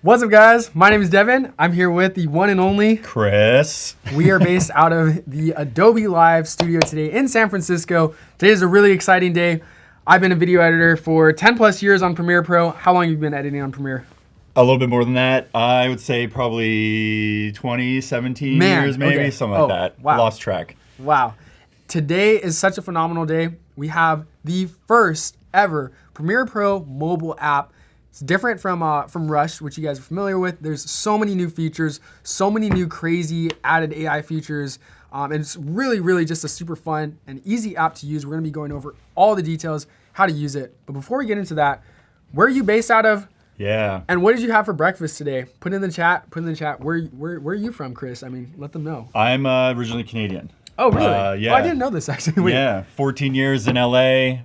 What's up, guys? My name is Devin. I'm here with the one and only Chris. We are based out of the Adobe Live studio today in San Francisco. Today is a really exciting day. I've been a video editor for 10 plus years on Premiere Pro. How long have you been editing on Premiere? A little bit more than that. I would say probably 20, 17 years maybe, something like that. Wow. Lost track. Wow. Today is such a phenomenal day. We have the first ever Premiere Pro mobile app. It's different from Rush, which you guys are familiar with. There's so many new features, so many new crazy added AI features. And it's really, really just a super fun and easy app to use. We're gonna be going over all the details, how to use it. But before we get into that, where are you based out of? Yeah. And what did you have for breakfast today? Put in the chat. Where are you from, Chris? I mean, let them know. I'm originally Canadian. Oh, really? Yeah. Oh, I didn't know this, actually. Wait. Yeah, 14 years in LA.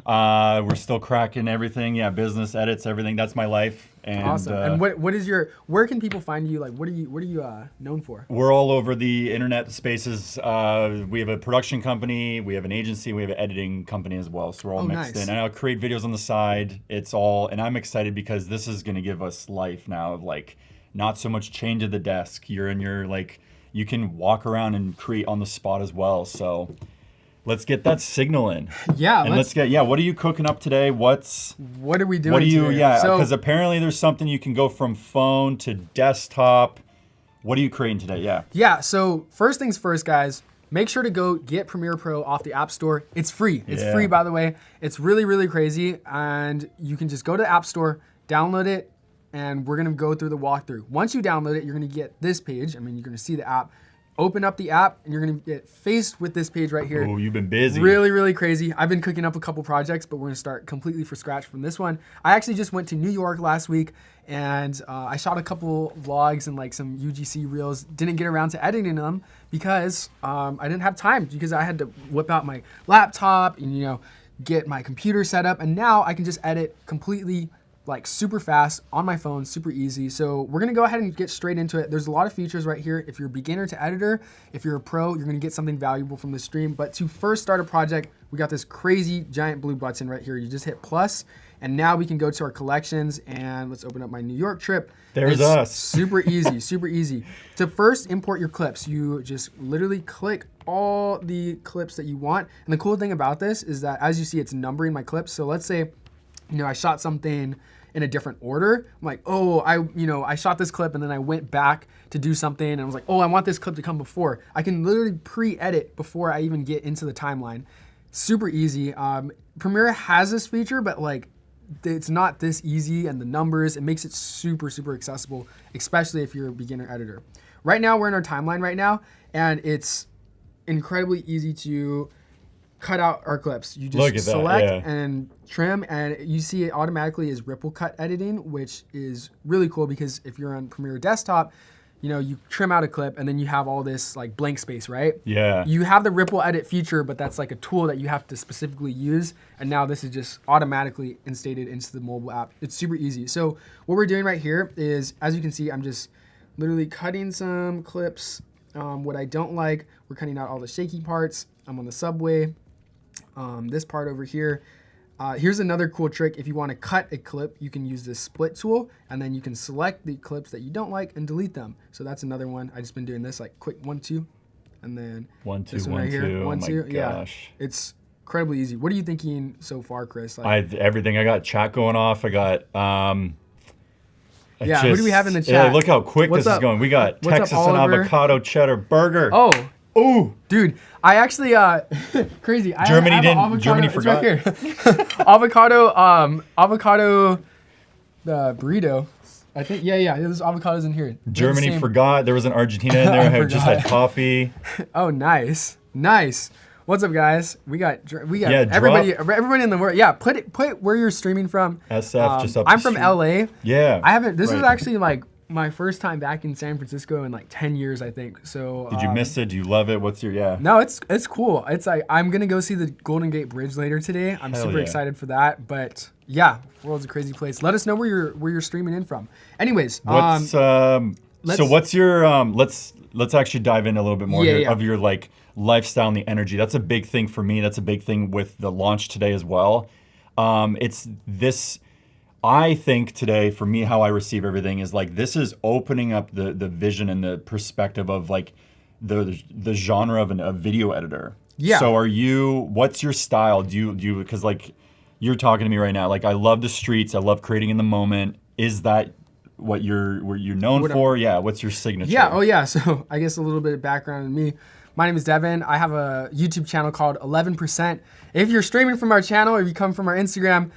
We're still cracking everything. Yeah, business, edits, everything. That's my life. And, awesome. And what is where can people find you? Like, what are you known for? We're all over the internet spaces. We have a production company, we have an agency, we have an editing company as well. So we're all mixed in. And I'll create videos on the side. And I'm excited because this is going to give us life now of like, not so much chained to the desk. You're in your like, you can walk around and create on the spot as well. So let's get that signal in. Yeah. And let's get, what are you cooking up today? What are we doing today? Yeah, because apparently there's something you can go from phone to desktop. What are you creating today? Yeah. Yeah, so first things first, guys, make sure to go get Premiere Pro off the App Store. It's free. It's free, by the way. It's really, really crazy. And you can just go to the App Store, download it, and we're gonna go through the walkthrough. Once you download it, you're gonna get this page. I mean, you're gonna see the app. Open up the app, and you're gonna get faced with this page right here. Oh, you've been busy. Really, really crazy. I've been cooking up a couple projects, but we're gonna start completely from scratch from this one. I actually just went to New York last week, and I shot a couple vlogs and like some UGC reels. Didn't get around to editing them because I didn't have time, because I had to whip out my laptop and get my computer set up, and now I can just edit completely like super fast on my phone, super easy. So we're gonna go ahead and get straight into it. There's a lot of features right here. If you're a beginner to editor, if you're a pro, you're gonna get something valuable from the stream. But to first start a project, we got this crazy giant blue button right here. You just hit plus, and now we can go to our collections, and let's open up my New York trip. There's us. Super easy, super easy. To first import your clips, you just literally click all the clips that you want. And the cool thing about this is that, as you see, it's numbering my clips. So let's say, I shot something in a different order. I'm like, oh, I shot this clip and then I went back to do something and I was like, oh, I want this clip to come before. I can literally pre-edit before I even get into the timeline. Super easy. Premiere has this feature, but like, it's not this easy, and the numbers, it makes it super, super accessible, especially if you're a beginner editor. Right now, we're in our timeline right now, and it's incredibly easy to cut out our clips. You just select and trim, and you see it automatically is ripple cut editing, which is really cool because if you're on Premiere Desktop, you trim out a clip and then you have all this like blank space, right? Yeah. You have the ripple edit feature, but that's like a tool that you have to specifically use. And now this is just automatically instated into the mobile app. It's super easy. So what we're doing right here is, as you can see, I'm just literally cutting some clips. What I don't like, we're cutting out all the shaky parts. I'm on the subway. This part over here. Here's another cool trick. If you want to cut a clip, you can use this split tool, and then you can select the clips that you don't like and delete them. So that's another one. I just been doing this like quick 1, 2, and then 1, 2, this one 1, right 2. here. 1, 2. Gosh. Yeah, it's incredibly easy. What are you thinking so far, Chris? Everything. I got chat going off. I got who do we have in the chat? Look how quick this is going. We got Texas and avocado cheddar burger. Oh. Ooh. Dude, I actually, crazy. Germany forgot. It's right here. avocado burrito. I think, there's avocados in here. Germany forgot. There was an Argentina in there who just had coffee. Oh, nice. What's up, guys? We got everybody in the world. Yeah, put where you're streaming from. SF, just up I'm from LA. Yeah. This is actually like my first time back in San Francisco in like 10 years, I think. So did you miss it? Do you love it? What's your No, it's cool. It's like, I'm gonna go see the Golden Gate Bridge later today. I'm super excited for that. But yeah, world's a crazy place. Let us know where you're streaming in from. Anyways, what's your let's actually dive in a little bit more of your like lifestyle and the energy. That's a big thing for me. That's a big thing with the launch today as well. It's this I think today, for me, how I receive everything is like this is opening up the vision and the perspective of like the genre of a video editor. Yeah. So what's your style? Do you because like you're talking to me right now, like I love the streets, I love creating in the moment. Is that what you're known for? Yeah, what's your signature? Yeah, oh yeah. So I guess a little bit of background on me. My name is Devin. I have a YouTube channel called 11%. If you're streaming from our channel or if you come from our Instagram,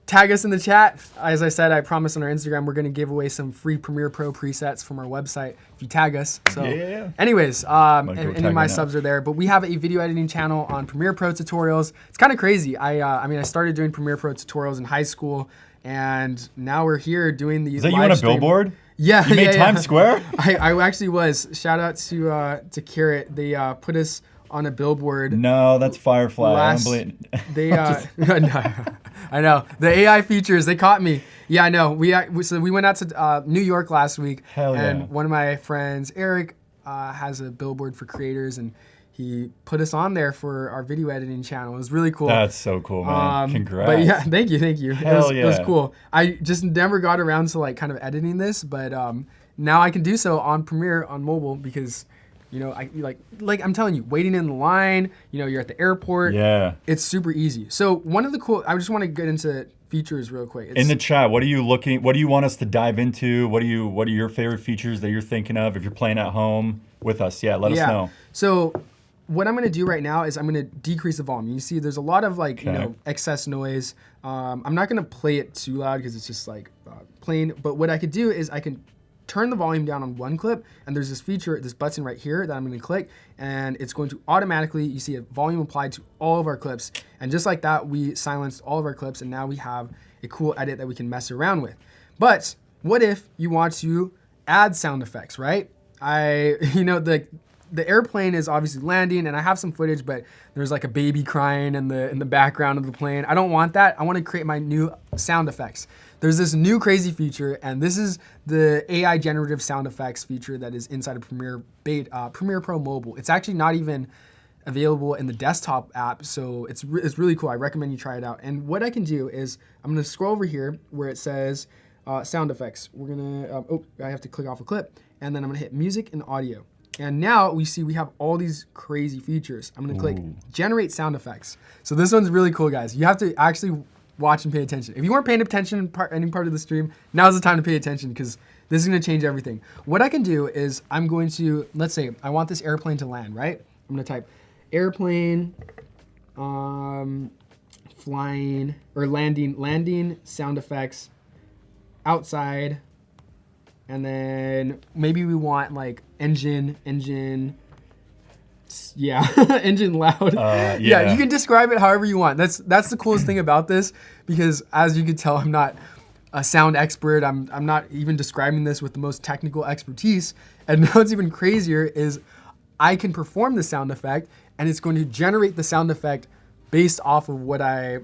tag us in the chat. As I said, I promise on our Instagram, we're gonna give away some free Premiere Pro presets from our website if you tag us. So anyways, any of my subs are there, but we have a video editing channel on Premiere Pro tutorials. It's kind of crazy. I mean, I started doing Premiere Pro tutorials in high school, and now we're here doing the Is that you on a billboard? Yeah. You made Times Square? I actually was. Shout out to Carrot. They put us on a billboard. No, that's Firefly. I don't believe they no, I know. The AI features, they caught me. Yeah, I know. So we went out to New York last week. Hell yeah. And one of my friends, Eric, has a billboard for creators, and he put us on there for our video editing channel. It was really cool. That's so cool, man. Congrats. But yeah, thank you. Hell it was cool. I just never got around to like kind of editing this, but now I can do so on Premiere on mobile because, you know, I like I'm telling you, waiting in the line, you know, you're at the airport. Yeah. It's super easy. So one of the cool, I just want to get into features real quick. In the chat, what do you want us to dive into? What are your favorite features that you're thinking of if you're playing at home with us? Yeah, let us know. So what I'm going to do right now is I'm going to decrease the volume. You see there's a lot of like, you know, excess noise. I'm not going to play it too loud because it's just like plain, but what I could do is I can turn the volume down on one clip, and there's this feature, this button right here that I'm going to click, and it's going to automatically, you see a volume applied to all of our clips, and just like that, we silenced all of our clips, and now we have a cool edit that we can mess around with. But what if you want to add sound effects, right? You know, the airplane is obviously landing, and I have some footage, but there's like a baby crying in the background of the plane. I don't want that. I want to create my new sound effects. There's this new crazy feature, and this is the AI generative sound effects feature that is inside of Premiere Pro Mobile. It's actually not even available in the desktop app, so it's really cool. I recommend you try it out. And what I can do is I'm gonna scroll over here where it says sound effects. We're gonna, I have to click off a clip, and then I'm gonna hit music and audio. And now we see we have all these crazy features. I'm gonna click generate sound effects. So this one's really cool, guys. You have to actually watch and pay attention. If you weren't paying attention in any part of the stream, now's the time to pay attention because this is gonna change everything. What I can do is I'm going to, let's say I want this airplane to land, right? I'm gonna type airplane, flying, or landing sound effects outside. And then maybe we want like engine, yeah, engine loud. Yeah, you can describe it however you want. That's the coolest thing about this, because as you can tell, I'm not a sound expert. I'm not even describing this with the most technical expertise. And what's even crazier is I can perform the sound effect, and it's going to generate the sound effect based off of what I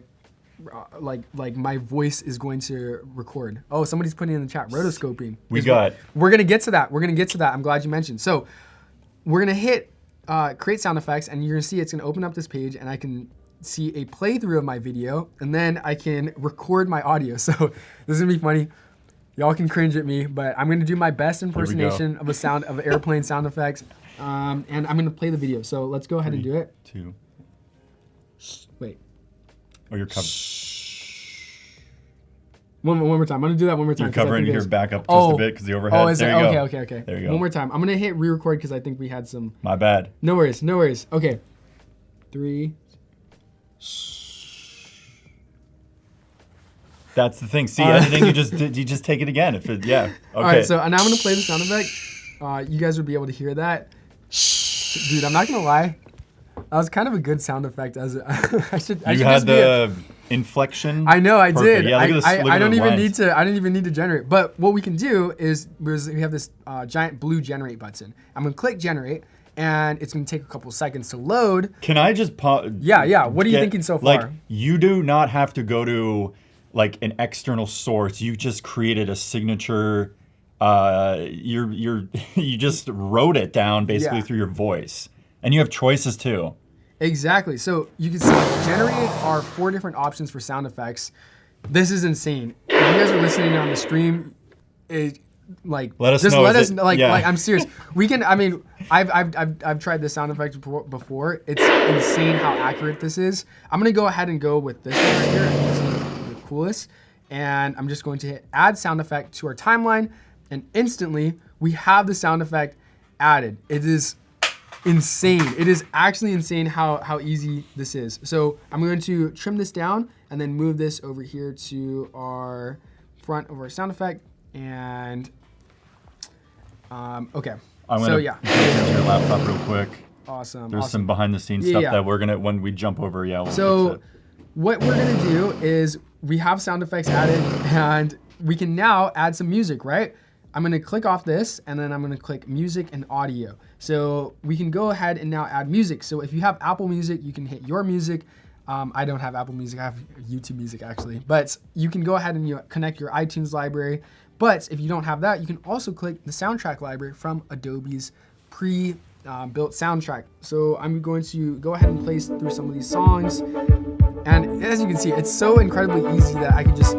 like my voice is going to record. Oh, somebody's putting in the chat, rotoscoping. We're gonna get to that. I'm glad you mentioned. So we're gonna hit create sound effects, and you're gonna see it's gonna open up this page, and I can see a playthrough of my video, and then I can record my audio. So this is gonna be funny. Y'all can cringe at me, but I'm gonna do my best impersonation of airplane sound effects, and I'm gonna play the video. So let's go ahead and do it. 2. Wait. Oh, you're covering. One more time. I'm gonna do that one more time. You're covering your back up just a bit because the overhead. Oh, is there it? you Okay. There you go. One more time. I'm gonna hit re-record because I think we had some. My bad. No worries. Okay. 3. That's the thing. See, editing, you just take it again. Yeah. Okay. All right. So now I'm gonna play the sound effect. You guys would be able to hear that. Dude, I'm not gonna lie. That was kind of a good sound effect. I should had the inflection. I know, I perfect. did. Yeah, I don't even need to. I didn't even need to generate. But what we can do is we have this giant blue generate button. I'm gonna click generate, and it's gonna take a couple seconds to load. Can I just pause? Yeah. What are you thinking so far? Like, you do not have to go to like an external source. You just created a signature. You just wrote it down basically through your voice. And you have choices too. Exactly. So you can see generate are 4 different options for sound effects. This is insane. if you guys are listening on the stream, let us just know. let us know. Like yeah. I'm serious. We can. I mean, I've tried this sound effect before. It's insane how accurate this is. I'm gonna go ahead and go with this one right here. This one's the coolest. And I'm just going to hit add sound effect to our timeline, and instantly we have the sound effect added. It is insane. It is actually insane how easy this is. So I'm going to trim this down and then move this over here to our front of our sound effect. And okay. I'm gonna jump into your laptop real quick. Awesome. There's some behind the scenes stuff that we're gonna, when we jump over, we'll fix it. What we're gonna do is we have sound effects added, and we can now add some music, right? I'm gonna click off this, and then I'm gonna click music and audio. So we can go ahead and now add music. So if you have Apple Music, you can hit your music. I don't have Apple Music, I have YouTube Music actually. But you can go ahead and connect your iTunes library. But if you don't have that, you can also click the soundtrack library from Adobe's pre-built soundtrack. So I'm going to go ahead and play through some of these songs. And as you can see, it's so incredibly easy that I can just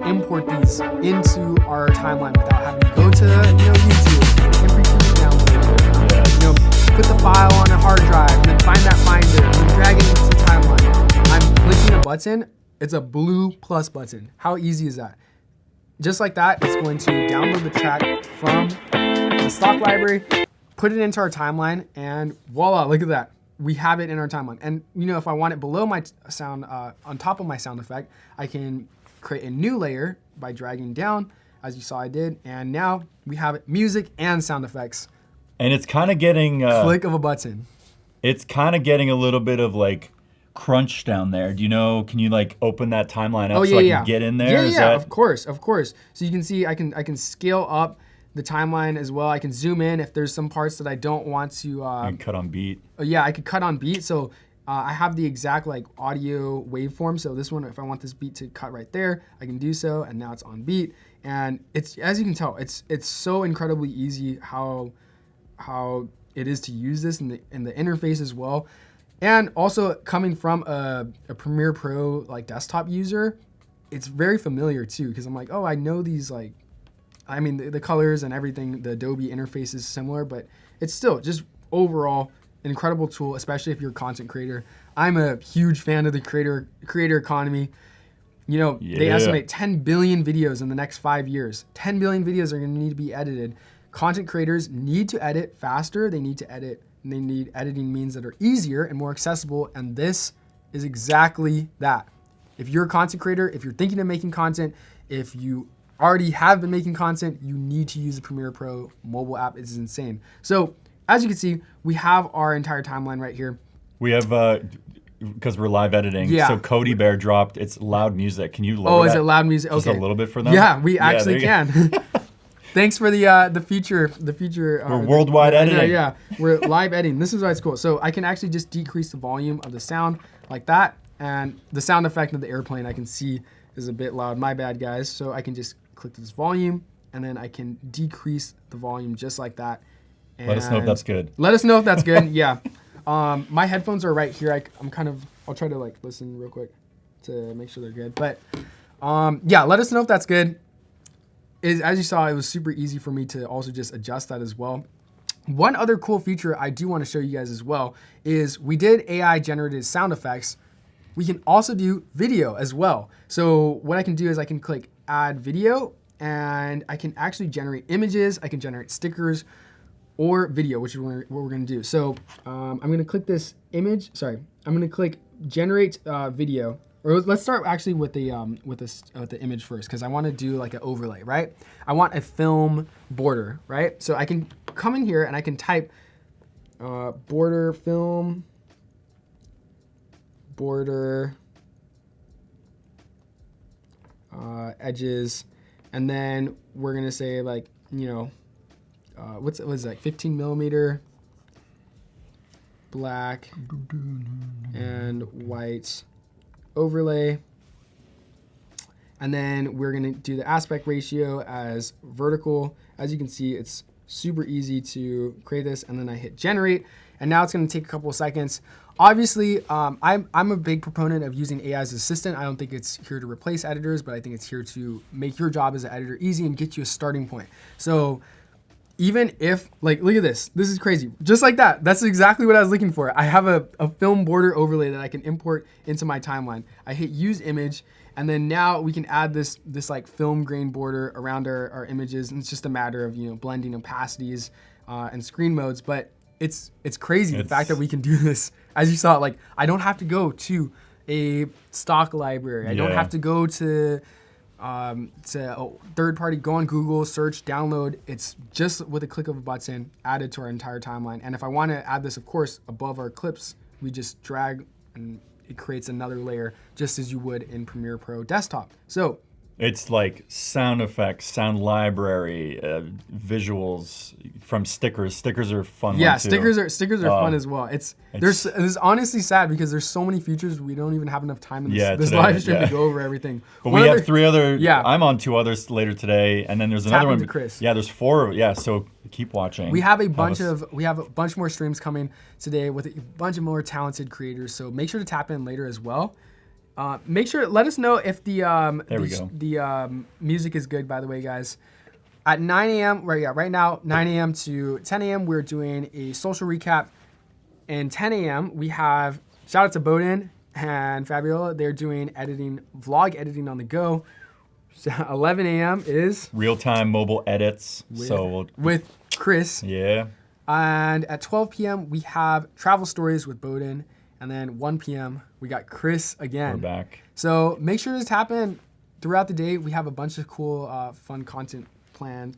import these into our timeline without having to go to YouTube, MP3 download, put the file on a hard drive, and then find that finder, and then drag it into the timeline. I'm clicking a button. It's a blue plus button. How easy is that? Just like that, it's going to download the track from the stock library, put it into our timeline, and voila, look at that. We have it in our timeline. And if I want it below my sound, on top of my sound effect, I can create a new layer by dragging down, as you saw I did. And now we have music and sound effects. And it's kind of getting... click of a button. It's kind of getting a little bit of like crunch down there. Do you know, can you like open that timeline up so I can get in there? Yeah, of course. So you can see I can scale up the timeline as well. I can zoom in if there's some parts that I don't want to. You can cut on beat. Yeah, I could cut on beat. So I have the exact like audio waveform. So this one, if I want this beat to cut right there, I can do so. And now it's on beat. And it's, as you can tell, it's so incredibly easy how it is to use this in the interface as well. And also coming from a Premiere Pro like desktop user, it's very familiar too, because I'm like, oh, I know these like, I mean, the colors and everything, the Adobe interface is similar, but it's still just overall an incredible tool, especially if you're a content creator. I'm a huge fan of the creator economy. They estimate 10 billion videos in the next 5 years. 10 billion videos are going to need to be edited. Content creators need to edit faster. They need editing means that are easier and more accessible, and this is exactly that. If you're a content creator, if you're thinking of making content, if you already have been making content, you need to use the Premiere Pro mobile app. It's insane. So as you can see, we have our entire timeline right here. We have, because we're live editing, so Cody Bear dropped, it's loud music. Can you lower that? Is it loud music? Okay. Just a little bit for them? Yeah, we actually can. Thanks for the feature. We're worldwide editing. Yeah, we're live editing. This is why it's cool. So I can actually just decrease the volume of the sound like that, and the sound effect of the airplane I can see is a bit loud. My bad, guys. So I can just click this volume, and then I can decrease the volume just like that. And let us know if that's good. Let us know if that's good. Yeah. My headphones are right here. I'll try to like listen real quick to make sure they're good. But yeah, let us know if that's good. As you saw, it was super easy for me to also just adjust that as well. One other cool feature I do want to show you guys as well is we did AI generated sound effects. We can also do video as well. So what I can do is I can click add video, and I can actually generate images. I can generate stickers or video, which is what we're going to do. So I'm going to click this image. Sorry, I'm going to click generate video. Or let's start actually with the image first, because I want to do like an overlay, right? I want a film border, right? So I can come in here and I can type border film, border edges, and then we're gonna say like, what is that? 15 millimeter black and white overlay, and then we're gonna do the aspect ratio as vertical. As you can see, it's super easy to create this, and then I hit generate, and now it's going to take a couple of seconds. Obviously, I'm a big proponent of using AI as an assistant. I don't think it's here to replace editors, but I think it's here to make your job as an editor easy and get you a starting point. So even if, like, look at this. This is crazy. Just like that. That's exactly what I was looking for. I have a film border overlay that I can import into my timeline. I hit use image, and then now we can add this like film grain border around our images. And it's just a matter of, you know, blending opacities and screen modes. But it's crazy, the fact that we can do this. As you saw, like, I don't have to go to a stock library. I don't have to go to a third party, go on Google, search, download. It's just with a click of a button added to our entire timeline. And if I want to add this, of course, above our clips, we just drag and it creates another layer just as you would in Premiere Pro Desktop. So it's like sound effects, sound library, visuals from stickers. Stickers are fun. Yeah, stickers are fun as well. It's honestly sad because there's so many features we don't even have enough time in this live stream to go over everything. But we have 3 other. Yeah, I'm on 2 others later today, and then there's another one. Chris. Yeah, there's 4. Yeah, so keep watching. We have a bunch more streams coming today with a bunch of more talented creators. So make sure to tap in later as well. Make sure, let us know if the music is good, by the way, guys. At 9 a.m., right now, 9 a.m. to 10 a.m., we're doing a social recap. And 10 a.m., we have, shout out to Bowden and Fabiola. They're doing vlog editing on the go. So 11 a.m. is real-time mobile edits. With Chris. Yeah. And at 12 p.m., we have travel stories with Bowden. And then 1 p.m., we got Chris again. We're back. So make sure to tap in throughout the day. We have a bunch of cool, fun content planned.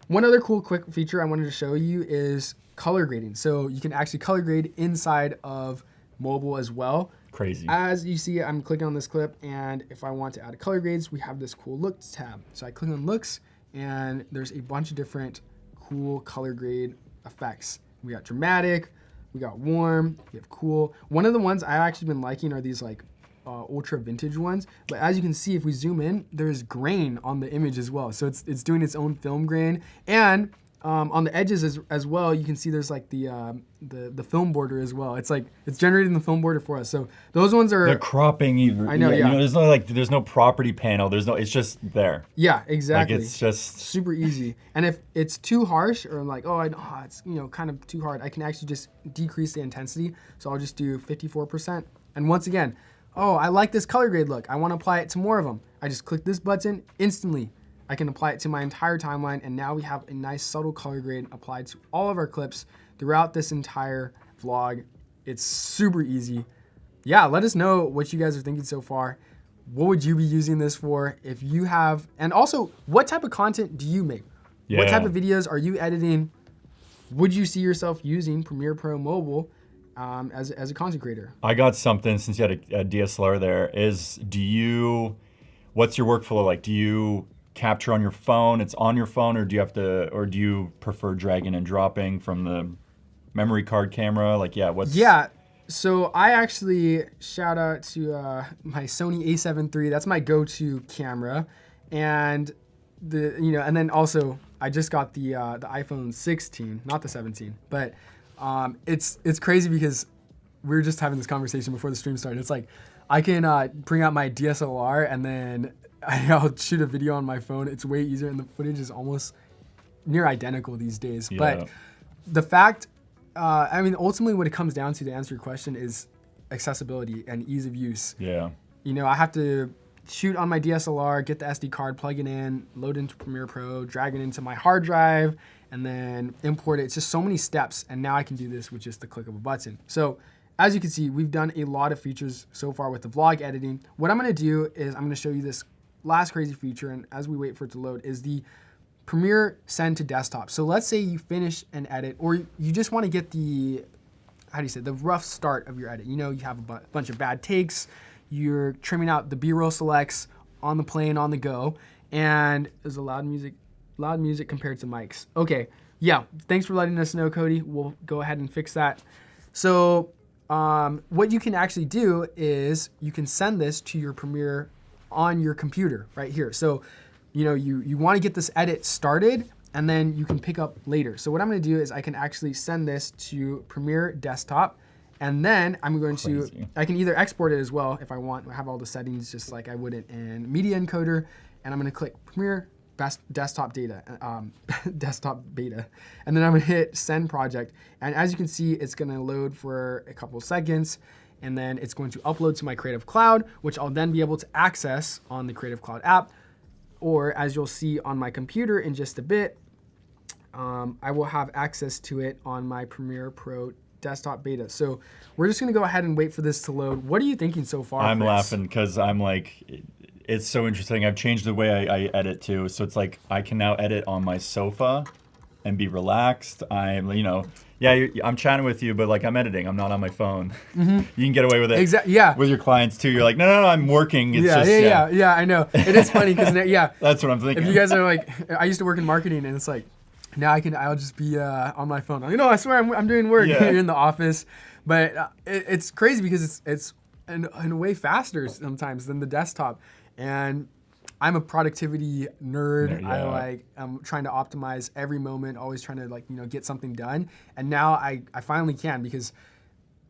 One other cool quick feature I wanted to show you is color grading. So you can actually color grade inside of mobile as well. Crazy. As you see, I'm clicking on this clip, and if I want to add color grades, we have this cool looks tab. So I click on looks, and there's a bunch of different cool color grade effects. We got dramatic, we got warm, we have cool. One of the ones I've actually been liking are these like ultra vintage ones. But as you can see, if we zoom in, there's grain on the image as well. So it's doing its own film grain. And on the edges as well, you can see there's like the film border as well. It's like it's generating the film border for us. So those ones are the cropping. I know. Yeah. You know, there's no property panel. It's just there. Yeah, exactly. Like it's just super easy. And if it's too harsh or like it's kind of too hard, I can actually just decrease the intensity. So I'll just do 54%. And once again, I like this color grade look. I want to apply it to more of them. I just click this button instantly. I can apply it to my entire timeline, and now we have a nice subtle color grade applied to all of our clips throughout this entire vlog. It's super easy. Yeah, let us know what you guys are thinking so far. What would you be using this for if you have, and also what type of content do you make? Yeah. What type of videos are you editing? Would you see yourself using Premiere Pro Mobile as a content creator? I got something since you had a DSLR there. What's your workflow like? Do you capture on your phone? It's on your phone, or do you prefer dragging and dropping from the memory card camera? So I actually shout out to my Sony A7 III. That's my go-to camera, and and then also I just got the iPhone 16, not the 17. But it's crazy because we were just having this conversation before the stream started. It's like I can bring out my DSLR and then I'll shoot a video on my phone. It's way easier, and the footage is almost near identical these days. Yeah. But the fact, ultimately what it comes down to answer your question is accessibility and ease of use. Yeah. I have to shoot on my DSLR, get the SD card, plug it in, load into Premiere Pro, drag it into my hard drive, and then import it. It's just so many steps, and now I can do this with just the click of a button. So as you can see, we've done a lot of features so far with the vlog editing. What I'm gonna do is I'm gonna show you this last crazy feature, and as we wait for it to load, is the Premiere send to desktop. So let's say you finish an edit, or you just wanna get the rough start of your edit. You have a bunch of bad takes, you're trimming out the B-roll selects on the plane, on the go, and there's a loud music compared to mics. Okay, yeah, thanks for letting us know, Cody. We'll go ahead and fix that. So what you can actually do is you can send this to your Premiere on your computer right here. So, you want to get this edit started, and then you can pick up later. So what I'm gonna do is I can actually send this to Premiere Desktop, and then I'm going to, I can either export it as well if I want. I have all the settings just like I would in Media Encoder, and I'm gonna click Premiere Desktop Data, Desktop Beta, and then I'm gonna hit Send Project. And as you can see, it's gonna load for a couple seconds, and then it's going to upload to my Creative Cloud, which I'll then be able to access on the Creative Cloud app, or as you'll see on my computer in just a bit, I will have access to it on my Premiere Pro Desktop Beta. So we're just gonna go ahead and wait for this to load. What are you thinking so far, I'm Chris? laughing because I'm like, it's so interesting. I've changed the way I edit too. So it's like I can now edit on my sofa and be relaxed. I'm, I'm chatting with you, but like I'm editing. I'm not on my phone. You can get away with it. Exactly. Yeah. With your clients too. You're like, no, I'm working. It's yeah. I know. It is funny because That's what I'm thinking. If you guys are like, I used to work in marketing, and it's like, now I'll just be on my phone. I swear I'm doing work here in the office, but it's crazy because it's in a way faster sometimes than the desktop, and I'm a productivity nerd. Yeah. I'm trying to optimize every moment, always trying to get something done, and now I finally can because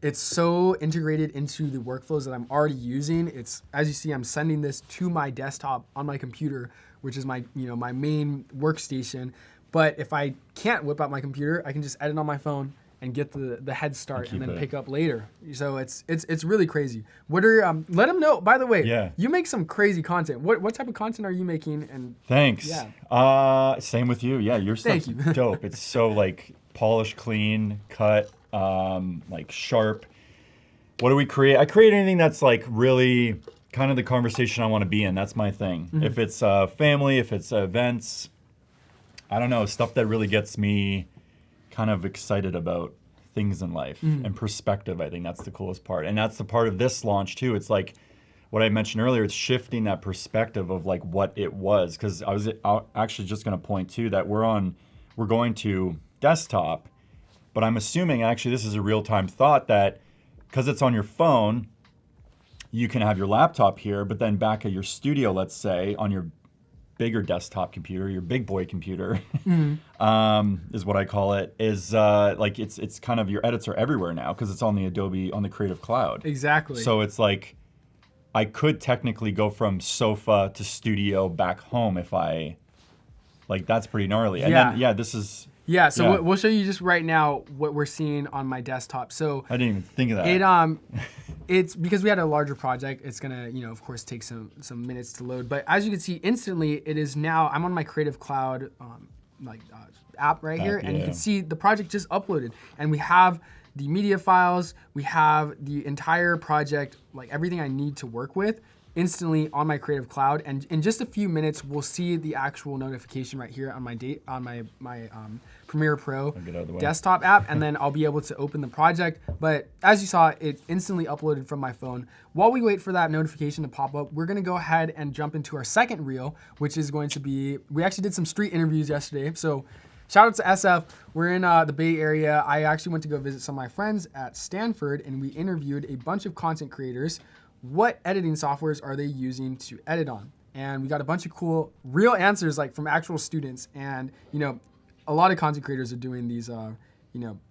it's so integrated into the workflows that I'm already using. It's, as you see, I'm sending this to my desktop on my computer, which is my my main workstation. But if I can't whip out my computer, I can just edit on my phone and get the head start and then pick up later. So it's really crazy. What are let them know, by the way, you make some crazy content. What type of content are you making? And thanks. Yeah. Same with you. Yeah, your stuff's dope. It's so like polished, clean, cut, like sharp. What do we create? I create anything that's like really kind of the conversation I want to be in. That's my thing. If it's family, if it's events, I don't know, stuff that really gets me kind of excited about things in life and perspective. I think that's the coolest part. And that's the part of this launch too. It's like what I mentioned earlier, it's shifting that perspective of like what it was. Because I was actually just going to point to that we're going to desktop, but I'm assuming actually this is a real-time thought that because it's on your phone, you can have your laptop here, but then back at your studio, let's say, on your bigger desktop computer, your big boy computer, is what I call it, is like it's kind of, your edits are everywhere now because it's on the Adobe, on the Creative Cloud. Exactly. So it's like, I could technically go from sofa to studio back home if I, like that's pretty gnarly. And then, this is... Yeah, so we'll show you just right now what we're seeing on my desktop. So I didn't even think of that. It's because we had a larger project. It's gonna, of course, take some minutes to load. But as you can see, instantly it is now. I'm on my Creative Cloud app right here, and you can see the project just uploaded, and we have the media files. We have the entire project, like everything I need to work with, instantly on my Creative Cloud, and in just a few minutes we'll see the actual notification right here on my Premiere Pro desktop app, and then I'll be able to open the project. But as you saw, it instantly uploaded from my phone. While we wait for that notification to pop up, we're gonna go ahead and jump into our second reel, which is going to be, we actually did some street interviews yesterday, so shout out to SF. We're in the Bay Area. I actually went to go visit some of my friends at Stanford, and we interviewed a bunch of content creators. What editing softwares are they using to edit on? And we got a bunch of cool, real answers like from actual students. And a lot of content creators are doing these,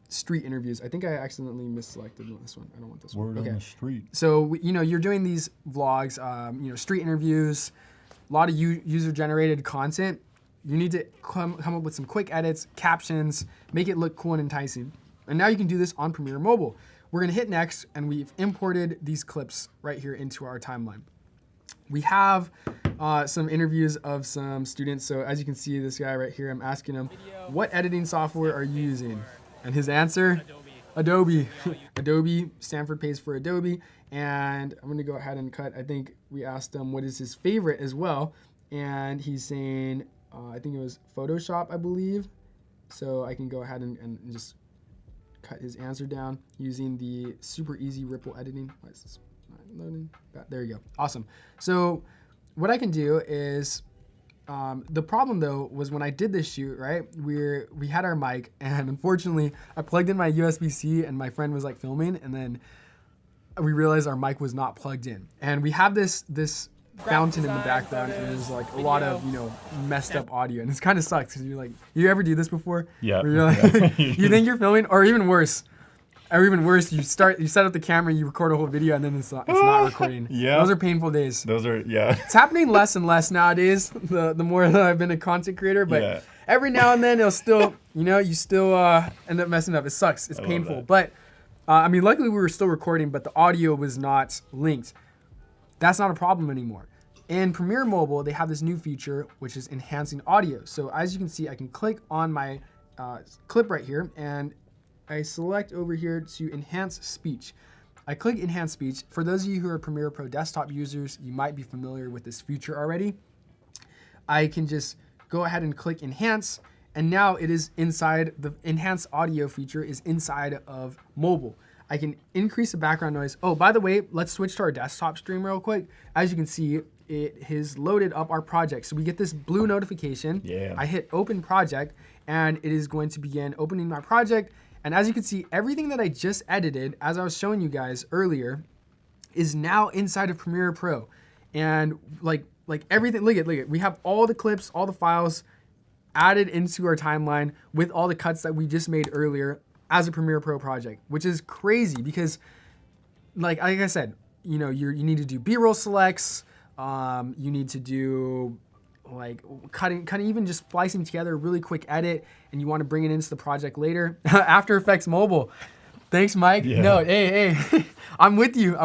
street interviews. I think I accidentally misselected this one. I don't want this one. Word on the street. So you're doing these vlogs, street interviews, a lot of user-generated content. You need to come up with some quick edits, captions, make it look cool and enticing. And now you can do this on Premiere Mobile. We're gonna hit next, and we've imported these clips right here into our timeline. We have some interviews of some students. So as you can see, this guy right here, I'm asking him, what editing software are you using? And his answer, Adobe. Adobe, Stanford pays for Adobe. And I'm gonna go ahead and cut. I think we asked him what is his favorite as well. And he's saying, I think it was Photoshop, I believe. So I can go ahead and just cut his answer down using the super easy ripple editing. Why is this not loading? There you go. Awesome. So what I can do is, the problem though was when I did this shoot, right? We had our mic, and unfortunately I plugged in my USB-C, and my friend was like filming, and then we realized our mic was not plugged in. And we have this fountain in the background, and there's like a lot of, you know, messed up audio, and it's kind of sucks because you're like, you ever do this before? Yeah. Where you're like, you think you're filming, or even worse, you set up the camera, you record a whole video, and then it's not recording. Yeah. Those are painful days. Those are, yeah. It's happening less and less nowadays, the more that I've been a content creator, but every now and then it'll still, you know, you still end up messing up. It sucks. It's painful. But, I mean, luckily we were still recording, but the audio was not linked. That's not a problem anymore. In Premiere Mobile, they have this new feature, which is enhancing audio. So as you can see, I can click on my clip right here, and I select over here to enhance speech. I click enhance speech. For those of you who are Premiere Pro desktop users, you might be familiar with this feature already. I can just go ahead and click enhance, and now it is inside, the enhanced audio feature is inside of mobile. I can increase the background noise. Oh, by the way, let's switch to our desktop stream real quick. As you can see, it has loaded up our project. So we get this blue notification. Yeah. I hit open project, and it is going to begin opening my project. And as you can see, everything that I just edited, as I was showing you guys earlier, is now inside of Premiere Pro. And like everything, look at, we have all the clips, all the files added into our timeline with all the cuts that we just made earlier as a Premiere Pro project, which is crazy because like I said, you know, you need to do B-roll selects, you need to do like cutting, even just splicing together a really quick edit, and you want to bring it into the project later. After Effects Mobile. Thanks, Mike. Yeah. No, hey, I'm with you.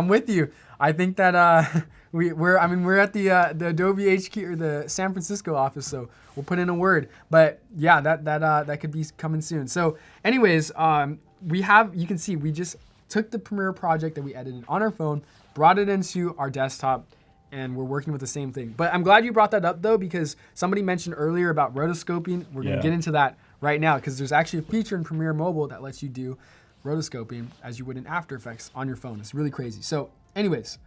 I think that we're at the Adobe HQ or the San Francisco office, so we'll put in a word. But yeah, that could be coming soon. So anyways, you can see we just took the Premiere project that we edited on our phone, brought it into our desktop, and we're working with the same thing. But I'm glad you brought that up though, because somebody mentioned earlier about rotoscoping. We're gonna get into that right now, because there's actually a feature in Premiere Mobile that lets you do rotoscoping as you would in After Effects on your phone. It's really crazy. So anyways,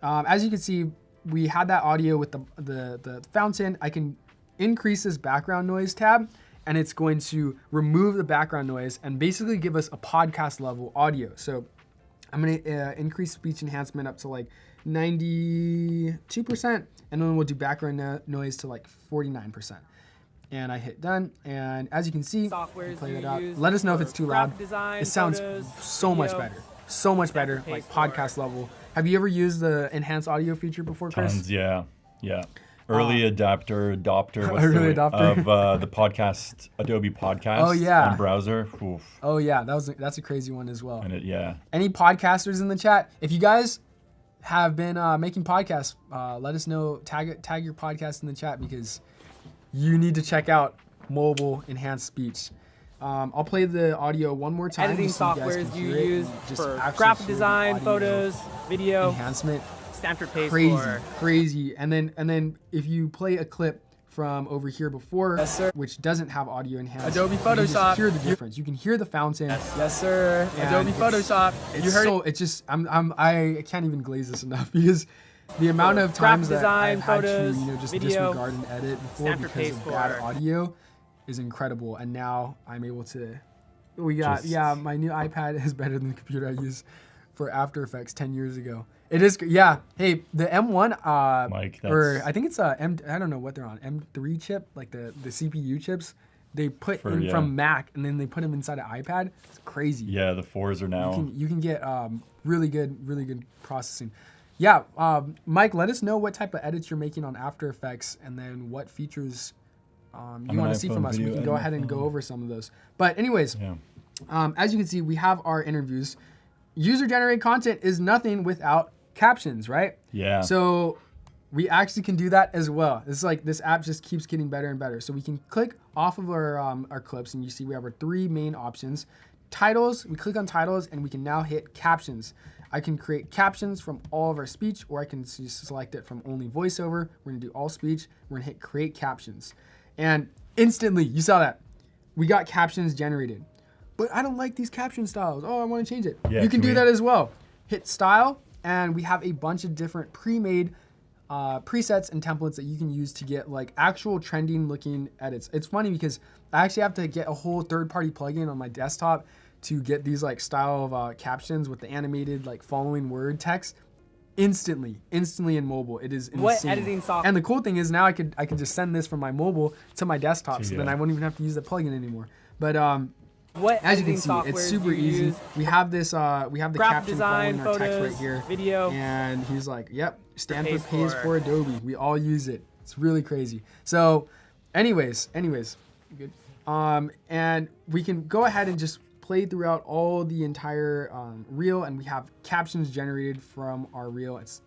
as you can see, we had that audio with the fountain. I can increase this background noise tab, and it's going to remove the background noise and basically give us a podcast level audio. So I'm gonna increase speech enhancement up to like 92%, and then we'll do background noise to like 49%. And I hit done, and as you can see, play it out. Let us know if it's too loud. It sounds so much better, like podcast level. Have you ever used the enhanced audio feature before, Chris? Tons, yeah. Early adopter of the podcast, Adobe Podcast. Oh yeah. On browser. Oof. Oh yeah, that's a crazy one as well. And Any podcasters in the chat? If you guys have been making podcasts, let us know. Tag your podcast in the chat, because you need to check out mobile enhanced speech. I'll play the audio one more time. Editing softwares you use for graphic design, photos, video, enhancement. Stanford pays Crazy. And then if you play a clip from over here before, yes, sir, which doesn't have audio enhanced, Adobe Photoshop, you just hear the difference. You can hear the fountain. Yes, sir. Adobe Photoshop. You heard it. It's just I can't even glaze this enough, because the amount of times that I've had to just disregard an edit before because of bad audio is incredible. And now I'm able to. My new iPad is better than the computer I used for After Effects 10 years ago. It is, yeah. Hey, the M1, Mike, or I think it's I don't know what they're on, M3 chip, like the CPU chips. They put from Mac, and then they put them inside an iPad. It's crazy. Yeah, the 4s are now. You can get really good processing. Yeah, Mike, let us know what type of edits you're making on After Effects, and then what features you want to see from us. We can go ahead and go over some of those. But anyways, as you can see, we have our interviews. User-generated content is nothing without captions, right? Yeah. So we actually can do that as well. It's like this app just keeps getting better and better. So we can click off of our clips, and you see we have our 3 main options. Titles, we click on titles, and we can now hit captions. I can create captions from all of our speech, or I can just select it from only voiceover. We're gonna do all speech. We're gonna hit create captions. And instantly, you saw that, we got captions generated. But I don't like these caption styles. Oh, I wanna change it. Yeah, you can do that as well. Hit style, and we have a bunch of different pre-made presets and templates that you can use to get like actual trending looking edits. It's funny because I actually have to get a whole third-party plugin on my desktop to get these like style of captions with the animated like following word text. instantly in mobile. It is insane. What editing software? And the cool thing is now I can just send this from my mobile to my desktop, so then I won't even have to use the plugin anymore. But what as you can see, it's super easy. We have this we have the caption design, following our text photos, right here. Video. And he's like, yep, Stanford pays for Adobe. We all use it. It's really crazy. So anyways, good. And we can go ahead and just play throughout all the entire reel, and we have captions generated from our reel. It's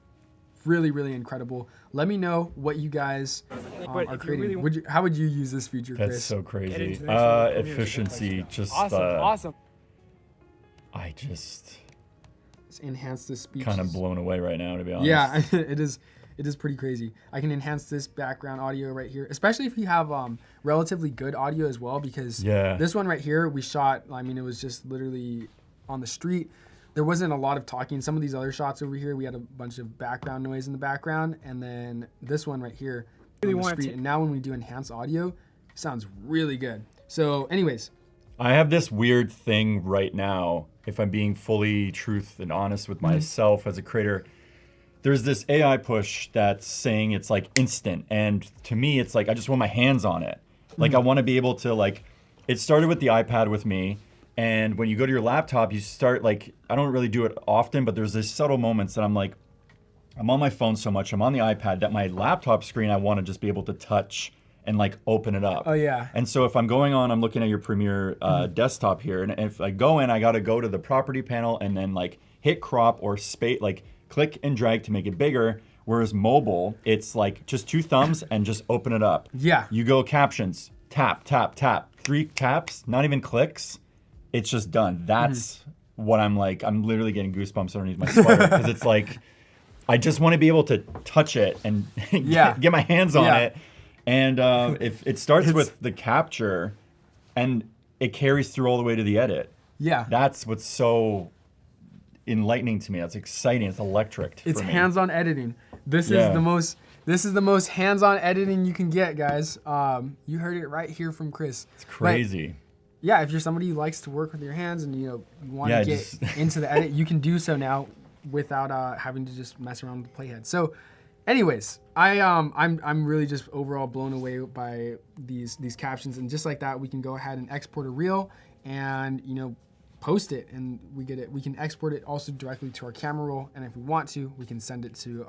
really incredible. Let me know what you guys are creating. How would you use this feature, Chris? That's so crazy. Efficiency, just awesome. I just enhance the speech. Kind of blown away right now, to be honest. Yeah, it is pretty crazy. I can enhance this background audio right here, especially if you have relatively good audio as well, because this one right here we shot, I mean, it was just literally on the street. There wasn't a lot of talking. Some of these other shots over here, we had a bunch of background noise in the background, and then this one right here on the street. And now when we do enhanced audio, it sounds really good. So anyways. I have this weird thing right now, if I'm being fully truth and honest with myself as a creator. There's this AI push that's saying it's like instant, and to me it's like I just want my hands on it. Like I want to be able to, like, it started with the iPad with me, and when you go to your laptop you start, like, I don't really do it often, but there's these subtle moments that I'm like, I'm on my phone so much, I'm on the iPad, that my laptop screen I want to just be able to touch and like open it up. Oh yeah. And so if I'm going on, I'm looking at your Premiere desktop here, and if I go in, I got to go to the property panel and then like hit crop or space, like click and drag to make it bigger. Whereas mobile, it's like just 2 thumbs and just open it up. Yeah. You go captions, tap, tap, tap, 3 taps, not even clicks. It's just done. That's what I'm like. I'm literally getting goosebumps underneath my sweater because it's like, I just want to be able to touch it and get my hands on it. And if it starts with the capture and it carries through all the way to the edit. Yeah. That's what's so enlightening to me. That's exciting. It's electric for me. It's hands-on editing. This is the most hands-on editing you can get, guys. You heard it right here from Chris. It's crazy. But, yeah, if you're somebody who likes to work with your hands and you want to get into the edit, you can do so now without having to just mess around with the playhead. So, anyways, I'm really just overall blown away by these captions, and just like that, we can go ahead and export a reel and post it, and we can export it also directly to our camera roll, and if we want to, we can send it to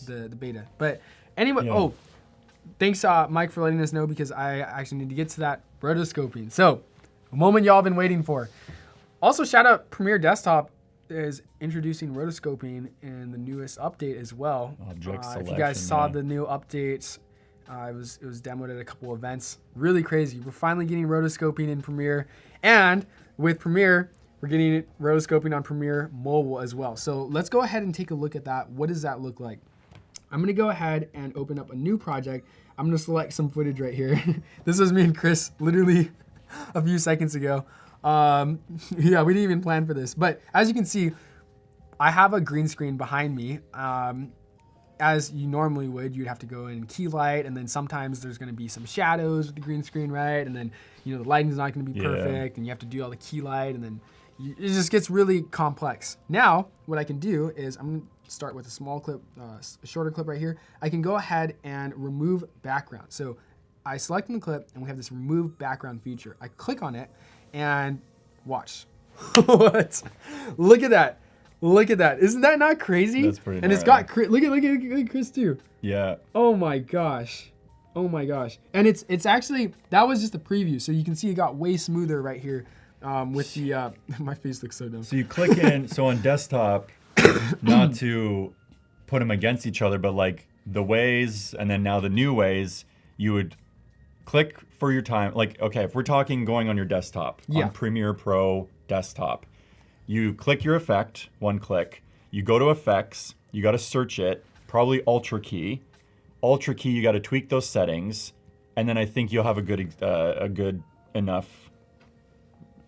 the beta. But anyway, thanks Mike for letting us know, because I actually need to get to that rotoscoping. So, a moment y'all been waiting for. Also, shout out Premiere Desktop is introducing rotoscoping in the newest update as well. If you guys saw the new updates, it was demoed at a couple events. Really crazy. We're finally getting rotoscoping in Premiere, and with Premiere, we're getting rotoscoping on Premiere Mobile as well. So let's go ahead and take a look at that. What does that look like? I'm gonna go ahead and open up a new project. I'm gonna select some footage right here. This was me and Chris literally a few seconds ago. Yeah, we didn't even plan for this, but as you can see, I have a green screen behind me. As you normally would, you'd have to go in key light, and then sometimes there's gonna be some shadows with the green screen, right? And then, the lighting's not gonna be perfect, and you have to do all the key light, and then it just gets really complex. Now, what I can do is I'm gonna start with a small clip, a shorter clip right here. I can go ahead and remove background. So I select the clip, and we have this remove background feature. I click on it, and watch. What? Look at that. Look at that. Isn't that not crazy? That's pretty And it's got, look at Chris too. Yeah. Oh my gosh. Oh my gosh. And it's actually, that was just a preview. So you can see it got way smoother right here with the, my face looks so dumb. So you click in, so on desktop, not to put them against each other, but like the ways, and then now the new ways, you would click for your time. Like, okay, if we're talking going on your desktop, on Premiere Pro desktop, you click your effect, one click, you go to effects, you got to search it, probably Ultra key, you got to tweak those settings, and then I think you'll have a good enough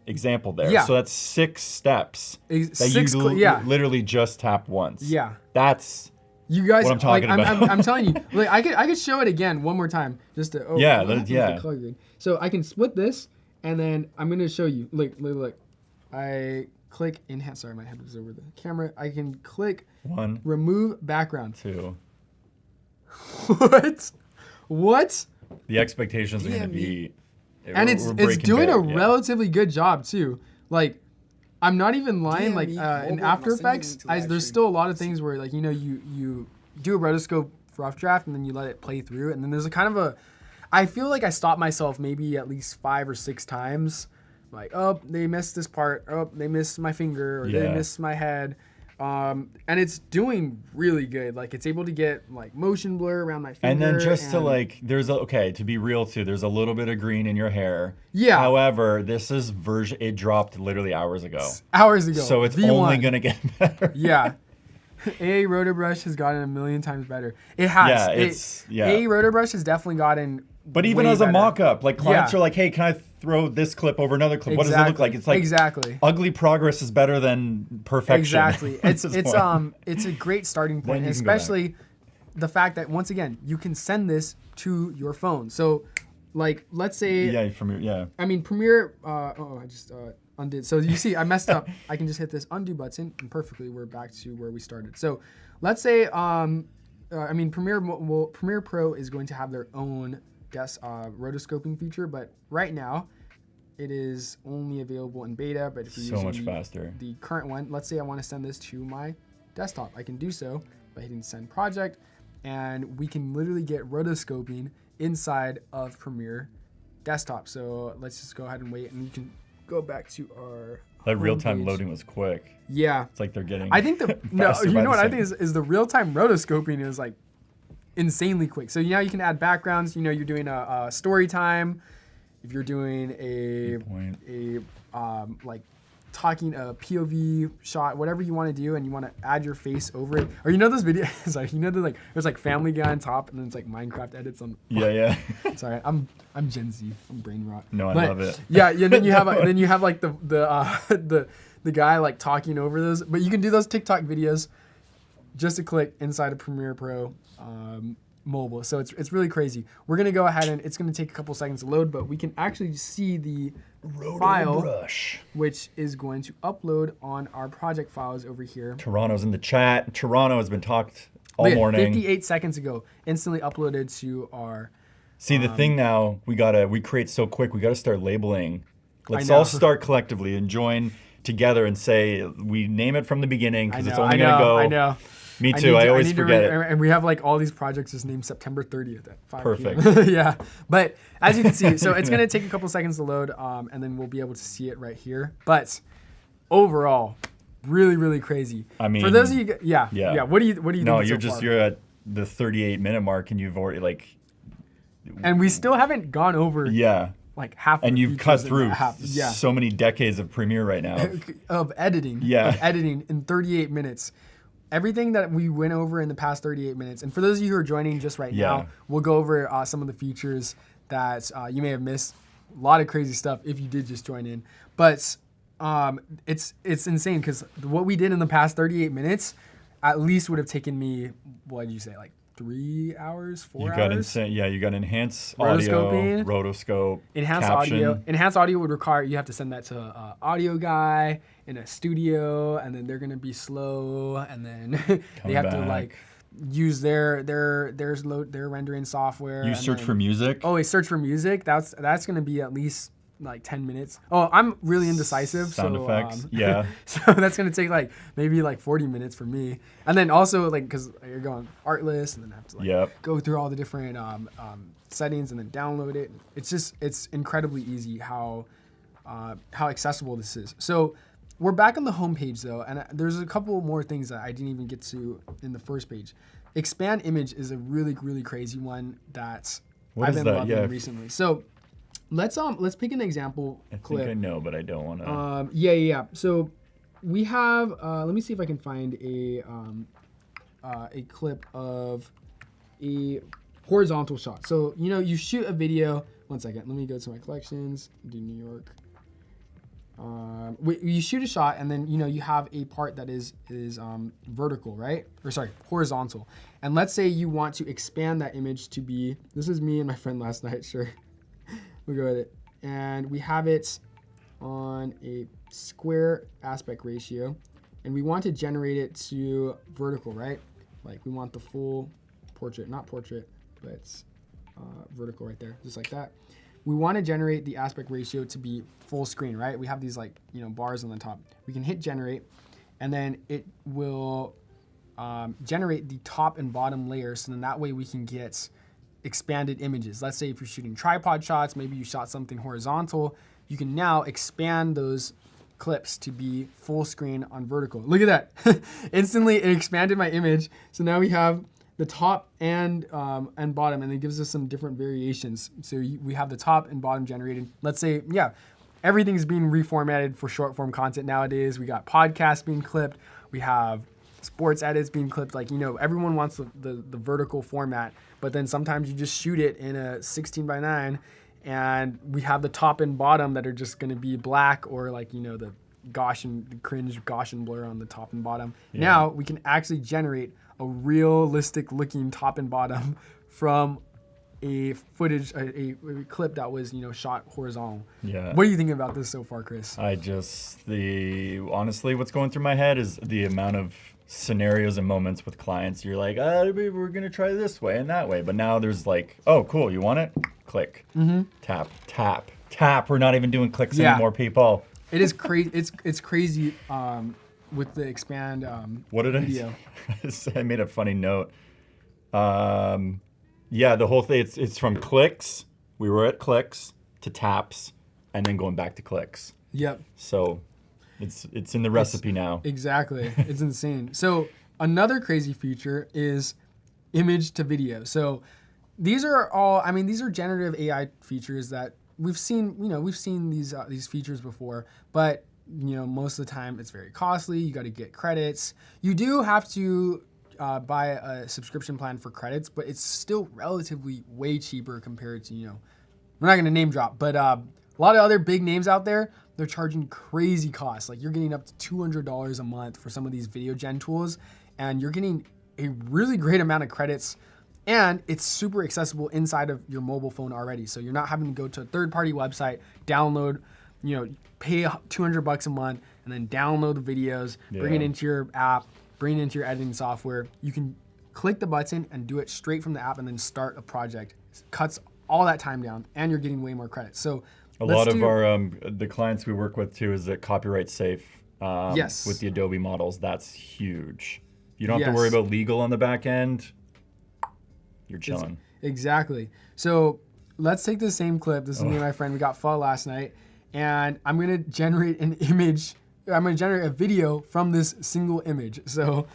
example there. Yeah. So that's 6 steps that you literally just tap once. Yeah. That's you guys, what I'm talking about. I'm telling you, like I could show it again one more time just to color grade. So I can split this, and then I'm gonna show you. Look. I click enhance. Sorry, my head was over the camera. I can click 1, remove background. 2. What? The expectations are going to be. And it's doing a relatively good job too. Like, I'm not even lying. Like in After Effects, there's still a lot of things where like you do a rotoscope rough draft and then you let it play through, and then there's a kind of a. I feel like I stopped myself maybe at least 5 or 6 times. Like, oh, they missed this part. Oh, they missed my finger, or they missed my head. And it's doing really good. Like, it's able to get like motion blur around my finger. And then to like, to be real too, there's a little bit of green in your hair. Yeah. However, this is it dropped literally hours ago. So it's V1. only going to get better. Yeah. AA Rotobrush has gotten a million times better. It has. AA Rotobrush has definitely gotten. But even as a mock-up, like clients are like, hey, can I throw this clip over another clip? What does it look like? It's like ugly progress is better than perfection. Exactly. It's a great starting point, and especially the fact that once again you can send this to your phone. So, like, let's say I mean Premiere. I just undid. So you see, I messed up. I can just hit this undo button, and perfectly we're back to where we started. So, let's say Premiere Pro is going to have their own rotoscoping feature, but right now it is only available in beta. But if you're using the current one, let's say I want to send this to my desktop, I can do so by hitting send project, and we can literally get rotoscoping inside of Premiere desktop. So let's just go ahead and wait, and you can go back to our that real-time loading was quick. Yeah, it's like they're getting I think I think is the real-time rotoscoping is like insanely quick. So now you can add backgrounds. You're doing a story time. If you're doing like talking a POV shot, whatever you want to do, and you want to add your face over it, or those videos, like there's like Family Guy on top, and then it's like Minecraft edits on. Yeah. Sorry, I'm Gen Z. I'm brain rot. No, I love it. Yeah. Then you have like the guy like talking over those, but you can do those TikTok videos just to click inside of Premiere Pro. Mobile. So it's really crazy. We're going to go ahead, and it's going to take a couple seconds to load, but we can actually see the file, which is going to upload on our project files over here. Toronto's in the chat. Toronto has been talked all morning. 58 seconds ago, instantly uploaded to our... See, the thing now, we create so quick, we got to start labeling. Let's all start collectively and join together and say, we name it from the beginning, because it's only going to go... I know. Me too. I always forget it. And we have like all these projects just named September 30th at 5 Perfect. PM. Yeah. But as you can see, so it's going to take a couple seconds to load, and then we'll be able to see it right here. But overall, really, really crazy. I mean, for those of you, yeah. What do you think? No, you're at the 38-minute mark, and you've already like. And we still haven't gone over. Yeah. Like half. And you've cut through so many decades of Premiere right now. of editing. Yeah. Of editing in 38 minutes. Everything that we went over in the past 38 minutes, and for those of you who are joining just right now, we'll go over some of the features that you may have missed. A lot of crazy stuff if you did just join in. But it's insane, because what we did in the past 38 minutes at least would have taken me, what did you say, like 3 hours, 4 hours? You got enhanced audio, rotoscope, enhanced caption. audio. Enhanced audio would require you have to send that to an audio guy in a studio, and then they're gonna be slow, and then they have to like use their rendering software. You search for music. Oh, search for music. That's gonna be at least like 10 minutes. Oh, I'm really indecisive. Sound effects. So that's gonna take like maybe like 40 minutes for me. And then also like, because you're going artlist, and then I have to like go through all the different settings and then download it. It's incredibly easy how accessible this is. So we're back on the home page though, and there's a couple more things that I didn't even get to in the first page. Expand image is a really, really crazy one that I've been loving recently. So let's pick an example clip. I think I know, but I don't want to. Yeah. So we have. Let me see if I can find a clip of a horizontal shot. So you shoot a video. One second. Let me go to my collections. Do New York. You shoot a shot, and then you have a part that is vertical, right? Or sorry, horizontal. And let's say you want to expand that image to be. This is me and my friend last night. Sure. We'll go with it. And we have it on a square aspect ratio, and we want to generate it to vertical, right? Like we want the full portrait, not portrait, but it's vertical right there, just like that. We want to generate the aspect ratio to be full screen, right? We have these like, bars on the top. We can hit generate, and then it will generate the top and bottom layers, so then that way we can get expanded images. Let's say if you're shooting tripod shots, maybe you shot something horizontal, you can now expand those clips to be full screen on vertical. Look at that. Instantly it expanded my image. So now we have the top and bottom, and it gives us some different variations. So we have the top and bottom generated. Let's say, everything's being reformatted for short form content nowadays. We got podcasts being clipped. We have sports edits being clipped. Like, everyone wants the vertical format, but then sometimes you just shoot it in a 16:9, and we have the top and bottom that are just going to be black, or like, the cringe Gaussian blur on the top and bottom. Yeah. Now we can actually generate a realistic looking top and bottom from a footage, a clip that was, shot horizontal. Yeah. What are you thinking about this so far, Chris? Honestly, what's going through my head is the amount of scenarios and moments with clients. You're like, maybe we're going to try this way and that way. But now there's like, oh, cool, you want it? Click. Mm-hmm. Tap, tap, tap. We're not even doing clicks anymore, people. It is crazy. It's crazy with the expand what did video. I made a funny note. The whole thing, it's from clicks. We were at clicks to taps and then going back to clicks. Yep. So it's in the recipe now. Exactly. It's insane. So another crazy feature is image to video. So these are generative AI features that we've seen these features before, but most of the time it's very costly. You got to get credits. You do have to buy a subscription plan for credits, but it's still relatively way cheaper compared to, we're not going to name drop, but a lot of other big names out there, they're charging crazy costs. Like you're getting up to $200 a month for some of these video gen tools, and you're getting a really great amount of credits, and it's super accessible inside of your mobile phone already. So you're not having to go to a third-party website, download, pay $200 a month, and then download the videos, bring it into your app, bring it into your editing software. You can click the button and do it straight from the app and then start a project. It cuts all that time down, and you're getting way more credits. So a lot of our the clients we work with too is that copyright safe with the Adobe models. That's huge. You don't have to worry about legal on the back end. You're chilling. Exactly. So let's take the same clip. This is me and my friend. We got pho last night, and I'm gonna generate an image. I'm gonna generate a video from this single image. So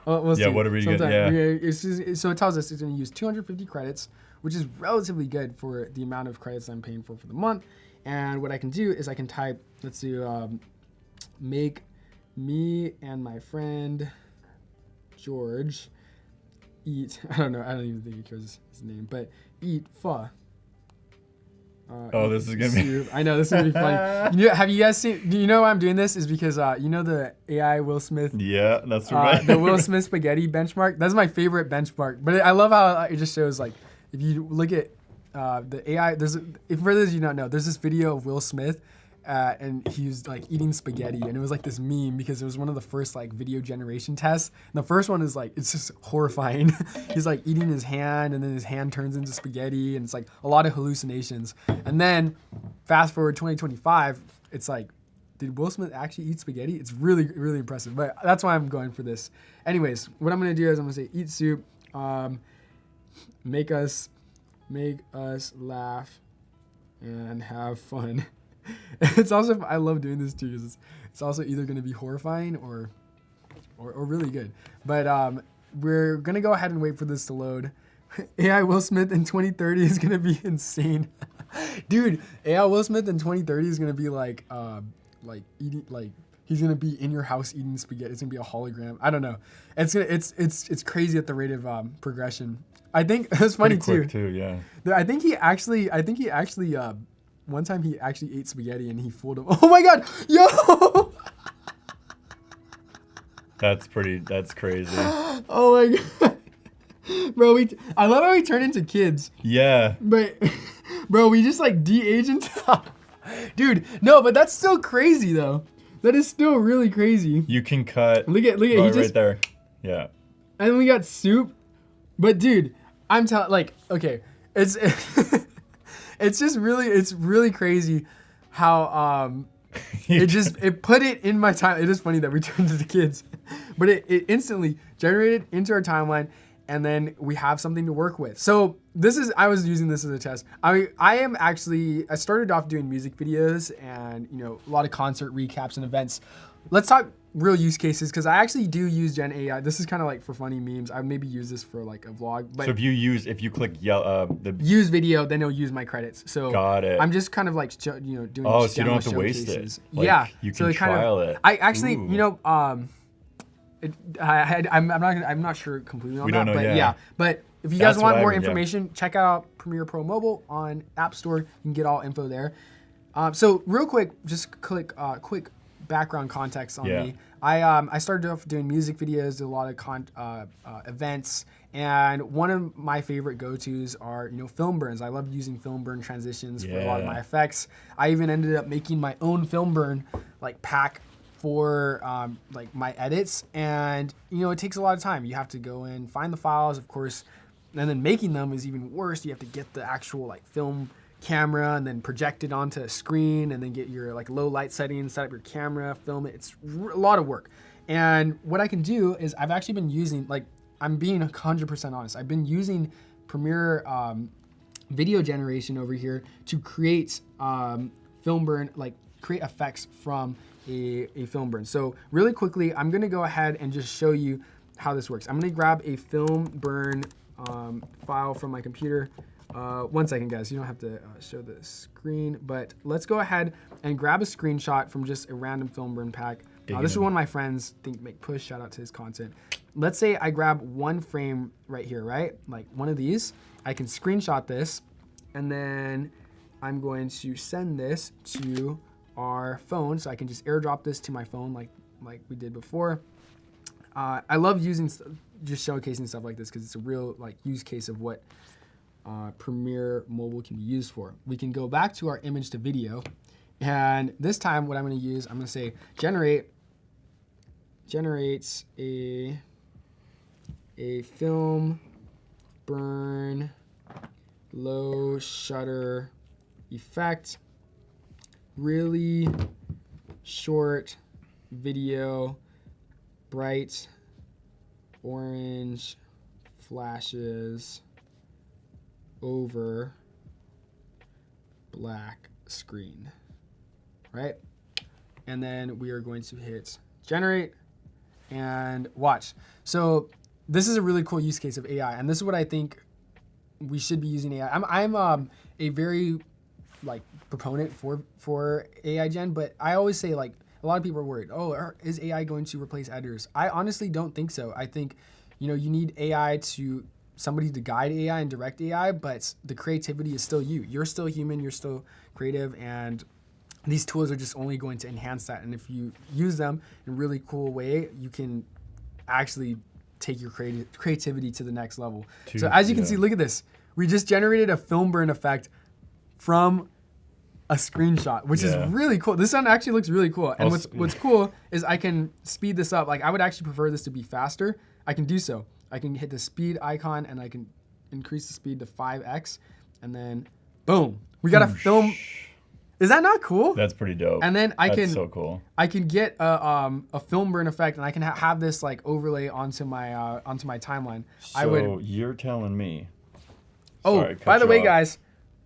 we'll see. What are we getting? So it tells us it's gonna use 250 credits, which is relatively good for the amount of credits I'm paying for the month. And what I can do is I can type, let's do, make me and my friend George eat, I don't even think he cares his name, but eat pho. This is gonna be. I know this is gonna be funny. Have you guys seen? Do you know why I'm doing this? Is because the AI Will Smith. Yeah, that's right. The Will Smith spaghetti benchmark. That's my favorite benchmark. But I love how it just shows like if you look at the AI. For those of you don't know, there's this video of Will Smith. And he was like eating spaghetti, and it was like this meme because it was one of the first like video generation tests. And the first one is like, it's just horrifying. He's like eating his hand, and then his hand turns into spaghetti, and it's like a lot of hallucinations. And then fast forward 2025, it's like, did Will Smith actually eat spaghetti? It's really, really impressive. But that's why I'm going for this. Anyways, what I'm gonna do is I'm gonna say eat soup, make us laugh and have fun. It's also, I love doing this too because it's also either going to be horrifying or really good. But we're going to go ahead and wait for this to load. AI Will Smith in 2030 is going to be insane. Dude, AI Will Smith in 2030 is going to be like eating, like he's going to be in your house eating spaghetti. It's going to be a hologram. I don't know. It's crazy at the rate of progression. I think it's funny pretty quick too. Yeah. I think he actually one time he actually ate spaghetti and he fooled him. Oh my God, yo! That's crazy. Oh my God. Bro, I love how we turn into kids. Yeah. But, bro, we just like de-age into Dude, no, but that's still crazy though. That is still really crazy. You can cut. Look at he right, just right there. Yeah. And then we got soup. But dude, I'm telling like okay, it's it's really crazy how it put it in my time. It is funny that we turned to the kids. But it instantly generated into our timeline, and then we have something to work with. So I was using this as a test. I started off doing music videos and, you know, a lot of concert recaps and events. Let's talk real use cases, because I actually do use Gen AI. This is kind of like for funny memes. I maybe use this for like a vlog. But so if you click the use video, then it'll use my credits. So got it. I'm just kind of like doing so you don't have to waste it. Like, yeah, you can trial it. I actually, you know, I'm not sure completely on that, but yeah. But if you guys want more information, check out Premiere Pro Mobile on App Store. You can get all info there. So real quick, just quick background context on me. I started off doing music videos, did a lot of events, and one of my favorite go-tos are, you know, film burns. I love using film burn transitions for a lot of my effects. I even ended up making my own film burn like pack for like my edits, and you know, it takes a lot of time. You have to go in, find the files, of course, and then making them is even worse. You have to get the actual like film camera and then project it onto a screen, and then get your like low light settings, set up your camera, film it. It's a lot of work. And what I can do is I've actually been using, like, I'm being 100% honest, I've been using Premiere video generation over here to create film burn, like create effects from a film burn. So really quickly, I'm gonna go ahead and just show you how this works. I'm gonna grab a film burn file from my computer. 1 second, guys, you don't have to show the screen, but let's go ahead and grab a screenshot from just a random film burn pack. This is one of my friends, Think Make Push, shout out to his content. Let's say I grab one frame right here, right? Like one of these, I can screenshot this, and then I'm going to send this to our phone, so I can just airdrop this to my phone like we did before. I love using, just showcasing stuff like this, because it's a real like use case of what Premiere Mobile can be used for. We can go back to our image to video, and this time what I'm going to use, I'm going to say generates a film burn low shutter effect, really short video, bright orange flashes over black screen, right? And then we are going to hit generate and watch. So this is a really cool use case of AI, and this is what I think we should be using AI. I'm a very like proponent for AI gen, but I always say, like, a lot of people are worried, oh, is AI going to replace editors? I honestly don't think so. I think, you know, you need AI somebody to guide AI and direct AI, but the creativity is still you. You're still human, you're still creative, and these tools are just only going to enhance that. And if you use them in a really cool way, you can actually take your creativity to the next level. So as you can see, look at this. We just generated a film burn effect from a screenshot, which is really cool. This one actually looks really cool. And what's cool is I can speed this up. Like, I would actually prefer this to be faster. I can do so. I can hit the speed icon and I can increase the speed to 5x, and then boom, we got a film. Is that not cool? That's pretty dope. And then That's so cool. I can get a film burn effect, and I can have this like overlay onto my timeline. So you're telling me. Oh, Sorry, by the way, guys,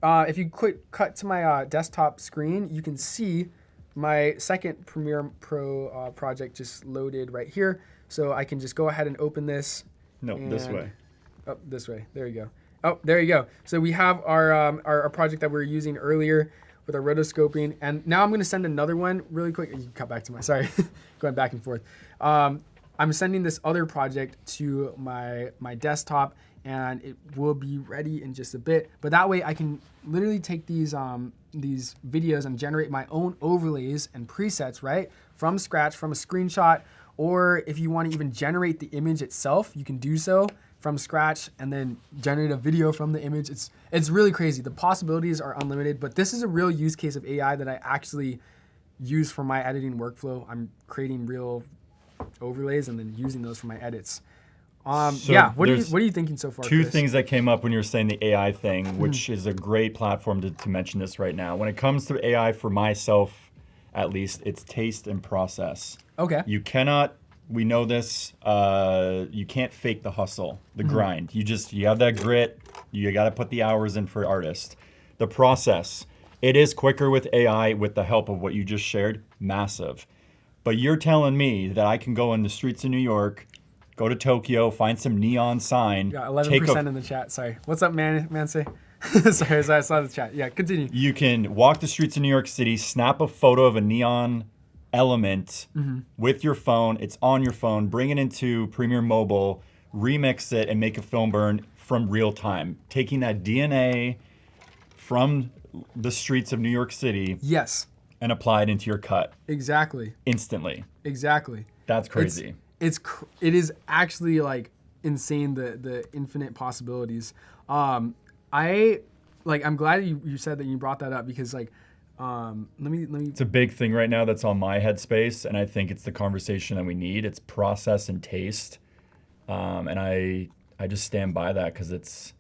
if you cut to my desktop screen, you can see my second Premiere Pro project just loaded right here. So I can just go ahead and open this. No, this way. Oh, this way. There you go. Oh, there you go. So we have our project that we were using earlier with our rotoscoping, and now I'm going to send another one really quick. You can cut back to my, sorry, going back and forth. I'm sending this other project to my desktop, and it will be ready in just a bit. But that way I can literally take these videos and generate my own overlays and presets, right, from scratch, from a screenshot. Or if you want to even generate the image itself, you can do so. from scratch and then generate a video from the image. It's really crazy. The possibilities are unlimited, but this is a real use case of AI that I actually use for my editing workflow. I'm creating real overlays and then using those for my edits. So what are you thinking so far, Two Chris? things that came up when you were saying the AI thing, which is a great platform to mention this right now. When it comes to AI, for myself, at least, it's taste and process. Okay. You cannot, we know this, you can't fake the hustle, the grind. You have that grit, you got to put the hours in for artists. The process, it is quicker with AI with the help of what you just shared, massive. But you're telling me that I can go in the streets of New York, go to Tokyo, find some neon sign. Yeah, 11% in the chat. Sorry. What's up, Manse? sorry, I saw the chat. Yeah, continue. You can walk the streets of New York City, snap a photo of a neon element with your phone. It's on your phone. Bring it into Premiere Mobile, remix it, and make a film burn from real time. Taking that DNA from the streets of New York City. Yes. And apply it into your cut. Exactly. Instantly. Exactly. That's crazy. It is actually like insane, the infinite possibilities. I'm glad you said that, you brought that up, because let me It's a big thing right now that's on my headspace, and I think it's the conversation that we need. It's process and taste, and I just stand by that, because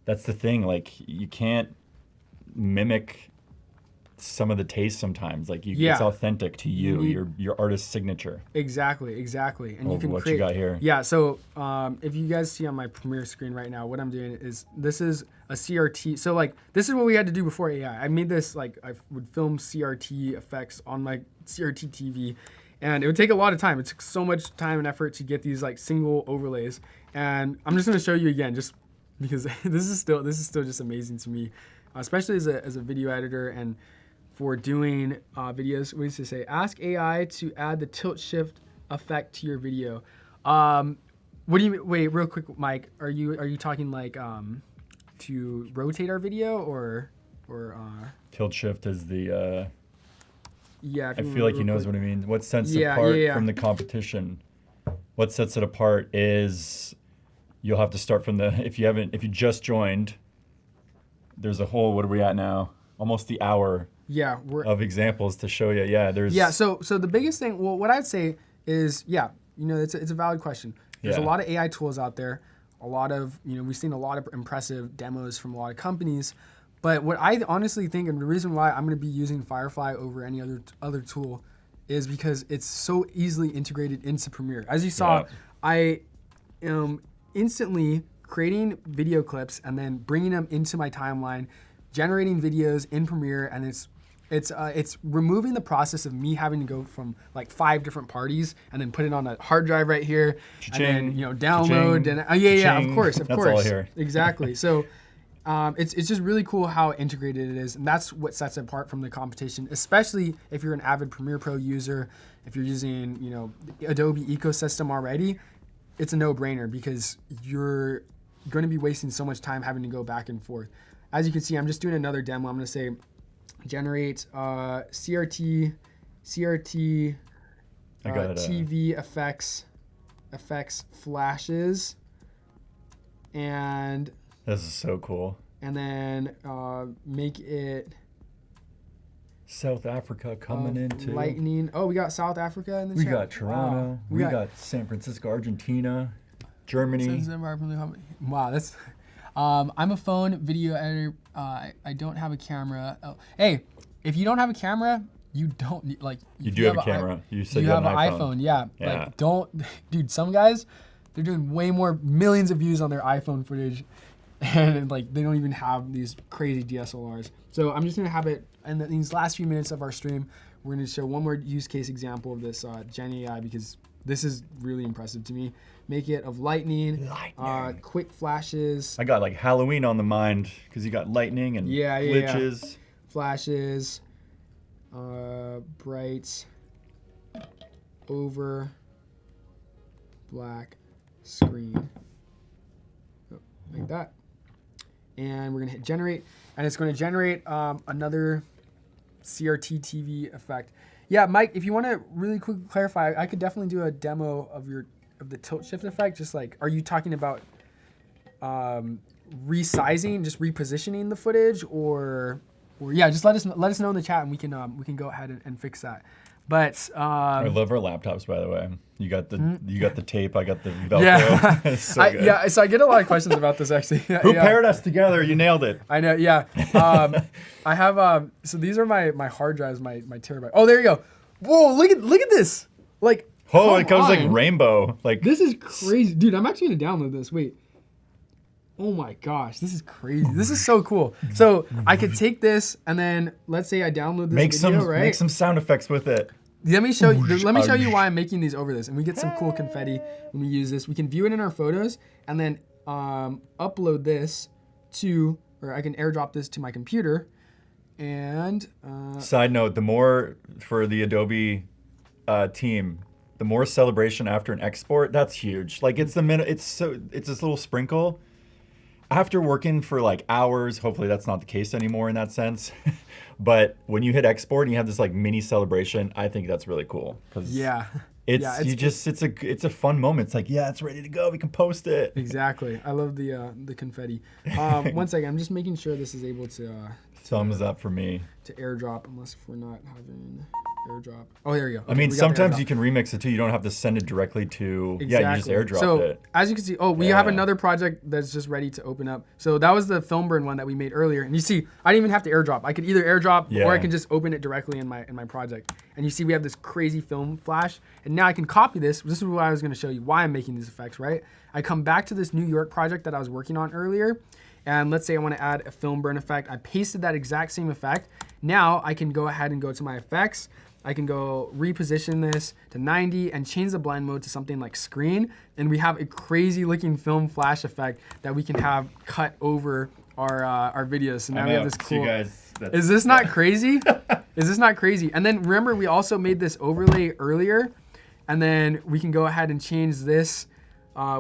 that's the thing. Like, you can't mimic some of the taste sometimes. Like, it's authentic to you, your artist's signature. Exactly. And you can what create, you got here. Yeah, so if you guys see on my Premiere screen right now, what I'm doing is, this is a CRT. So like, this is what we had to do before AI. I made this, like, I would film CRT effects on my CRT TV, and it would take a lot of time. It took so much time and effort to get these like single overlays. And I'm just gonna show you again, just because this is still just amazing to me, especially as a video editor and for doing videos. We used to say, ask AI to add the tilt shift effect to your video. What do you mean? Wait, real quick, Mike. Are you talking like to rotate our video or Tilt shift is the. Yeah. I feel like he knows what I mean. What sets it apart from the competition? What sets it apart is you'll have to start from if you just joined. There's a whole, what are we at now? Almost the hour. Yeah, of examples to show you. Yeah, there's. Yeah, so the biggest thing, well, what I'd say is, it's a valid question. There's a lot of AI tools out there. A lot of, we've seen a lot of impressive demos from a lot of companies. But what I honestly think, and the reason why I'm going to be using Firefly over any other tool, is because it's so easily integrated into Premiere. As you saw, I am instantly creating video clips and then bringing them into my timeline, generating videos in Premiere, and it's removing the process of me having to go from like 5 different parties and then put it on a hard drive right here, and then download and of course. That's all here. Exactly. So it's just really cool how integrated it is, and that's what sets it apart from the competition. Especially if you're an avid Premiere Pro user, if you're using the Adobe ecosystem already, it's a no-brainer, because you're going to be wasting so much time having to go back and forth. As you can see, I'm just doing another demo. I'm going to say generate CRT TV effects flashes, and this is so cool. And then make it South Africa coming into lightning. Oh, we got South Africa in the chat. We got Toronto. Wow. We got San Francisco, Argentina, Germany. Wow, that's. I'm a phone video editor. I don't have a camera. Oh, hey, if you don't have a camera, you don't need, like. You do have a camera. You said you have an iPhone. Yeah. Like, don't, dude. Some guys, they're doing way more millions of views on their iPhone footage, and like they don't even have these crazy DSLRs. So I'm just gonna have it in these last few minutes of our stream. We're gonna show one more use case example of this Gen AI, because this is really impressive to me. Make it of lightning. Quick flashes. I got like Halloween on the mind, because you got lightning and glitches. Yeah. Flashes. Bright. Over. Black screen. Like that. And we're going to hit generate. And it's going to generate another CRT TV effect. Yeah, Mike, if you want to really quickly clarify, I could definitely do a demo of your tilt shift effect? Just like, are you talking about resizing, just repositioning the footage, or yeah, just let us know in the chat and we can go ahead and fix that. But I love our laptops, by the way. You got the tape, I got the Velcro. Yeah. It's so good. Yeah, so I get a lot of questions about this actually. Who paired us together? You nailed it. I know, yeah. I have so these are my hard drives, my terabyte. Oh, there you go. Whoa, look at this. Like, oh, it comes like rainbow. Like, this is crazy. Dude, I'm actually gonna download this. Wait. Oh my gosh, this is crazy. This is so cool. So I could take this and then let's say I download this video, right? Make some sound effects with it. Let me show you why I'm making these over this. And we get some cool confetti when we use this. We can view it in our photos and then upload this to, or I can airdrop this to my computer. And side note, the more for the Adobe team, the more celebration after an export, that's huge. Like it's this little sprinkle. After working for like hours, hopefully that's not the case anymore in that sense. But when you hit export and you have this like mini celebration, I think that's really cool. Yeah. It's a fun moment. It's like, yeah, it's ready to go. We can post it. Exactly. I love the confetti. 1 second, I'm just making sure this is able to thumbs up for me. To airdrop, unless if we're not having airdrop. Oh, there you go. Okay, I mean, sometimes you can remix it too. You don't have to send it directly to. Exactly. Yeah, you just airdrop it. As you can see, we have another project that's just ready to open up. So that was the film burn one that we made earlier. And you see, I didn't even have to airdrop. I could either airdrop or I can just open it directly in my project. And you see, we have this crazy film flash. And now I can copy this. This is what I was going to show you why I'm making these effects, right? I come back to this New York project that I was working on earlier. And let's say I want to add a film burn effect. I pasted that exact same effect. Now I can go ahead and go to my effects. I can go reposition this to 90 and change the blend mode to something like screen. And we have a crazy looking film flash effect that we can have cut over our videos. So now we have this cool. Is this not crazy? Is this not crazy? And then remember, we also made this overlay earlier. And then we can go ahead and change this.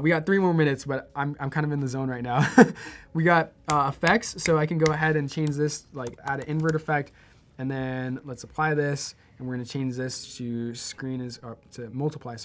We got 3 more minutes, but I'm kind of in the zone right now. We got effects, so I can go ahead and change this, like add an invert effect, and then let's apply this, and we're gonna change this to to multiply,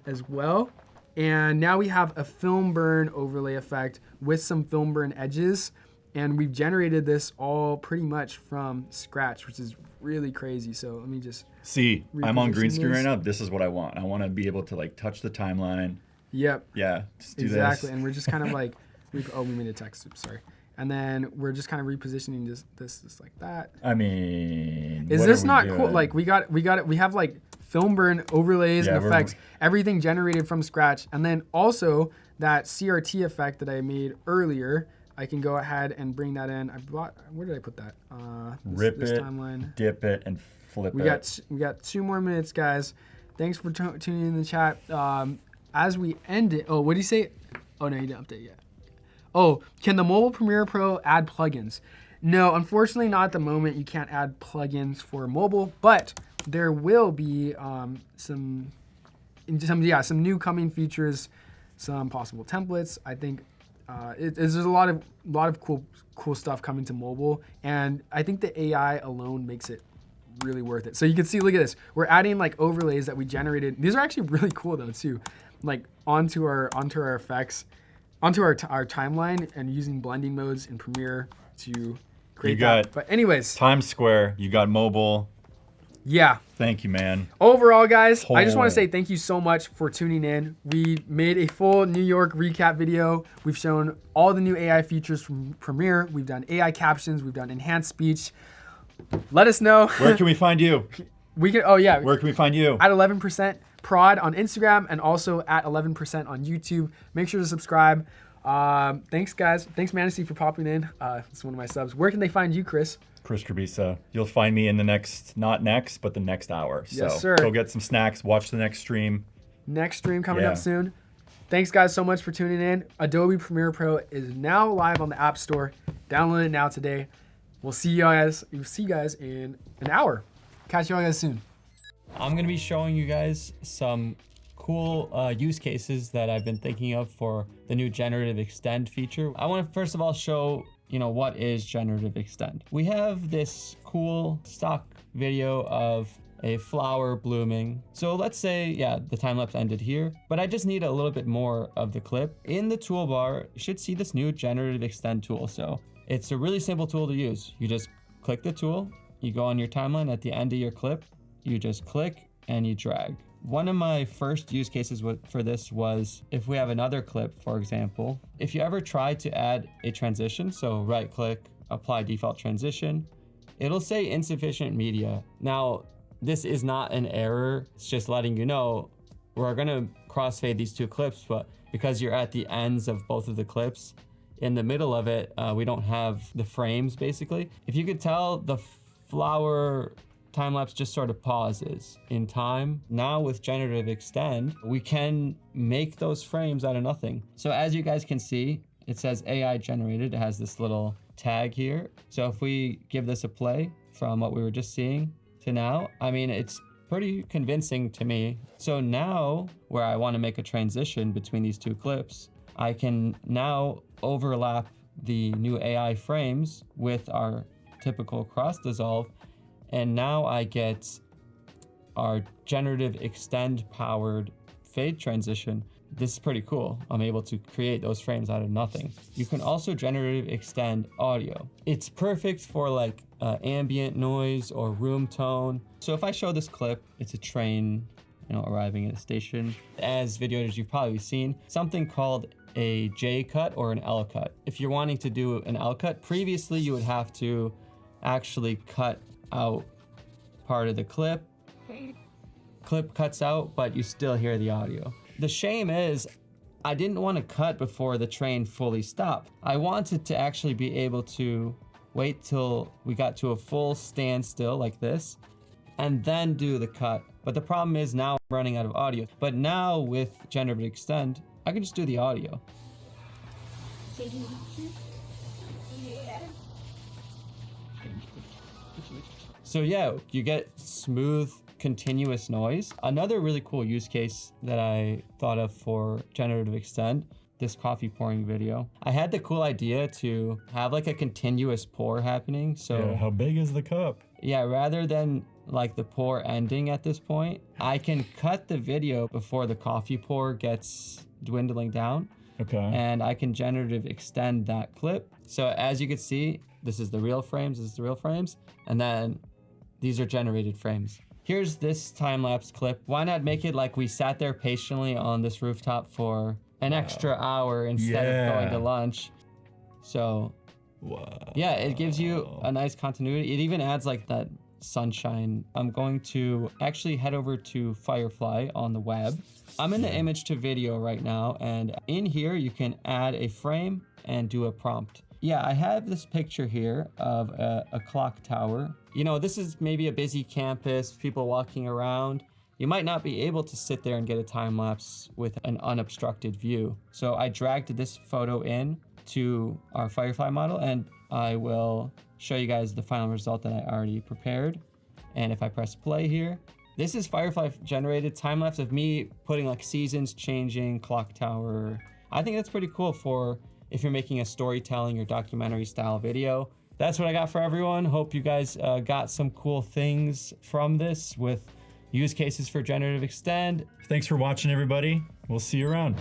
as well. And now we have a film burn overlay effect with some film burn edges, and we've generated this all pretty much from scratch, which is really crazy. So let me just see. I'm on green screen right now. This is what I want. I want to be able to like touch the timeline. Yep. Yeah, just do exactly. this. And we're just kind of like, we made a text, oops, sorry. And then we're just kind of repositioning this like that. I mean, is this not cool? Like we have like film burn overlays and effects, everything generated from scratch. And then also that CRT effect that I made earlier, I can go ahead and bring that in. Where did I put that? Rip this it, timeline. dip it, and flip it. We got 2 more minutes, guys. Thanks for tuning in the chat. As we end it, what do you say? Oh, no, you didn't update yet. Oh, can the mobile Premiere Pro add plugins? No, unfortunately not at the moment. You can't add plugins for mobile, but there will be some new coming features, some possible templates. I think there's a lot of cool stuff coming to mobile, and I think the AI alone makes it really worth it. So you can see, look at this. We're adding like overlays that we generated. These are actually really cool though too. Like onto our effects, onto our timeline, and using blending modes in Premiere to create that. But anyways, Times Square, you got mobile. Yeah. Thank you, man. Overall, guys, I just want to say thank you so much for tuning in. We made a full New York recap video. We've shown all the new AI features from Premiere. We've done AI captions. We've done enhanced speech. Let us know. Where can we find you? Where can we find you? At 11% prod on Instagram and also at 11% on YouTube. Make sure to subscribe. Thanks, guys. Thanks, Manasty, for popping in. It's one of my subs. Where can they find you, Chris? Chris Grubisa. You'll find me in the not next, but the next hour. So yes, sir. Go get some snacks. Watch the next stream. Next stream coming up soon. Thanks, guys, so much for tuning in. Adobe Premiere Pro is now live on the App Store. Download it now today. We'll see you guys in an hour. Catch you all guys soon. I'm going to be showing you guys some cool use cases that I've been thinking of for the new Generative Extend feature. I want to first of all show, what is Generative Extend. We have this cool stock video of a flower blooming. So let's say, yeah, the time lapse ended here, but I just need a little bit more of the clip. In the toolbar, you should see this new Generative Extend tool. So it's a really simple tool to use. You just click the tool, you go on your timeline at the end of your clip, you just click and you drag. One of my first use cases for this was if we have another clip, for example, if you ever try to add a transition, so right click, apply default transition, it'll say insufficient media. Now, this is not an error. It's just letting you know we're gonna crossfade these two clips, but because you're at the ends of both of the clips, in the middle of it, we don't have the frames basically. If you could tell, the flower time-lapse just sort of pauses in time. Now with Generative Extend, we can make those frames out of nothing. So as you guys can see, it says AI generated. It has this little tag here. So if we give this a play from what we were just seeing to now, I mean, it's pretty convincing to me. So now where I want to make a transition between these two clips, I can now overlap the new AI frames with our typical cross dissolve. And now I get our Generative Extend powered fade transition. This is pretty cool. I'm able to create those frames out of nothing. You can also Generative Extend audio. It's perfect for like ambient noise or room tone. So if I show this clip, it's a train, arriving at a station. As videos you've probably seen, something called a J cut or an L cut. If you're wanting to do an L cut, previously you would have to actually cut out part of the clip. Clip cuts out, but you still hear the audio. The shame is I didn't want to cut before the train fully stopped. I wanted to actually be able to wait till we got to a full standstill like this and then do the cut. But the problem is now I'm running out of audio. But now with Generative Extend, I can just do the audio. So yeah, you get smooth, continuous noise. Another really cool use case that I thought of for Generative Extend, this coffee pouring video. I had the cool idea to have like a continuous pour happening. So yeah, how big is the cup? Yeah, rather than like the pour ending at this point, I can cut the video before the coffee pour gets dwindling down. Okay. And I can Generative Extend that clip. So as you can see, this is the real frames, this is the real frames, and then these are generated frames. Here's this time-lapse clip. Why not make it like we sat there patiently on this rooftop for an extra hour instead of going to lunch? So yeah, it gives you a nice continuity. It even adds like that sunshine. I'm going to actually head over to Firefly on the web. I'm in the image to video right now, and in here you can add a frame and do a prompt. Yeah, I have this picture here of a clock tower. This is maybe a busy campus, people walking around. You might not be able to sit there and get a time lapse with an unobstructed view. So I dragged this photo in to our Firefly model, and I will show you guys the final result that I already prepared. And if I press play here, this is Firefly generated time lapse of me putting like seasons changing, clock tower. I think that's pretty cool for if you're making a storytelling or documentary style video. That's what I got for everyone. Hope you guys got some cool things from this with use cases for Generative Extend. Thanks for watching, everybody. We'll see you around.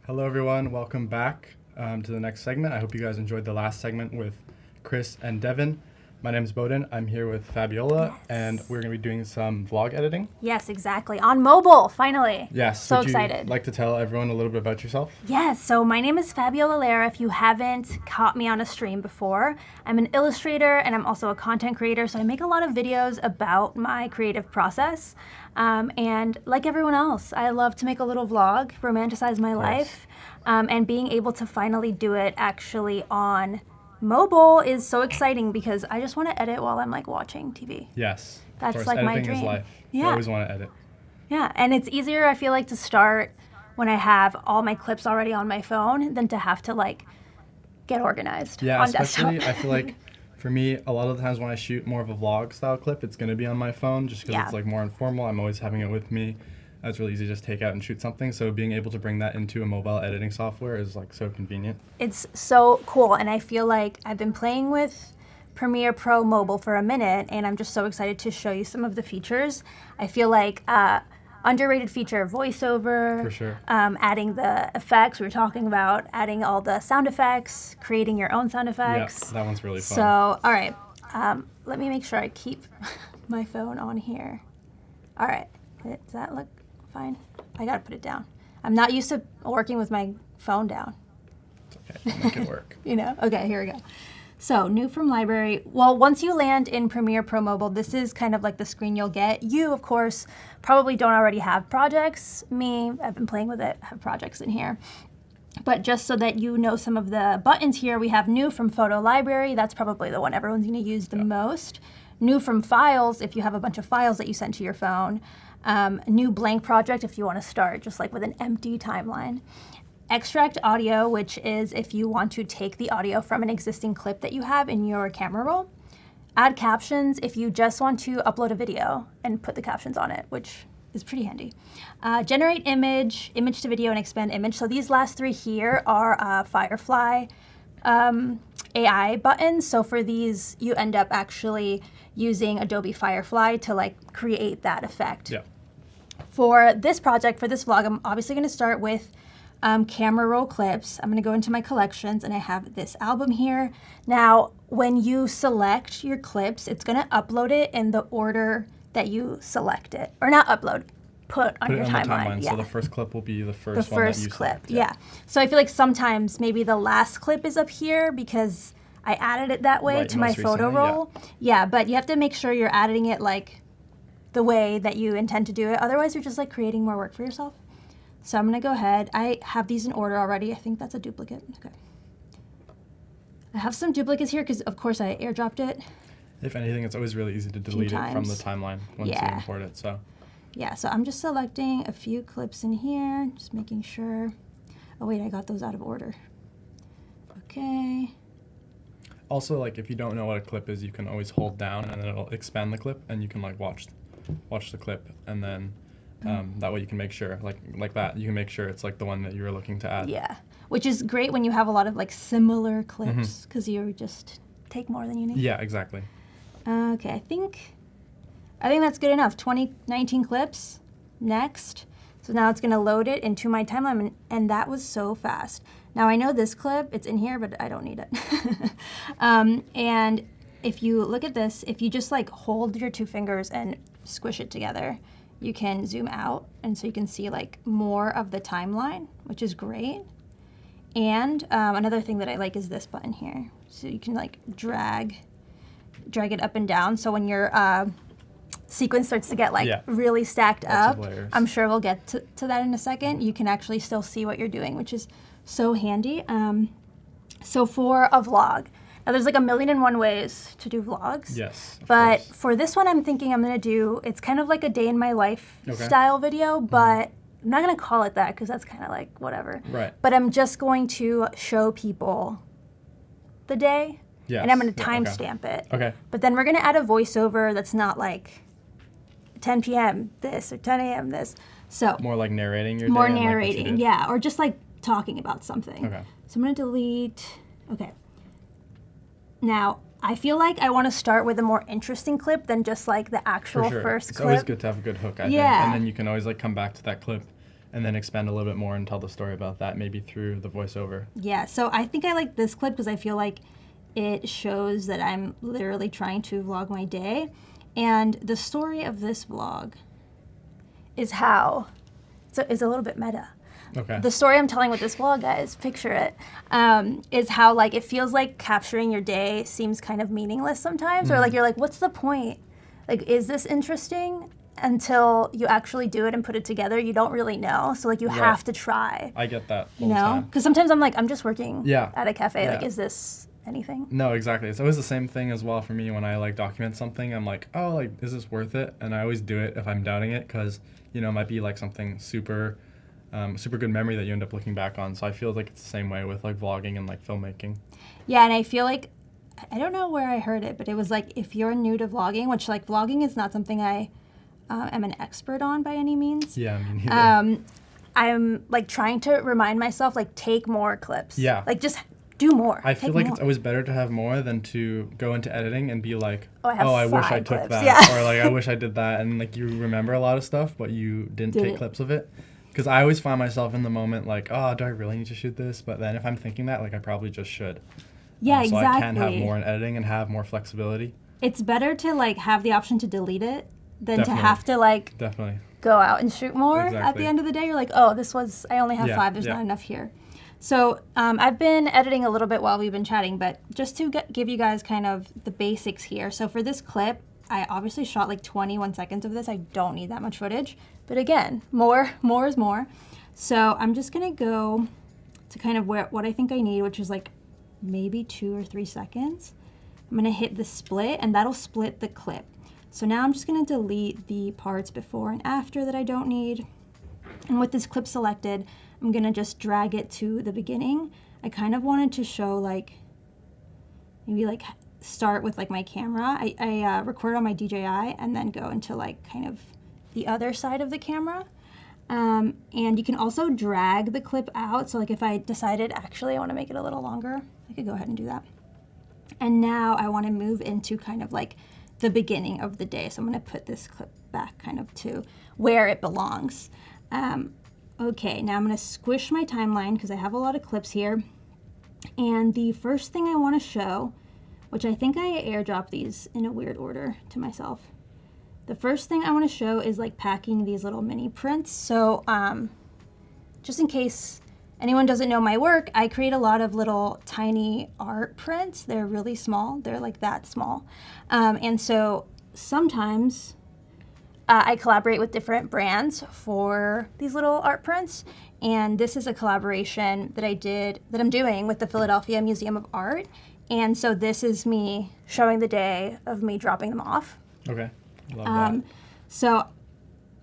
Hello everyone, welcome back to the next segment. I hope you guys enjoyed the last segment with Chris and Devin. My name is Bowden. I'm here with Fabiola, and we're going to be doing some vlog editing. Yes, exactly. On mobile, finally. Yes. So Would excited. You like to tell everyone a little bit about yourself? Yes, so my name is Fabiola Lara. If you haven't caught me on a stream before, I'm an illustrator and I'm also a content creator. So I make a lot of videos about my creative process. And like everyone else, I love to make a little vlog, romanticize my life, and being able to finally do it actually on mobile is so exciting because I just want to edit while I'm like watching TV. Yes. That's of course. like Editing my dream. is life. Yeah. You always want to edit. Yeah, and it's easier, I feel like, to start when I have all my clips already on my phone than to have to like get organized Yeah, on especially desktop. I feel like for me, a lot of the times when I shoot more of a vlog style clip, it's going to be on my phone just because it's like more informal. I'm always having it with me. It's really easy to just take out and shoot something. So being able to bring that into a mobile editing software is like so convenient. It's so cool, and I feel like I've been playing with Premiere Pro Mobile for a minute, and I'm just so excited to show you some of the features. I feel like underrated feature, voiceover, For sure. adding the effects we were talking about, adding all the sound effects, creating your own sound effects. Yeah, that one's really fun. So, all right, let me make sure I keep my phone on here. All right, does that look fine? I gotta put it down. I'm not used to working with my phone down. It's okay, we'll make it work. You know? Okay, here we go. So, new from library. Well, once you land in Premiere Pro Mobile, this is kind of like the screen you'll get. You, of course, probably don't already have projects. Me, I've been playing with it, have projects in here. But just so that you know some of the buttons here, we have new from Photo Library. That's probably the one everyone's going to use the most. New from Files, if you have a bunch of files that you send to your phone. New blank project if you want to start just like with an empty timeline. Extract audio, which is if you want to take the audio from an existing clip that you have in your camera roll. Add captions if you just want to upload a video and put the captions on it, which is pretty handy. Generate image, image to video, and expand image. So these last three here are Firefly AI buttons. So for these, you end up actually using Adobe Firefly to like create that effect. Yeah. For this project, for this vlog, I'm obviously going to start with camera roll clips. I'm going to go into my collections, and I have this album here. Now, when you select your clips, it's going to upload it in the order that you select it. Or not upload, put on your timeline. So the first clip will be the first one that first you clip, select. yeah. So I feel like sometimes maybe the last clip is up here because I added it that way Right, to my most photo recently, yeah. roll. Yeah, but you have to make sure you're editing it like the way that you intend to do it. Otherwise, you're just like creating more work for yourself. So I'm gonna go ahead. I have these in order already. I think that's a duplicate. Okay. I have some duplicates here because of course I airdropped it. If anything, it's always really easy to delete it from the times. timeline once you Yeah. import it. So Yeah, so I'm just selecting a few clips in here, just making sure. Oh wait, I got those out of order. Okay. also, like if you don't know what a clip is, you can always hold down and then it'll expand the clip, and you can like watch the clip, and then that way you can make sure like that you can make sure it's like the one that you were looking to add. Yeah, which is great when you have a lot of like similar clips because you just take more than you need. Yeah, exactly. Okay, I think that's good enough. 2019 clips. Next. So now it's going to load it into my timeline, and that was so fast. Now I know this clip, it's in here, but I don't need it. And if you look at this, if you just like hold your two fingers and squish it together, you can zoom out, and so you can see like more of the timeline, which is great. And another thing that I like is this button here. So you can like drag it up and down. So when your sequence starts to get like really stacked Lots of up, layers. I'm sure we'll get to that in a second, you can actually still see what you're doing, which is so handy. So for a vlog, now there's like 1,000,001 ways to do vlogs. Yes. of But course. for this one, I'm thinking I'm gonna do, it's kind of like a day in my life Okay. style video, but I'm not gonna call it that because that's kind of like whatever. Right. But I'm just going to show people the day, Yes. and I'm gonna Yeah, timestamp it. Okay. But then we're gonna add a voiceover that's not like 10 p.m. this or 10 a.m. this. So More like narrating your day. more and, like, what you narrating, did. yeah, or just like talking about something. Okay. So I'm gonna delete. Okay. Now I feel like I want to start with a more interesting clip than just like the actual For sure. first It's clip. always good to have a good hook, I think. Yeah. And then you can always like come back to that clip and then expand a little bit more and tell the story about that, maybe through the voiceover. Yeah, so I think I like this clip because I feel like it shows that I'm literally trying to vlog my day. And the story of this vlog is how, so it's a little bit meta. Okay. The story I'm telling with this vlog, guys, picture it, is how like it feels like capturing your day seems kind of meaningless sometimes, or like you're like, what's the point? Like, is this interesting? Until you actually do it and put it together, you don't really know. So like you have to try. I get that. You know, because sometimes I'm like, I'm just working at a cafe. Yeah. Like, is this anything? No, exactly. It's always the same thing as well for me when I like document something. I'm like, oh, like, is this worth it? And I always do it if I'm doubting it because, you know, it might be like something super good memory that you end up looking back on. So I feel like it's the same way with like vlogging and like filmmaking. Yeah, and I feel like, I don't know where I heard it, but it was like, if you're new to vlogging, which like vlogging is not something I am an expert on by any means. Yeah, me neither. I'm like trying to remind myself, like, take more clips. Yeah. Like, just do more. I feel like it's always better to have more than to go into editing and be like, I wish I five took clips. that. Yeah. Or like, I wish I did that. And like, you remember a lot of stuff, but you didn't take clips of it. Because I always find myself in the moment like, oh, do I really need to shoot this? But then if I'm thinking that, like, I probably just should. Yeah, so exactly. I can have more in editing and have more flexibility. It's better to like have the option to delete it than Definitely. to have to like Definitely. go out and shoot more. At Exactly. the end of the day, you're like, oh, I only have 5, there's not enough here. So I've been editing a little bit while we've been chatting, but just to give you guys kind of the basics here. So for this clip, I obviously shot like 21 seconds of this. I don't need that much footage. But again, more is more. So I'm just gonna go to kind of what I think I need, which is like maybe 2 or 3 seconds. I'm gonna hit the split and that'll split the clip. So now I'm just gonna delete the parts before and after that I don't need. And with this clip selected, I'm gonna just drag it to the beginning. I kind of wanted to show like, maybe like start with like my camera. I record on my DJI and then go into like kind of the other side of the camera. And you can also drag the clip out. So like if I decided actually I wanna make it a little longer, I could go ahead and do that. And now I wanna move into kind of like the beginning of the day. So I'm gonna put this clip back kind of to where it belongs. Okay, now I'm gonna squish my timeline because I have a lot of clips here. And the first thing I wanna show, which I think I airdropped these in a weird order to myself. The first thing I wanna show is like packing these little mini prints. So just in case anyone doesn't know my work, I create a lot of little tiny art prints. They're really small, they're like that small. And so sometimes I collaborate with different brands for these little art prints. And this is a collaboration that I'm doing with the Philadelphia Museum of Art. And so this is me showing the day of me dropping them off. Okay, love that. So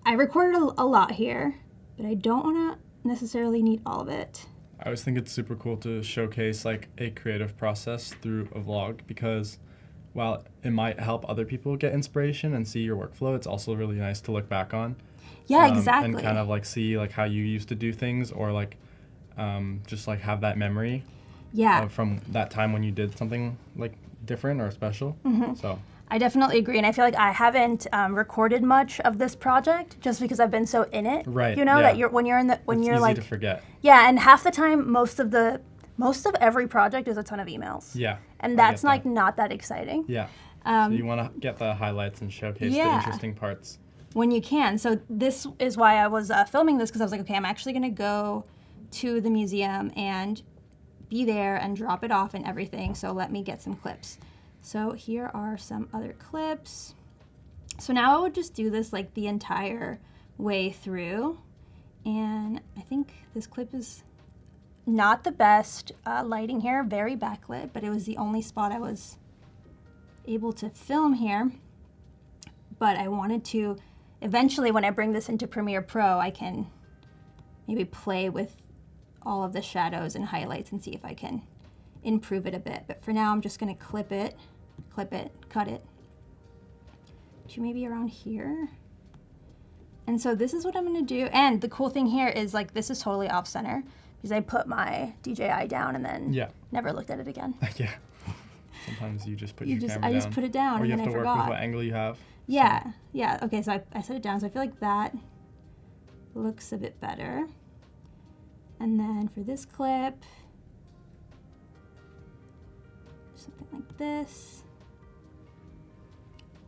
I recorded a lot here, but I don't wanna necessarily need all of it. I always think it's super cool to showcase like a creative process through a vlog because while it might help other people get inspiration and see your workflow, it's also really nice to look back on. Yeah, exactly. And kind of like see like how you used to do things or like just like have that memory from that time when you did something like different or special. So I definitely agree, and I feel like I haven't recorded much of this project just because I've been so in it. Right. You know that when you're it's easy to forget. Yeah, and half the time, most of every project is a ton of emails. Yeah. And that's like not that exciting. Yeah. So you want to get the highlights and showcase the interesting parts. When you can. So this is why I was filming this because I was like, okay, I'm actually gonna go to the museum and be there and drop it off and everything. So let me get some clips. So here are some other clips. So now I would just do this like the entire way through. And I think this clip is not the best lighting here, very backlit, but it was the only spot I was able to film here. But I wanted to, eventually when I bring this into Premiere Pro, I can maybe play with all of the shadows and highlights and see if I can improve it a bit. But for now, I'm just gonna clip it, cut it to maybe around here. And so this is what I'm gonna do. And the cool thing here is like, this is totally off center because I put my DJI down and then never looked at it again. Yeah. Sometimes you just put your camera down. I just put it down and then I forgot. Or you have to work with what angle you have. Yeah, yeah. Okay, so I set it down. So I feel like that looks a bit better. And then for this clip, something like this.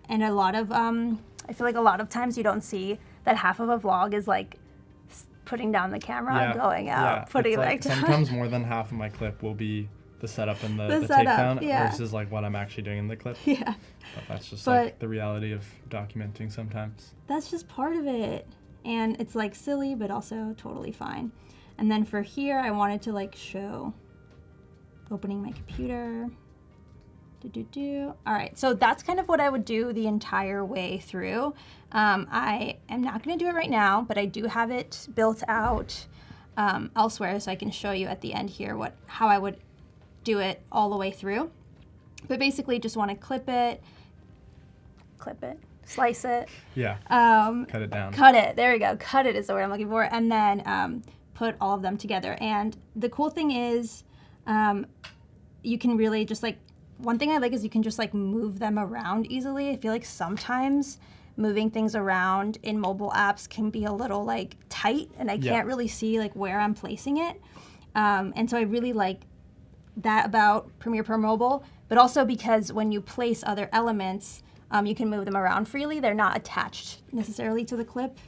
And a lot of, I feel like a lot of times you don't see that half of a vlog is like putting down the camera and going out, putting it back down. Sometimes more than half of my clip will be the setup and the setup, takedown versus like what I'm actually doing in the clip. Yeah. But that's just like the reality of documenting sometimes. That's just part of it. And it's like silly, but also totally fine. And then for here, I wanted to like show opening my computer. All right, so that's kind of what I would do the entire way through. I am not gonna do it right now, but I do have it built out elsewhere, so I can show you at the end here how I would do it all the way through. But basically just wanna clip it, slice it. Yeah, cut it down. Cut it, there we go. Cut it is the word I'm looking for. And then put all of them together. And the cool thing is you can really just like, one thing I like is you can just like move them around easily. I feel like sometimes moving things around in mobile apps can be a little like tight and I can't really see like where I'm placing it. And so I really like that about Premiere Pro Mobile, but also because when you place other elements, you can move them around freely. They're not attached necessarily to the clip,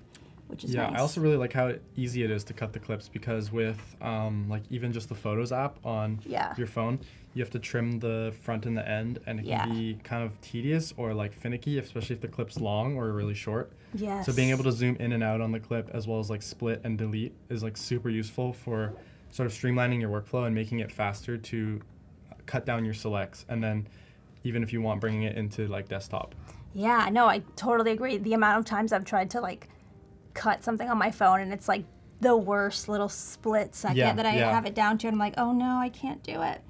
which is nice. I also really like how easy it is to cut the clips because with like even just the Photos app on your phone, you have to trim the front and the end, and it can be kind of tedious or like finicky, especially if the clip's long or really short. Yes. So being able to zoom in and out on the clip as well as like split and delete is like super useful for sort of streamlining your workflow and making it faster to cut down your selects. And then even if you want, bringing it into like desktop. Yeah, no, I totally agree. The amount of times I've tried to like cut something on my phone and it's like the worst little split second that I have it down to, and I'm like, oh no, I can't do it.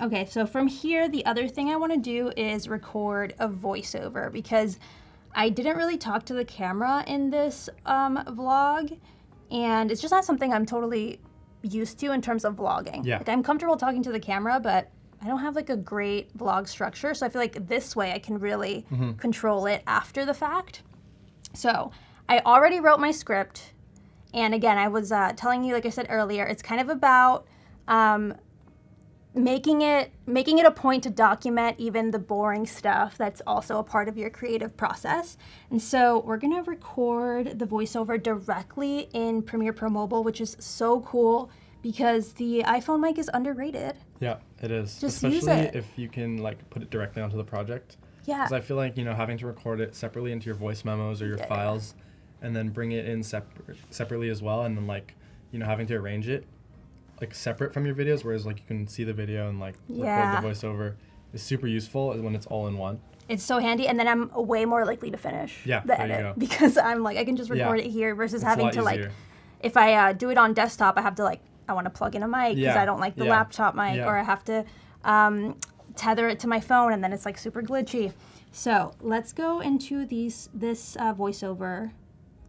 Okay, so from here, the other thing I want to do is record a voiceover because I didn't really talk to the camera in this vlog, and it's just not something I'm totally used to in terms of vlogging. Yeah. Like I'm comfortable talking to the camera, but I don't have like a great vlog structure, so I feel like this way I can really control it after the fact. So I already wrote my script, and again, I was telling you, like I said earlier, it's kind of about making it a point to document even the boring stuff that's also a part of your creative process. And so we're gonna record the voiceover directly in Premiere Pro Mobile, which is so cool because the iPhone mic is underrated. Yeah, it is. Just especially use it. if you can like put it directly onto the project. Yeah. Because I feel like, you know, having to record it separately into your voice memos or your files and then bring it in separately as well, and then like, you know, having to arrange it like separate from your videos, whereas like you can see the video and like record the voiceover is super useful when it's all in one. It's so handy, and then I'm way more likely to finish the there you edit go. because I'm like, I can just record it here versus It's having a to lot easier. like, if I do it on desktop, I have to like, I want to plug in a mic because I don't like the laptop mic, or I have to tether it to my phone, and then it's like super glitchy. So let's go into this voiceover.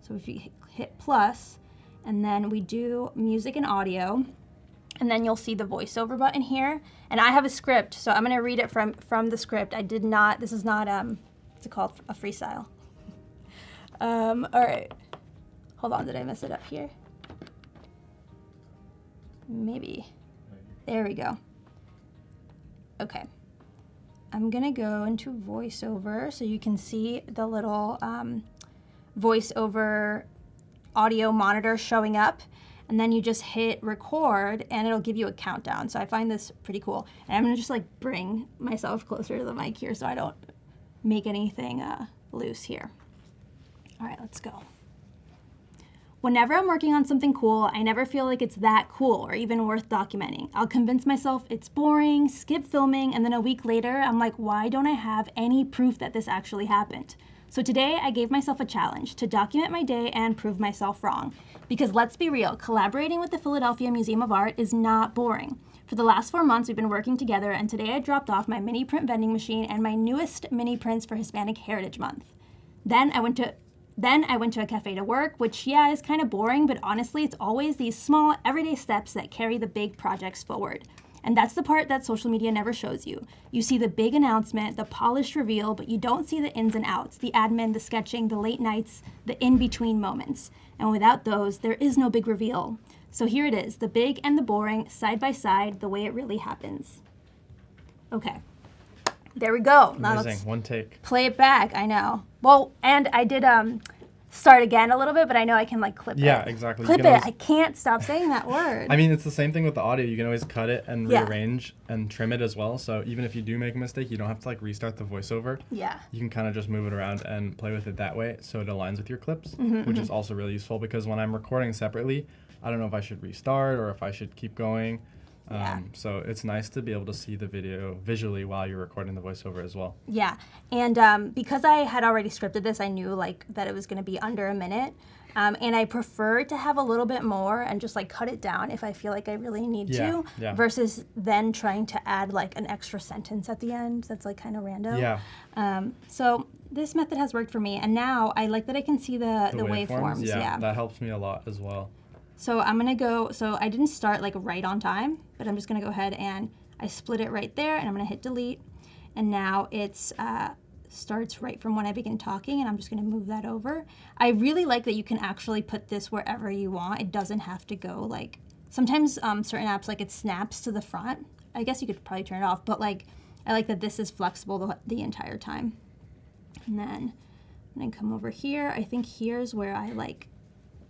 So if you hit plus, and then we do music and audio, and then you'll see the voiceover button here. And I have a script, so I'm gonna read it from the script. This is not, what's it called, a freestyle. All right, hold on, did I mess it up here? Maybe, there we go. Okay, I'm gonna go into voiceover so you can see the little voiceover audio monitor showing up, and then you just hit record and it'll give you a countdown. So I find this pretty cool. And I'm gonna just like bring myself closer to the mic here so I don't make anything loose here. All right, let's go. Whenever I'm working on something cool, I never feel like it's that cool or even worth documenting. I'll convince myself it's boring, skip filming, and then a week later, I'm like, why don't I have any proof that this actually happened? So today, I gave myself a challenge to document my day and prove myself wrong. Because let's be real, collaborating with the Philadelphia Museum of Art is not boring. For the last 4 months, we've been working together, and today I dropped off my mini print vending machine and my newest mini prints for Hispanic Heritage Month. Then I went to a cafe to work, which is kind of boring, but honestly, it's always these small, everyday steps that carry the big projects forward. And that's the part that social media never shows you. You see the big announcement, the polished reveal, but you don't see the ins and outs, the admin, the sketching, the late nights, the in-between moments. And without those, there is no big reveal. So here it is, the big and the boring, side by side, the way it really happens. Okay, there we go. Now Amazing, one take. Play it back, I know. Well, and I did start again a little bit, but I know I can like clip it. Yeah, exactly. Clip it, I can't stop saying that word. I mean, it's the same thing with the audio. You can always cut it and Yeah. rearrange and trim it as well. So even if you do make a mistake, you don't have to like restart the voiceover. Yeah. You can kind of just move it around and play with it that way so it aligns with your clips, Mm-hmm, which is also really useful because when I'm recording separately, I don't know if I should restart or if I should keep going. Yeah. So it's nice to be able to see the video visually while you're recording the voiceover as well. Yeah, and because I had already scripted this, I knew like that it was going to be under a minute, and I prefer to have a little bit more and just like cut it down if I feel like I really need to, versus then trying to add like an extra sentence at the end that's like kind of random. Yeah. So this method has worked for me, and now I like that I can see the waveforms. Yeah, that helps me a lot as well. So I'm gonna go, so I didn't start like right on time, but I'm just gonna go ahead and I split it right there and I'm gonna hit delete. And now it's starts right from when I begin talking, and I'm just gonna move that over. I really like that you can actually put this wherever you want. It doesn't have to go like, sometimes certain apps like it snaps to the front. I guess you could probably turn it off, but like, I like that this is flexible the entire time. And then I'm gonna come over here. I think here's where I like,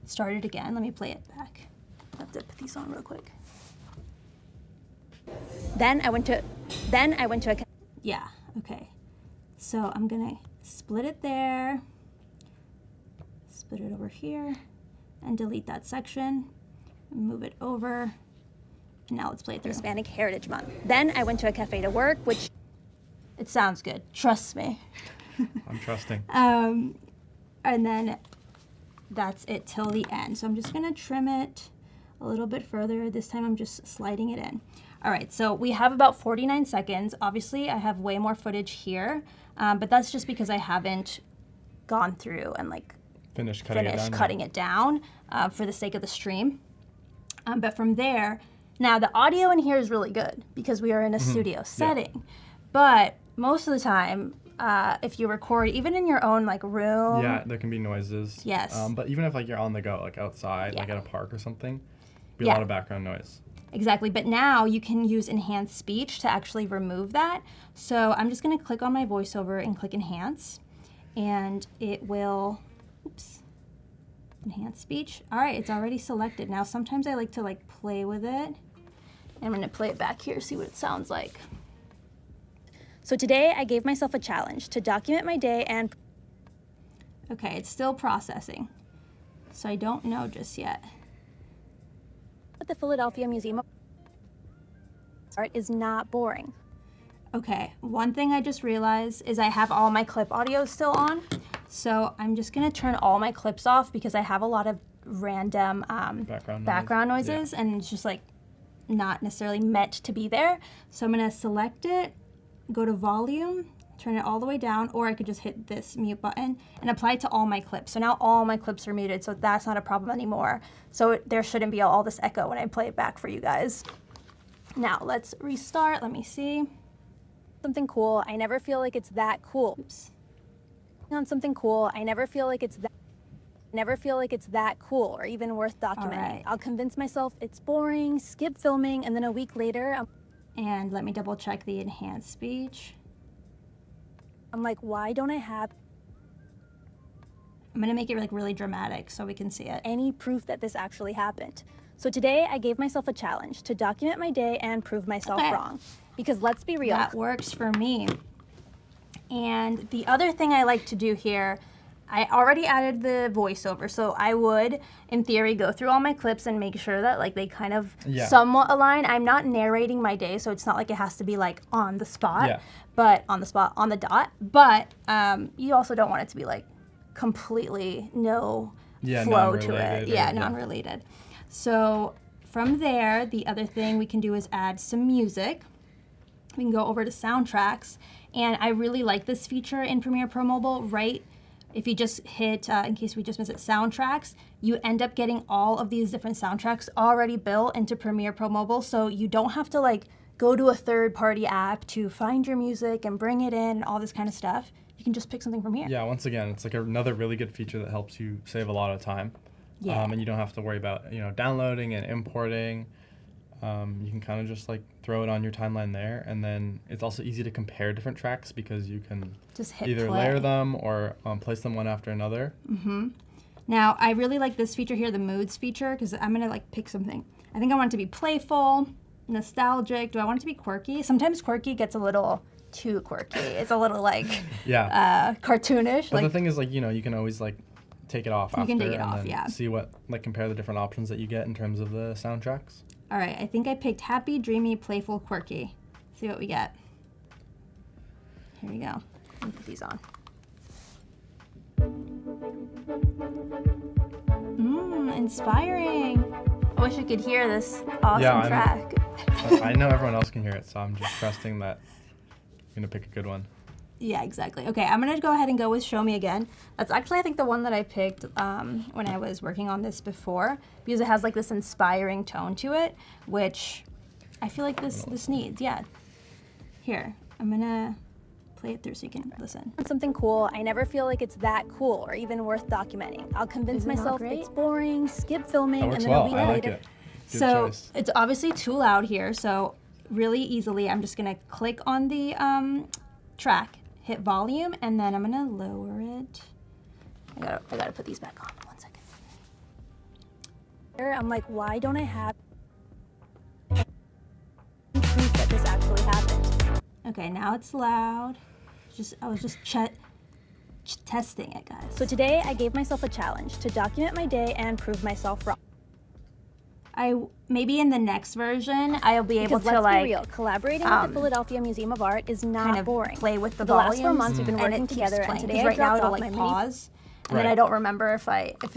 start it again. Let me play it back. I have to put these on real quick. Then I went to a, yeah, okay. So I'm gonna split it there, split it over here, and delete that section, and move it over. And now let's play it through. Hispanic Heritage Month. Then I went to a cafe to work, which, it sounds good, trust me. I'm trusting. And then that's it till the end. So I'm just gonna trim it a little bit further. This time I'm just sliding it in. All right, so we have about 49 seconds. Obviously I have way more footage here, but that's just because I haven't gone through and like finished cutting it down for the sake of the stream. But from there, now the audio in here is really good because we are in a studio setting, but most of the time, if you record even in your own like room, there can be noises. Yes. But even if like you're on the go, like outside, like at a park or something, be a lot of background noise. Exactly, but now you can use enhanced speech to actually remove that. So I'm just gonna click on my voiceover and click enhance, and it will, enhance speech. All right, it's already selected. Now sometimes I like to like play with it. I'm gonna play it back here, see what it sounds like. So today I gave myself a challenge to document my day and... Okay, it's still processing, so I don't know just yet. But the Philadelphia Museum of Art is not boring. Okay, one thing I just realized is I have all my clip audio still on, so I'm just gonna turn all my clips off because I have a lot of random background noises, and it's just like not necessarily meant to be there. So I'm gonna select it, go to volume, turn it all the way down, or I could just hit this mute button and apply it to all my clips. So now all my clips are muted, so that's not a problem anymore. So there shouldn't be all this echo when I play it back for you guys. Now let's restart, let me see. Something cool, I never feel like it's that cool. Oops. On something cool, I never feel like it's that cool or even worth documenting. Right. I'll convince myself it's boring, skip filming, and then a week later, and let me double check the enhanced speech. I'm like, why don't I have... I'm gonna make it like really dramatic so we can see it. Any proof that this actually happened. So today I gave myself a challenge to document my day and prove myself wrong. Because let's be real. That works for me. And the other thing I like to do here, I already added the voiceover, so I would, in theory, go through all my clips and make sure that like they kind of somewhat align. I'm not narrating my day, so it's not like it has to be like on the spot, but on the dot. But you also don't want it to be like completely no flow to it. Non-related. So from there, the other thing we can do is add some music. We can go over to soundtracks, and I really like this feature in Premiere Pro Mobile, right? If you just hit, in case we just miss it, soundtracks, you end up getting all of these different soundtracks already built into Premiere Pro Mobile, so you don't have to like go to a third-party app to find your music and bring it in and all this kind of stuff. You can just pick something from here. Yeah, once again, it's like another really good feature that helps you save a lot of time. Yeah. And you don't have to worry about, downloading and importing. You can kind of just like throw it on your timeline there, and then it's also easy to compare different tracks because you can Just hit either play. layer them or place them one after another. Now, I really like this feature here, the moods feature, because I'm gonna like pick something. I think I want it to be playful, nostalgic. Do I want it to be quirky? Sometimes quirky gets a little too quirky. It's a little like cartoonish. But like the thing is, like, you can always like take it off after can take it and off, then yeah. see what, like, compare the different options that you get in terms of the soundtracks. All right, I think I picked happy, dreamy, playful, quirky. See what we get. Here we go. Let me put these on. Inspiring. I wish I could hear this awesome track. I know everyone else can hear it, so I'm just trusting that you're gonna pick a good one. Yeah, exactly. Okay, I'm gonna go ahead and go with Show Me Again. That's actually, I think, the one that I picked when I was working on this before, because it has like this inspiring tone to it, which I feel like this needs. Yeah. Here, I'm gonna play it through so you can listen. Something cool. I never feel like it's that cool or even worth documenting. I'll convince myself it's boring, skip filming, That and works then well. a week I like later. it. Good So choice. it's obviously too loud here, so really easily I'm just gonna click on the track, hit volume, and then I'm gonna lower it. I gotta put these back on. 1 second. I'm like, why don't I have proof that this actually happened? Okay, now it's loud. I was just testing it, guys. So today I gave myself a challenge to document my day and prove myself wrong. Maybe in the next version I'll be able to like, be real, collaborating with the Philadelphia Museum of Art is not kind of boring. Play with the volumes. The last 4 months we've been working together, and today right now it'll like pause, and then I don't remember if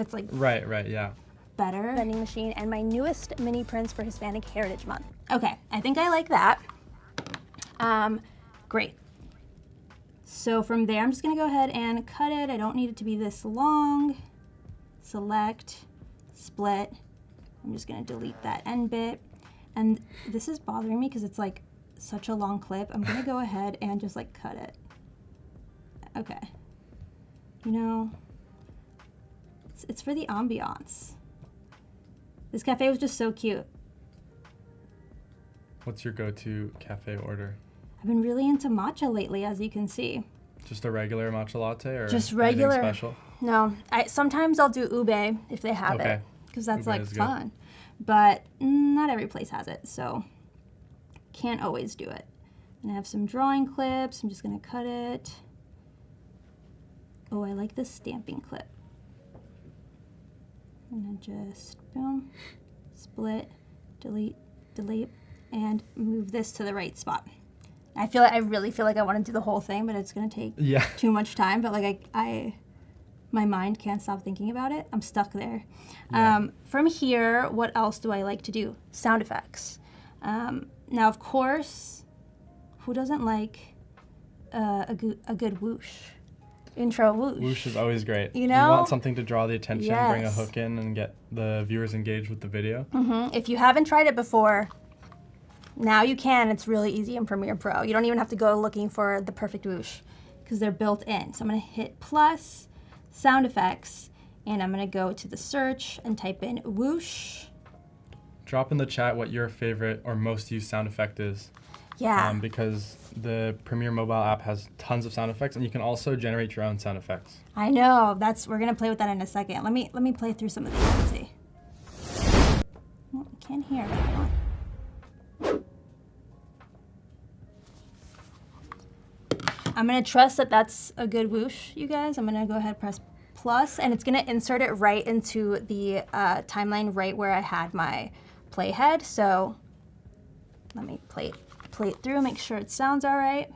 it's like Right, yeah. better. Vending machine and my newest mini prints for Hispanic Heritage Month. Okay, I think I like that. Great. So from there, I'm just gonna go ahead and cut it. I don't need it to be this long. Select, split. I'm just gonna delete that end bit. And this is bothering me because it's like such a long clip. I'm gonna go ahead and just like cut it. Okay. It's for the ambiance. This cafe was just so cute. What's your go-to cafe order? I've been really into matcha lately, as you can see. Just a regular matcha latte or Just regular. anything special? No, sometimes I'll do ube if they have it, because that's Ube like is good. fun. But not every place has it, so can't always do it. And I have some drawing clips. I'm just gonna cut it. Oh, I like this stamping clip. I'm gonna just boom, split, delete, and move this to the right spot. I really feel like I want to do the whole thing, but it's gonna take too much time. But like my mind can't stop thinking about it. I'm stuck there. Yeah. From here, what else do I like to do? Sound effects. Now, of course, who doesn't like a good whoosh? Intro whoosh. Whoosh is always great. You know? You want something to draw the attention, bring a Yes. hook in, and get the viewers engaged with the video. If you haven't tried it before, now you can. It's really easy in Premiere Pro. You don't even have to go looking for the perfect whoosh because they're built in. So I'm going to hit plus, sound effects, and I'm going to go to the search and type in whoosh. Drop in the chat what your favorite or most used sound effect is. Yeah. Because the Premiere mobile app has tons of sound effects, and you can also generate your own sound effects. I know. We're going to play with that in a second. Let me play through some of these and see. Oh, I can't hear. Come on. I'm gonna trust that that's a good whoosh, you guys. I'm gonna go ahead and press plus, and it's gonna insert it right into the timeline right where I had my playhead. So let me play it through, make sure it sounds all right.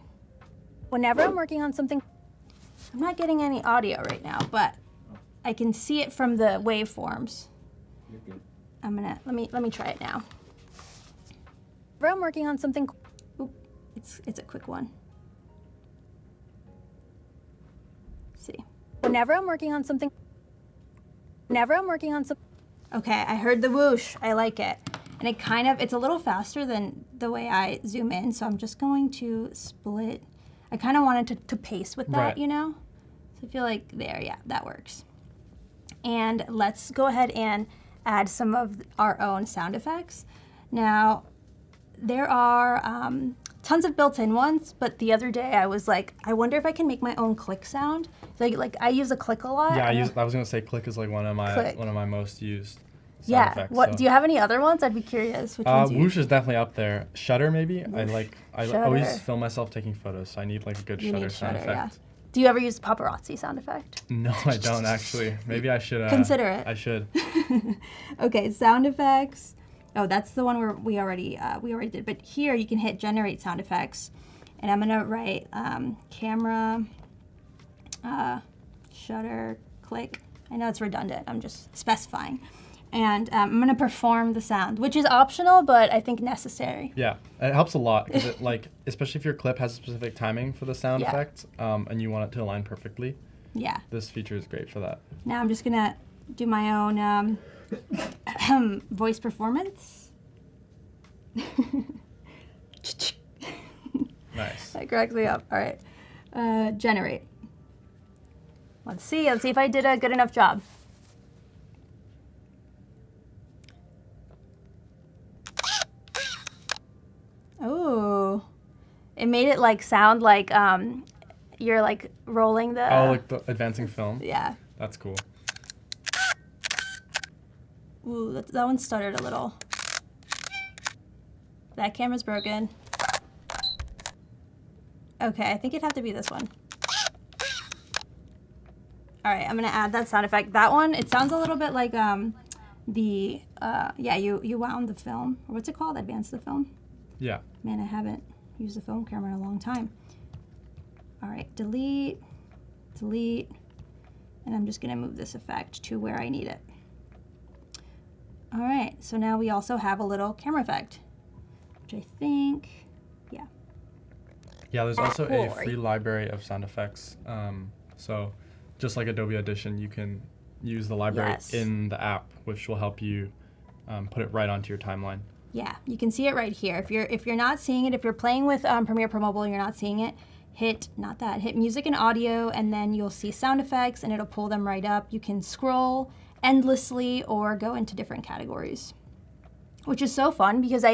Whenever I'm working on something, I'm not getting any audio right now, but I can see it from the waveforms. You're good. Let me try it now. Whenever I'm working on something, oop, it's a quick one. See. Whenever I'm working on something, okay, I heard the whoosh. I like it. And it's a little faster than the way I zoom in, so I'm just going to split. I kind of wanted to pace with that, you know? So I feel like there, yeah, that works. And let's go ahead and add some of our own sound effects. Now, there are tons of built-in ones, but the other day I was like, I wonder if I can make my own click sound. Like I use a click a lot. Yeah, I was gonna say click is like one of my most used sound effects. What do you have any other ones? I'd be curious. Which ones Whoosh is definitely up there. Shutter maybe. Whoosh. I always film myself taking photos, so I need like a good shutter sound effect. Yeah. Do you ever use paparazzi sound effect? No, I don't actually. Maybe I should consider it. I should. Okay, sound effects. Oh, that's the one where we already did. But here you can hit generate sound effects, and I'm gonna write camera, shutter, click. I know it's redundant. I'm just specifying, and I'm gonna perform the sound, which is optional, but I think necessary. Yeah, it helps a lot because it like, especially if your clip has a specific timing for the sound effect, and you want it to align perfectly. Yeah. This feature is great for that. Now I'm just gonna do my own voice performance. Nice. That cracks me up. All right, generate. Let's see if I did a good enough job. Oh, it made it like sound like you're like rolling the. Oh, like the advancing film. Yeah. That's cool. Ooh, that one stuttered a little. That camera's broken. Okay, I think it'd have to be this one. All right, I'm gonna add that sound effect. That one, it sounds a little bit like you wound the film. Or what's it called? Advance the film? Yeah. Man, I haven't used a film camera in a long time. All right, delete, and I'm just gonna move this effect to where I need it. All right, so now we also have a little camera effect, which I think, yeah. Yeah, there's also a free library of sound effects. So just like Adobe Audition, you can use the library in the app, which will help you put it right onto your timeline. Yeah, you can see it right here. If you're not seeing it, if you're playing with Premiere Pro Mobile and you're not seeing it, hit music and audio, and then you'll see sound effects, and it'll pull them right up. You can scroll endlessly or go into different categories, which is so fun because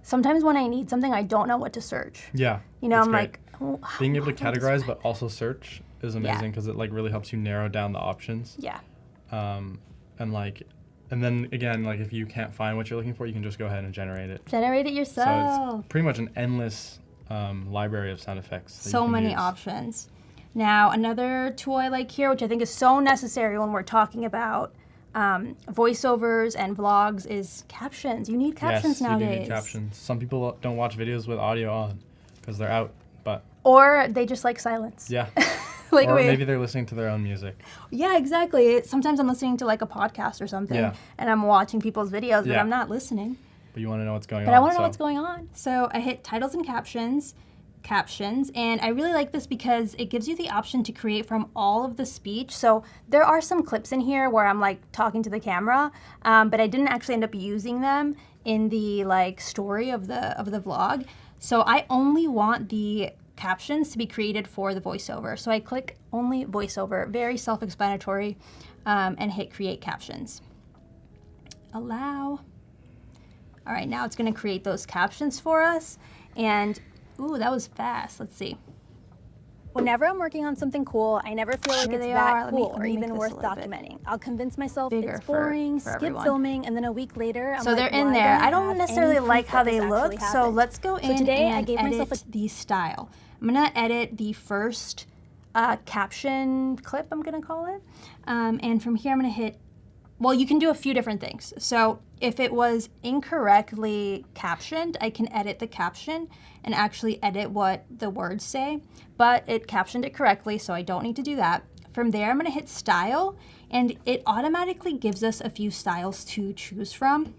sometimes when I need something, I don't know what to search. Yeah. You know, I'm great. like, being able to categorize but also search is amazing because it like really helps you narrow down the options. Yeah. And then again, like if you can't find what you're looking for, you can just go ahead and generate it. Generate it yourself. So it's pretty much an endless library of sound effects. So many options. Now, another tool I like here, which I think is so necessary when we're talking about voiceovers and vlogs, is captions. You need captions nowadays. Yes, you do need captions. Some people don't watch videos with audio on because they're out, but... Or they just like silence. Yeah. Like or maybe they're listening to their own music. Yeah, exactly. Sometimes I'm listening to like a podcast or something, and I'm watching people's videos, but I'm not listening. But you want to know what's going on. But I want to know what's going on. So I hit titles and captions, and I really like this because it gives you the option to create from all of the speech. So there are some clips in here where I'm like talking to the camera, but I didn't actually end up using them in the like story of the vlog. So I only want the captions to be created for the voiceover. So I click only voiceover, very self-explanatory, and hit create captions. Allow. All right, now it's going to create those captions for us. And ooh, that was fast. Let's see. Whenever I'm working on something cool, I never feel like it's that cool or even worth documenting. I'll convince myself it's boring, skip filming, and then a week later, I'm like, they're in there. I don't necessarily like how they look, so let's go in today and I gave myself the style. I'm gonna edit the first caption clip, I'm gonna call it, and from here I'm gonna hit. Well, you can do a few different things. So if it was incorrectly captioned, I can edit the caption and actually edit what the words say, but it captioned it correctly, so I don't need to do that. From there, I'm gonna hit style, and it automatically gives us a few styles to choose from.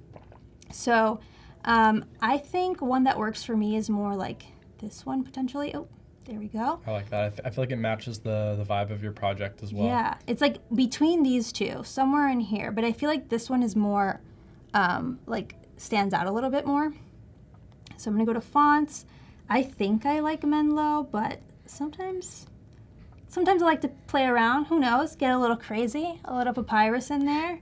So I think one that works for me is more like this one potentially. Oh, there we go. I like that. I feel like it matches the vibe of your project as well. Yeah, it's like between these two, somewhere in here, but I feel like this one is more, like stands out a little bit more. So I'm gonna go to fonts. I think I like Menlo, but sometimes I like to play around. Who knows? Get a little crazy, a little papyrus in there.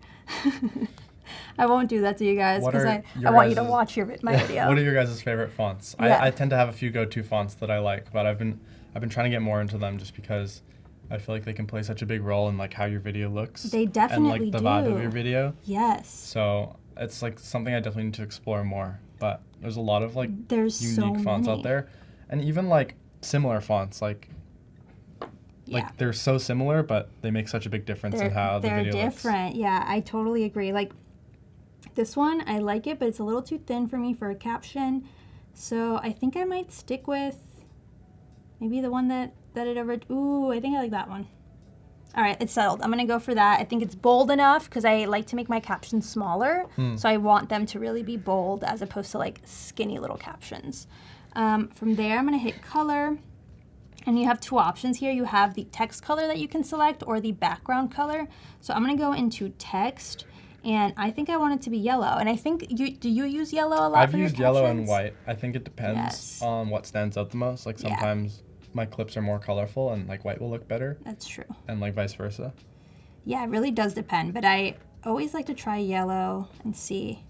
I won't do that to you guys because I want you to watch my video. What are your guys' favorite fonts? I tend to have a few go-to fonts that I like, but I've been trying to get more into them just because I feel like they can play such a big role in like how your video looks. They definitely and like the vibe of your video. Yes. So it's like something I definitely need to explore more. But there's a lot of like There's unique so fonts many. out there, and even like similar fonts like they're so similar, but they make such a big difference in how the video looks. They're different. Yeah, I totally agree. Like this one, I like it, but it's a little too thin for me for a caption. So I think I might stick with maybe the one that it over. Ooh, I think I like that one. All right, it's settled. I'm gonna go for that. I think it's bold enough because I like to make my captions smaller. So I want them to really be bold as opposed to like skinny little captions. From there, I'm gonna hit color. And you have two options here. You have the text color that you can select or the background color. So I'm gonna go into text, and I think I want it to be yellow. And I think, do you use yellow a lot for your captions? I've used yellow and white. I think it depends on what stands out the most. Like sometimes my clips are more colorful and like white will look better. That's true. And like vice versa. Yeah, it really does depend, but I always like to try yellow and see,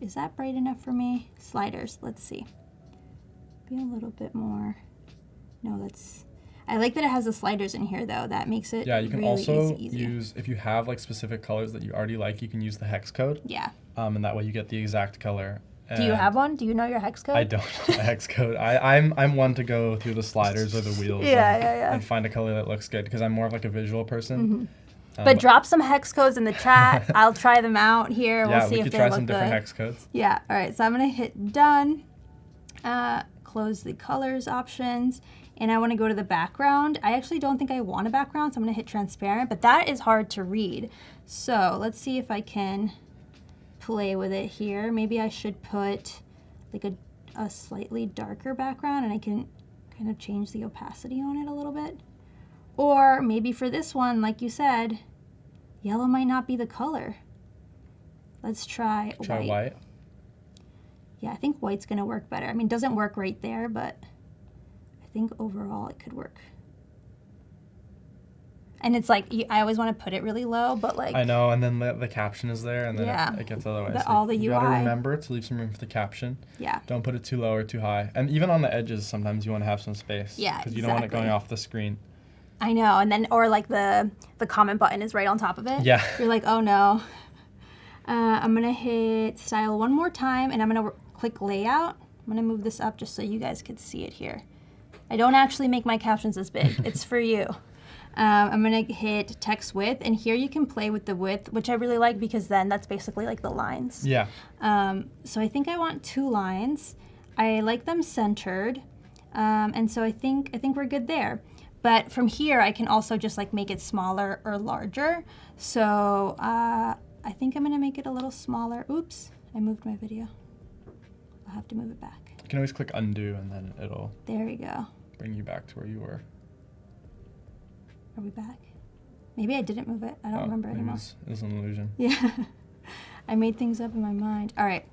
is that bright enough for me? Sliders, let's see. Be a little bit more. No, I like that it has the sliders in here though. That makes it you can really also easy. use, if you have like specific colors that you already like, you can use the hex code. Yeah. And that way you get the exact color. Do you have one? Do you know your hex code? I don't know the hex code. I'm one to go through the sliders or the wheels and find a color that looks good because I'm more of like a visual person. But drop some hex codes in the chat. I'll try them out here. We'll see if they look good. Yeah, we could try some different hex codes. Yeah, all right, so I'm gonna hit done. Close the colors options. And I want to go to the background. I actually don't think I want a background, so I'm going to hit transparent, but that is hard to read. So let's see if I can play with it here. Maybe I should put like a slightly darker background, and I can kind of change the opacity on it a little bit. Or maybe for this one, like you said, yellow might not be the color. Let's try white. Try white? Yeah, I think white's going to work better. I mean, it doesn't work right there, but I think overall it could work. And it's like, I always want to put it really low, but like... I know, and then the caption is there, and then it gets otherwise. All the UI. You gotta remember to leave some room for the caption. Yeah. Don't put it too low or too high. And even on the edges, sometimes you want to have some space. Yeah, because you don't want it going off the screen. I know, and then, or like the comment button is right on top of it. Yeah. You're like, oh no. I'm gonna hit style one more time, and I'm gonna click layout. I'm gonna move this up just so you guys could see it here. I don't actually make my captions this big. It's for you. I'm gonna hit text width, and here you can play with the width, which I really like because then that's basically like the lines. Yeah. So I think I want 2 lines. I like them centered, and so I think we're good there. But from here, I can also just like make it smaller or larger. So I think I'm gonna make it a little smaller. Oops, I moved my video. I'll have to move it back. You can always click undo, and then it'll. There we go. Bring you back to where you were. Are we back? Maybe I didn't move it. I don't remember anymore. It's an illusion. Yeah. I made things up in my mind. All right.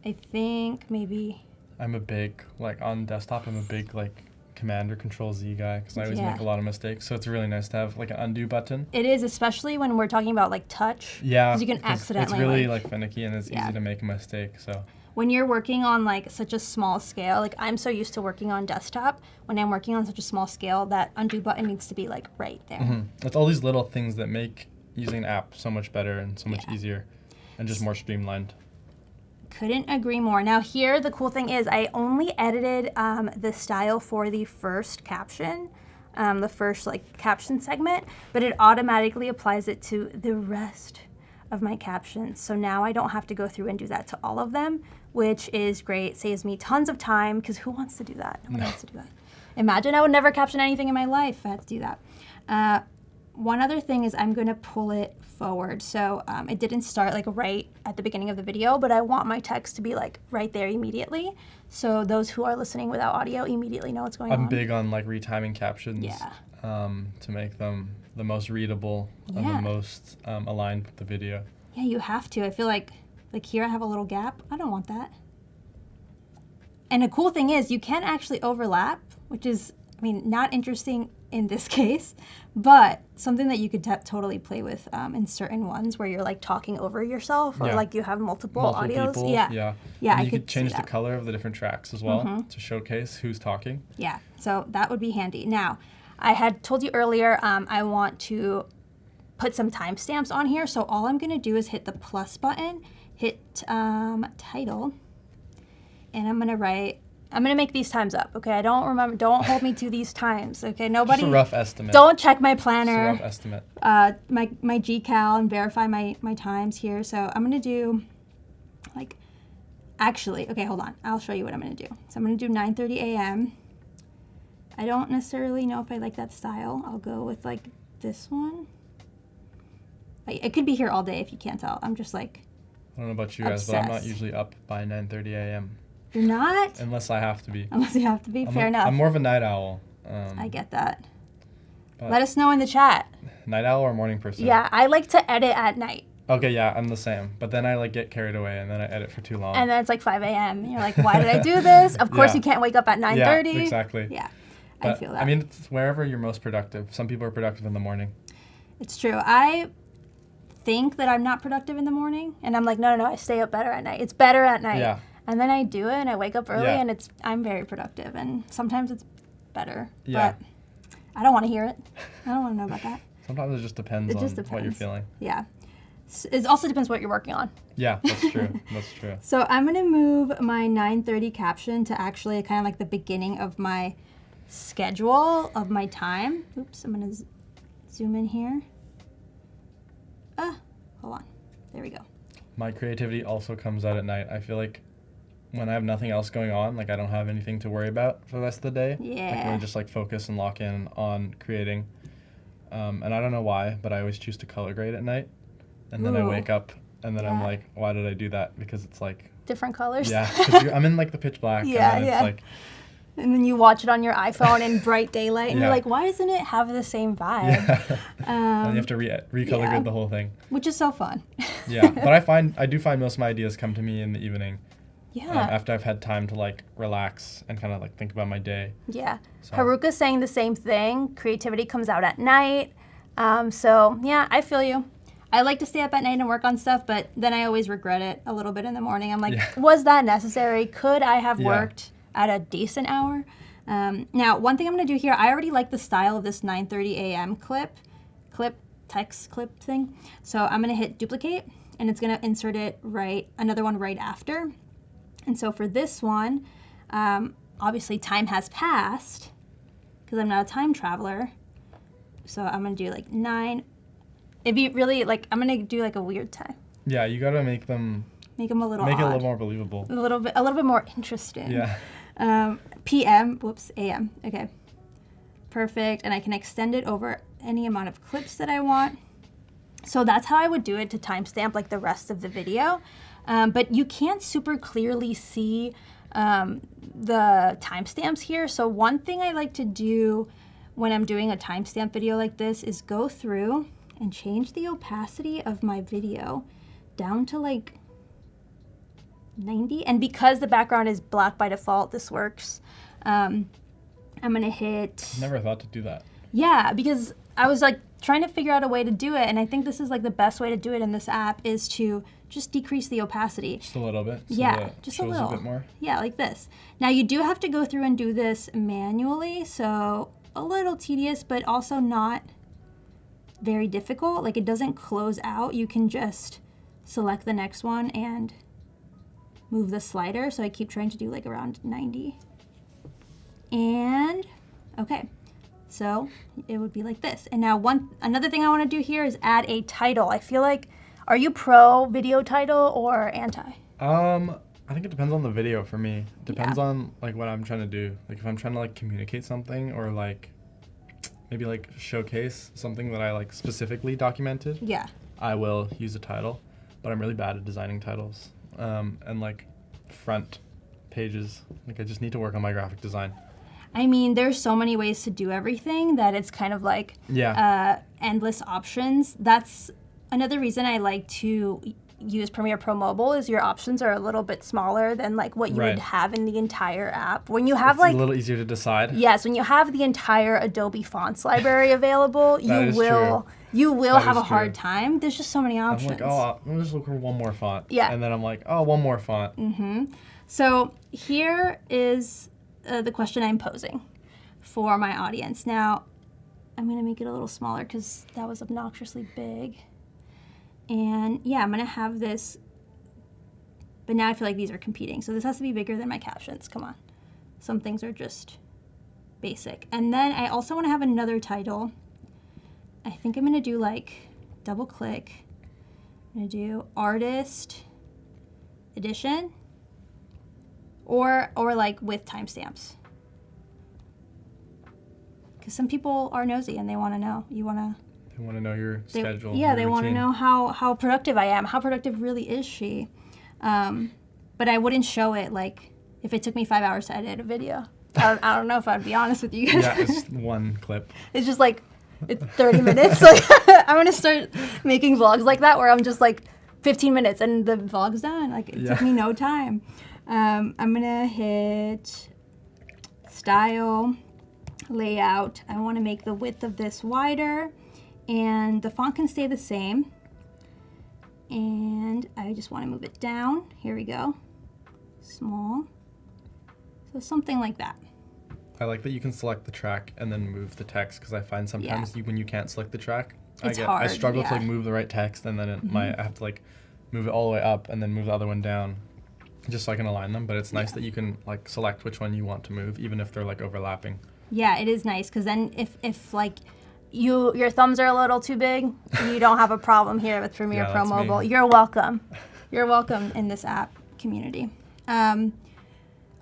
I think maybe... I'm a big, like on desktop, I'm a big like Command or Control Z guy because I always make a lot of mistakes. So it's really nice to have like an undo button. It is, especially when we're talking about like touch. Yeah. Because you can accidentally... It's really like finicky and it's easy to make a mistake, so... When you're working on like such a small scale, like I'm so used to working on desktop, when I'm working on such a small scale, that undo button needs to be like right there. It's all these little things that make using an app so much better and so much easier and just more streamlined. Couldn't agree more. Now here, the cool thing is I only edited the style for the first caption, the first like caption segment, but it automatically applies it to the rest of my captions. So now I don't have to go through and do that to all of them, which is great. Saves me tons of time because who wants to do that? No one wants to do that. Imagine I would never caption anything in my life if I had to do that. One other thing is I'm gonna pull it forward. So it didn't start like right at the beginning of the video, but I want my text to be like right there immediately. So those who are listening without audio immediately know what's going on. I'm big on like retiming captions to make them the most readable and the most aligned with the video. Yeah, you have to. I feel like here I have a little gap. I don't want that. And a cool thing is you can actually overlap, which is, I mean, not interesting in this case, but something that you could totally play with in certain ones where you're like talking over yourself or like you have multiple audios. People, yeah. And you could change the color of the different tracks as well to showcase who's talking. Yeah, so that would be handy. Now, I had told you earlier I want to put some timestamps on here, so all I'm gonna do is hit the plus button, hit title, and I'm gonna make these times up, okay? I don't remember, don't hold me to these times, okay? Nobody. Just a rough estimate. Don't check my planner. Just a rough estimate. My GCal and verify my times here. So I'm gonna do, like, actually, okay, hold on. I'll show you what I'm gonna do. So I'm gonna do 9:30 a.m. I don't necessarily know if I like that style. I'll go with like this one. It could be here all day if you can't tell. I'm just like, I don't know about you guys, but I'm not usually up by 9:30 a.m. You're not? Unless I have to be. Unless you have to be. Fair enough. I'm more of a night owl. I get that. Let us know in the chat. Night owl or morning person? Yeah, I like to edit at night. Okay, yeah, I'm the same. But then I like get carried away and then I edit for too long. And then it's like 5 a.m. You're like, why did I do this? Of course you can't wake up at 9:30. Yeah, exactly. Yeah, But, I feel that. I mean, it's wherever you're most productive. Some people are productive in the morning. It's true. I think that I'm not productive in the morning, and I'm like, no, I stay up better at night. It's better at night. Yeah. And then I do it, and I wake up early, and I'm very productive, and sometimes it's better. Yeah. But I don't want to hear it. I don't want to know about that. Sometimes it just depends on what you're feeling. Yeah. It also depends what you're working on. Yeah, that's true. That's true. So I'm going to move my 9:30 caption to actually kind of like the beginning of my schedule of my time. Oops, I'm going to zoom in here. Hold on. There we go. My creativity also comes out at night. I feel like when I have nothing else going on, like I don't have anything to worry about for the rest of the day. Yeah. I can really just like focus and lock in on creating. And I don't know why, but I always choose to color grade at night. And then I wake up and then I'm like, why did I do that? Because it's like different colors. Yeah, 'cause I'm in like the pitch black. Yeah, and then it's like, and then you watch it on your iPhone in bright daylight, and you're like, why doesn't it have the same vibe? And you have to recolor grade the whole thing. Which is so fun. Yeah, but I do find most of my ideas come to me in the evening. Yeah. After I've had time to like relax and kind of like think about my day. Yeah. So. Haruka's saying the same thing. Creativity comes out at night. So yeah, I feel you. I like to stay up at night and work on stuff, but then I always regret it a little bit in the morning. I'm like, was that necessary? Could I have worked at a decent hour? Now, one thing I'm going to do here, I already like the style of this 9:30 a.m. text clip thing. So I'm going to hit duplicate, and it's going to insert it another one right after. And so for this one, obviously time has passed because I'm not a time traveler. So I'm going to do like 9. It'd be really like, I'm going to do like a weird time. Yeah, you got to make them a little Make odd. it a little more believable. A little bit more interesting. Yeah. AM. Okay. Perfect. And I can extend it over any amount of clips that I want. So that's how I would do it to timestamp like the rest of the video. But you can't super clearly see the timestamps here. So one thing I like to do when I'm doing a timestamp video like this is go through and change the opacity of my video down to like 90. And because the background is black by default, this works. I'm gonna hit... Never thought to do that. Yeah, because I was like trying to figure out a way to do it, and I think this is like the best way to do it in this app is to just decrease the opacity. Just a little bit. So yeah, just a little. A bit more. Yeah, like this. Now you do have to go through and do this manually, so a little tedious, but also not very difficult. Like it doesn't close out. You can just select the next one and move the slider. So I keep trying to do like around 90. And okay. So it would be like this. And now another thing I want to do here is add a title. I feel like, are you pro video title or anti? I think it depends on the video for me. Depends on like what I'm trying to do. Like if I'm trying to like communicate something or like maybe like showcase something that I like specifically documented. Yeah. I will use a title, but I'm really bad at designing titles and like front pages. Like I just need to work on my graphic design. I mean, there's so many ways to do everything that it's kind of like endless options. That's another reason I like to use Premiere Pro Mobile is your options are a little bit smaller than like what you would have in the entire app. When you have it's a little easier to decide. Yes, when you have the entire Adobe Fonts library available, you will have a hard time. There's just so many options. I'm like, oh, I'm just looking for one more font. Yeah. And then I'm like, oh, one more font. So here is the question I'm posing for my audience. Now, I'm going to make it a little smaller because that was obnoxiously big. And yeah, I'm going to have this, but now I feel like these are competing. So this has to be bigger than my captions. Come on. Some things are just basic. And then I also want to have another title. I think I'm going to do like double click. I'm going to do artist edition or like with timestamps. Because some people are nosy and they want to know. They want to know your schedule. Yeah, they want to know how productive I am. How productive really is she? But I wouldn't show it like if it took me 5 hours to edit a video. I don't know if I'd be honest with you guys. Yeah, it's one clip. It's just like, it's 30 minutes. Like, I'm going to start making vlogs like that where I'm just like 15 minutes and the vlog's done. Like, it took me no time. I'm going to hit style, layout. I want to make the width of this wider and the font can stay the same. And I just want to move it down. Here we go. Small. So something like that. I like that you can select the track and then move the text because I find sometimes when you can't select the track, it's hard. I struggle to like move the right text and then I have to like move it all the way up and then move the other one down just so I can align them. But it's nice that you can like select which one you want to move even if they're like overlapping. Yeah, it is nice because then if like your thumbs are a little too big, you don't have a problem here with Premiere Pro Mobile. Me. You're welcome. You're welcome in this app community.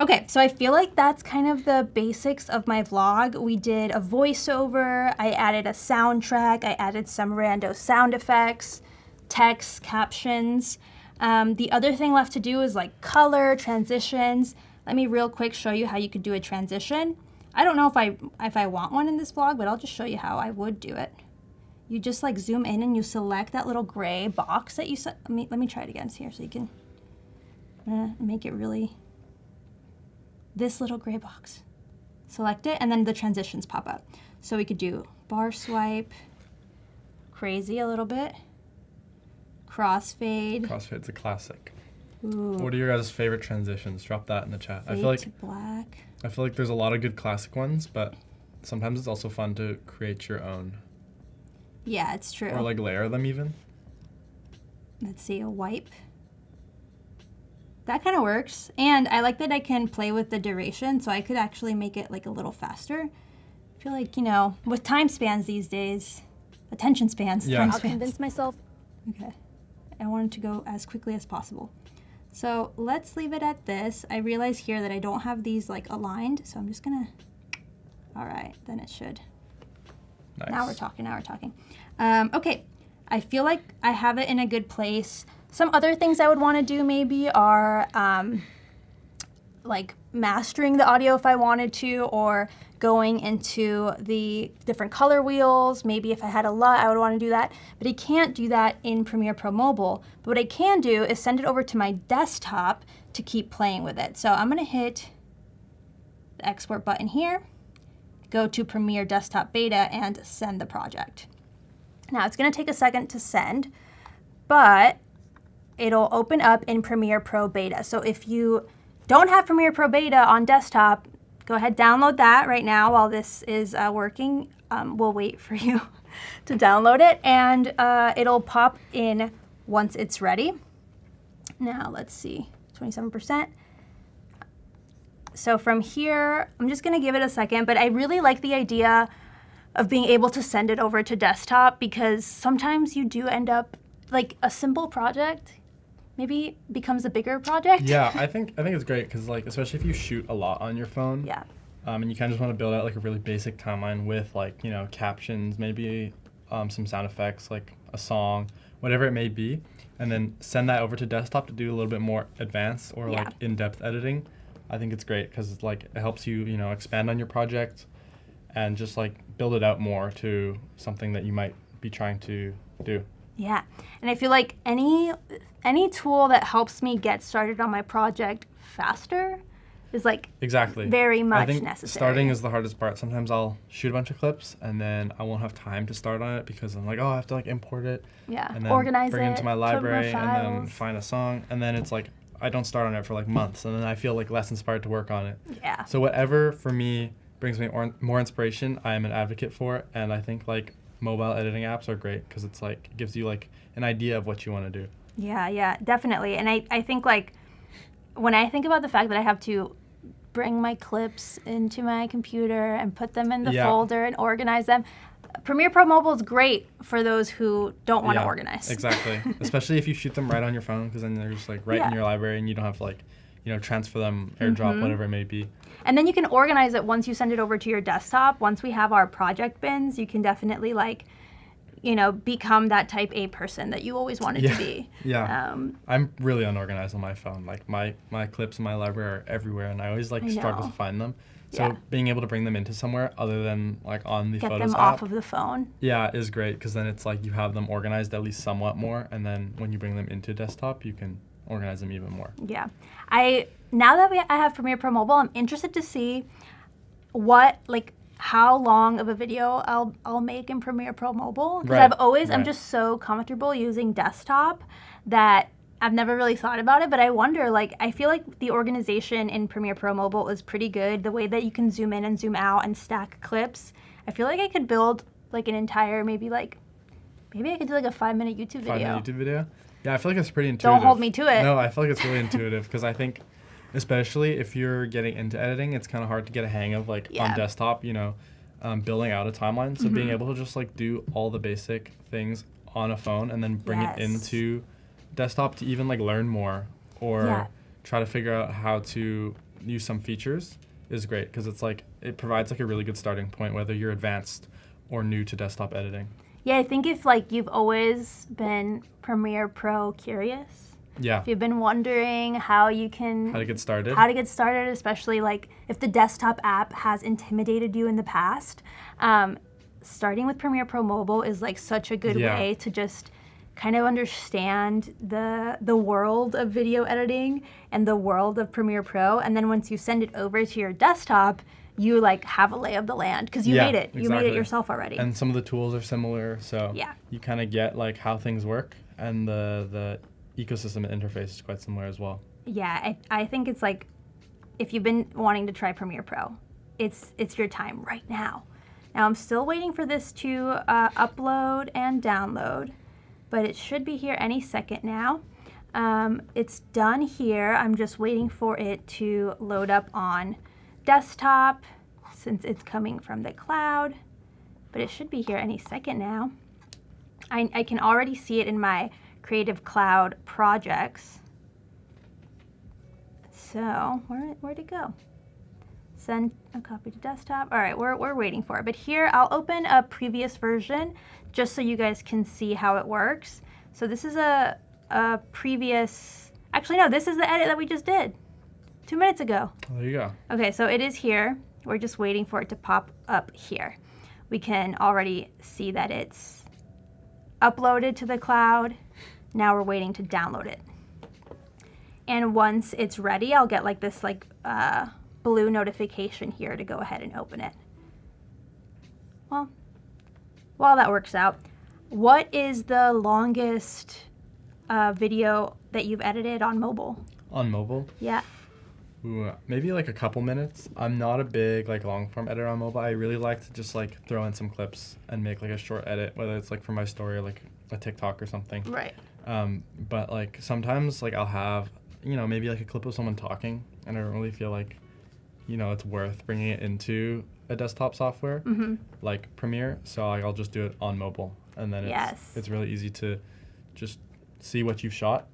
Okay, so I feel like that's kind of the basics of my vlog. We did a voiceover, I added a soundtrack, I added some rando sound effects, text, captions. The other thing left to do is like color, transitions. Let me real quick show you how you could do a transition. I don't know if I want one in this vlog, but I'll just show you how I would do it. You just like zoom in and you select that little gray box that you set. Let me try it again here so you can make it really, this little gray box. Select it and then the transitions pop up. So we could do bar swipe, crazy a little bit, crossfade. Crossfade's a classic. Ooh. What are your guys' favorite transitions? Drop that in the chat. Fade I feel like to black. I feel like there's a lot of good classic ones, but sometimes it's also fun to create your own. Yeah, it's true. Or like layer them even. Let's see, a wipe. That kind of works. And I like that I can play with the duration, so I could actually make it like a little faster. I feel like, you know, with time spans these days, attention spans, time spans. I'll convince myself. Okay. I wanted to go as quickly as possible. So let's leave it at this. I realize here that I don't have these like aligned, so I'm just gonna, all right, then it should. Nice. Now we're talking. Okay, I feel like I have it in a good place. Some other things I would want to do maybe are like mastering the audio if I wanted to, or going into the different color wheels. Maybe if I had a lot, I would want to do that. But I can't do that in Premiere Pro Mobile. But what I can do is send it over to my desktop to keep playing with it. So I'm going to hit the export button here, go to Premiere Desktop Beta, and send the project. Now it's going to take a second to send, but it'll open up in Premiere Pro Beta. So if you don't have Premiere Pro Beta on desktop, go ahead, download that right now while this is working. We'll wait for you to download it, and it'll pop in once it's ready. Now let's see, 27%. So from here, I'm just gonna give it a second, but I really like the idea of being able to send it over to desktop because sometimes you do end up, like a simple project maybe becomes a bigger project. Yeah, I think it's great because like especially if you shoot a lot on your phone. Yeah. And you kind of just want to build out like a really basic timeline with like, you know, captions, maybe some sound effects, like a song, whatever it may be, and then send that over to desktop to do a little bit more advanced or like in-depth editing. I think it's great because it's like it helps you, you know, expand on your project and just like build it out more to something that you might be trying to do. Yeah, and I feel like any tool that helps me get started on my project faster is like exactly very much I think necessary. starting is the hardest part. Sometimes I'll shoot a bunch of clips and then I won't have time to start on it because I'm like, oh, I have to like import it, Yeah, and then organize bring it into my library, and then files. find a song, and then it's like I don't start on it for like months, and then I feel like less inspired to work on it. Yeah. So whatever for me brings me more inspiration, I am an advocate for it, and I think like mobile editing apps are great because it's like it gives you like an idea of what you want to do. Yeah, definitely. And I think like when I think about the fact that I have to bring my clips into my computer and put them in the folder and organize them, Premiere Pro Mobile is great for those who don't want to organize. Exactly. Especially if you shoot them right on your phone, because then they're just like right in your library and you don't have to like, transfer them, AirDrop, whatever it may be. And then you can organize it once you send it over to your desktop. Once we have our project bins, you can definitely like, become that type A person that you always wanted to be. Yeah. I'm really unorganized on my phone. Like my clips in my library are everywhere and I always like struggle to find them. So being able to bring them into somewhere other than like on the Get Photos them app, off of the phone. Yeah, is great because then it's like you have them organized at least somewhat more, and then when you bring them into desktop, you can organize them even more. Yeah. Now that I have Premiere Pro Mobile, I'm interested to see how long of a video I'll make in Premiere Pro Mobile. Because I'm just so comfortable using desktop that I've never really thought about it, but I wonder, I feel like the organization in Premiere Pro Mobile is pretty good. The way that you can zoom in and zoom out and stack clips. I feel like I could build an entire, maybe I could do a 5-minute YouTube video. 5-minute YouTube video? Yeah, I feel like it's pretty intuitive. Don't hold me to it. No, I feel like it's really intuitive because I think, especially if you're getting into editing, it's kind of hard to get a hang of on desktop, building out a timeline. So being able to just do all the basic things on a phone and then bring it into desktop to even learn more or try to figure out how to use some features is great because it's it provides a really good starting point whether you're advanced or new to desktop editing. Yeah, I think if you've always been Premiere Pro curious, if you've been wondering how to get started, especially if the desktop app has intimidated you in the past, starting with Premiere Pro Mobile is such a good way to just kind of understand the world of video editing and the world of Premiere Pro. And then once you send it over to your desktop, you have a lay of the land because you made it. Exactly. You made it yourself already. And some of the tools are similar, so you kind of get how things work, and the ecosystem interface is quite similar as well. Yeah, I think it's if you've been wanting to try Premiere Pro, it's your time right now. Now I'm still waiting for this to upload and download, but it should be here any second now. It's done here. I'm just waiting for it to load up on desktop since it's coming from the cloud, but it should be here any second now. I can already see it in my Creative Cloud projects. So where'd it go? Send a copy to desktop. All right, we're waiting for it. But here I'll open a previous version just so you guys can see how it works. So this is a previous, actually no, this is the edit that we just did 2 minutes ago. Oh, there you go. Okay, so it is here. We're just waiting for it to pop up here. We can already see that it's uploaded to the cloud. Now we're waiting to download it. And once it's ready, I'll get this blue notification here to go ahead and open it. Well, while that works out, what is the longest video that you've edited on mobile? On mobile? Yeah. Ooh, maybe a couple minutes. I'm not a big long form editor on mobile. I really like to just throw in some clips and make a short edit, whether it's for my story or a TikTok or something. Right. But sometimes I'll have maybe a clip of someone talking, and I don't really feel it's worth bringing it into a desktop software like Premiere. So I'll just do it on mobile, and then it's really easy to just see what you've shot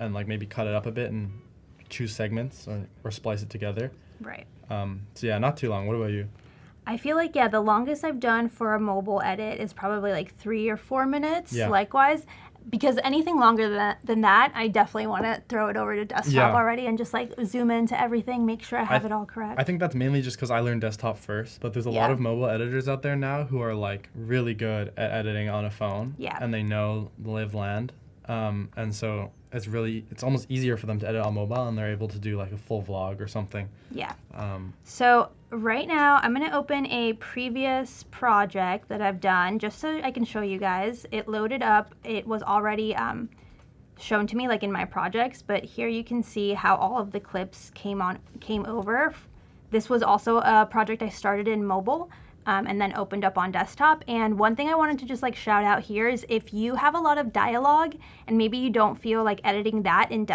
and maybe cut it up a bit and choose segments or splice it together. Right. So yeah, not too long. What about you? I feel the longest I've done for a mobile edit is probably 3 or 4 minutes. Likewise, because anything longer than that, I definitely want to throw it over to desktop already and just like zoom into everything, make sure I have it all correct. I think that's mainly just because I learned desktop first, but there's a lot of mobile editors out there now who are like really good at editing on a phone, and they know the lay of the land, and so it's almost easier for them to edit on mobile, and they're able to do like a full vlog or something. So right now I'm going to open a previous project that I've done just so I can show you guys. It loaded up. It was already shown to me like in my projects, but here you can see how all of the clips came over. This was also a project I started in mobile and then opened up on desktop. And one thing I wanted to just like shout out here is if you have a lot of dialogue and maybe you don't feel like editing that in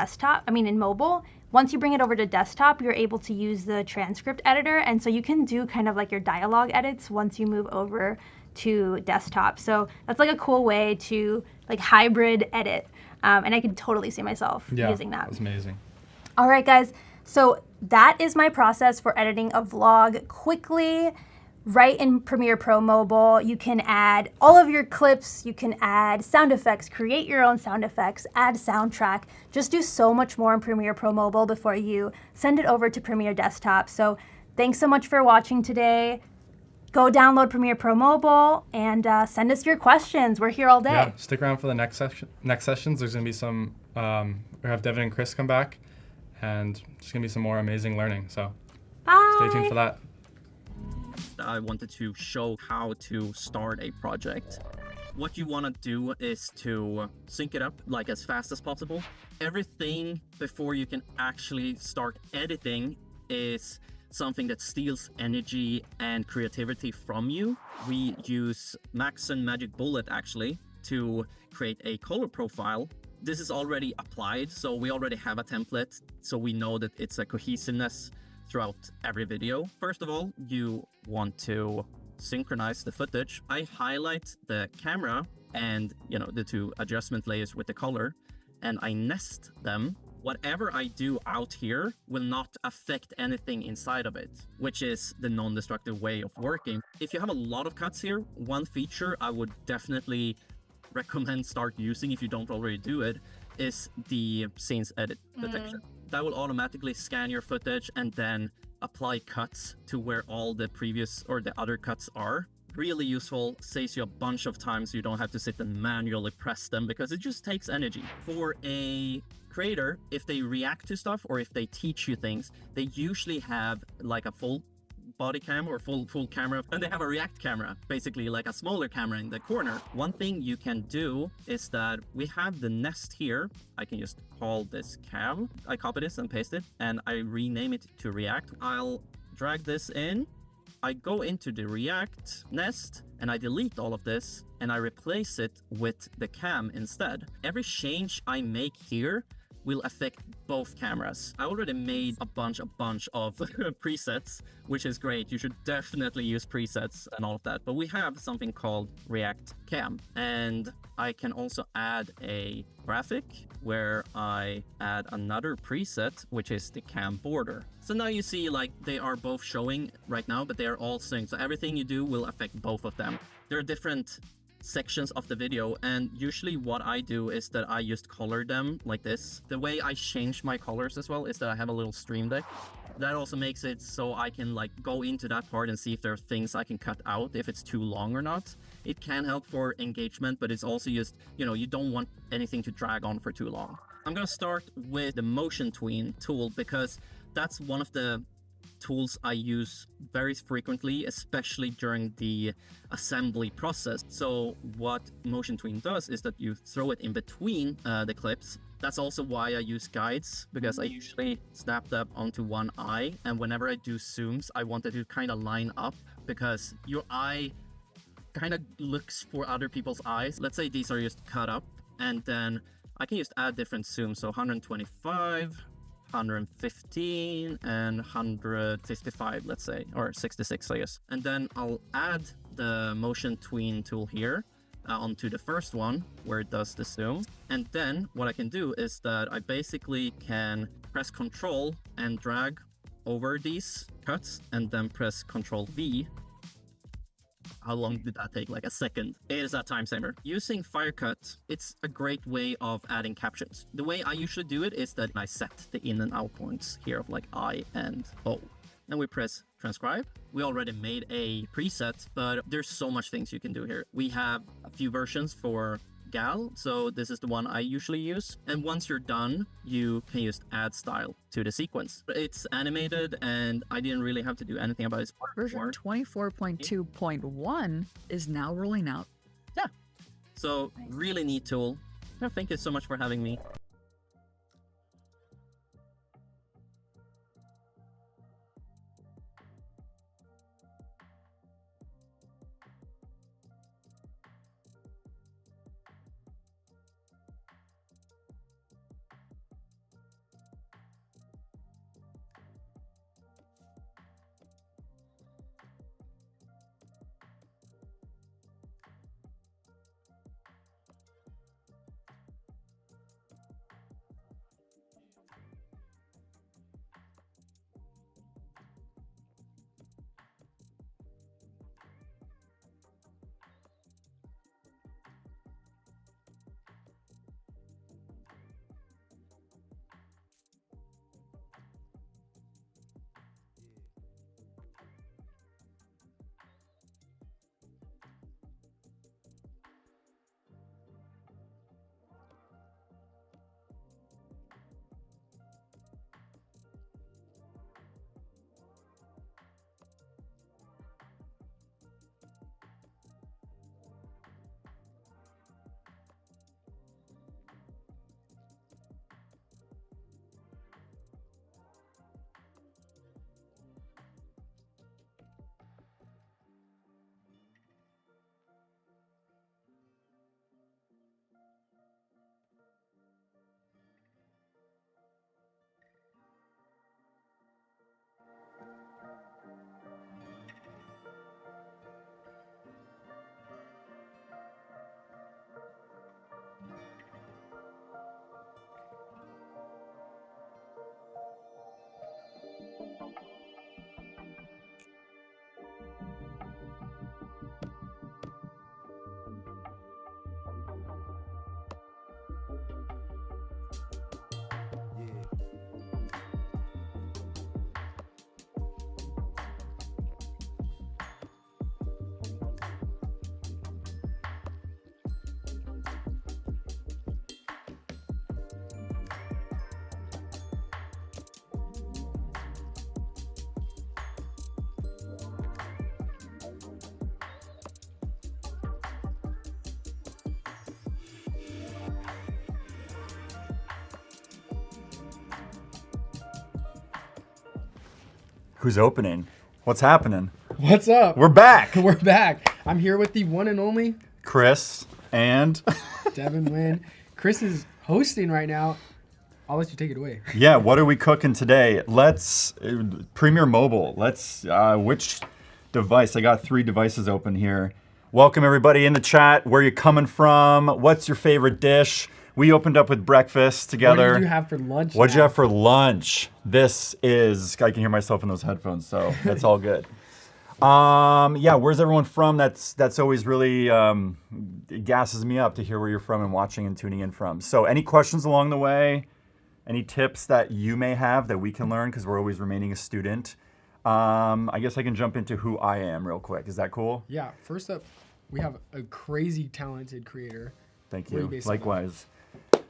mobile, once you bring it over to desktop, you're able to use the transcript editor. And so you can do kind of like your dialogue edits once you move over to desktop. So that's like a cool way to like hybrid edit. And I can totally see myself using that. That's amazing. All right, guys. So that is my process for editing a vlog quickly. Right in Premiere Pro Mobile, you can add all of your clips, you can add sound effects, create your own sound effects, add soundtrack, just do so much more in Premiere Pro Mobile before you send it over to Premiere Desktop. So thanks so much for watching today. Go download Premiere Pro Mobile and send us your questions. We're here all day. Yeah, stick around for the next sessions. There's going to be some, we have Devin and Chris come back, and there's going to be some more amazing learning. So Bye. Stay tuned for that. I wanted to show how to start a project. What you want to do is to sync it up like as fast as possible. Everything before you can actually start editing is something that steals energy and creativity from you. We use Maxon Magic Bullet actually to create a color profile. This is already applied, so we already have a template, so we know that it's a cohesiveness throughout every video. First of all, you want to synchronize the footage. I highlight the camera and the two adjustment layers with the color, and I nest them. Whatever I do out here will not affect anything inside of it, which is the non-destructive way of working. If you have a lot of cuts here, one feature I would definitely recommend start using if you don't already do it is the scenes edit detection. That will automatically scan your footage and then apply cuts to where all the previous or the other cuts are. Really useful, saves you a bunch of time so you don't have to sit and manually press them because it just takes energy. For a creator, if they react to stuff or if they teach you things, they usually have like a full body cam or full camera, and they have a react camera, basically like a smaller camera in the corner. One thing you can do is that we have the nest here. I can just call this cam. I copy this and paste it and I rename it to react. I'll drag this in. I go into the react nest and I delete all of this and I replace it with the cam instead. Every change I make here will affect both cameras. I already made a bunch of presets, which is great. You should definitely use presets and all of that. But we have something called React Cam. And I can also add a graphic where I add another preset, which is the cam border. So now you see like they are both showing right now, but they are all synced. So everything you do will affect both of them. There are different sections of the video, and usually what I do is that I just color them like this. The way I change my colors as well is that I have a little stream deck. That also makes it so I can like go into that part and see if there are things I can cut out if it's too long or not. It can help for engagement, but it's also just, you don't want anything to drag on for too long. I'm gonna start with the motion tween tool because that's one of the tools I use very frequently, especially during the assembly process. So what motion tween does is that you throw it in between the clips. That's also why I use guides, because I usually snap that onto one eye, and whenever I do zooms I want it to kind of line up because your eye kind of looks for other people's eyes. Let's say these are just cut up, and then I can just add different zooms, so 125, 115 and 155, let's say, or 66, I guess. And then I'll add the motion tween tool here onto the first one where it does the zoom. And then what I can do is that I basically can press Control and drag over these cuts and then press Control V. How long did that take? Like a second. It is a time saver. Using Firecut, it's a great way of adding captions. The way I usually do it is that I set the in and out points here of like I and O. Then we press transcribe. We already made a preset, but there's so much things you can do here. We have a few versions for Gal, so this is the one I usually use. And once you're done, you can just add style to the sequence. It's animated, and I didn't really have to do anything about it. Version 24.2.1 is now rolling out. Yeah. So really neat tool. Yeah, thank you so much for having me. Who's opening? What's happening? What's up? We're back. We're back. I'm here with the one and only Chris and Devin Huynh. Chris is hosting right now. I'll let you take it away. yeah, what are we cooking today? Let's Premiere Mobile. Let's which device? I got 3 devices open here. Welcome everybody in the chat. Where you coming from? What's your favorite dish? We opened up with breakfast together. What did you have for lunch? What'd you have for lunch? This is, I can hear myself in those headphones, so that's all good. Yeah, where's everyone from? That's always really it gasses me up to hear where you're from and watching and tuning in from. So any questions along the way? Any tips that you may have that we can learn, because we're always remaining a student? I guess I can jump into who I am real quick. Is that cool? Yeah, first up, we have a crazy talented creator. Thank Where are you. you based out of? Likewise.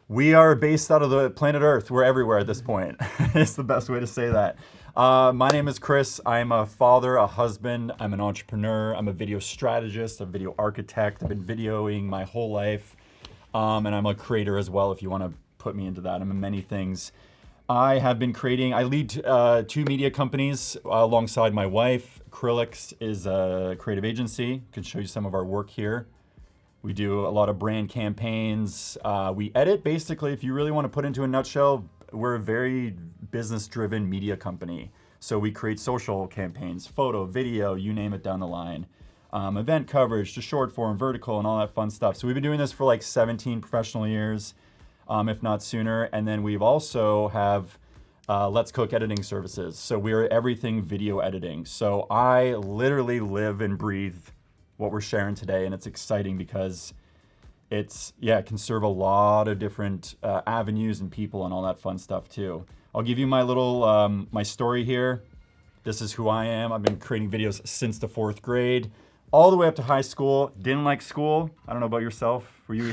We are based out of the planet Earth. We're everywhere at this point. It's the best way to say that. My name is Chris. I'm a father, a husband. I'm an entrepreneur. I'm a video strategist, a video architect. I've been videoing my whole life. And I'm a creator as well, if you want to put me into that. I'm in many things. I have been creating, I lead 2 media companies alongside my wife. Acrylics is a creative agency. I can show you some of our work here. We do a lot of brand campaigns. We edit, basically, if you really want to put into a nutshell, we're a very business-driven media company. So we create social campaigns, photo, video, you name it down the line. Event coverage, to short form, vertical, and all that fun stuff. So we've been doing this for like 17 professional years, if not sooner. And then we've also have Let's Cook editing services. So we're everything video editing. So I literally live and breathe what we're sharing today, and it's exciting because it can serve a lot of different avenues and people and all that fun stuff too. I'll give you my little my story here. This is who I am. I've been creating videos since the 4th grade, all the way up to high school. Didn't like school. I don't know about yourself. Were you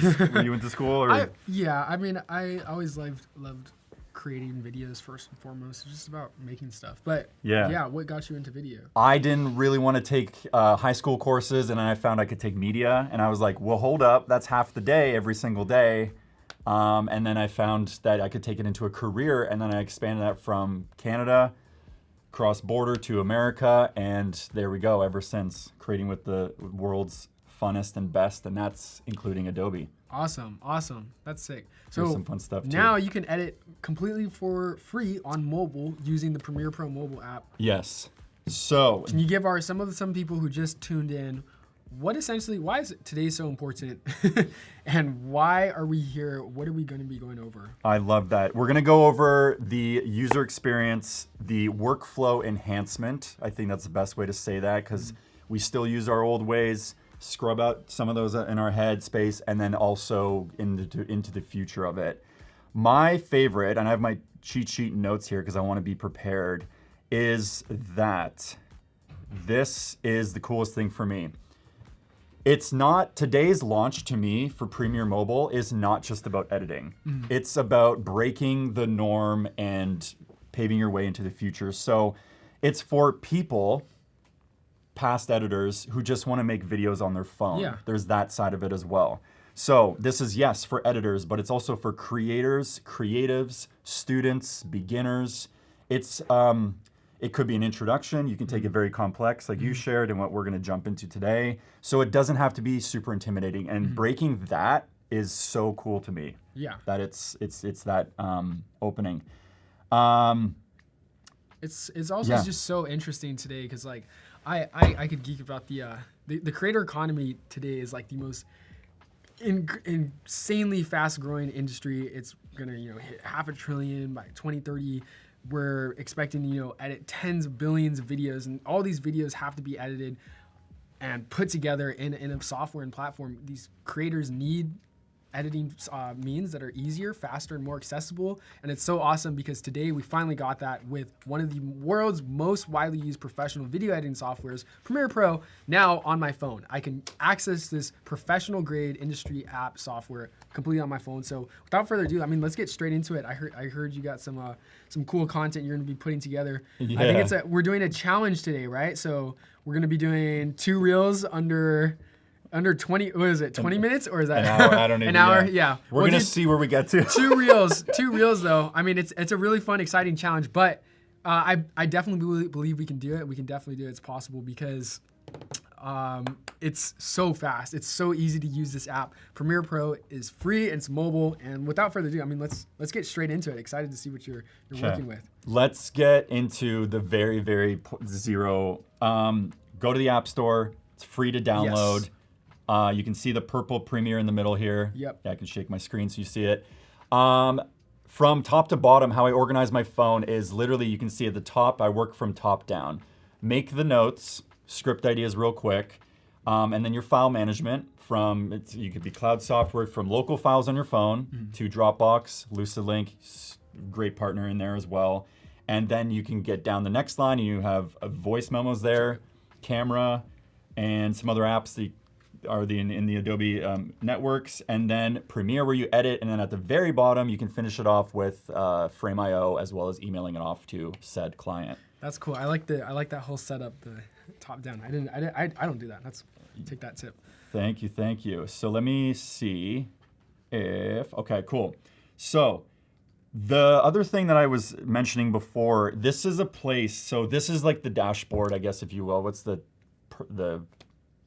into school? Or? I always loved creating videos first and foremost. It's just about making stuff. But what got you into video? I didn't really want to take high school courses, and then I found I could take media, and I was like, well, hold up, that's half the day every single day. And then I found that I could take it into a career, and then I expanded that from Canada cross-border to America, and there we go ever since, creating with the world's funnest and best, and that's including Adobe. Awesome. That's sick. There's some fun stuff too. Now you can edit completely for free on mobile using the Premiere Pro mobile app. Yes. So can you give some people who just tuned in, why is today so important and why are we here? What are we going to be going over? I love that. We're going to go over the user experience, the workflow enhancement. I think that's the best way to say that, because we still use our old ways, scrub out some of those in our head space, and then also into the future of it. My favorite, and I have my cheat sheet notes here because I want to be prepared, is that this is the coolest thing for me. It's not, today's launch to me for Premiere Mobile is not just about editing. It's about breaking the norm and paving your way into the future. So it's for people, past editors, who just want to make videos on their phone. Yeah. There's that side of it as well. So this is, yes, for editors, but it's also for creators, creatives, students, beginners. It's, it could be an introduction. You can take it very complex like you shared and what we're going to jump into today. So it doesn't have to be super intimidating. And breaking that is so cool to me. Yeah. That it's that opening. It's also just so interesting today because like I could geek about the creator economy today is like the most insanely fast growing industry. It's gonna hit $500 billion by 2030. We're expecting edit tens of billions of videos, and all these videos have to be edited and put together in a software and platform. These creators need editing means that are easier, faster, and more accessible. And it's so awesome because today we finally got that with one of the world's most widely used professional video editing softwares, Premiere Pro, now on my phone. I can access this professional grade industry app software completely on my phone. So without further ado, let's get straight into it. I heard you got some cool content you're gonna be putting together. Yeah. I think we're doing a challenge today, right? So we're gonna be doing 2 reels under 20, what is it, 20 minutes? Or is that an hour? I don't even know. An hour, yeah. We're going to see where we get to. 2 reels though. It's a really fun, exciting challenge, but I definitely believe we can do it. We can definitely do it. It's possible because it's so fast. It's so easy to use this app. Premiere Pro is free, it's mobile, and without further ado, let's get straight into it. Excited to see what you're working with. Let's get into the very, very zero. Go to the App Store. It's free to download. Yes. You can see the purple Premiere in the middle here. Yep. Yeah, I can shake my screen so you see it. From top to bottom, how I organize my phone is literally, you can see at the top, I work from top down. Make the notes, script ideas real quick, and then your file management you could be cloud software from local files on your phone to Dropbox, Lucid Link, great partner in there as well. And then you can get down the next line and you have voice memos there, camera, and some other apps that are in the Adobe networks, and then Premiere where you edit, and then at the very bottom you can finish it off with Frame.io as well as emailing it off to said client. That's cool. I like that whole setup, the top down. I don't do that. Take that tip. Thank you. So let me see okay, cool. So the other thing that I was mentioning before, this is a place, so this is like the dashboard, I guess, if you will. What's the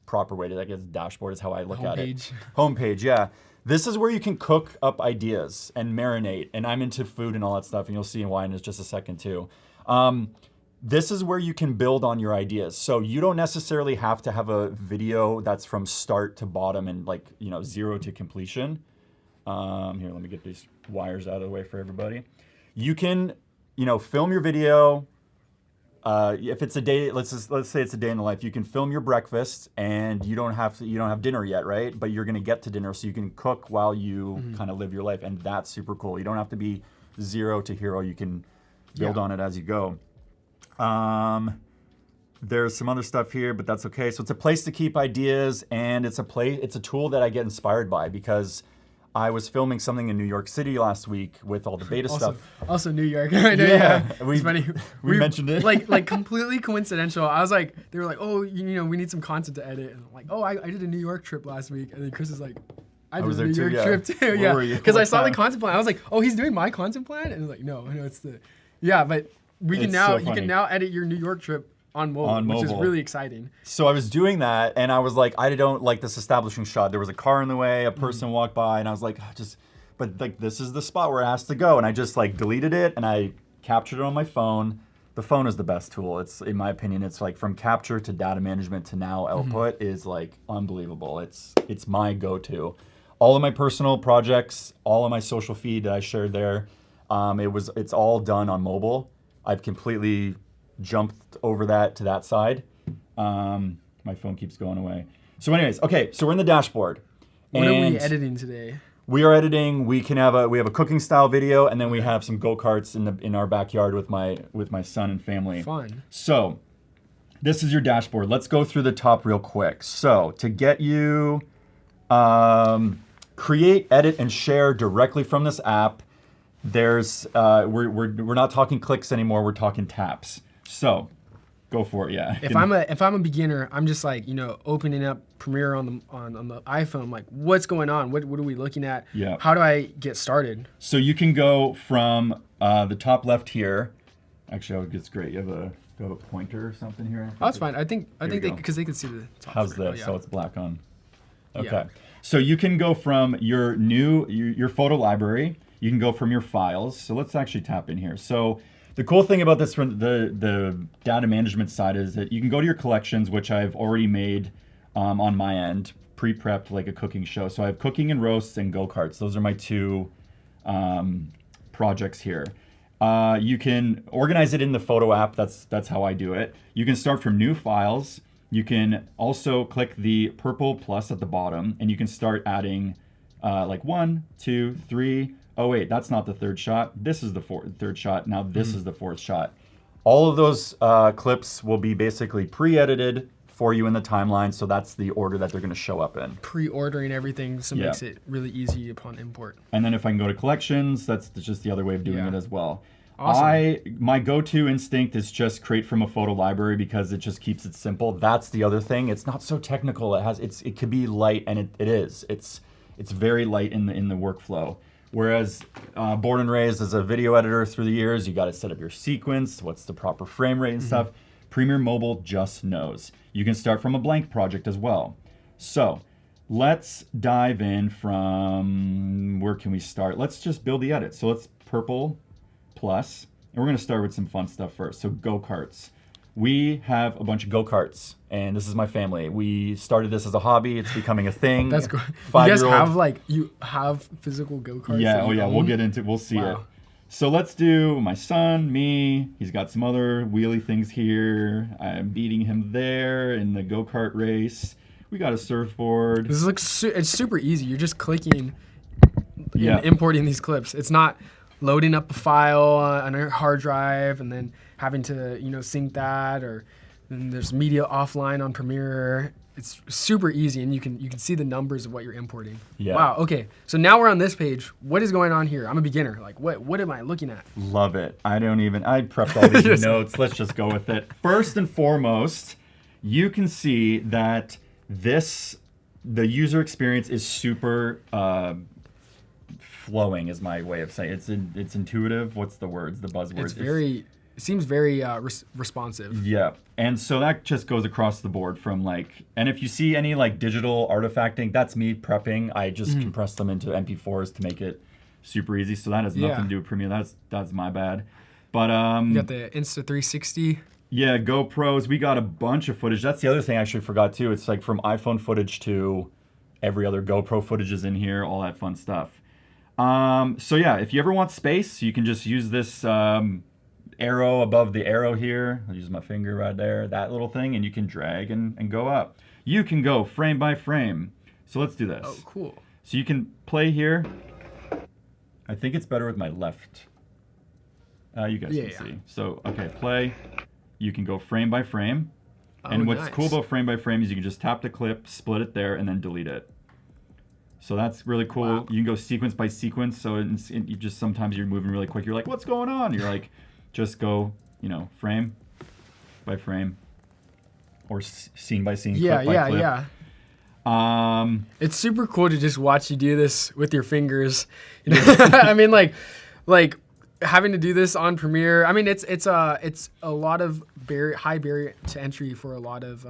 proper way to, I guess, dashboard is how I look at it. Homepage, yeah. This is where you can cook up ideas and marinate, and I'm into food and all that stuff, and you'll see why in just a second too. This is where you can build on your ideas. So you don't necessarily have to have a video that's from start to bottom and like, zero to completion. Here, let me get these wires out of the way for everybody. You can, film your video, if it's a day, let's say it's a day in the life. You can film your breakfast, and you don't have dinner yet, right? But you're gonna get to dinner, so you can cook while you kind of live your life, and that's super cool. You don't have to be 0 to hero. You can build on it as you go. There's some other stuff here, but that's okay. So it's a place to keep ideas, and it's a tool that I get inspired by, because I was filming something in New York City last week with all the beta stuff. Also New York. I know, yeah. It's funny. We mentioned it. Like completely coincidental. I was like, they were like, oh, we need some content to edit. And I'm like, oh, I did a New York trip last week. And then Chris is like, I did a New York trip too. Where were you? Because I saw the content plan. I was like, oh, he's doing my content plan? And I was like, no, it's the, but you can now edit your New York trip on mobile, which is really exciting. So I was doing that, and I was like, I don't like this establishing shot. There was a car in the way, a person walked by, and I was like, but like this is the spot where it has to go, and I just like deleted it, and I captured it on my phone. The phone is the best tool. It's, in my opinion, it's like from capture to data management to now output is like unbelievable. It's my go-to. All of my personal projects, all of my social feed that I shared there, it's all done on mobile. I've completely jumped over that to that side. My phone keeps going away. So anyways, okay, so we're in the dashboard. What are we editing today? We are editing. We have a cooking style video, and then we have some go-karts in our backyard with my son and family. Fun. So this is your dashboard. Let's go through the top real quick. So to get you create, edit, and share directly from this app, there's we're not talking clicks anymore. We're talking taps. So, go for it. Yeah. If I'm a beginner, I'm just like opening up Premiere on the iPhone. Like, what's going on? What are we looking at? Yeah. How do I get started? So you can go from the top left here. Actually, it's great. You have a pointer or something here. Oh, that's fine. I think because they can see the top. How's this? So it's black on. Okay. Yeah. So you can go from your photo library. You can go from your files. So let's actually tap in here. So the cool thing about this from the data management side is that you can go to your collections, which I've already made on my end, pre-prepped like a cooking show. So I have cooking and roasts and go-karts. Those are my two projects here. You can organize it in the photo app. That's how I do it. You can start from new files. You can also click the purple plus at the bottom, and you can start adding like 1, 2, 3. Oh wait, that's not the third shot. This is the third shot. Now this is the fourth shot. All of those clips will be basically pre-edited for you in the timeline, so that's the order that they're going to show up in. Pre-ordering everything, so makes it really easy upon import. And then if I can go to collections, that's just the other way of doing it as well. Awesome. My go-to instinct is just create from a photo library because it just keeps it simple. That's the other thing. It's not so technical. It could be light, and it is. It's very light in the workflow. Whereas born and raised as a video editor through the years, you got to set up your sequence, what's the proper frame rate and stuff. Premiere Mobile just knows. You can start from a blank project as well. So let's dive in from, where can we start? Let's just build the edit. So let's purple plus, and we're going to start with some fun stuff first. So go-karts. We have a bunch of go-karts, and this is my family. We started this as a hobby. It's becoming a thing. That's good. You guys have physical go-karts? Yeah, we'll see it. So let's do my son, me. He's got some other wheelie things here. I'm beating him there in the go-kart race. We got a surfboard. This looks it's super easy. You're just clicking and importing these clips. It's not loading up a file on a hard drive and then having to sync that, or then there's media offline on Premiere. It's super easy, and you can see the numbers of what you're importing. Yeah. Wow. Okay. So now we're on this page. What is going on here? I'm a beginner. Like, what am I looking at? Love it. I prepped all these notes. Let's just go with it. First and foremost, you can see that the user experience is super flowing, is my way of saying it. It's intuitive. What's the words? The buzzwords. It seems very responsive. Yeah, and so that just goes across the board from and if you see any digital artifacting, that's me prepping. I just compress them into MP4s to make it super easy. So that has nothing to do with Premiere. That's my bad. But you got the Insta360. Yeah, GoPros. We got a bunch of footage. That's the other thing I actually forgot too. It's from iPhone footage to every other GoPro footage is in here. All that fun stuff. So yeah, if you ever want space, you can just use this arrow above the arrow here. I'll use my finger right there, that little thing, and you can drag and go up. You can go frame by frame. So let's do this. Oh, cool. So you can play here. I think it's better with my left. You guys can see. So, okay, play. You can go frame by frame. And what's cool about frame by frame is you can just tap the clip, split it there, and then delete it. So that's really cool. Wow. You can go sequence by sequence. So you just sometimes you're moving really quick. You're like, what's going on? You're like, just go, you know, frame by frame, or scene by scene, clip by clip. It's super cool to just watch you do this with your fingers. You know? I mean, like having to do this on Premiere. I mean, it's a lot of high barrier to entry for a lot of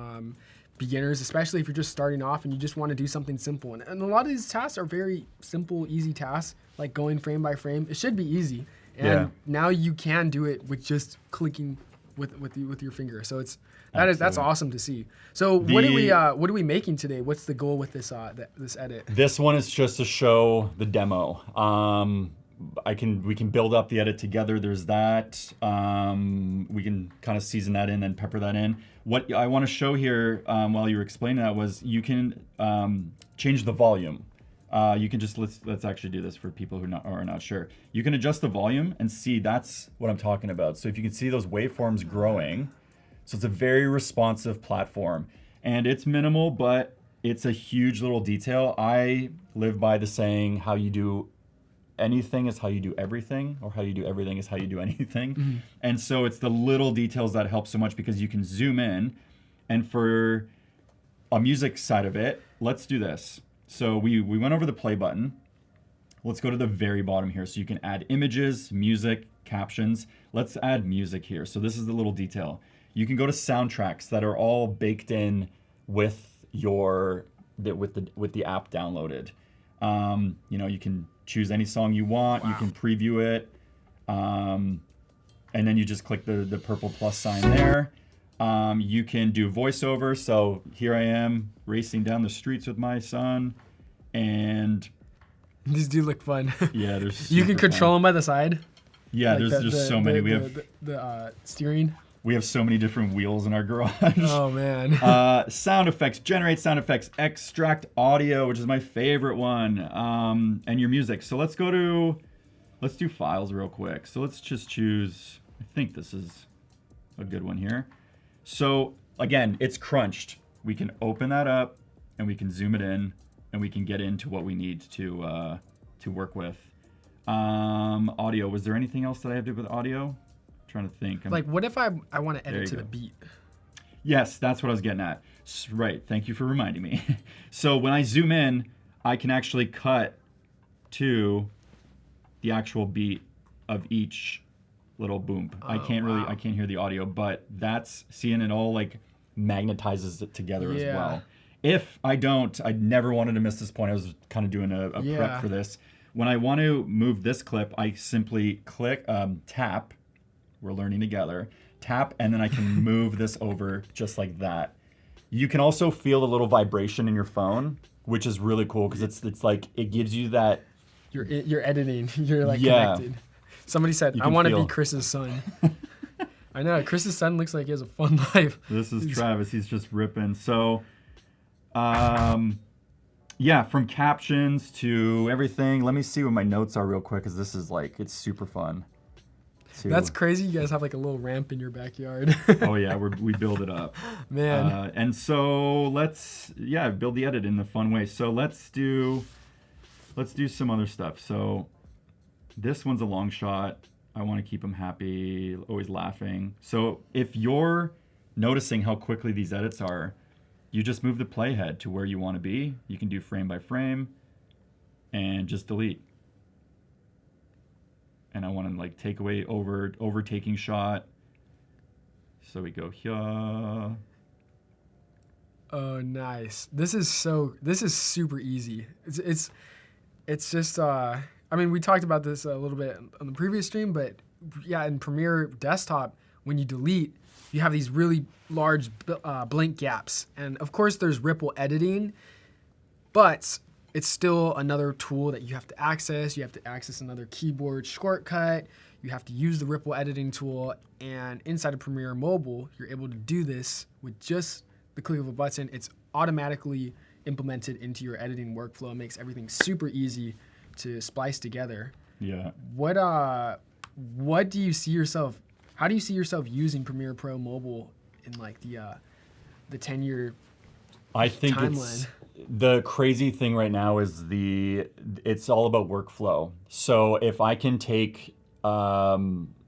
beginners, especially if you're just starting off and you just want to do something simple. And a lot of these tasks are very simple, easy tasks, like going frame by frame. It should be easy. And now you can do it with just clicking with your finger. So that's awesome to see. So what are we making today? What's the goal with this this edit? This one is just to show the demo. We can build up the edit together. There's that. We can kind of season that in and pepper that in. What I want to show here while you were explaining that was you can change the volume. You can just, let's actually do this for people who are not sure. You can adjust the volume and see, that's what I'm talking about. So if you can see those waveforms growing, so it's a very responsive platform. And it's minimal, but it's a huge little detail. I live by the saying, how you do anything is how you do everything, or how you do everything is how you do anything. Mm-hmm. And so it's the little details that help so much, because you can zoom in. And for a music side of it, let's do this. So we went over the play button. Let's go to the very bottom here. So you can add images, music, captions. Let's add music here. So this is the little detail. You can go to soundtracks that are all baked in with with the app downloaded. You know, you can choose any song you want. Wow. You can preview it. And then you just click the purple plus sign there. You can do voiceover. So here I am racing down the streets with my son, and these do look fun. Yeah, there's you can control them by the side. Yeah, like there's so many. We have the steering. We have so many different wheels in our garage. Oh man. Sound effects, generate sound effects, extract audio, which is my favorite one, and your music. So let's do files real quick. So let's just choose, I think this is a good one here. So again, it's crunched. We can open that up and we can zoom it in and we can get into what we need to work with. Audio, was there anything else that I have to do with audio? Trying to think. Like, what if I want to edit to the beat? Yes, that's what I was getting at. Right, thank you for reminding me. So when I zoom in, I can actually cut to the actual beat of each little boom. I can't hear the audio, but that's seeing it all like magnetizes it together as well. If I never wanted to miss this point. I was kind of doing a prep for this. When I want to move this clip, I simply click, tap. We're learning together. Tap, and then I can move this over just like that. You can also feel the little vibration in your phone, which is really cool because it's like it gives you that. You're editing. You're like connected. Somebody said, "I want to be Chris's son." I know Chris's son looks like he has a fun life. This is Travis. He's just ripping. So, yeah, from captions to everything. Let me see what my notes are real quick, because this is like, it's super fun. That's crazy. You guys have like a little ramp in your backyard. Oh yeah, we build it up, man. And so let's build the edit in a fun way. So let's do some other stuff. So this one's a long shot. I want to keep them happy, always laughing. So if you're noticing how quickly these edits are, you just move the playhead to where you want to be. You can do frame by frame and just delete. And I want to like take away overtaking shot. So we go here. Oh, nice. This is super easy. It's just I mean, we talked about this a little bit on the previous stream, but yeah, in Premiere Desktop, when you delete, you have these really large blank gaps. And of course there's ripple editing, but it's still another tool that you have to access. You have to access another keyboard shortcut. You have to use the Ripple editing tool. And inside of Premiere Mobile, you're able to do this with just the click of a button. It's automatically implemented into your editing workflow. It makes everything super easy to splice together. Yeah. What do you see yourself? How do you see yourself using Premiere Pro Mobile in like the 10-year I think timeline? The crazy thing right now is it's all about workflow. So if I can take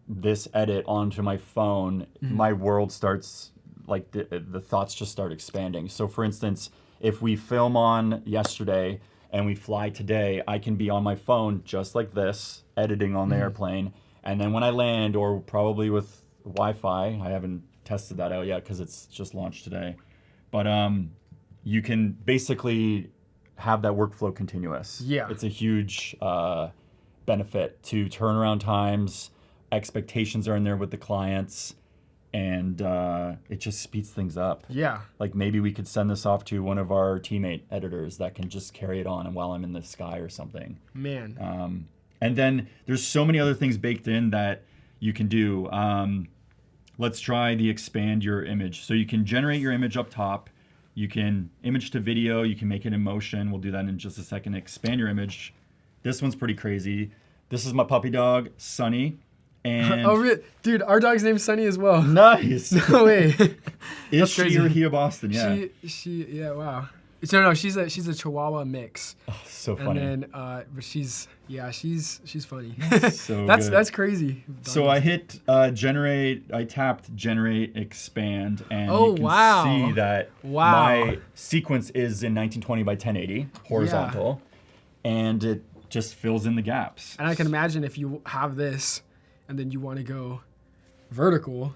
this edit onto my phone, my world starts, like the thoughts just start expanding. So for instance, if we film on yesterday and we fly today, I can be on my phone just like this, editing on the airplane. And then when I land, or probably with Wi-Fi, I haven't tested that out yet because it's just launched today. But you can basically have that workflow continuous. Yeah. It's a huge benefit to turnaround times. Expectations are in there with the clients, and it just speeds things up. Yeah. Like maybe we could send this off to one of our teammate editors that can just carry it on and while I'm in the sky or something. Man. And then there's so many other things baked in that you can do. Let's try the expand your image. So you can generate your image up top. You can image to video. You can make it in motion. We'll do that in just a second. Expand your image. This one's pretty crazy. This is my puppy dog, Sunny. And Oh, really? Dude, our dog's name's Sunny as well. nice. No way. Is she crazy. or he a Boston? Yeah. Yeah, wow. No, she's a Chihuahua mix. So funny. And then, but she's funny. So That's good. crazy. So I hit generate. I tapped generate expand, and Oh, you can wow. see that my sequence is in 1920 by 1080 horizontal, and it just fills in the gaps. And I can imagine if you have this, and then you want to go vertical,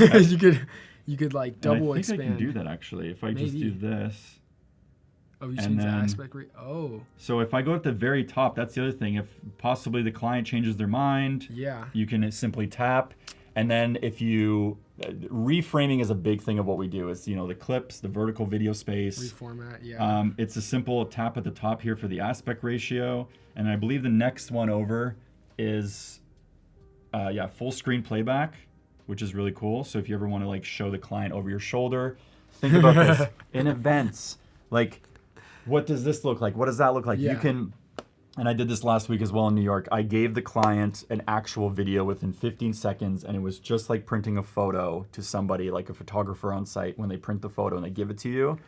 you could like double I think expand. I can do that actually if I just do this. Oh, you and change the then- aspect rate. Oh, So if I go at the very top, that's the other thing. If possibly the client changes their mind, yeah. you can simply tap. And then if you, reframing is a big thing of what we do. Is, the clips, the vertical video space. Reformat, yeah. It's a simple tap at the top here for the aspect ratio. And I believe the next one over is, full screen playback, which is really cool. So if you ever want to like show the client over your shoulder, think about this in events. Like, what does this look like? What does that look like? Yeah. You can, and I did this last week as well in New York. I gave the client an actual video within 15 seconds, and it was just like printing a photo to somebody, like a photographer on site. When they print the photo and they give it to you,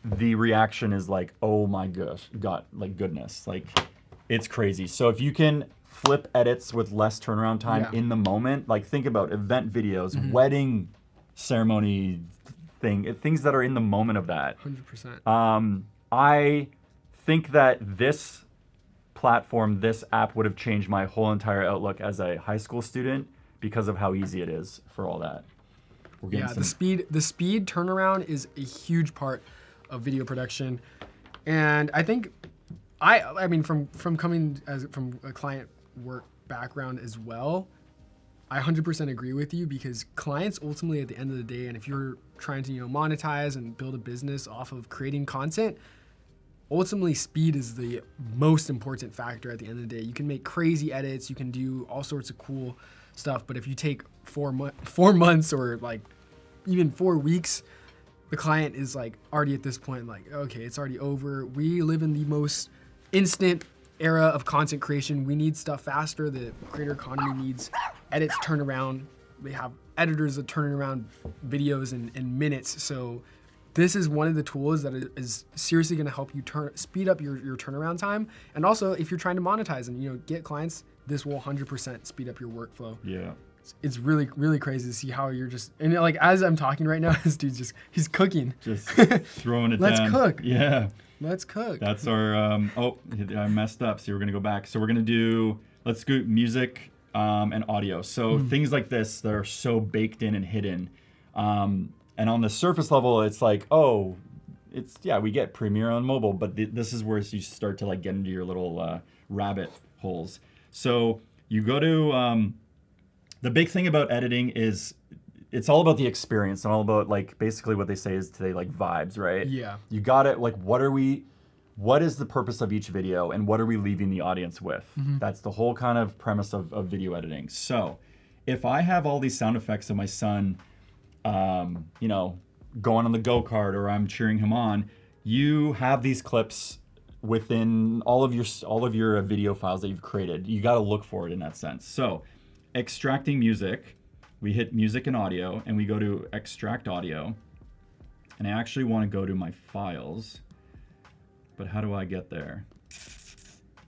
the reaction is like, oh my gosh, goodness. Like, it's crazy. So if you can flip edits with less turnaround time in the moment, like think about event videos, wedding ceremony things that are in the moment of that. 100%. I think that this platform, this app would have changed my whole entire outlook as a high school student because of how easy it is for all that. Yeah, the speed turnaround is a huge part of video production, and I think I mean from coming from a client work background as well, I 100% agree with you, because clients ultimately at the end of the day, and if you're trying to monetize and build a business off of creating content, ultimately speed is the most important factor at the end of the day. You can make crazy edits, you can do all sorts of cool stuff, but if you take 4 months or like even 4 weeks, the client is like already at this point like, okay, it's already over. We live in the most instant era of content creation. We need stuff faster. The creator economy needs edits turned around. They have editors that turn around videos in minutes. So this is one of the tools that is seriously going to help you speed up your turnaround time. And also, if you're trying to monetize and get clients, this will 100% speed up your workflow. Yeah. It's really, really crazy to see how you're just, and like as I'm talking right now, this dude's he's cooking. Just throwing it down. Let's cook. Yeah. Let's cook. That's our, I messed up. So we're going to go back. So we're going to do, let's go music and audio. So things like this that are so baked in and hidden. And on the surface level, it's like, we get Premiere on mobile, but this is where you start to like get into your little rabbit holes. So you go to, the big thing about editing is it's all about the experience and all about like basically what they say is today, like vibes, right? Yeah. You got it. Like, what are we what is the purpose of each video and what are we leaving the audience with? That's the whole kind of premise of video editing. So if I have all these sound effects of my son, you know, going on the go-kart, or I'm cheering him on, you have these clips within all of your video files that you've created. You got to look for it in that sense. So extracting music, we hit music and audio, and we go to extract audio. And I actually want to go to my files, but how do I get there?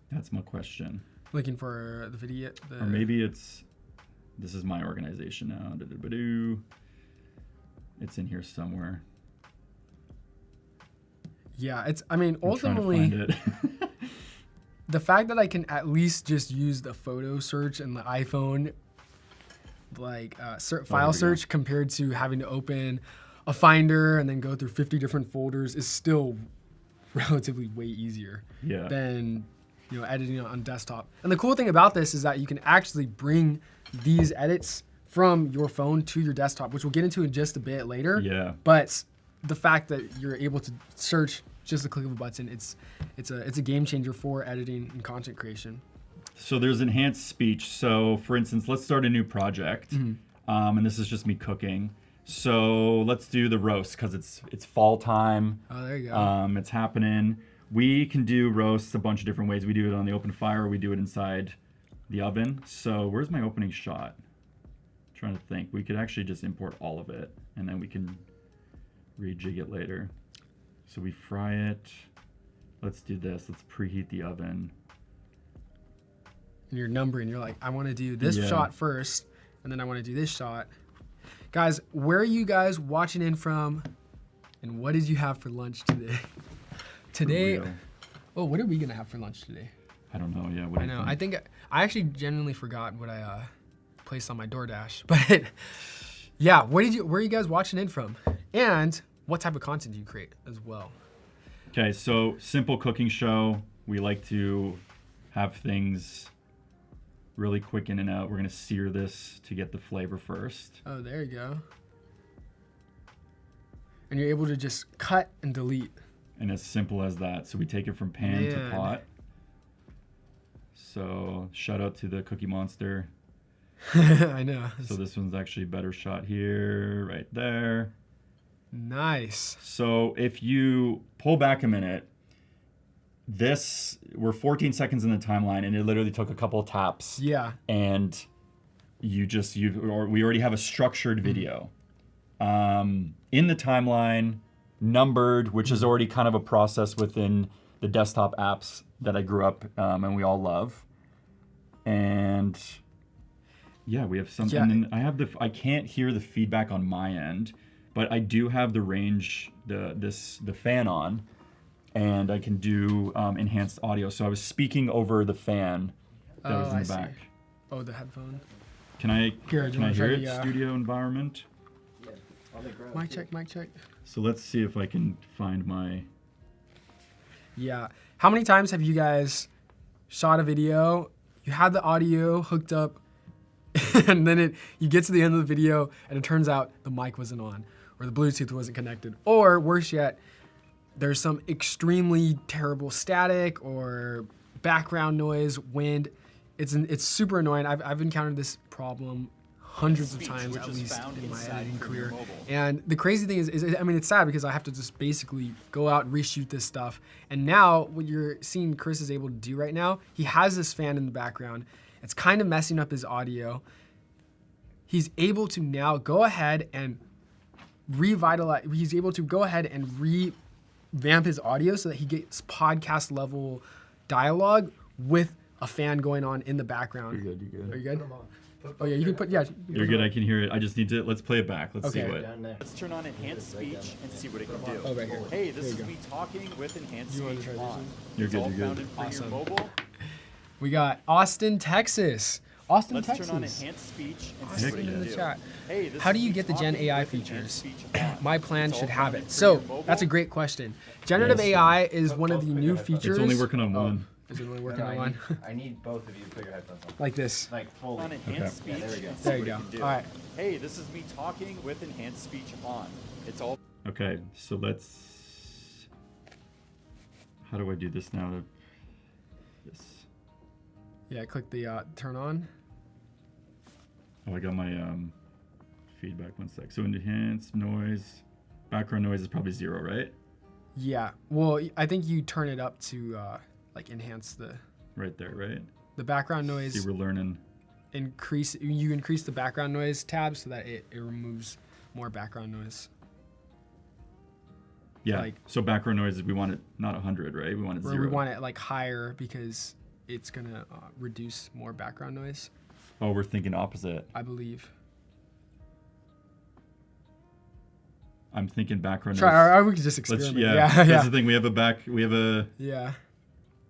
That's my question. Looking for the video. Or maybe this is my organization now. It's in here somewhere. Yeah, I mean, I'm ultimately, trying to find it. the fact that I can at least just use the photo search in the iPhone, like file search, compared to having to open a Finder and then go through 50 different folders, is still relatively way easier than, you know, editing on desktop. And the cool thing about this is that you can actually bring these edits from your phone to your desktop, which we'll get into in just a bit later. Yeah. But the fact that you're able to search just a click of a button, it's a game changer for editing and content creation. So there's enhanced speech. So for instance, let's start a new project, and this is just me cooking. So let's do the roast because it's fall time. Oh, there you go. It's happening. We can do roasts a bunch of different ways. We do it on the open fire, or we do it inside the oven. So where's my opening shot? I'm trying to think. We could actually just import all of it, and then we can rejig it later. So we fry it. Let's do this. Let's preheat the oven. And you're numbering. You're like, I want to do this shot first, and then I want to do this shot. Guys, where are you guys watching in from, and what did you have for lunch today? Today, what are we gonna have for lunch today? I don't know. Yeah, what I do you know. think? I think I actually genuinely forgot what I placed on my DoorDash. But yeah, where are you guys watching in from, and what type of content do you create as well? Okay, so simple cooking show. We like to have things really quick in and out. We're gonna sear this to get the flavor first. Oh, there you go. And you're able to just cut and delete. And as simple as that. So we take it from pan to pot. So shout out to the Cookie Monster. I know. So this one's actually a better shot here, right there. Nice. So if you pull back a minute, we're 14 seconds in the timeline, and it literally took a couple of taps. Yeah. And we already have a structured video. In the timeline, numbered, which is already kind of a process within the desktop apps that I grew up and we all love. And yeah, we have something. Yeah. And I can't hear the feedback on my end, but I do have the range, the fan on, and I can do enhanced audio. So I was speaking over the fan that was in the back. See. Oh, the headphone. Can I hear it? Yeah. Studio environment. Mic check, mic check. So let's see if I can find my. Yeah. How many times have you guys shot a video, you had the audio hooked up, and then you get to the end of the video and it turns out the mic wasn't on, or the Bluetooth wasn't connected, or worse yet, there's some extremely terrible static or background noise, wind. It's super annoying. I've encountered this problem hundreds of times, at least in my editing career. And the crazy thing is, I mean, it's sad because I have to just basically go out and reshoot this stuff. And now what you're seeing Chris is able to do right now, he has this fan in the background. It's kind of messing up his audio. He's able to now go ahead and revitalize, he's able to go ahead and revamp his audio so that he gets podcast level dialogue with a fan going on in the background. You're good. Are you good? Oh yeah, you can put, You're good, I can hear it. I just need to, let's play it back. Let's see what. Let's turn on enhanced speech and see what it can do. Oh, right here. Hey, this is me talking with enhanced speech on. You're It's good, all you're found good. in Premiere Awesome. Mobile. We got Austin, Texas. Austin, Let's Texas. turn on enhanced speech and see Austin what it in can the do. chat. Hey, this How do is you me get the Gen talking AI with enhanced features? speech on. My plan It's should all have found it. in So Premiere that's a Mobile. great question. Generative Yes. AI is one of the new features. It's only working on one. Is it only working on one? I need both of you to put your headphones on. Like this. Like fully. On enhanced speech there we go. and see There you what it go. can do. All right. Hey, this is me talking with enhanced speech on. It's all Okay, so let's. How do I do this now? This. Yeah, click the turn on. Oh, I got my feedback. 1 sec. So enhance noise. Background noise is probably 0, right? Yeah. Well, I think you turn it up to like enhance the. Right there, right? The background noise. See, we're learning. You increase the background noise tab so that it removes more background noise. Yeah. Like, so background noise, we want it not 100, right? We want it 0. We want it like higher because it's gonna reduce more background noise. Oh, we're thinking opposite. I believe. I'm thinking background noise. Or we could just experiment. Yeah. That's the thing. We have a. Yeah.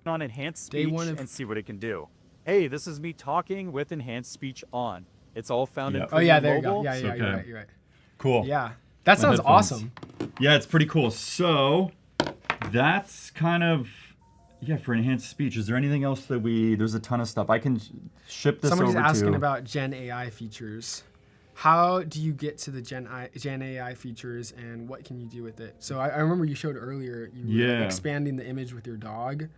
On enhanced speech and see what it can do. Hey, this is me talking with enhanced speech on. It's all found in there you go. mobile. Yeah, you're right. Cool. Yeah. That sounds awesome. Yeah, it's pretty cool. So that's kind of, for enhanced speech. Is there anything else that there's a ton of stuff. I can ship this Somebody's over asking about Gen AI features. How do you get to the Gen AI features and what can you do with it? So I remember you showed earlier, you were expanding the image with your dog.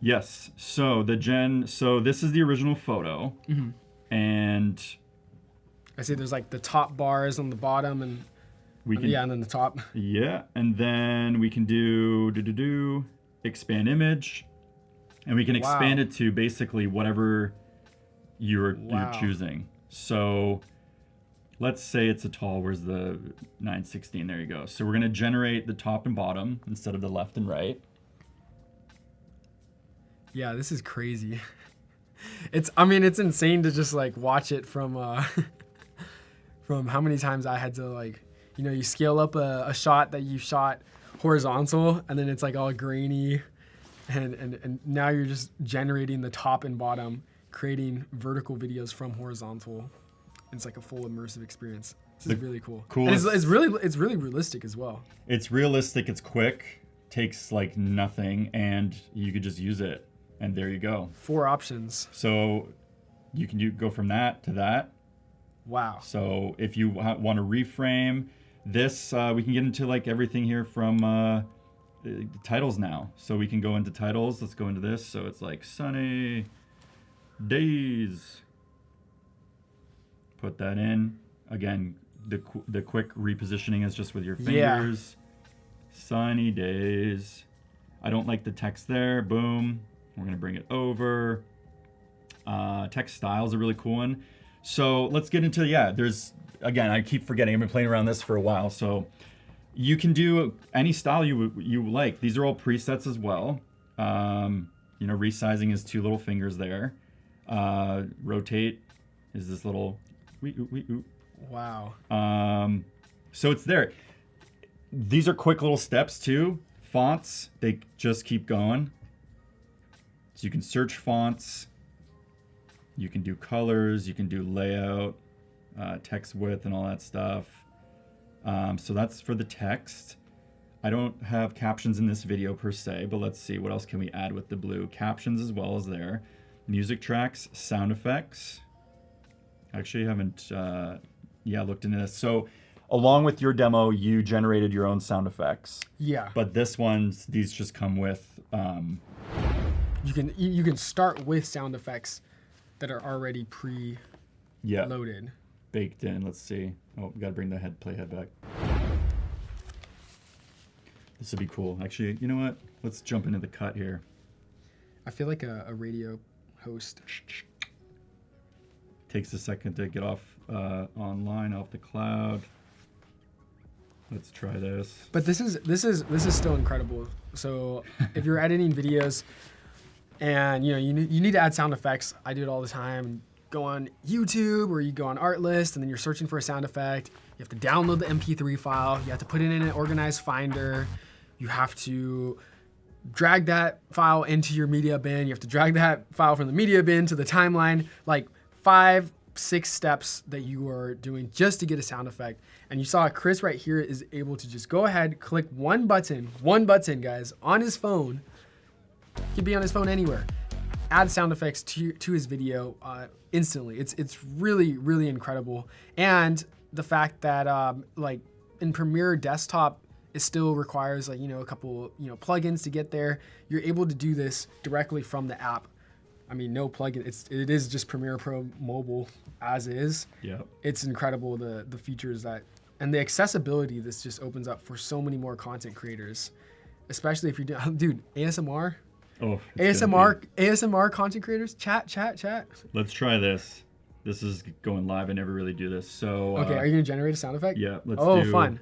Yes. So this is the original photo. Mm-hmm. And I see there's like the top bars on the bottom and and then the top. Yeah, and then we can do expand image, and we can expand it to basically whatever you're choosing. So let's say it's a tall. Where's the 916? There you go. So we're gonna generate the top and bottom instead of the left and right. Yeah, this is crazy. It's insane to just like watch it from from how many times I had to like, you scale up a shot that you shot horizontal and then it's like all grainy and now you're just generating the top and bottom, creating vertical videos from horizontal. And it's like a full immersive experience. This is really cool. And it's really realistic as well. It's realistic, it's quick, takes like nothing, and you could just use it. And there you go. 4 options. So you can go from that to that. Wow. So if you want to reframe this, we can get into like everything here from titles now. So we can go into titles. Let's go into this. So it's like sunny days. Put that in. Again, the quick repositioning is just with your fingers. Sunny days. I don't like the text there. Boom. We're going to bring it over. Text style is a really cool one. So let's get into, there's, again, I keep forgetting. I've been playing around this for a while. So you can do any style you like. These are all presets as well. Resizing is 2 little fingers there. Rotate is this little... Wow. So it's there. These are quick little steps too. Fonts, they just keep going. So you can search fonts, you can do colors, you can do layout, text width and all that stuff. So that's for the text. I don't have captions in this video per se, but let's see, what else can we add with the blue? Captions as well as there. Music tracks, sound effects. Actually, I haven't looked into this. So along with your demo, you generated your own sound effects. Yeah. But these just come with... You can start with sound effects that are already pre-loaded. Baked in. Let's see. Oh, we got to bring the head back. This would be cool. Actually, you know what? Let's jump into the cut here. I feel like a radio host. Takes a second to get off online, off the cloud. Let's try this. But this is still incredible. So if you're editing videos and you need to add sound effects, I do it all the time. Go on YouTube or you go on Artlist and then you're searching for a sound effect. You have to download the MP3 file. You have to put it in an organized finder. You have to drag that file into your media bin. You have to drag that file from the media bin to the timeline. Like 5-6 steps that you are doing just to get a sound effect. And you saw Chris right here is able to just go ahead, click one button, guys, on his phone. He could be on his phone anywhere. Add sound effects to his video instantly. It's really, really incredible. And the fact that like in Premiere Desktop, it still requires like, a couple, plugins to get there. You're able to do this directly from the app. I mean, no plugin. It is just Premiere Pro Mobile as is. Yeah. It's incredible the features that and the accessibility this just opens up for so many more content creators, especially if you're doing, dude, ASMR. Oh, ASMR content creators, chat. Let's try this. This is going live. I never really do this. So okay, are you gonna generate a sound effect? Yeah, let's do. Oh, fun.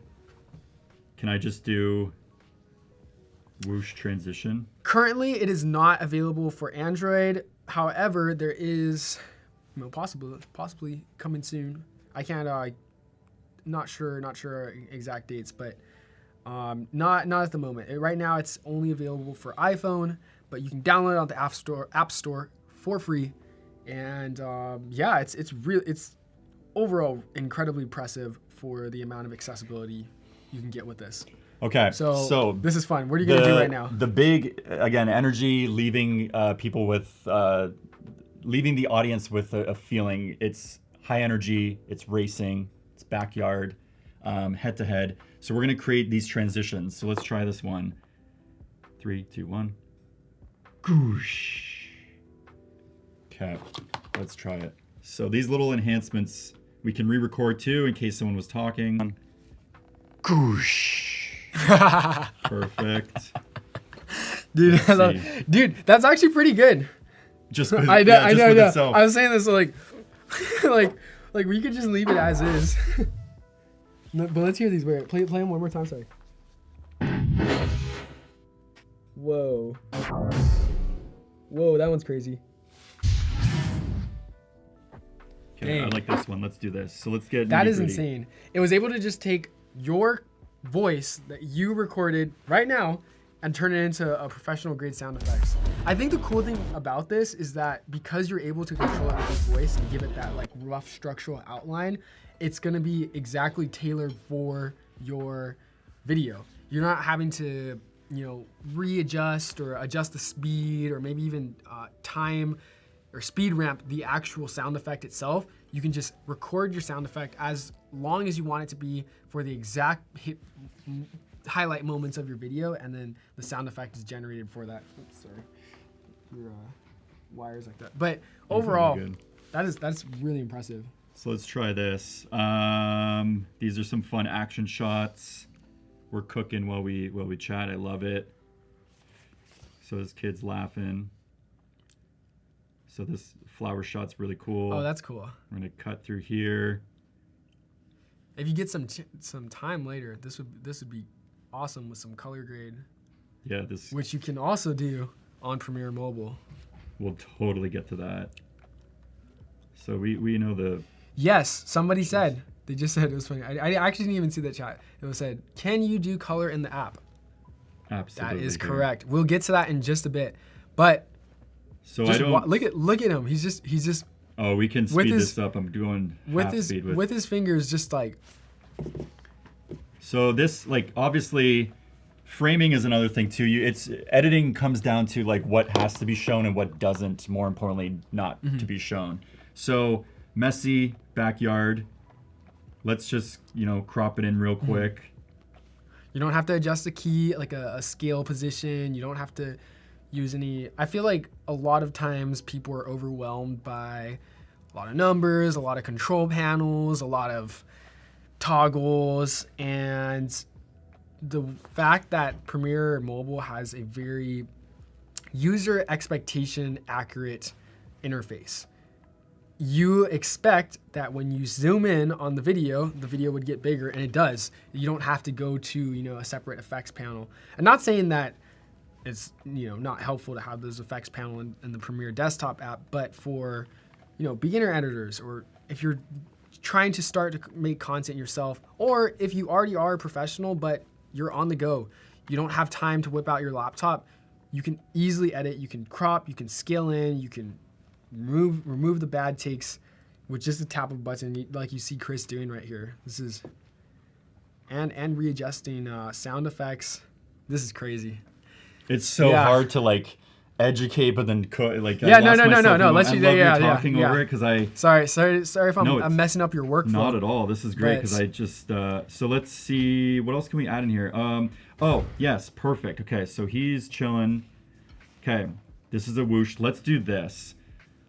Can I just do whoosh transition? Currently, it is not available for Android. However, there is, possibly coming soon. I can't. Not sure exact dates, but not at the moment. Right now, it's only available for iPhone, but you can download it on the App Store for free. And yeah, it's overall incredibly impressive for the amount of accessibility you can get with this. Okay, so this is fun. What are you gonna do right now? The big, again, energy, leaving people with, leaving the audience with a feeling. It's high energy, it's racing, it's backyard, head to head. So we're gonna create these transitions. So let's try this one. 3, 2, 1. Goosh. Okay, let's try it. So these little enhancements, we can re-record too in case someone was talking. Goosh. Perfect. Dude, that's actually pretty good. I know. I was saying this like we could just leave it as is. No, but let's hear these. Wait, play them one more time. Sorry. Whoa, that one's crazy. Okay, I like this one. Let's do this. So let's get that is insane. It was able to just take your voice that you recorded right now and turn it into a professional grade sound effects. I think the cool thing about this is that because you're able to control it with your voice and give it that like rough structural outline, it's gonna be exactly tailored for your video. You're not having to, readjust or adjust the speed or maybe even time or speed ramp the actual sound effect itself. You can just record your sound effect as long as you want it to be for the exact highlight moments of your video, and then the sound effect is generated for that. Oops, sorry. Your wires like that. But overall, that's really impressive. So let's try this. These are some fun action shots. We're cooking while we chat. I love it. So this kid's laughing. So this flower shot's really cool. Oh, that's cool. We're gonna cut through here. If you get some time later, this would be awesome with some color grade. Yeah, which you can also do on Premiere Mobile. We'll totally get to that. So we know the. Yes, somebody said. They just said it was funny. I actually didn't even see that chat. It was said, "Can you do color in the app?" Absolutely. That is correct. We'll get to that in just a bit, but. So just look at him. He's just. Oh, we can speed this up. I'm doing half speed with his fingers, just like. So this, obviously, framing is another thing too. It's editing comes down to what has to be shown and what doesn't. More importantly, not to be shown. So messy backyard. Let's just crop it in real quick. You don't have to adjust the key like a scale position. You don't have to use any. I feel like a lot of times people are overwhelmed by a lot of numbers, a lot of control panels, a lot of toggles, and the fact that Premiere Mobile has a very user expectation accurate interface. You expect that when you zoom in on the video would get bigger, and it does. You don't have to go to a separate effects panel. I'm not saying that it's not helpful to have those effects panel in the Premiere desktop app, but for beginner editors, or if you're trying to start to make content yourself, or if you already are a professional but you're on the go, you don't have time to whip out your laptop, you can easily edit, you can crop, you can scale in, you can remove the bad takes with just a tap of a button, like you see Chris doing right here. This is and readjusting sound effects. This is crazy. It's so hard to educate, but then like yeah, I lost myself no. Let's Yeah, talking yeah. over it because I. Sorry if I'm messing up your workflow. Not at all. This is great because I just. So let's see what else can we add in here. Oh yes, perfect. Okay, so he's chilling. Okay, this is a whoosh. Let's do this.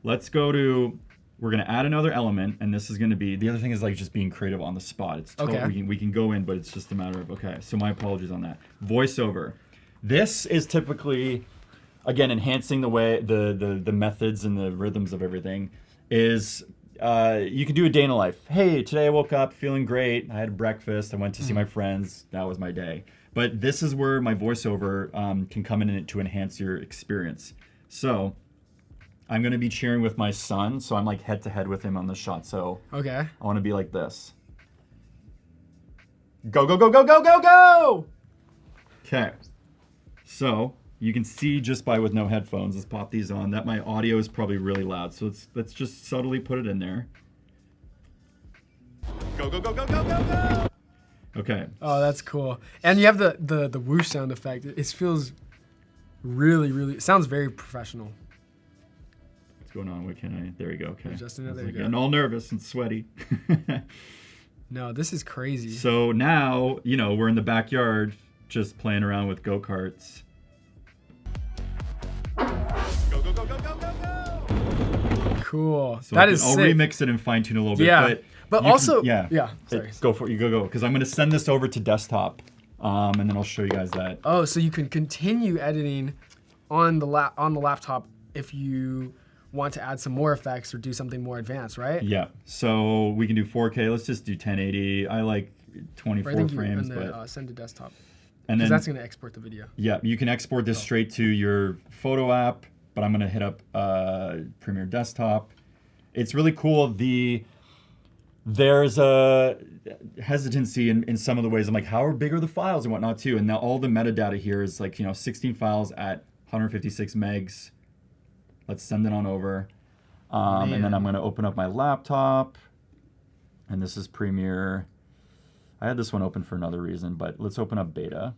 Let's go to. We're gonna add another element, and this is gonna be. The other thing is like just being creative on the spot. It's totally, we can go in, but it's just a matter of okay. So my apologies on that. Voiceover. This is typically. Again, enhancing the way the methods and the rhythms of everything is you can do a day in a life. Hey, today I woke up feeling great. I had breakfast. I went to see my friends. That was my day. But this is where my voiceover can come in to enhance your experience. So I'm going to be cheering with my son. So I'm like head to head with him on the shot. So okay, I want to be like this. Go, go, go, go, go, go, go. Okay. So you can see just by with no headphones, let's pop these on, that my audio is probably really loud. So let's just subtly put it in there. Go, go, go, go, go, go, go. Okay. Oh, that's cool. And you have the whoosh sound effect. It feels really, it sounds very professional. What's going on? What can I, there you go, okay. Justin, there you go. Getting all nervous and sweaty. No, this is crazy. So now, we're in the backyard just playing around with go-karts. Go, go, go, go, go, go, go. Cool. So I'll sick. Remix it and fine tune a little bit. Yeah. But also, sorry. Go for it. You go. Because I'm going to send this over to desktop, and then I'll show you guys that. Oh, so you can continue editing on the laptop if you want to add some more effects or do something more advanced, right? Yeah. So we can do 4K. Let's just do 1080. I like 24 frames, but send to desktop. And then that's going to export the video. Yeah, you can export this straight to your photo app, but I'm going to hit up Premiere Desktop. It's really cool. There's a hesitancy in some of the ways. I'm like, how big are the files and whatnot too? And now all the metadata here is like, 16 files at 156 megs. Let's send it on over. And then I'm going to open up my laptop. And this is Premiere. I had this one open for another reason, but let's open up beta.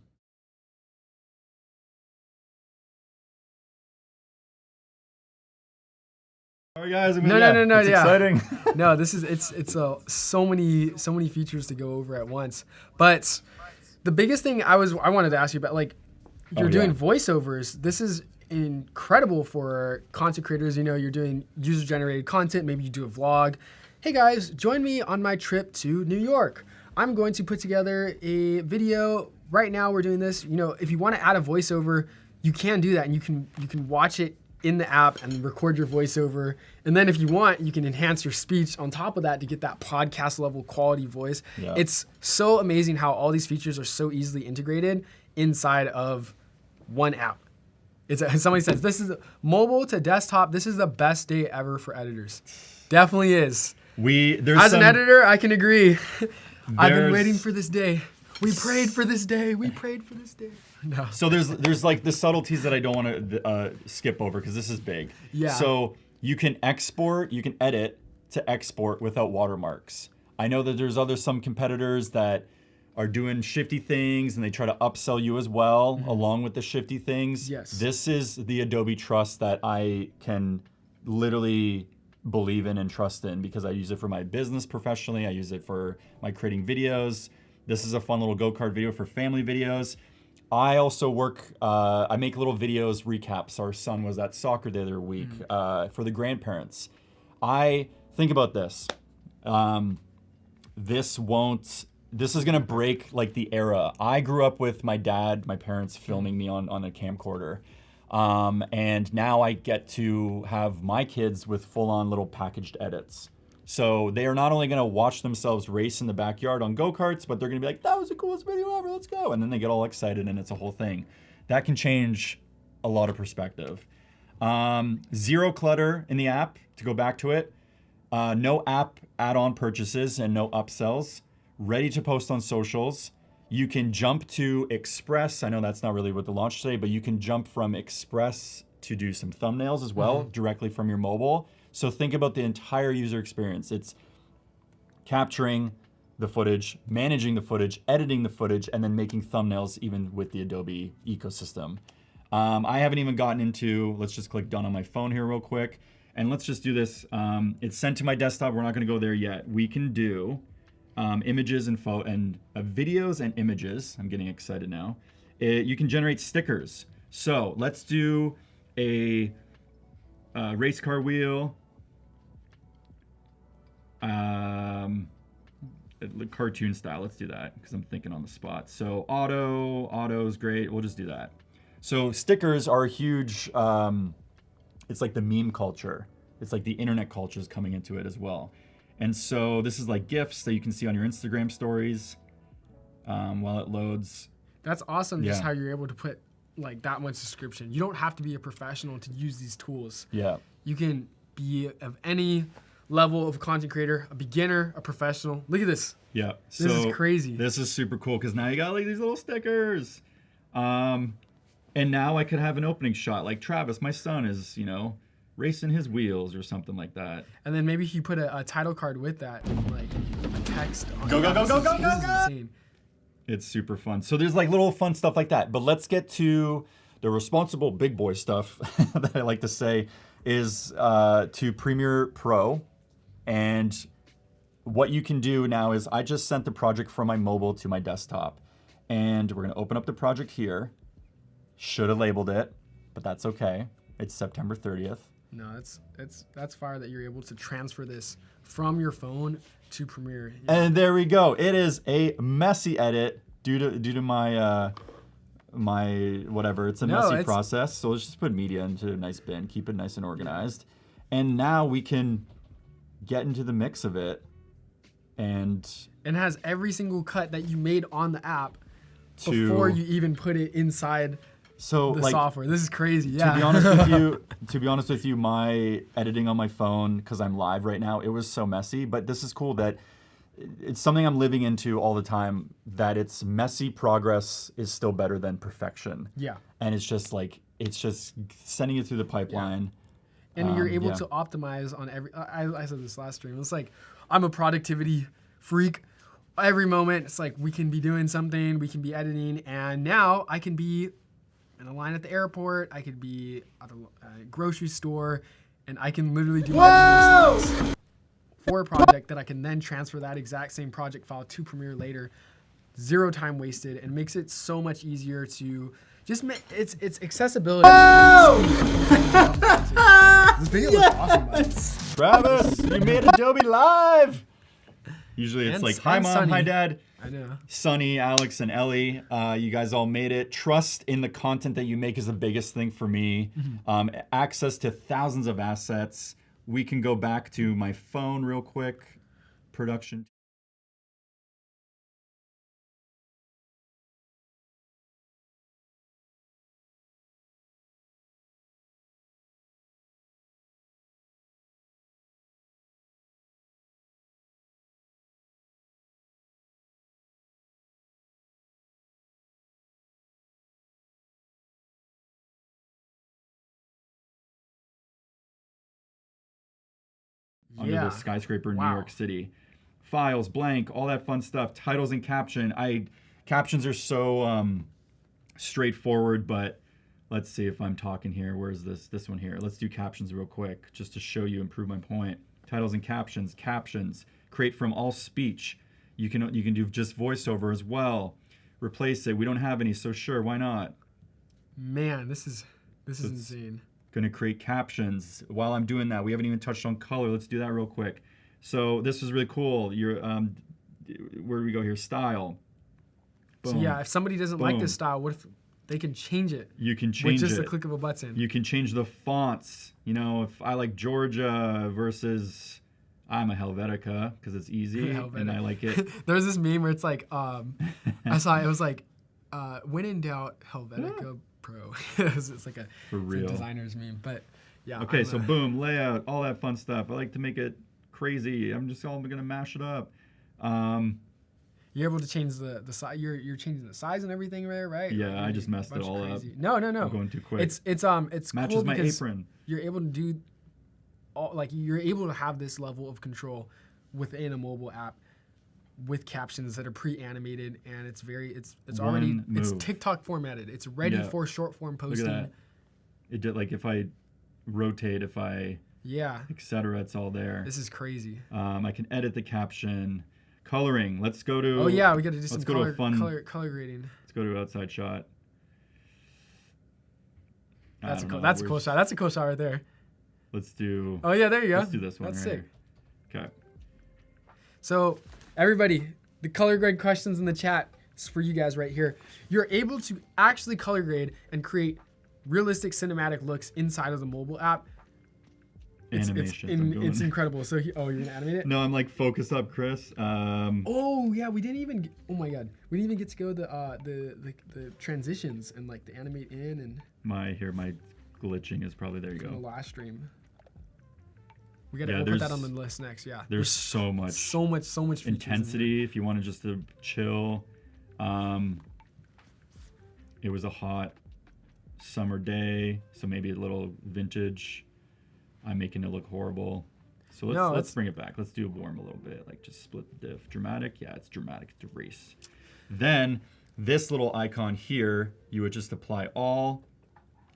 Sorry guys, no, it's exciting. No, it's so many features to go over at once. But the biggest thing I wanted to ask you about, like, you're doing voiceovers. This is incredible for content creators. You're doing user-generated content. Maybe you do a vlog. Hey guys, join me on my trip to New York. I'm going to put together a video. Right now we're doing this. If you want to add a voiceover, you can do that, and you can watch it in the app and record your voiceover. And then if you want, you can enhance your speech on top of that to get that podcast level quality voice. Yeah. It's so amazing how all these features are so easily integrated inside of one app. Somebody says, this is mobile to desktop. This is the best day ever for editors. Definitely is. As an editor, I can agree. I've been waiting for this day. We prayed for this day. We prayed for this day. No. So there's like the subtleties that I don't want to skip over because this is big. Yeah. So you can edit to export without watermarks. I know that there's some competitors that are doing shifty things and they try to upsell you as well along with the shifty things. Yes. This is the Adobe trust that I can literally believe in and trust in because I use it for my business professionally. I use it for my creating videos. This is a fun little go-kart video for family videos. I also I make little videos, recaps. Our son was at soccer the other week for the grandparents. I think about this. This is gonna break like the era. I grew up with my parents filming me on a camcorder. And now I get to have my kids with full-on little packaged edits. So they are not only going to watch themselves race in the backyard on go-karts, but they're going to be like, that was the coolest video ever, let's go. And then they get all excited and it's a whole thing. That can change a lot of perspective. Zero clutter in the app, to go back to it. No app add-on purchases and no upsells. Ready to post on socials. You can jump to Express. I know that's not really what the launch today, but you can jump from Express to do some thumbnails as well, directly from your mobile. So think about the entire user experience. It's capturing the footage, managing the footage, editing the footage, and then making thumbnails even with the Adobe ecosystem. I haven't even gotten into, let's just click done on my phone here real quick. And let's just do this. It's sent to my desktop. We're not going to go there yet. We can do images and videos and images. I'm getting excited now. You can generate stickers. So let's do a race car wheel. Cartoon style. Let's do that because I'm thinking on the spot. So auto is great. We'll just do that. So stickers are a huge. It's like the meme culture. It's like the internet culture is coming into it as well. And so this is like GIFs that you can see on your Instagram stories while it loads. That's awesome. Just how you're able to put like that much description. You don't have to be a professional to use these tools. Yeah. You can be of any level of content creator, a beginner, a professional. Look at this. Yeah. This is crazy. This is super cool because now you got like these little stickers. And now I could have an opening shot like Travis, my son, is, racing his wheels or something like that. And then maybe you put a title card with that, like a text. Go. Insane. It's super fun. So there's like little fun stuff like that. But let's get to the responsible big boy stuff that I like to say is to Premiere Pro. And what you can do now is I just sent the project from my mobile to my desktop. And we're going to open up the project here. Should have labeled it, but that's okay. It's September 30th. No, that's fire that you're able to transfer this from your phone to Premiere. Yeah. And there we go. It is a messy edit due to my my whatever. It's a messy process. So let's just put media into a nice bin, keep it nice and organized. And now we can get into the mix of it. And it has every single cut that you made on the app before you even put it inside the software. This is crazy. Yeah. To be honest with you, my editing on my phone, because I'm live right now, it was so messy. But this is cool that it's something I'm living into all the time, that it's messy progress is still better than perfection. Yeah. And it's just sending it through the pipeline. Yeah. And you're able to optimize on every, I said this last stream, it's like, I'm a productivity freak. Every moment, it's like we can be doing something, we can be editing, and now I can be in a line at the airport, I could be at a grocery store, and I can literally do everything for a project that I can then transfer that exact same project file to Premiere later. 0 time wasted, and makes it so much easier to just make it's accessibility. This video looks awesome, buddy. Travis, you made Adobe live. Usually it's like, hi mom, Sunny. Hi dad. I know. Sunny, Alex, and Ellie, you guys all made it. Trust in the content that you make is the biggest thing for me. Mm-hmm. Access to thousands of assets. We can go back to my phone real quick. Production. Under the skyscraper in New York City. Files, blank, all that fun stuff. Titles and caption. Captions are so straightforward, but let's see if I'm talking here. Where's this one here? Let's do captions real quick, just to show you, improve my point. Titles and captions. Captions. Create from all speech. You can do just voiceover as well. Replace it. We don't have any, so sure, why not? Man, this is insane. Going to create captions. While I'm doing that, we haven't even touched on color. Let's do that real quick. So this is really cool. Where do we go here? Style. Boom. So yeah, if somebody doesn't like this style, what if they can change it? You can change it with just a click of a button. You can change the fonts. If I like Georgia versus I'm a Helvetica because it's easy and I like it. There's this meme where it's like, I saw it was like, when in doubt, Helvetica Pro. It's like a designer's meme, but yeah. Okay, so boom, layout, all that fun stuff. I like to make it crazy. I'm just gonna mash it up. You're able to change the size. You're changing the size and everything there, right? Yeah, I just messed it all up. No. I'm going too quick. It's matches cool my because apron. You're able to do you're able to have this level of control within a mobile app. with captions that are pre-animated, and it's One already it's move. TikTok formatted. It's ready for short form posting. Look at that. It did, like, if I rotate, if I etc. It's all there. This is crazy. I can edit the caption. Coloring. Let's go to. Oh yeah, we got to do some color grading. Let's go to outside shot. That's a cool shot. That's a cool shot right there. Let's do. Oh yeah, there you go. Let's do this one. That's right sick. Here. Okay. So everybody, the color grade questions in the chat is for you guys right here. You're able to actually color grade and create realistic cinematic looks inside of the mobile app. It's incredible. So you're gonna animate it? No, I'm like focus up, Chris. Oh yeah, we didn't even. Oh my god, we didn't even get to go the transitions and like the animate in and. My glitching is probably there. You go. The last stream. We'll put that on the list next. Yeah. There's so much intensity. If you want to just to chill, it was a hot summer day, so maybe a little vintage. I'm making it look horrible. So let's bring it back. Let's do warm a little bit. Like just split the diff. Dramatic. Yeah, it's dramatic. It's erase. Then this little icon here, you would just apply all.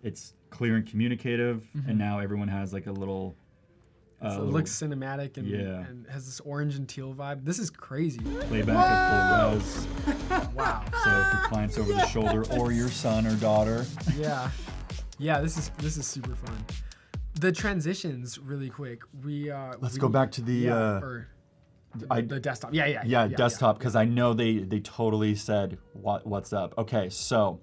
It's clear and communicative, and now everyone has like a little. So it looks cinematic and has this orange and teal vibe. This is crazy. Playback at full res. Wow. So if your client's over the shoulder or your son or daughter. Yeah, this is super fun. The transitions, really quick. Let's go back to the the desktop. Yeah, desktop, because I know they totally said what's up. Okay, so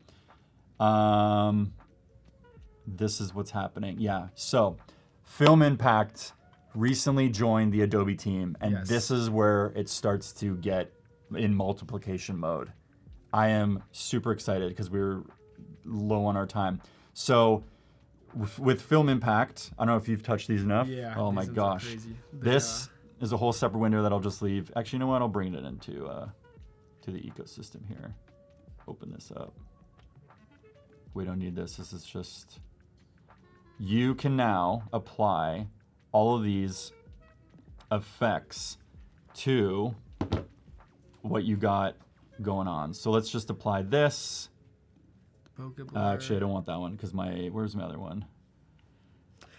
this is what's happening. Yeah, so Film Impact recently joined the Adobe team, and this is where it starts to get in multiplication mode. I am super excited because we're low on our time. So with Film Impact, I don't know if you've touched these enough. Yeah. Oh my gosh. This is a whole separate window that I'll just leave. Actually, you know what? I'll bring it into to the ecosystem here. Open this up. We don't need this. This is just... You can now apply all of these effects to what you got going on. So let's just apply this. Actually, I don't want that one because where's my other one?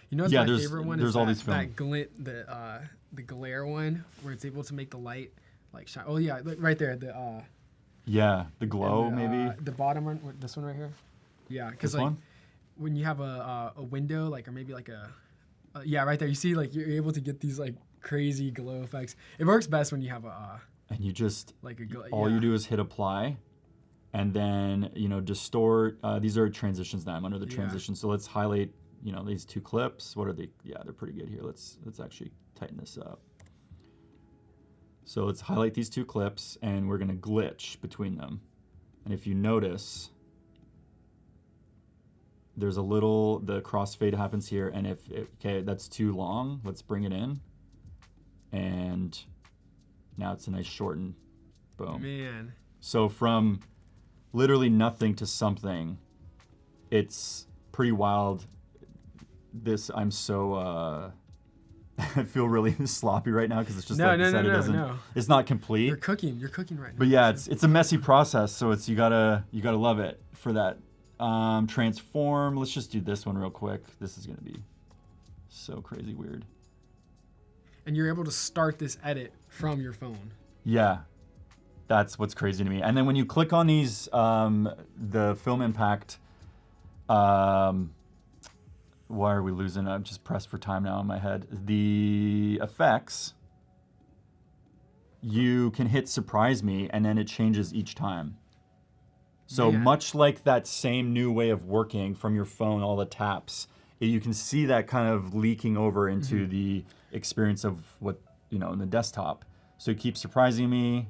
You know what's my favorite one? There's is all that, these film. that glint, the glare one where it's able to make the light like shine. Oh yeah, look, right there. The glow maybe. The bottom one, this one right here. Yeah, because like when you have a window, like, or maybe like right there. You see, like, you're able to get these like crazy glow effects. It works best when you have and you just like all you do is hit apply. And then, distort. These are transitions now. I'm under the transition. So let's highlight, these two clips. What are they? Yeah, they're pretty good here. Let's actually tighten this up. So let's highlight these two clips, and we're going to glitch between them. And if you notice, there's a little, the crossfade happens here. And okay, that's too long. Let's bring it in. And now it's a nice shortened, boom. Man. So from literally nothing to something, it's pretty wild. I'm so I feel really sloppy right now because it's just it's not complete. You're cooking right now. But yeah, it's a messy process, so you gotta love it for that. Transform. Let's just do this one real quick. This is gonna be so crazy weird. And you're able to start this edit from your phone. Yeah. That's what's crazy to me. And then when you click on these, the Film Impact, why are we losing? I'm just pressed for time now in my head. The effects, you can hit Surprise Me, and then it changes each time. So much like that same new way of working from your phone, all the taps, you can see that kind of leaking over into the experience of what, in the desktop. So it keeps surprising me.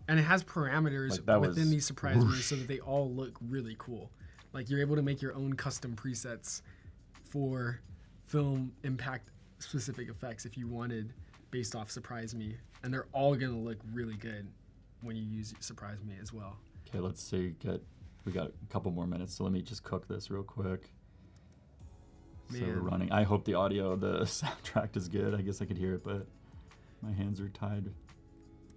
And it has parameters within these surprise me so that they all look really cool. Like you're able to make your own custom presets for Film Impact specific effects if you wanted based off Surprise Me. And they're all gonna look really good when you use Surprise Me as well. Okay, let's see. We got a couple more minutes, so let me just cook this real quick. Man. So we're running. I hope the audio, the soundtrack is good. I guess I could hear it, but my hands are tied.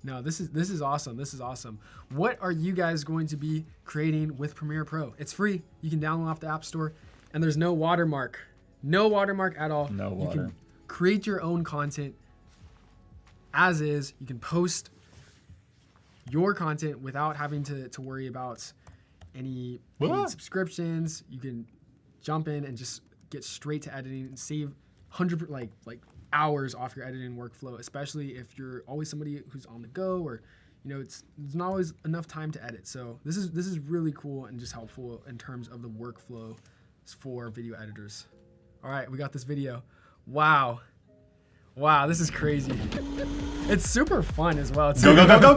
No, this is awesome. This is awesome. What are you guys going to be creating with Premiere Pro? It's free. You can download off the App Store, and there's no watermark. No watermark at all. No water. You can create your own content as is. You can post your content without having to worry about any subscriptions. You can jump in and just get straight to editing and save like hours off your editing workflow, especially if you're always somebody who's on the go, or there's not always enough time to edit. So this is really cool and just helpful in terms of the workflow for video editors. All right, we got this video. Wow, this is crazy. It's super fun as well. Go. So just to pull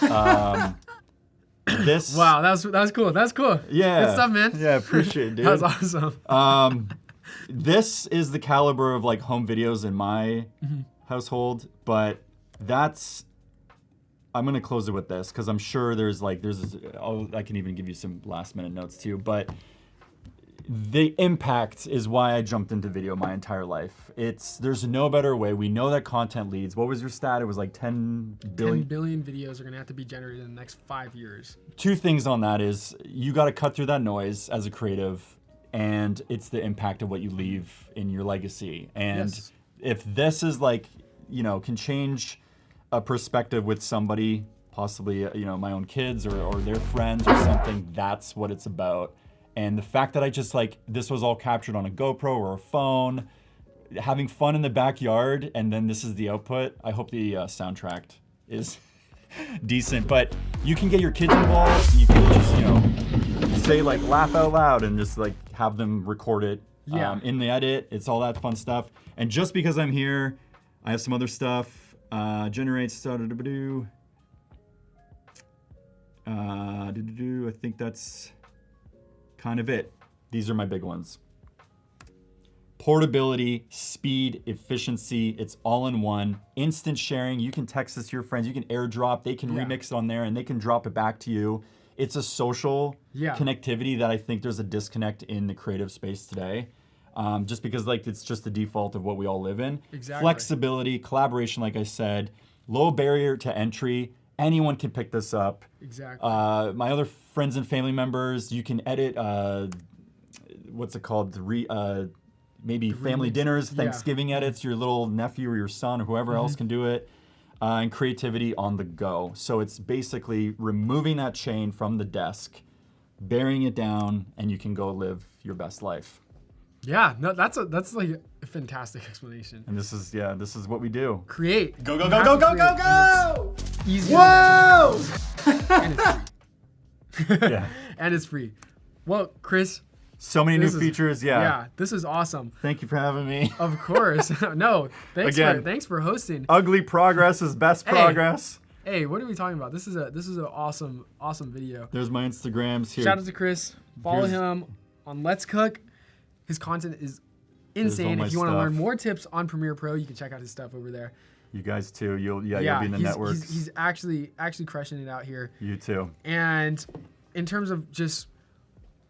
back, this. Wow, that was cool. That's cool. Yeah. Good stuff, man. Yeah, appreciate it, dude. That was awesome. This is the caliber of like home videos in my household, but I'm gonna close it with this because I'm sure I can even give you some last minute notes too, but the impact is why I jumped into video my entire life. There's no better way. We know that content leads. What was your stat? It was like 10 billion. 10 billion videos are gonna have to be generated in the next 5 years. Two things on that is you got to cut through that noise as a creative, and it's the impact of what you leave in your legacy. And if this is can change a perspective with somebody, possibly my own kids or their friends or something, that's what it's about. And the fact that I just this was all captured on a GoPro or a phone, having fun in the backyard, and then this is the output. I hope the soundtrack is decent, but you can get your kids involved. You can just say laugh out loud and just have them record it in the edit. It's all that fun stuff. And just because I'm here, I have some other stuff. Generates. I think that's kind of it. These are my big ones. Portability, speed, efficiency, it's all in one. Instant sharing, you can text this to your friends, you can airdrop, they can remix it on there and they can drop it back to you. It's a social connectivity that I think there's a disconnect in the creative space today. Just because it's just the default of what we all live in. Exactly. Flexibility, collaboration, like I said, low barrier to entry. Anyone can pick this up. Exactly. My other friends and family members, you can edit, what's it called? Maybe family dinners, Thanksgiving edits, your little nephew or your son or whoever else can do it. And creativity on the go. So it's basically removing that chain from the desk, burying it down, and you can go live your best life. Yeah, no, that's like a fantastic explanation. And this is what we do. Create. Go. Easy. Whoa! And it's free. And it's free. Well, Chris. So many new features, Yeah, this is awesome. Thank you for having me. Of course. No, thanks for hosting. Ugly progress is best progress. Hey, what are we talking about? This is an awesome video. There's my Instagrams here. Shout out to Chris. Follow him on Let's Cook. His content is insane. If you want to learn more tips on Premiere Pro, you can check out his stuff over there. You guys too. You'll be in the networks. He's actually crushing it out here. You too. And in terms of just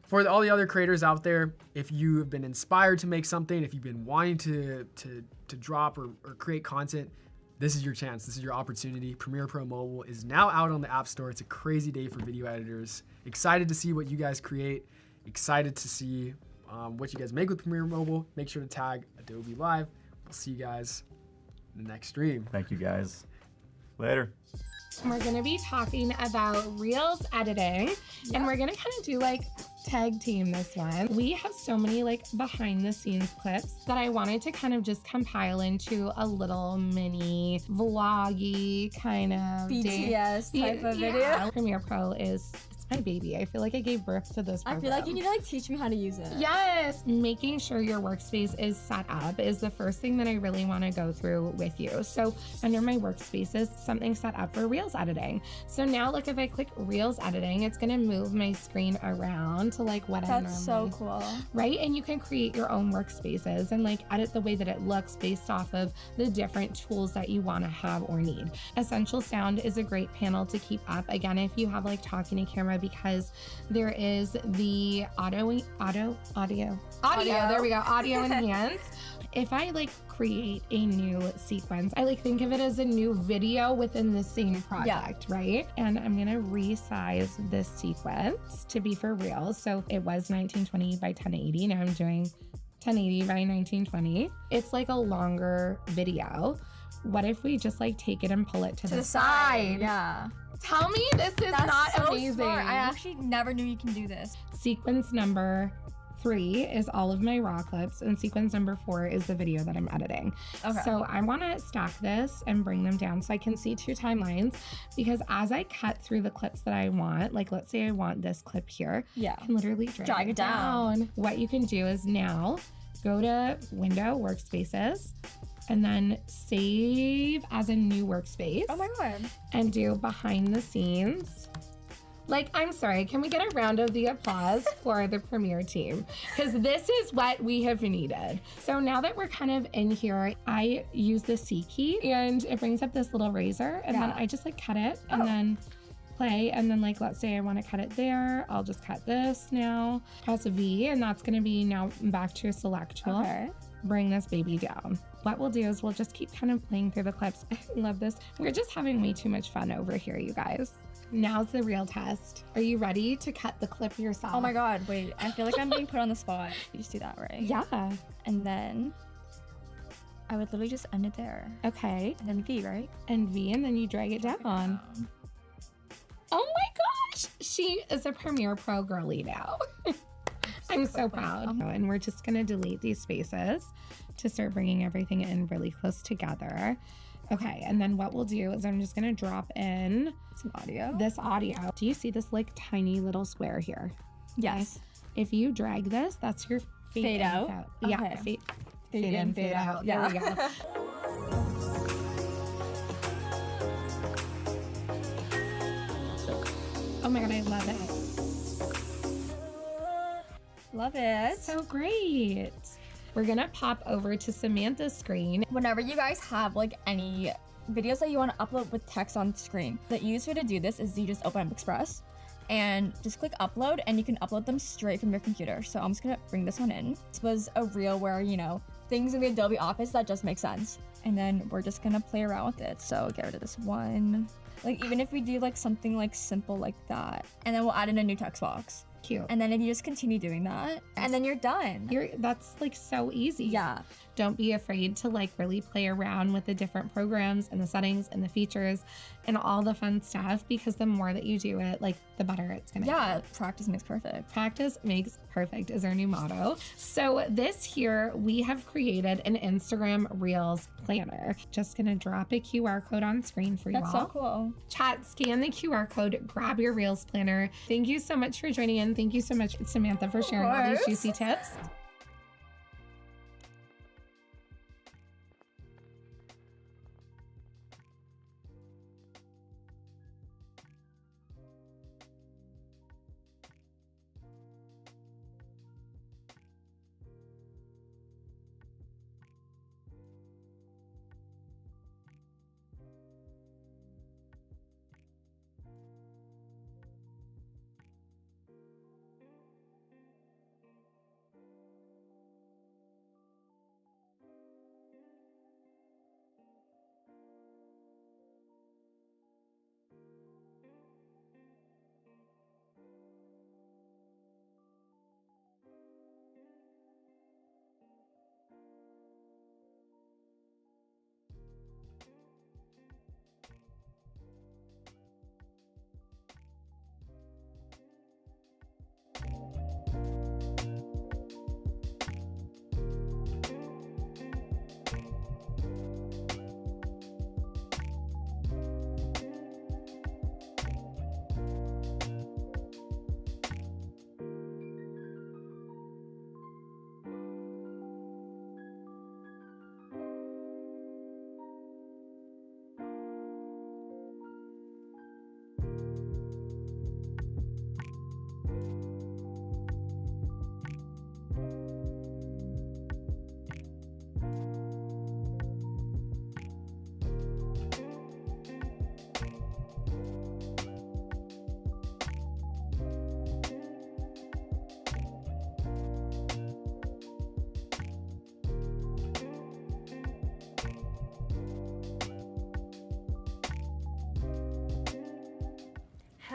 for all the other creators out there, if you have been inspired to make something, if you've been wanting to drop or create content, this is your chance. This is your opportunity. Premiere Pro Mobile is now out on the App Store. It's a crazy day for video editors. Excited to see what you guys create. Excited to see what you guys make with Premiere Mobile. Make sure to tag Adobe Live. We'll see you guys in the next stream. Thank you guys. Later. We're gonna be talking about Reels editing, and we're gonna kind of do tag team this one. We have so many behind the scenes clips that I wanted to kind of just compile into a little mini vloggy kind of BTS type of video. Premiere Pro is my baby. I feel like I gave birth to this program. I feel like you need to teach me how to use it. Yes. Making sure your workspace is set up is the first thing that I really want to go through with you. So under my workspaces, something set up for Reels editing. So now look, if I click Reels editing, it's going to move my screen around to what I normally. That's so cool. Right? And you can create your own workspaces and edit the way that it looks based off of the different tools that you want to have or need. Essential Sound is a great panel to keep up. Again, if you have talking to camera, because there is the audio, there we go, audio enhance. if I like create a new sequence, I like think of it as a new video within the same project, right? And I'm gonna resize this sequence to be for real. So it was 1920 by 1080. Now I'm doing 1080 by 1920. It's like a longer video. What if we just like take it and pull it to the side? Yeah. Tell me this is not so amazing. Smart. I actually never knew you can do this. Sequence number 3 is all of my raw clips, and sequence number 4 is the video that I'm editing. Okay. So I want to stack this and bring them down so I can see 2 timelines, because as I cut through the clips that I want, like let's say I want this clip here, I can literally drag it down. What you can do is now go to Window, Workspaces, and then save as a new workspace. Oh my God. And do behind the scenes. Like, I'm sorry, can we get a round of the applause for the Premiere team? Because this is what we have needed. So now that we're kind of in here, I use the C key and it brings up this little razor, and then I just like cut it and then play, and then like let's say I want to cut it there, I'll just cut this now, press V, and that's gonna be now back to a select tool. Bring this baby down. What we'll do is we'll just keep kind of playing through the clips. I love this. We're just having way too much fun over here, you guys. Now's the real test. Are you ready to cut the clip yourself? Oh my God, wait. I feel like I'm being put on the spot. You just do that, right? Yeah. And then I would literally just end it there. Okay. And then V, right? And V, and then you drag it down. Oh my gosh! She is a Premiere Pro girly now. I'm so proud. And we're just gonna delete these spaces to start bringing everything in really close together. Okay, and then what we'll do is I'm just gonna drop in some audio. This audio. Do you see this like tiny little square here? Yes. Okay. If you drag this, that's your fade out. Okay. Yeah, fade in, fade out. Yeah. There we go. Oh my God, I love it. Love it. So great. We're gonna pop over to Samantha's screen. Whenever you guys have like any videos that you want to upload with text on screen, the easiest way to do this is you just open up Express and just click upload, and you can upload them straight from your computer. So I'm just gonna bring this one in. This was a reel where, you know, things in the Adobe Office that just make sense. And then we're just gonna play around with it. So get rid of this one. Like even if we do like something like simple like that, and then we'll add in a new text box. Cute. And then if you just continue doing that, and then you're done. That's like so easy. Yeah. Don't be afraid to like really play around with the different programs and the settings and the features and all the fun stuff, because the more that you do it, like the better it's gonna get. Practice makes perfect. Practice makes perfect is our new motto. So this here, we have created an Instagram Reels planner. Just gonna drop a QR code on screen for you all. That's so cool. Chat, scan the QR code, grab your Reels planner. Thank you so much for joining in. Thank you so much, Samantha, for sharing all these juicy tips.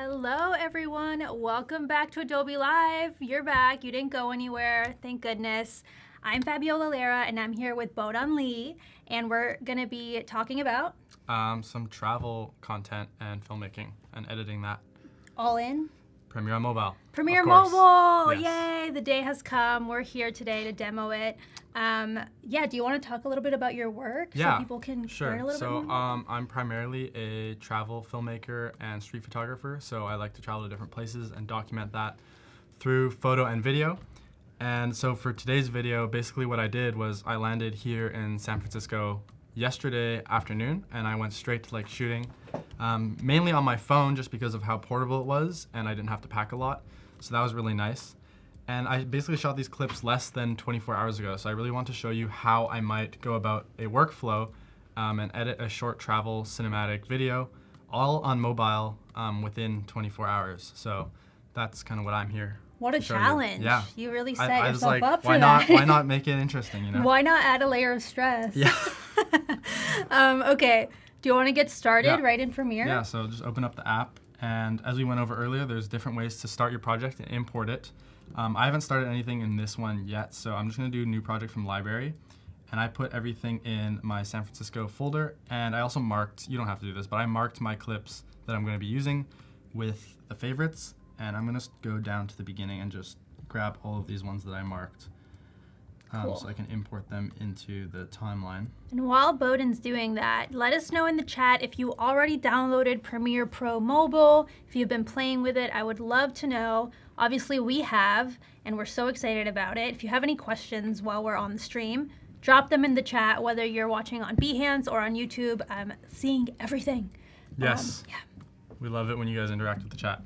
Hello everyone, welcome back to Adobe Live. You're back, you didn't go anywhere, thank goodness. I'm Fabiola Lara and I'm here with Bodon Lee, and we're gonna be talking about some travel content and filmmaking and editing that. all in Premiere on mobile. Premiere Mobile, yes. Yay, the day has come. We're here today to demo it. Yeah, do you want to talk a little bit about your work so people can learn a little bit more? I'm primarily a travel filmmaker and street photographer, so I like to travel to different places and document that through photo and video. And so for today's video, basically what I did was I landed here in San Francisco yesterday afternoon, and I went straight to like shooting, mainly on my phone just because of how portable it was, and I didn't have to pack a lot. So that was really nice. And I basically shot these clips less than 24 hours ago. So I really want to show you how I might go about a workflow and edit a short travel cinematic video, all on mobile within 24 hours. So that's kind of what I'm here. What a challenge. Yeah. You really set I was yourself like, up for why that. Why not make it interesting, you know? Why not add a layer of stress? Yeah. Okay, do you want to get started right in Premiere? Yeah, so just open up the app. And as we went over earlier, there's different ways to start your project and import it. I haven't started anything in this one yet, so I'm just gonna do a new project from library. And I put everything in my San Francisco folder. And I also marked, you don't have to do this, but I marked my clips that I'm gonna be using with the favorites. And I'm gonna go down to the beginning and just grab all of these ones that I marked. Cool. So I can import them into the timeline. And while Bodon's doing that, let us know in the chat if you already downloaded Premiere Pro Mobile, if you've been playing with it. I would love to know. Obviously we have, and we're so excited about it. If you have any questions while we're on the stream, drop them in the chat, whether you're watching on Behance or on YouTube. I'm seeing everything. Yes. Yeah. We love it when you guys interact with the chat.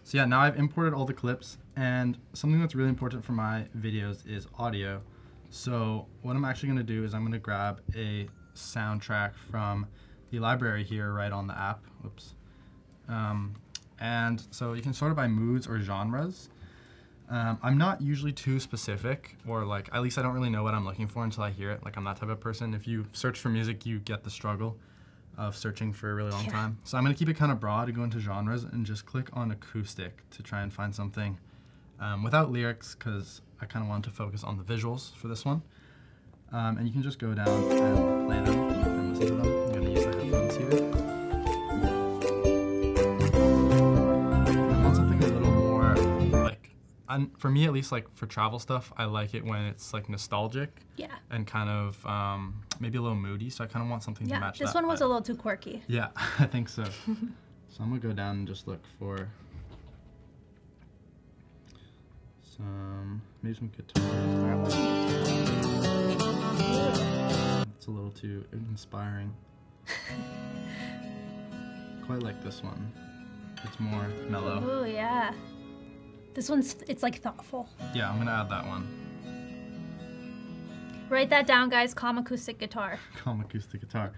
So yeah, now I've imported all the clips, and something that's really important for my videos is audio. So what I'm actually gonna do is I'm gonna grab a soundtrack from the library here right on the app. Whoops. And so you can sort it by moods or genres. I'm not usually too specific, or like, at least I don't really know what I'm looking for until I hear it. Like, I'm that type of person. If you search for music, you get the struggle of searching for a really long time. So I'm gonna keep it kind of broad and go into genres and just click on acoustic to try and find something without lyrics, because I kind of want to focus on the visuals for this one. And you can just go down and play them and listen to them. I'm gonna use the headphones here. I want something a little more like, for me at least, like for travel stuff, I like it when it's like nostalgic. Yeah. And kind of maybe a little moody. So I kind of want something to match that. Yeah, this one was a little too quirky. Yeah, I think so. So I'm gonna go down and just look for maybe some guitars. It's a little too inspiring. Quite like this one. It's more mellow. Oh yeah. This one's, it's like thoughtful. Yeah, I'm gonna add that one. Write that down, guys. Calm acoustic guitar. Calm acoustic guitar.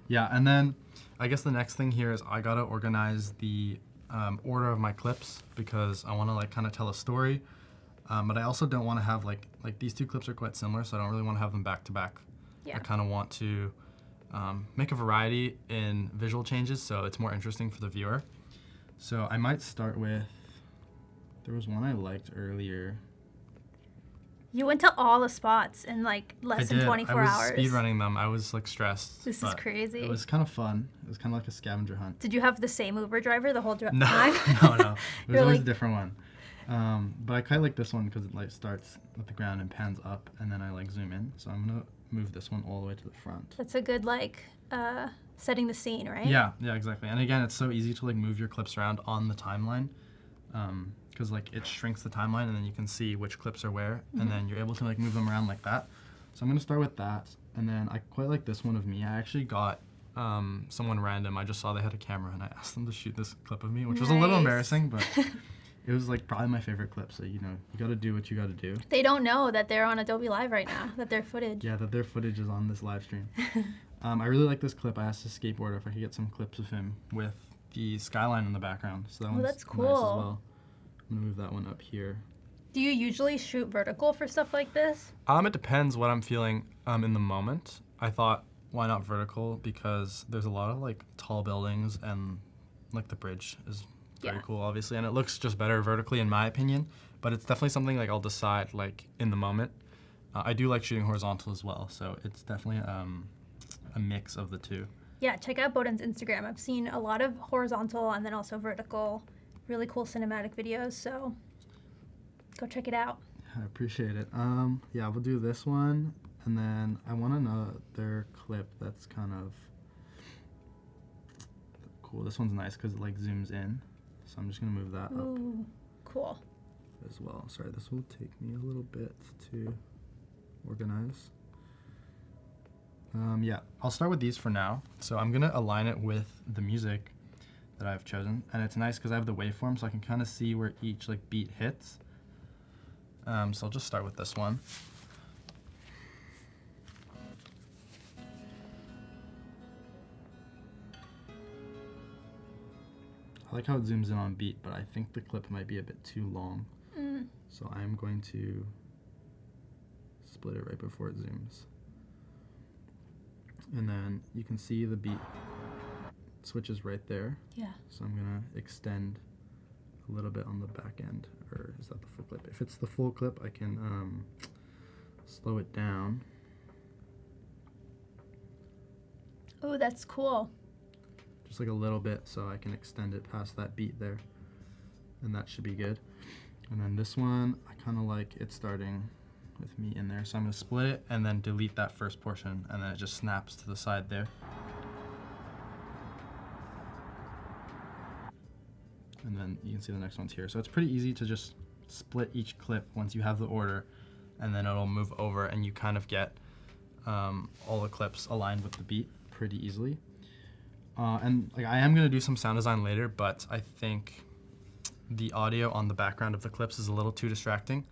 Yeah, and then I guess the next thing here is I gotta organize the order of my clips, because I wanna like kind of tell a story. But I also don't want to have like these two clips are quite similar, so I don't really want to have them back to back. Yeah. I kind of want to make a variety in visual changes, so it's more interesting for the viewer. So I might start with, there was one I liked earlier. You went to all the spots in like less than 24 hours. I was speed running them. I was like stressed. This is crazy. It was kind of fun. It was kind of like a scavenger hunt. Did you have the same Uber driver the whole time? No. It was always a different one. But I kind of like this one because it like starts at the ground and pans up, and then I like zoom in. So I'm gonna move this one all the way to the front. That's a good like setting the scene, right? Yeah, exactly. And again, it's so easy to like move your clips around on the timeline, because like it shrinks the timeline, and then you can see which clips are where, and then you're able to like move them around like that. So I'm gonna start with that, and then I quite like this one of me. I actually got someone random. I just saw they had a camera, and I asked them to shoot this clip of me, which was a little embarrassing, but. It was like probably my favorite clip, so you know, you gotta do what you gotta do. They don't know that they're on Adobe Live right now, that their footage. Yeah, that their footage is on this live stream. I really like this clip. I asked the skateboarder if I could get some clips of him with the skyline in the background. So that one's that's cool. nice as well. I'm gonna move that one up here. Do you usually shoot vertical for stuff like this? It depends what I'm feeling in the moment. I thought, why not vertical? Because there's a lot of like tall buildings, and like the bridge is very cool, obviously, and it looks just better vertically in my opinion, but it's definitely something like I'll decide like in the moment. I do like shooting horizontal as well, so it's definitely a mix of the two. Yeah, check out Bowden's Instagram. I've seen a lot of horizontal and then also vertical, really cool cinematic videos, so go check it out. I appreciate it. Yeah, we'll do this one, and then I want another clip that's kind of cool. This one's nice because it like zooms in, so I'm just gonna move that up. Ooh, cool. As well. Sorry, this will take me a little bit to organize. Yeah, I'll start with these for now. So I'm gonna align it with the music that I've chosen, and it's nice because I have the waveform, so I can kind of see where each like beat hits. So I'll just start with this one. I like how it zooms in on beat, but I think the clip might be a bit too long. So I'm going to split it right before it zooms. And then you can see the beat switches right there. Yeah. So I'm gonna extend a little bit on the back end, or is that the full clip? If it's the full clip, I can slow it down. Oh, that's cool. Just like a little bit, so I can extend it past that beat there. And that should be good. And then this one, I kind of like it starting with me in there. So I'm gonna split it and then delete that first portion, and then it just snaps to the side there. And then you can see the next one's here. So it's pretty easy to just split each clip once you have the order, and then it'll move over and you kind of get all the clips aligned with the beat pretty easily. And like I am gonna do some sound design later, but I think the audio on the background of the clips is a little too distracting.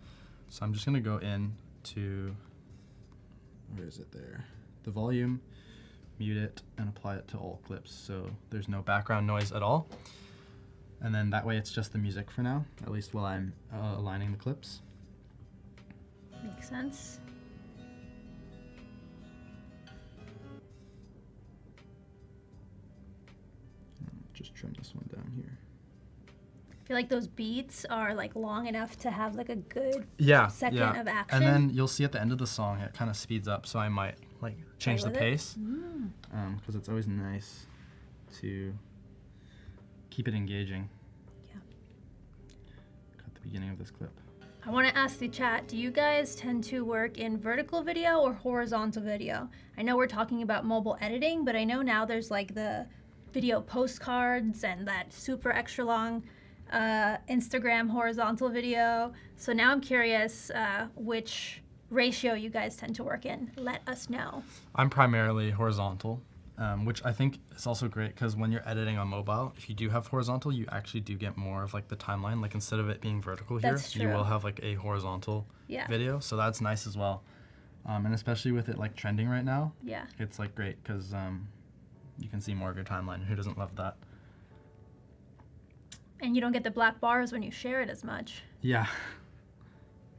So I'm just gonna go in to, where is it there? The volume, mute it, and apply it to all clips. So there's no background noise at all. And then that way it's just the music for now, at least while I'm aligning the clips. Makes sense. Just trim this one down here. I feel like those beats are like long enough to have like a good second of action. And then you'll see at the end of the song it kind of speeds up, so I might like change the pace because it's always nice to keep it engaging. Yeah. At the beginning of this clip. I want to ask the chat, do you guys tend to work in vertical video or horizontal video? I know we're talking about mobile editing, but I know now there's like the video postcards and that super extra long Instagram horizontal video. So now I'm curious which ratio you guys tend to work in. Let us know. I'm primarily horizontal, which I think is also great because when you're editing on mobile, if you do have horizontal, you actually do get more of like the timeline. Like instead of it being vertical here, you will have like a horizontal video. So that's nice as well. And especially with it like trending right now, it's like great because you can see more of your timeline. Who doesn't love that? And you don't get the black bars when you share it as much. Yeah.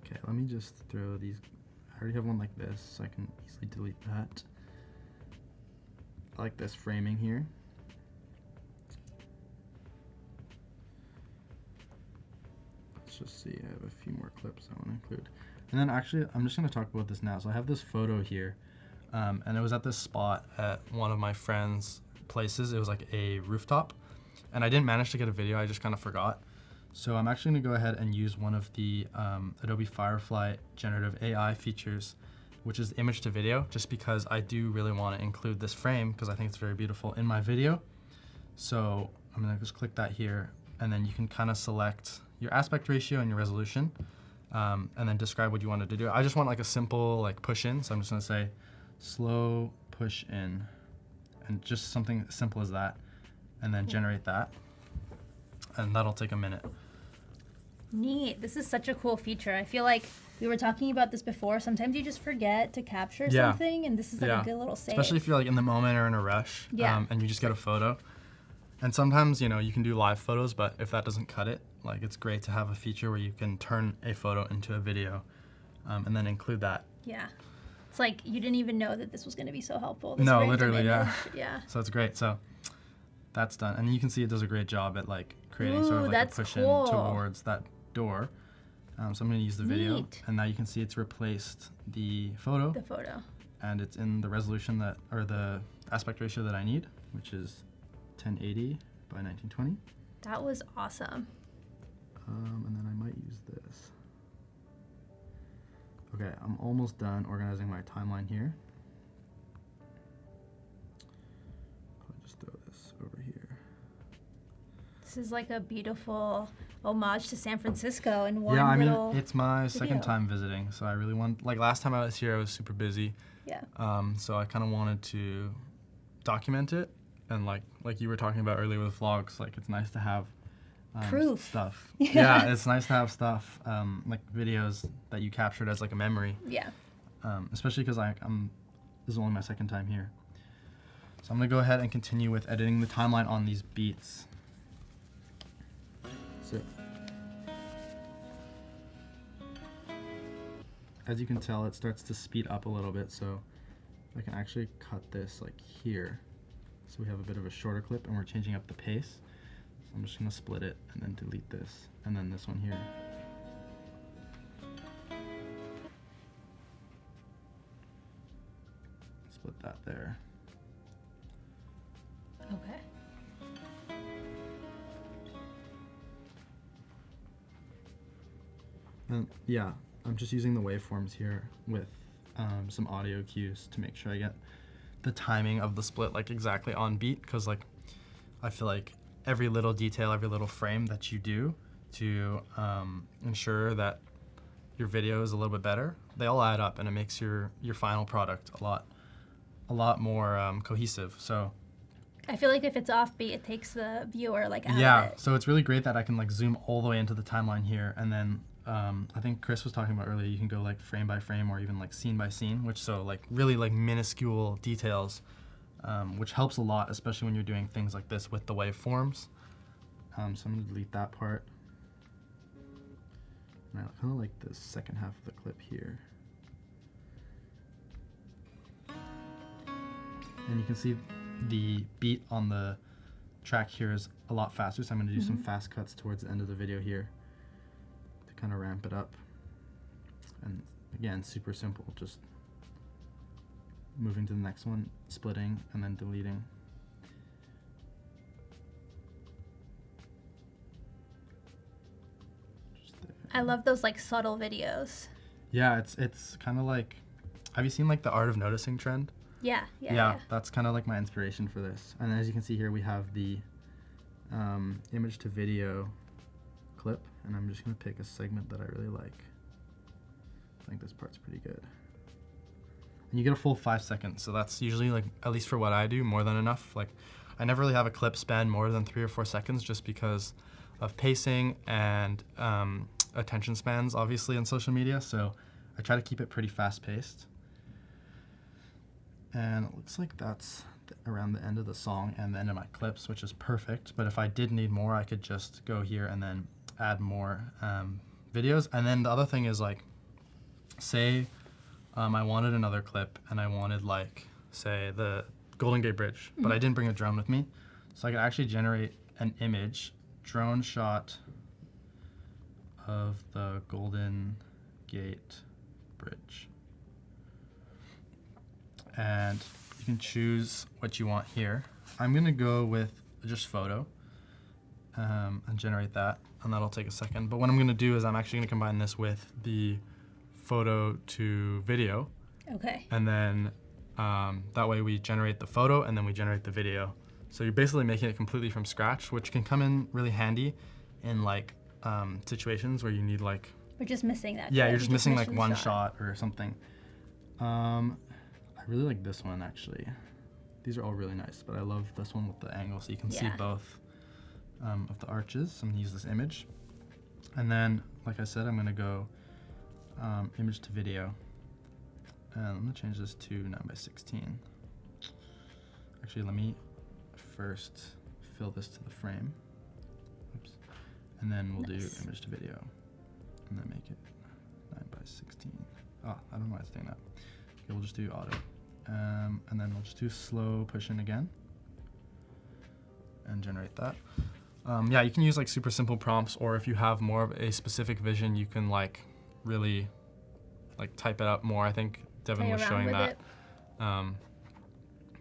Okay, let me just throw these. I already have one like this, so I can easily delete that. I like this framing here. Let's just see, I have a few more clips I want to include. And then actually, I'm just going to talk about this now. So I have this photo here, and it was at this spot at one of my friend's places. It was like a rooftop. And I didn't manage to get a video, I just kind of forgot. So I'm actually gonna go ahead and use one of the Adobe Firefly Generative AI features, which is image to video, just because I do really wanna include this frame because I think it's very beautiful in my video. So I'm gonna just click that here, and then you can kind of select your aspect ratio and your resolution, and then describe what you wanted to do. I just want like a simple like push in, so I'm just gonna say slow push in, and just something as simple as that. And then generate that, and that'll take a minute. Neat. This is such a cool feature. I feel like we were talking about this before. Sometimes you just forget to capture something, and this is like a good little save. Especially if you're like in the moment or in a rush, and you just get a photo. And sometimes, you know, you can do live photos, but if that doesn't cut it, like it's great to have a feature where you can turn a photo into a video, and then include that. Yeah. It's like you didn't even know that this was going to be so helpful. No, literally, yeah. So it's great. So that's done, and you can see it does a great job at like creating sort of like a push cool. in towards that door. So I'm going to use the video, Neat. and now you can see it's replaced the photo. The photo. And it's in the resolution that, or the aspect ratio that I need, which is 1080 by 1920. That was awesome. And then I might use this. Okay, I'm almost done organizing my timeline here. I'll just throw this over here. This is like a beautiful homage to San Francisco in one Yeah, I mean, little it's my video. second time visiting, so I really want, like last time I was here, I was super busy. Yeah. So I kind of wanted to document it, and like you were talking about earlier with vlogs, like it's nice to have proof stuff. Yeah, it's nice to have stuff, like videos that you captured as like a memory. Yeah. Especially because this is only my second time here. So I'm gonna go ahead and continue with editing the timeline on these beats. So, as you can tell, it starts to speed up a little bit, so I can actually cut this like here. So we have a bit of a shorter clip, and we're changing up the pace. So I'm just gonna split it and then delete this, and then this one here. Split that there. Okay. And yeah, I'm just using the waveforms here with some audio cues to make sure I get the timing of the split like exactly on beat, because like I feel like every little detail, every little frame that you do to ensure that your video is a little bit better, they all add up and it makes your final product a lot more cohesive. So I feel like if it's offbeat, it takes the viewer like out yeah, of it. so it's really great that I can like zoom all the way into the timeline here, and then I think Chris was talking about earlier, you can go like frame by frame or even like scene by scene, which so like really like minuscule details, which helps a lot, especially when you're doing things like this with the waveforms. So I'm gonna delete that part. And I kind of like the second half of the clip here. And you can see the beat on the track here is a lot faster, so I'm gonna do some fast cuts towards the end of the video here to kind of ramp it up. And again, super simple, just moving to the next one, splitting, and then deleting. I love those like subtle videos. Yeah, it's kind of like, have you seen like the art of noticing trend? Yeah. That's kind of like my inspiration for this. And as you can see here, we have the image to video clip, and I'm just gonna pick a segment that I really like. I think this part's pretty good. And you get a full 5 seconds, so that's usually like, at least for what I do, more than enough. Like, I never really have a clip span more than 3 or 4 seconds just because of pacing and attention spans, obviously, in social media. So I try to keep it pretty fast paced. And it looks like that's around the end of the song and the end of my clips, which is perfect. But if I did need more, I could just go here and then add more videos. And then the other thing is like, say I wanted another clip and I wanted like, say the Golden Gate Bridge, but I didn't bring a drone with me. So I could actually generate an image, drone shot of the Golden Gate Bridge. And you can choose what you want here. I'm gonna go with just photo and generate that, and that'll take a second. But what I'm gonna do is I'm actually gonna combine this with the photo to video. Okay. And then that way we generate the photo and then we generate the video. So you're basically making it completely from scratch, which can come in really handy in like situations where you need like... We're just missing that. Yeah, you're just missing like one shot or something. I really like this one actually. These are all really nice, but I love this one with the angle so you can see both of the arches. So I'm gonna use this image. And then, like I said, I'm gonna go image to video. And I'm gonna change this to 9:16. Actually, let me first fill this to the frame. Oops. And then we'll do image to video. And then make it 9:16. Oh, I don't know why it's doing that. Okay, we'll just do auto. And then we'll just do slow push in again and generate that. Yeah, you can use like super simple prompts, or if you have more of a specific vision, you can like really like type it up more. I think Devin was showing that.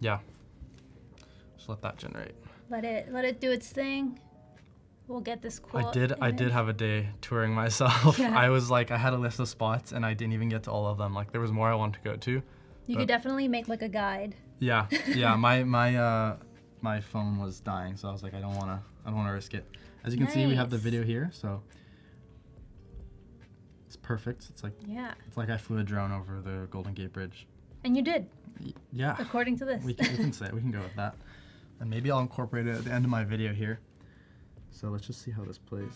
Yeah, just let that generate. Let it do its thing. We'll get this cool. I did have a day touring myself. Yeah. I was like, I had a list of spots and I didn't even get to all of them. Like there was more I wanted to go to. You could definitely make like a guide. Yeah, yeah. My phone was dying, so I was like, I don't wanna risk it. As you can see, we have the video here, so it's perfect. It's like I flew a drone over the Golden Gate Bridge. And you did. Yeah. According to this. We can say it. We can go with that. And maybe I'll incorporate it at the end of my video here. So let's just see how this plays.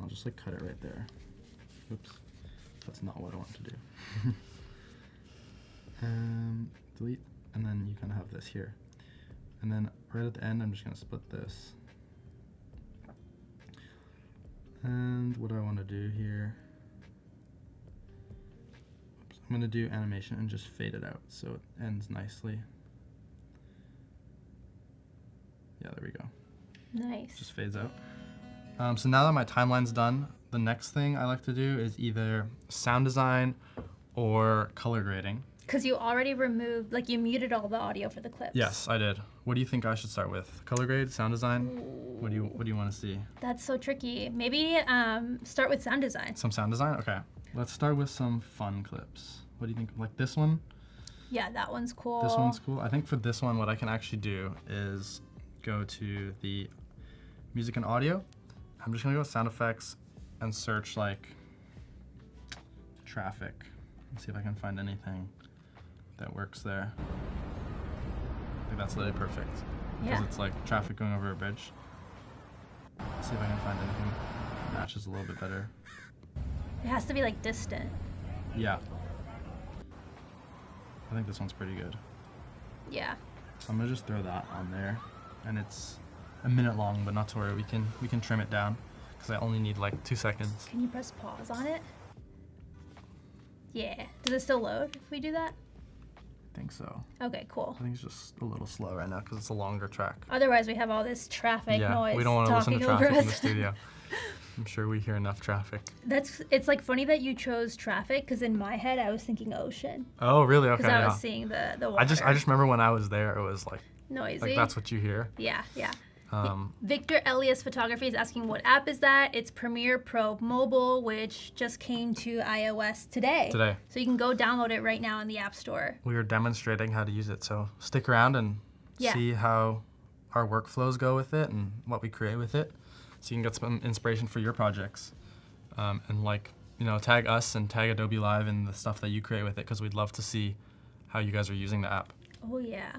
I'll just like cut it right there. Oops, that's not what I want to do. Delete, and then you kind of have this here. And then right at the end, I'm just gonna split this. And what I want to do here, I'm gonna do animation and just fade it out so it ends nicely. Yeah, there we go. Nice. Just fades out. So now that my timeline's done, the next thing I like to do is either sound design or color grading. Because you already removed, like you muted all the audio for the clips. Yes, I did. What do you think I should start with? Color grade, sound design? Ooh. What do you want to see? That's so tricky. Maybe start with sound design. Some sound design? Okay. Let's start with some fun clips. What do you think? Like this one? Yeah, that one's cool. This one's cool. I think for this one, what I can actually do is go to the music and audio. I'm just gonna go with sound effects and search like traffic and see if I can find anything that works there. I think that's literally perfect. Because it's like traffic going over a bridge. Let's see if I can find anything that matches a little bit better. It has to be like distant. Yeah. I think this one's pretty good. Yeah. So I'm gonna just throw that on there. And it's a minute long, but not to worry, we can trim it down because I only need like 2 seconds. Can you press pause on it? Yeah. Does it still load if we do that? I think so. Okay, cool. I think it's just a little slow right now because it's a longer track. Otherwise, we have all this traffic noise. We don't want to listen to traffic in the us. studio. I'm sure we hear enough traffic. It's like funny that you chose traffic because in my head I was thinking ocean. Oh, really? Okay. Because I was seeing the water. I just remember when I was there, it was like noisy. Like that's what you hear. Yeah. Victor Elias Photography is asking what app is that? It's Premiere Pro Mobile, which just came to iOS today. So you can go download it right now in the App Store. We were demonstrating how to use it, so stick around and see how our workflows go with it and what we create with it, so you can get some inspiration for your projects. And like, tag us and tag Adobe Live in the stuff that you create with it, because we'd love to see how you guys are using the app. Oh yeah.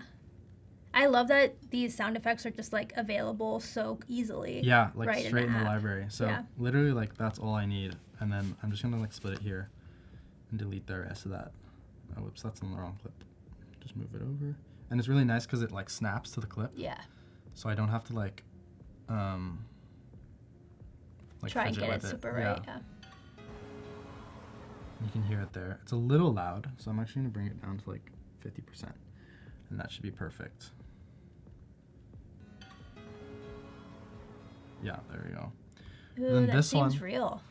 I love that these sound effects are just like available so easily. Yeah, like right straight in the library. So literally like that's all I need. And then I'm just gonna like split it here and delete the rest of that. Oh, whoops, that's on the wrong clip. Just move it over. And it's really nice because it like snaps to the clip. Yeah. So I don't have to like try and get it super right. Yeah. You can hear it there. It's a little loud, so I'm actually gonna bring it down to like 50%. And that should be perfect. Yeah, there we go. Ooh, and then that seems real.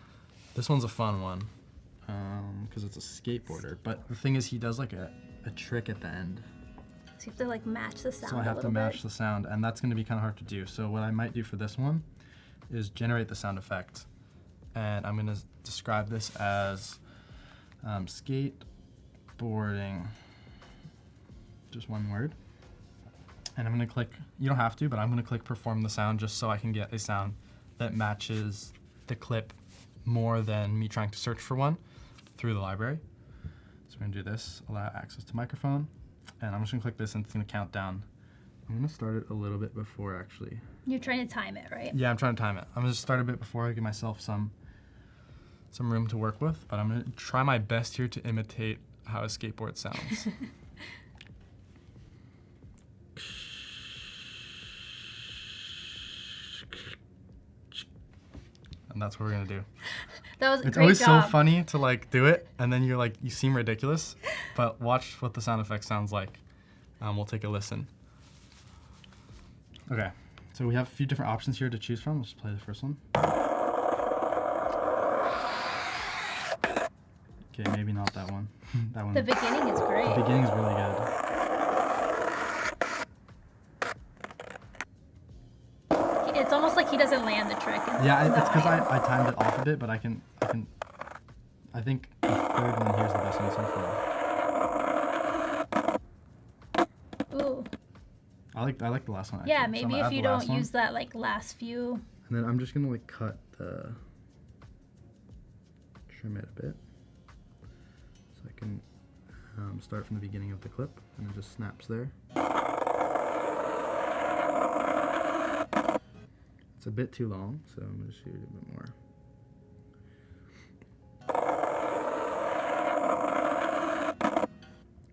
This one's a fun one because it's a skateboarder. But the thing is, he does like a trick at the end. So you have to like match the sound. So I have to match the sound, and that's going to be kind of hard to do. So what I might do for this one is generate the sound effect, and I'm going to describe this as skateboarding. Just one word. And I'm gonna click, you don't have to, but I'm gonna click perform the sound just so I can get a sound that matches the clip more than me trying to search for one through the library. So we're gonna do this, allow access to microphone, and I'm just gonna click this and it's gonna count down. I'm gonna start it a little bit before actually. You're trying to time it, right? Yeah, I'm trying to time it. I'm gonna start a bit before I give myself some room to work with, but I'm gonna try my best here to imitate how a skateboard sounds. And that's what we're gonna do. That was a great job. It's always so funny to like do it, and then you're like, you seem ridiculous, but watch what the sound effect sounds like. We'll take a listen. Okay, so we have a few different options here to choose from. Let's play the first one. Okay, maybe not that one. That one. The beginning is great. The beginning's really good. It's almost like he doesn't land the trick. Yeah, it's because I timed it off a bit, but I think the third one here's the best one so far. Ooh. I like the last one actually. Yeah, maybe so if you don't use that like last few. And then I'm just gonna like trim it a bit. So I can start from the beginning of the clip and it just snaps there. It's a bit too long, so I'm gonna shoot a bit more.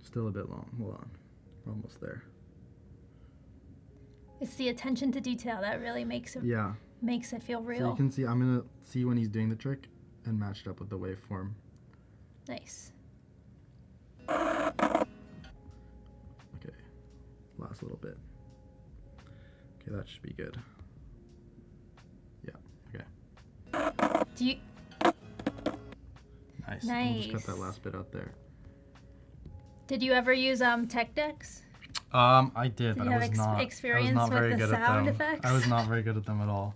Still a bit long. Hold on. We're almost there. It's the attention to detail that really makes it feel real. So you can see, I'm gonna see when he's doing the trick and match it up with the waveform. Nice. Okay, last little bit. Okay, that should be good. Yeah, okay. Do you? Nice. Nice. We'll just cut that last bit out there. Did you ever use tech decks? I did, but you I have was not. experience I was not very with the good at sound them. effects? I was not very good at them at all.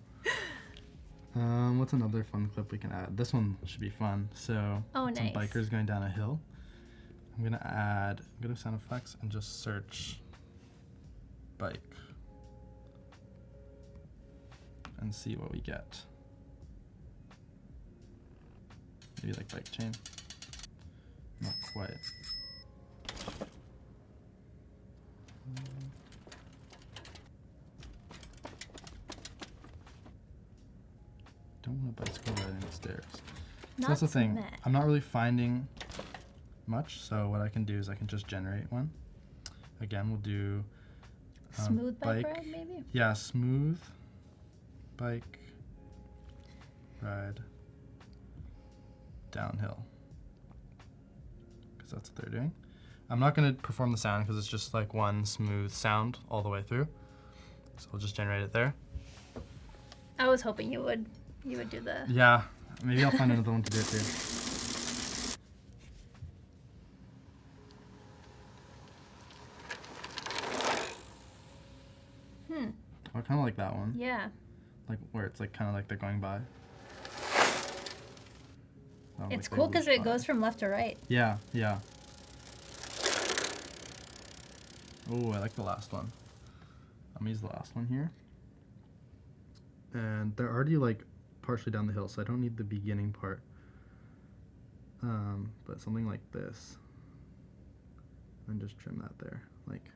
What's another fun clip we can add? This one should be fun. So, some bikers going down a hill. I'm gonna go to sound effects and just search bike and see what we get. Maybe like bike chain. Not quite. Don't want a bicycle riding the stairs. So that's the thing. I'm not really finding much, so what I can do is I can just generate one. Again, we'll do smooth bike ride, maybe? Yeah, smooth bike ride downhill. Because that's what they're doing. I'm not going to perform the sound because it's just like one smooth sound all the way through. So I'll just generate it there. I was hoping you would do the... Yeah, maybe I'll find another one to do it too. I kind of like that one. Yeah. Like where it's like kind of like they're going by. It's cool because it goes from left to right. Yeah, yeah. Oh, I like the last one. I'm gonna use the last one here. And they're already like partially down the hill, so I don't need the beginning part. But something like this. And just trim that there. Like,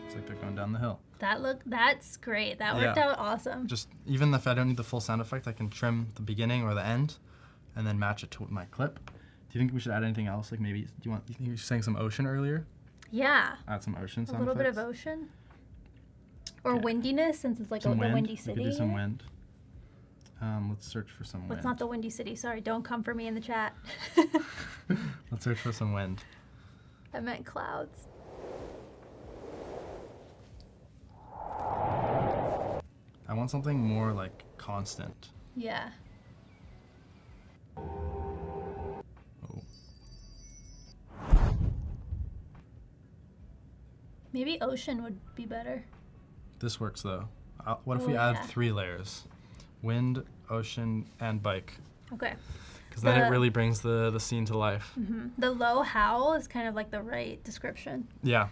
it's like they're going down the hill. That's great. That worked out awesome. Just, even if I don't need the full sound effect, I can trim the beginning or the end and then match it to my clip. Do you think we should add anything else? Like maybe, you think you were saying some ocean earlier? Yeah. Add some ocean sound effects. A little bit of ocean. Or windiness, since it's like the windy city. We could do some wind. Let's search for some wind. It's not the windy city. Sorry, don't come for me in the chat. Let's search for some wind. I meant clouds. I want something more like constant. Yeah. Oh. Maybe ocean would be better. This works though. What if we add 3 layers? Wind, ocean, and bike. Okay. Because then it really brings the scene to life. Mm-hmm. The low howl is kind of like the right description. Yeah.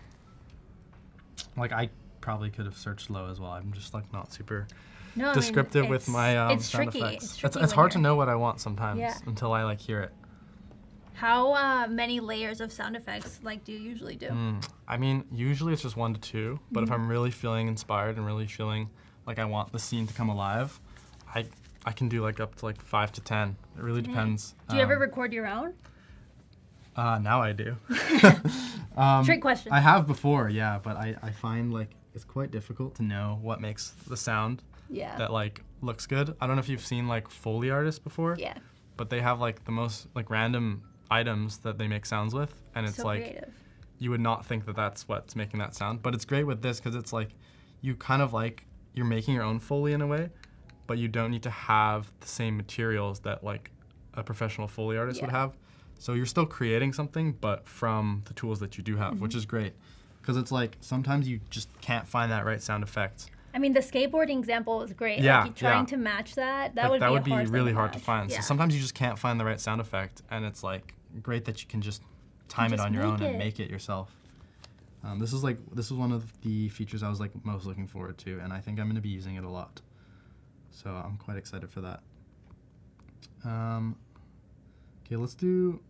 Like I probably could have searched low as well. I'm just like not super descriptive with my sound effects. It's hard to know what I want sometimes until I like hear it. How many layers of sound effects do you usually do? I mean, usually it's just 1 to 2, but if I'm really feeling inspired and really feeling like I want the scene to come alive, I can do like up to like 5 to 10. It really depends. Do you ever record your own? Now I do. Trick question. I have before, yeah, but I find like it's quite difficult to know what makes the sound that like looks good. I don't know if you've seen like Foley artists before. Yeah. But they have like the most like random items that they make sounds with, and it's so like creative. you would not think that that's what's making that sound. But it's great with this because it's like, you kind of like, you're making your own Foley in a way, but you don't need to have the same materials that like a professional Foley artist would have. So you're still creating something, but from the tools that you do have, which is great. Because it's like, sometimes you just can't find that right sound effect. I mean, the skateboarding example was great. Yeah, like, trying to match that, that like, would be really hard to find. Yeah. So sometimes you just can't find the right sound effect, and it's like great that you can just time it on your own and make it yourself. This is one of the features I was like most looking forward to, and I think I'm going to be using it a lot. So I'm quite excited for that. Okay, let's do,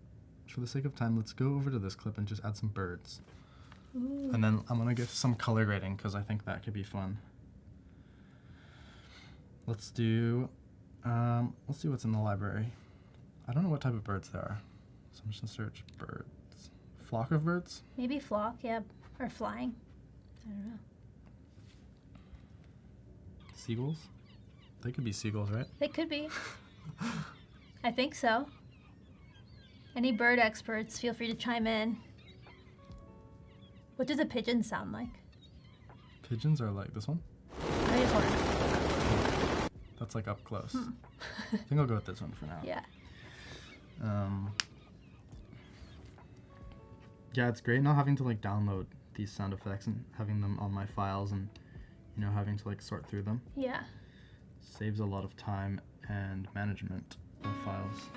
for the sake of time, let's go over to this clip and just add some birds. Ooh. And then I'm going to give some color grading because I think that could be fun. Let's do what's in the library. I don't know what type of birds there are, so I'm just gonna search birds. Flock of birds? Maybe flock, yeah, or flying. I don't know. Seagulls? They could be seagulls, right? They could be. I think so. Any bird experts, feel free to chime in. What do the pigeons sound like? Pigeons are like this one? I just wondered. That's like up close. I think I'll go with this one for now. Yeah. Yeah, it's great not having to like download these sound effects and having them on my files and, you know, having to like sort through them. Yeah. Saves a lot of time and management of files.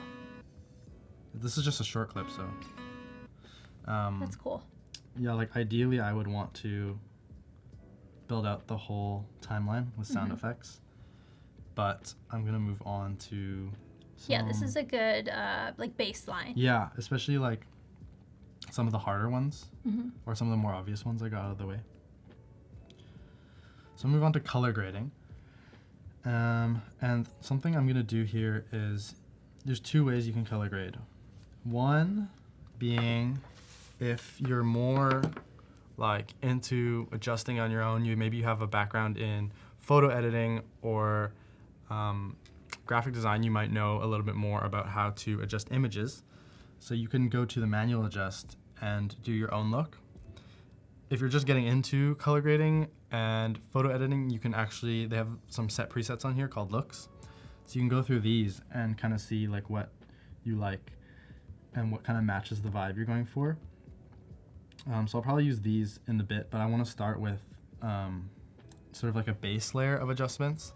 This is just a short clip, so. That's cool. Yeah, like ideally I would want to build out the whole timeline with sound effects. But I'm gonna move on to yeah, this is a good like baseline. Yeah, especially like some of the harder ones or some of the more obvious ones I got out of the way. So I'll move on to color grading. And something I'm gonna do here is there's two ways you can color grade. One being if you're more like into adjusting on your own, maybe you have a background in photo editing or graphic design, you might know a little bit more about how to adjust images. So you can go to the manual adjust and do your own look. If you're just getting into color grading and photo editing, you can actually, they have some set presets on here called looks. So you can go through these and kind of see like what you like and what kind of matches the vibe you're going for. So I'll probably use these in a bit, but I want to start with sort of like a base layer of adjustments.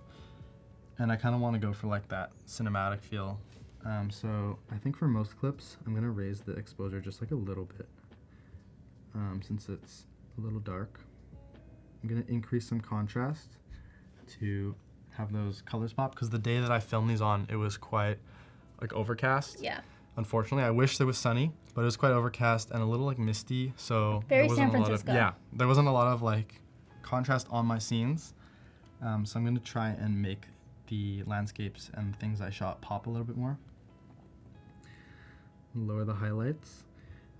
And I kind of want to go for like that cinematic feel. So I think for most clips, I'm going to raise the exposure just like a little bit since it's a little dark. I'm going to increase some contrast to have those colors pop because the day that I filmed these on, it was quite like overcast. Yeah. Unfortunately, I wish there was sunny, but it was quite overcast and a little like misty. So very there wasn't San Francisco. There wasn't a lot of like contrast on my scenes. So I'm going to try and make the landscapes and things I shot pop a little bit more. Lower the highlights.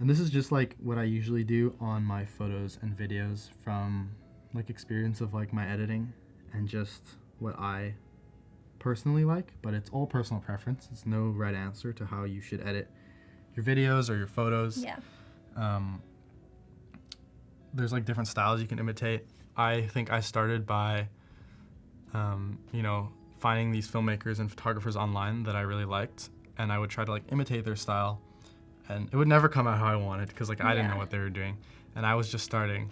And this is just like what I usually do on my photos and videos from like experience of like my editing and just what I personally like, but it's all personal preference. It's no right answer to how you should edit your videos or your photos. Yeah. There's like different styles you can imitate. I think I started by, you know, finding these filmmakers and photographers online that I really liked, and I would try to like imitate their style, and it would never come out how I wanted because like I didn't know what they were doing, and I was just starting.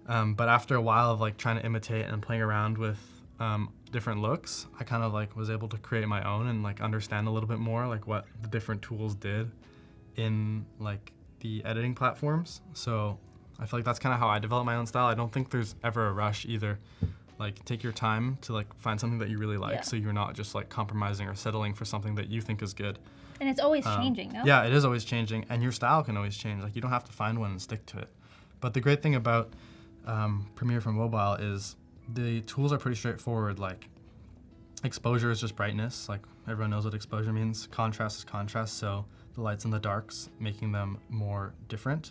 But after a while of like trying to imitate and playing around with different looks, I kind of like was able to create my own and like understand a little bit more like what the different tools did in like the editing platforms. So I feel like that's kind of how I develop my own style. I don't think there's ever a rush either. Like take your time to like find something that you really like, so you're not just like compromising or settling for something that you think is good. And it's always changing, no? Yeah, it is always changing, and your style can always change. Like you don't have to find one and stick to it. But the great thing about Premiere for mobile is the tools are pretty straightforward. Like exposure is just brightness. Like everyone knows what exposure means. Contrast is contrast, so the lights and the darks, making them more different.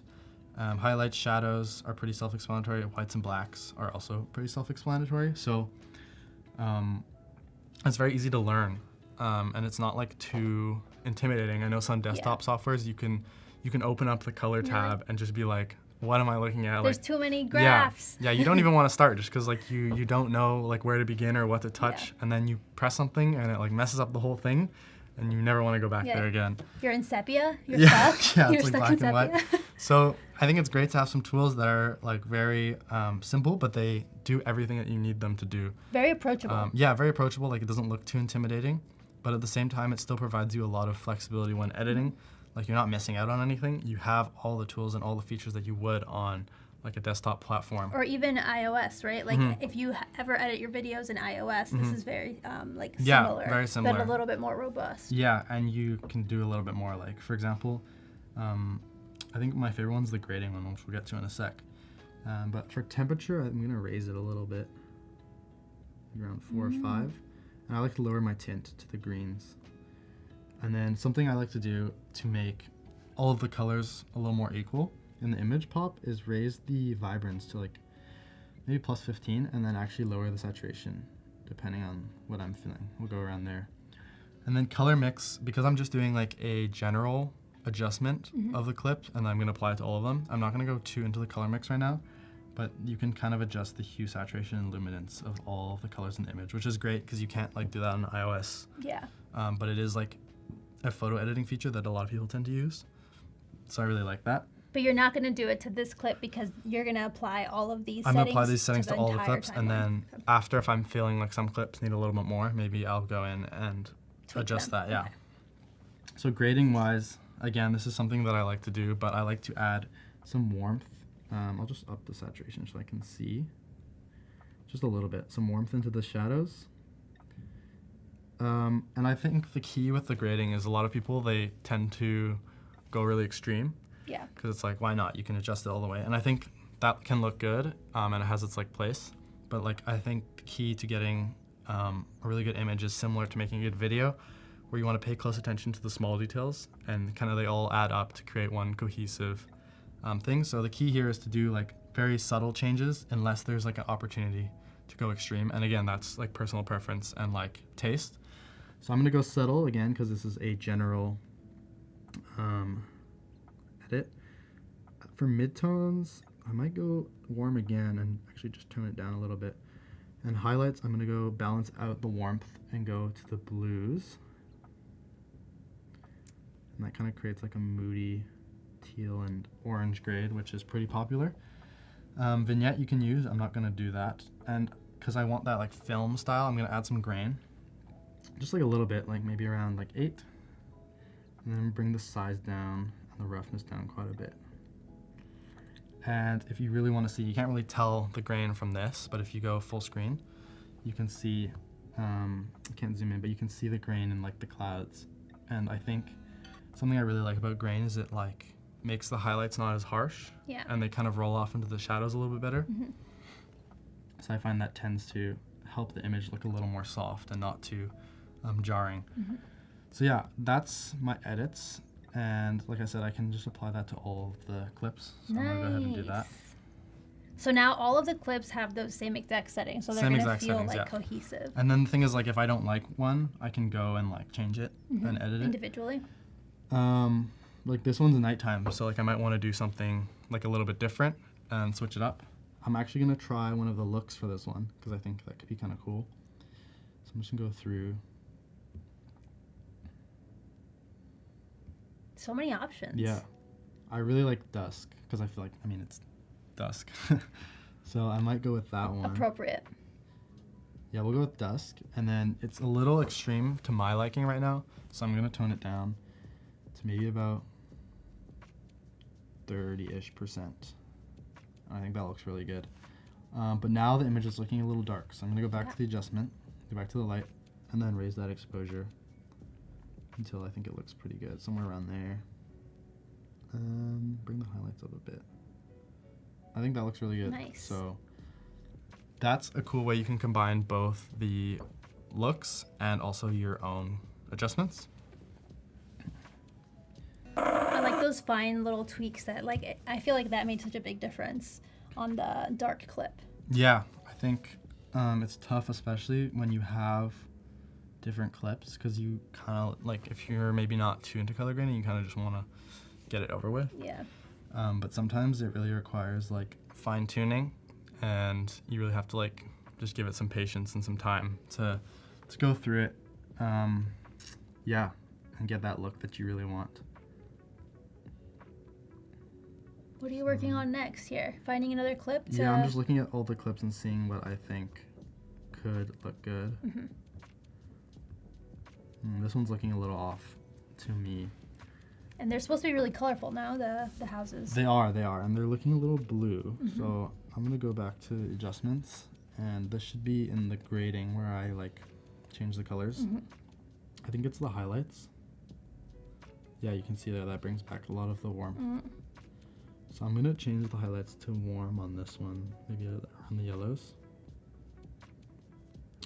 Highlights, shadows are pretty self-explanatory. Whites and blacks are also pretty self-explanatory. So it's very easy to learn, and it's not like too intimidating. I know some desktop softwares you can open up the color tab and just be like what am I looking at? There's too many graphs. Yeah, you don't even want to start just because like you don't know like where to begin or what to touch, and then you press something and it like messes up the whole thing, and you never want to go back there again. You're in sepia. You're stuck. Yeah, You're it's like stuck black in and sepia. white. So I think it's great to have some tools that are like very simple, but they do everything that you need them to do. Very approachable. Yeah, very approachable. Like it doesn't look too intimidating, but at the same time, it still provides you a lot of flexibility when editing. Like you're not missing out on anything. You have all the tools and all the features that you would on like a desktop platform. Or even iOS, right? Like if you ever edit your videos in iOS, this is very like similar. Yeah, very similar. But a little bit more robust. Yeah, and you can do a little bit more. Like for example, I think my favorite one's the grading one, which we'll get to in a sec. But for temperature, I'm gonna raise it a little bit, around 4 or 5. And I like to lower my tint to the greens. And then something I like to do to make all of the colors a little more equal in the image pop is raise the vibrance to like maybe plus 15 and then actually lower the saturation depending on what I'm feeling. We'll go around there. And then color mix, because I'm just doing like a general adjustment of the clip and I'm gonna apply it to all of them. I'm not gonna go too into the color mix right now, but you can kind of adjust the hue, saturation, and luminance of all of the colors in the image, which is great because you can't like do that on iOS. Yeah. But it is like a photo editing feature that a lot of people tend to use. So I really like that. But you're not going to do it to this clip because you're going to apply all of these I'm settings. going to apply these settings to all the entire clips, and then after, if I'm feeling like some clips need a little bit more, maybe I'll go in and adjust that, yeah. Okay. So grading wise, again, this is something that I like to do, but I like to add some warmth. I'll just up the saturation so I can see just a little bit, some warmth into the shadows. And I think the key with the grading is a lot of people, they tend to go really extreme. Yeah. Because it's like, why not? You can adjust it all the way. And I think that can look good, and it has its like place. But like, I think the key to getting a really good image is similar to making a good video, where you want to pay close attention to the small details, and kind of they all add up to create one cohesive thing. So the key here is to do like very subtle changes unless there's like an opportunity to go extreme. And again, that's like personal preference and like taste. So I'm gonna go subtle again because this is a general edit. For midtones, I might go warm again and actually just tone it down a little bit. And highlights, I'm gonna go balance out the warmth and go to the blues. And that kind of creates like a moody teal and orange grade, which is pretty popular. Vignette you can use, I'm not gonna do that. And because I want that like film style, I'm gonna add some grain. Just like a little bit, like maybe around like 8. And then bring the size down and the roughness down quite a bit. And if you really want to see, you can't really tell the grain from this, but if you go full screen, you can see, I can't zoom in, but you can see the grain in like the clouds. And I think something I really like about grain is it like makes the highlights not as harsh. Yeah. And they kind of roll off into the shadows a little bit better. So I find that tends to help the image look a little more soft and not too jarring. So yeah, that's my edits. And like I said, I can just apply that to all of the clips. So I'm gonna go ahead and do that. So now all of the clips have those same exact settings, so they're gonna feel like cohesive. And then the thing is, like, if I don't like one, I can go and like change it and edit it individually. Like this one's nighttime, so like I might want to do something like a little bit different and switch it up. I'm actually gonna try one of the looks for this one because I think that could be kind of cool. So I'm just gonna go through. So many options. Yeah, I really like dusk because I feel like, I mean, it's dusk. So I might go with that one. Appropriate. Yeah, we'll go with dusk. And then it's a little extreme to my liking right now, so I'm gonna tone it down to maybe about 30-ish%. I think that looks really good. But now the image is looking a little dark, so I'm gonna go back to the adjustment, go back to the light, and then raise that exposure until I think it looks pretty good, somewhere around there. Bring the highlights up a bit. I think that looks really good. Nice. So that's a cool way you can combine both the looks and also your own adjustments. I like those fine little tweaks that, like, I feel like that made such a big difference on the dark clip. Yeah, I think it's tough, especially when you have different clips, because you kind of, like, if you're maybe not too into color grading, you kind of just want to get it over with. Yeah. but sometimes it really requires like fine tuning, and you really have to like just give it some patience and some time to go through it. Yeah, and get that look that you really want. What are you working on next here? Finding another clip to... Yeah, I'm just looking at all the clips and seeing what I think could look good. This one's looking a little off to me. And they're supposed to be really colorful now, the houses. They are, and they're looking a little blue. So I'm gonna go back to adjustments, and this should be in the grading where I like change the colors. I think it's the highlights. Yeah, you can see that brings back a lot of the warmth. So I'm gonna change the highlights to warm on this one, maybe around the yellows.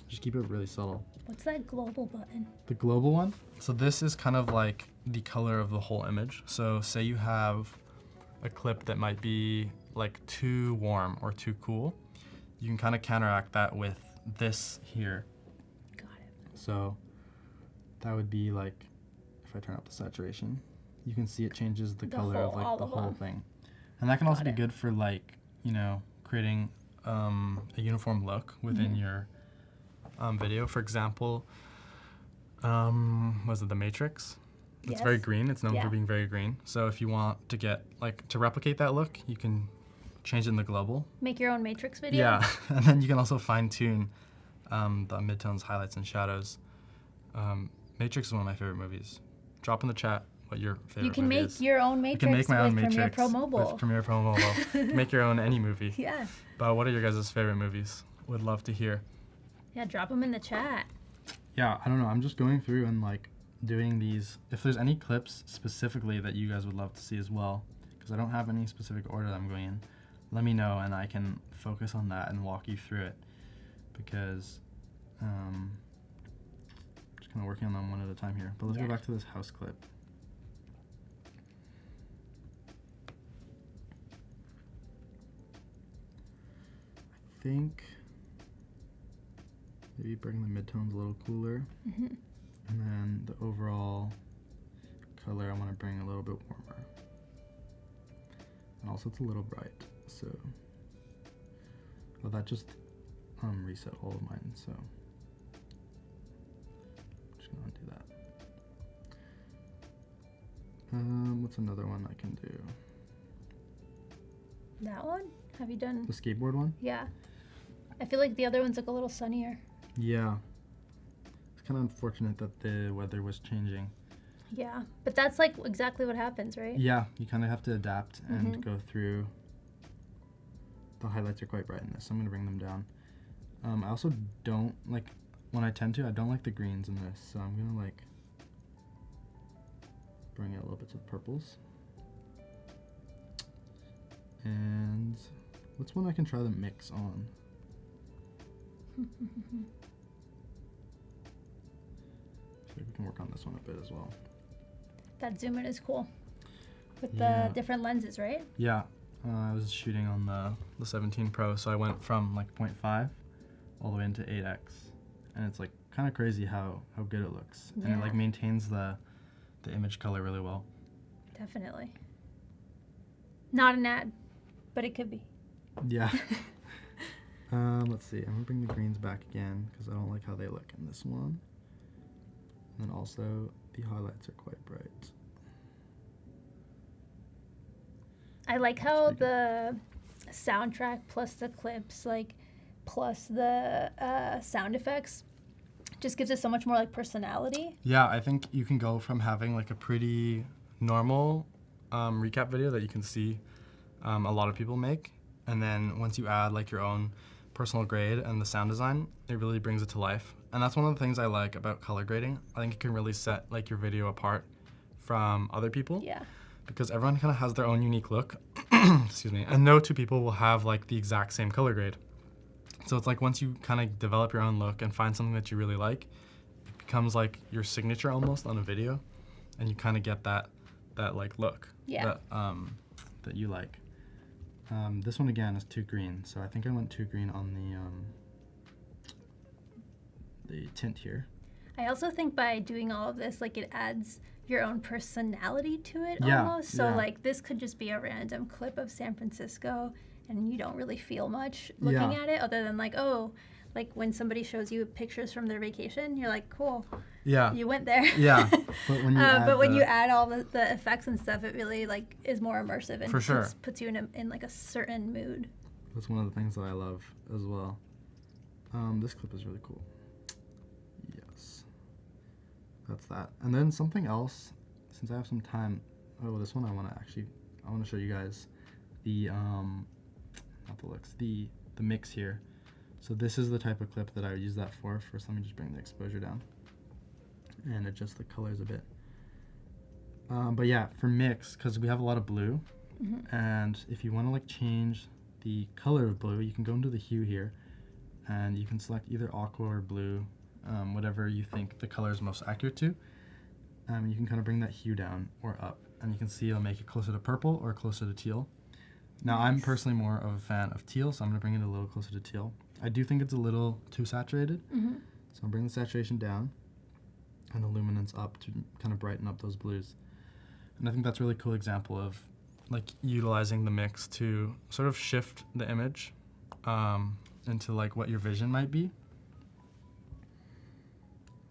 Just keep it really subtle. What's that global button? The global one? So this is kind of like the color of the whole image. So say you have a clip that might be like too warm or too cool. You can kind of counteract that with this here. Got it. So that would be like, if I turn up the saturation, you can see it changes the color of like the whole thing. And that can also be good for like, you know, creating a uniform look within your video. For example, was it The Matrix? It's very green. It's known for being very green. So if you want to get like to replicate that look, you can change it in the global. Make your own Matrix video. Yeah, and then you can also fine tune the midtones, highlights, and shadows. Matrix is one of my favorite movies. Drop in the chat what your favorite movie is. You can make your own Matrix. You can make my own with Matrix Premiere Pro Mobile. with Premiere Pro Mobile. Make your own any movie. Yeah. But what are your guys' favorite movies? Would love to hear. Yeah, drop them in the chat. Yeah, I don't know. I'm just going through and like doing these. If there's any clips specifically that you guys would love to see as well, because I don't have any specific order that I'm going in, let me know and I can focus on that and walk you through it. Because just kind of working on them one at a time here. But let's go back to this house clip. I think maybe bring the midtones a little cooler. And then the overall color I want to bring a little bit warmer. And also it's a little bright, so that just reset all of mine, so I'm just gonna undo that. What's another one I can do? That one? Have you done? The skateboard one? Yeah. I feel like the other ones look a little sunnier. Yeah. It's kind of unfortunate that the weather was changing. Yeah, but that's like exactly what happens, right? Yeah, you kind of have to adapt and go through. The highlights are quite bright in this, so I'm going to bring them down. I also don't like, when I tend to, I don't like the greens in this, so I'm going to like bring out little bits of purples. And what's one I can try to mix on? I feel like we can work on this one a bit as well. That zoom in is cool. With the different lenses, right? Yeah. I was shooting on the 17 Pro, so I went from like 0.5 all the way into 8x. And it's like kind of crazy how good it looks. And it like maintains the image color really well. Definitely. Not an ad, but it could be. Yeah. Let's see. I'm gonna bring the greens back again because I don't like how they look in this one. And then also the highlights are quite bright. I like how the soundtrack plus the clips, like plus the sound effects, just gives it so much more like personality. Yeah, I think you can go from having like a pretty normal recap video that you can see a lot of people make, and then once you add like your own personal grade and the sound design, it really brings it to life. And that's one of the things I like about color grading. I think it can really set like your video apart from other people. Yeah. Because everyone kind of has their own unique look. Excuse me. And no two people will have like the exact same color grade. So it's like once you kind of develop your own look and find something that you really like, it becomes like your signature almost on a video, and you kind of get that like look that you like. This one again is too green, so I think I went too green on the tint here. I also think by doing all of this, like it adds your own personality to it Yeah, almost. So yeah. like this could just be a random clip of San Francisco and you don't really feel much looking Yeah. at it other than like, oh, like when somebody shows you pictures from their vacation, you're like, cool, Yeah. you went there. Yeah. But when you when you add all the effects and stuff, it really like is more immersive and For sure. puts you in like a certain mood. That's one of the things that I love as well. This clip is really cool. Yes. That's that. And then something else, since I have some time, this one I want to show you guys the, not the looks, the mix here. So this is the type of clip that I would use that for. First, let me just bring the exposure down and adjust the colors a bit. But yeah, for mix, because we have a lot of blue, and if you want to like change the color of blue, you can go into the hue here, and you can select either aqua or blue, whatever you think the color is most accurate to. You can kind of bring that hue down or up, and you can see it'll make it closer to purple or closer to teal. Now, I'm personally more of a fan of teal, so I'm going to bring it a little closer to teal. I do think it's a little too saturated, so I'm bringing the saturation down and the luminance up to kind of brighten up those blues. And I think that's a really cool example of like utilizing the mix to sort of shift the image into like what your vision might be.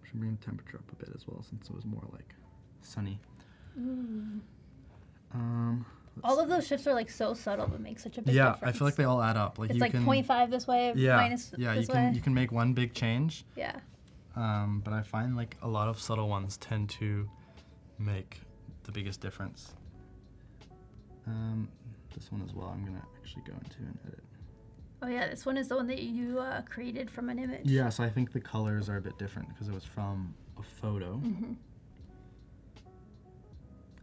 Should bring the temperature up a bit as well since it was more like sunny. All of those shifts are like so subtle but make such a big difference. Yeah, I feel like they all add up. Like it's you like can, 0.5 this way, minus this way. You can make one big change. Yeah. But I find like a lot of subtle ones tend to make the biggest difference. This one as well, I'm gonna actually go into and edit. Oh yeah, this one is the one that you created from an image. Yeah, so I think the colors are a bit different because it was from a photo.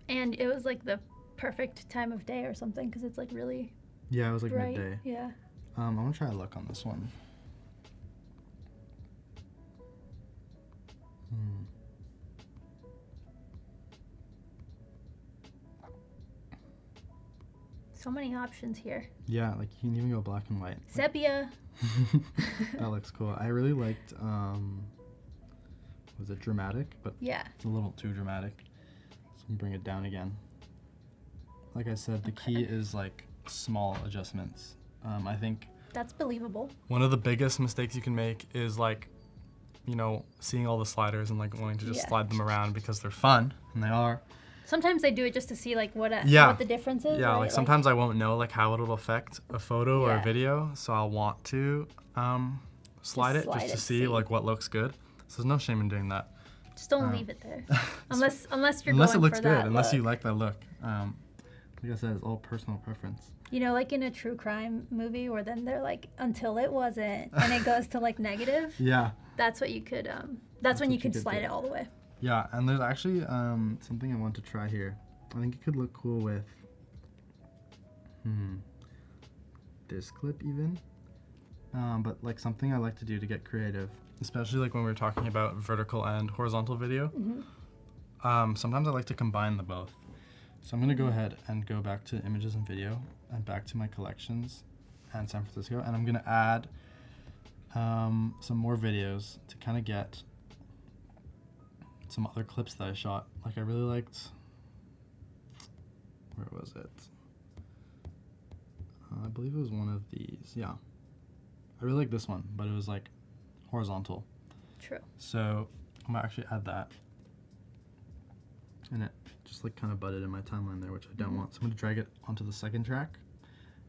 And it was like the perfect time of day or something because it's like really Yeah, it was like bright. midday. Yeah. I want to try a look on this one. So many options here. Yeah, like you can even go black and white. Sepia. That looks cool. I really liked, was it dramatic? But yeah, it's a little too dramatic. So I'm bring it down again. Like I said, the key is like small adjustments. I think that's believable. One of the biggest mistakes you can make is like, you know, seeing all the sliders and like wanting to just slide them around because they're fun, and they are. Sometimes I do it just to see like what the difference is. Yeah, right? like sometimes I won't know like how it'll affect a photo or a video, so I'll want to slide it just to see like what looks good. So there's no shame in doing that. Just don't leave it there, unless you're unless going it looks for good, that unless look. you like that look. Like I said, it's all personal preference. You know, like in a true crime movie where then they're like, until it wasn't, and it goes to like negative. Yeah. That's what you could, that's when you could slide it all the way. Yeah, and there's actually something I want to try here. I think it could look cool with this clip even. But like something I like to do to get creative, especially like when we're talking about vertical and horizontal video. Sometimes I like to combine the both. So I'm gonna go ahead and go back to images and video and back to my collections and San Francisco, and I'm gonna add some more videos to kind of get some other clips that I shot. Like I really liked, where was it? I believe it was one of these, yeah. I really like this one, but it was like horizontal. True. So I'm gonna actually add that. And it just like kind of butted in my timeline there, which I don't want. So I'm gonna drag it onto the second track.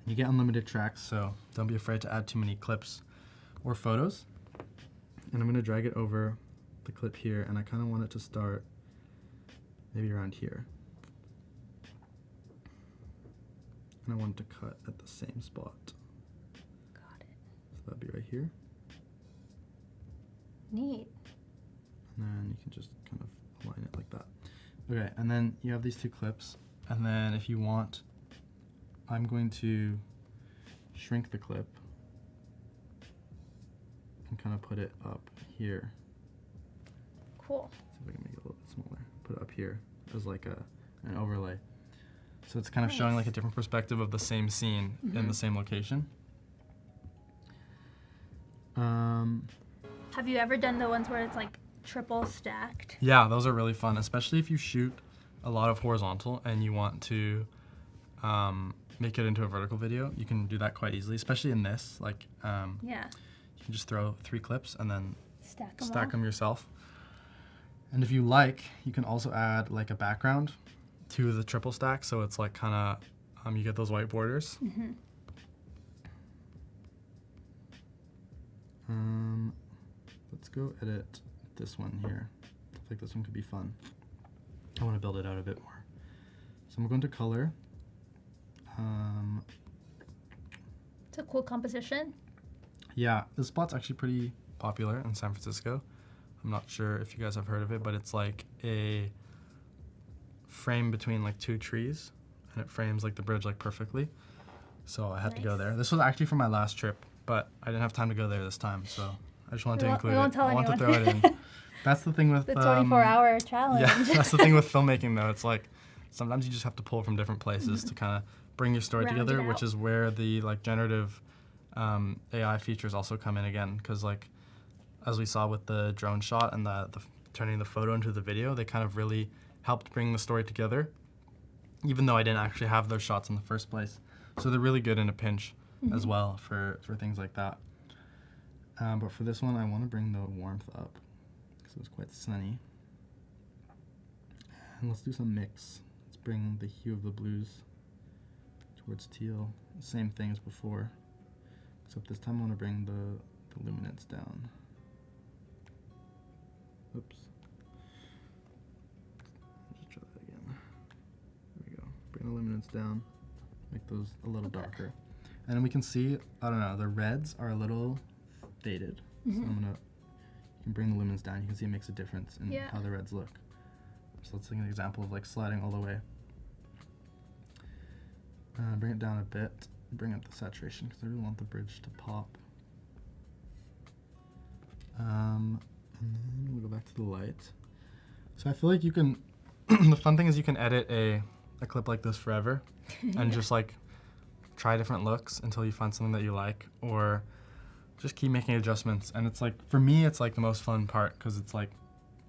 And you get unlimited tracks, so don't be afraid to add too many clips or photos. And I'm gonna drag it over the clip here, and I kind of want it to start maybe around here. And I want it to cut at the same spot. Got it. So that'd be right here. Neat. And then you can just kind of align it like that. Okay, and then you have these two clips, and then if you want, I'm going to shrink the clip and kind of put it up here. Cool. See if I can make it a little bit smaller. Put it up here as like an overlay. So it's kind of showing like a different perspective of the same scene in the same location. Have you ever done the ones where it's like triple stacked. Yeah, those are really fun, especially if you shoot a lot of horizontal and you want to make it into a vertical video. You can do that quite easily, especially in this. Like, you can just throw 3 clips and then stack them yourself. And if you like, you can also add like a background to the triple stack, so it's like kind of you get those white borders. Let's go edit this one here. I think this one could be fun. I want to build it out a bit more. So I'm going to color. It's a cool composition. Yeah, this spot's actually pretty popular in San Francisco. I'm not sure if you guys have heard of it, but it's like a frame between like 2 trees, and it frames like the bridge like perfectly. So I had to go there. This was actually for my last trip, but I didn't have time to go there this time, so I just wanted to include it. I want to throw it in. That's the thing with the 24-hour challenge. Yeah, that's the thing with filmmaking though. It's like sometimes you just have to pull from different places to kind of bring your story together, which is where the like generative AI features also come in again, because like as we saw with the drone shot and the turning the photo into the video, they kind of really helped bring the story together, even though I didn't actually have those shots in the first place. So they're really good in a pinch as well for things like that. But for this one, I want to bring the warmth up because it's quite sunny. And let's do some mix. Let's bring the hue of the blues towards teal. Same thing as before, except this time I want to bring the luminance down. Oops. Just try that again. There we go. Bring the luminance down. Make those a little darker. And then we can see, I don't know, the reds are a little faded. So you can bring the lumens down. You can see it makes a difference in how the reds look. So let's take an example of like sliding all the way. Bring it down a bit. Bring up the saturation because I really want the bridge to pop. And then we'll go back to the light. So I feel like you can, the fun thing is you can edit a clip like this forever and just like try different looks until you find something that you like, or just keep making adjustments. And it's like, for me, it's like the most fun part because it's like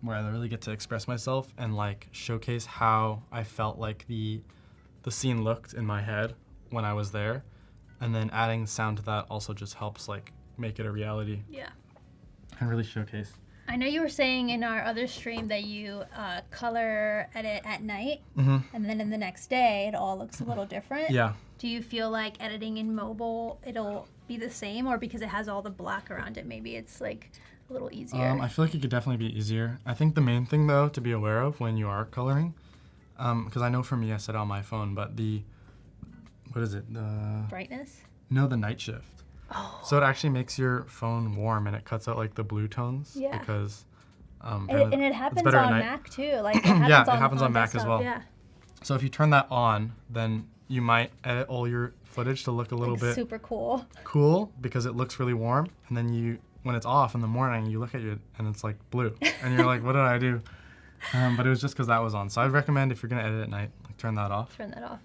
where I really get to express myself and like showcase how I felt like the scene looked in my head when I was there. And then adding sound to that also just helps like make it a reality. Yeah. And really showcase. I know you were saying in our other stream that you color edit at night, and then in the next day it all looks a little different. Yeah. Do you feel like editing in mobile it'll be the same, or because it has all the black around it, maybe it's like a little easier? I feel like it could definitely be easier. I think the main thing though to be aware of when you are coloring, because I know for me I set it on my phone, but what is it? The brightness? No, the night shift. Oh. So it actually makes your phone warm and it cuts out like the blue tones. Yeah. Because and it happens on Mac too. Like it happens yeah, it happens on Mac desktop, as well. Yeah. So if you turn that on, then you might edit all your footage to look a little bit super cool. Cool because it looks really warm, and then when it's off in the morning, you look at it and it's like blue, and you're like, what did I do? But it was just because that was on. So I'd recommend if you're gonna edit at night, like, turn that off. Turn that off.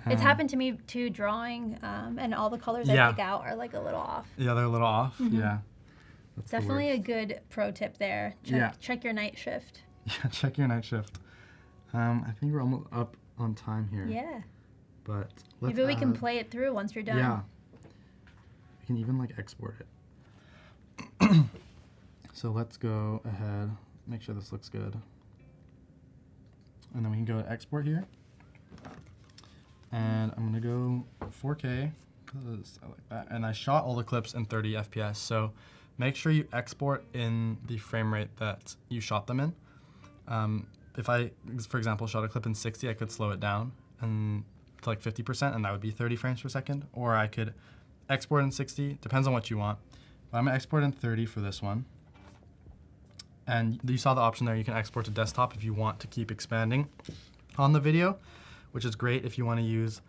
It's happened to me too, drawing, and all the colors I pick out are like a little off. Yeah, they're a little off. Yeah. That's definitely a good pro tip there. Check your night shift. Yeah, check your night shift. I think we're almost up on time here. Yeah. But maybe we can play it through once you're done. Yeah. We can even like export it. So let's go ahead, make sure this looks good. And then we can go to export here. And I'm gonna go 4K, because I like that. And I shot all the clips in 30 FPS, so make sure you export in the frame rate that you shot them in. If I, for example, shot a clip in 60, I could slow it down and to like 50%, and that would be 30 frames per second. Or I could export in 60, depends on what you want. But I'm gonna export in 30 for this one. And you saw the option there, you can export to desktop if you want to keep expanding on the video, which is great if you want to use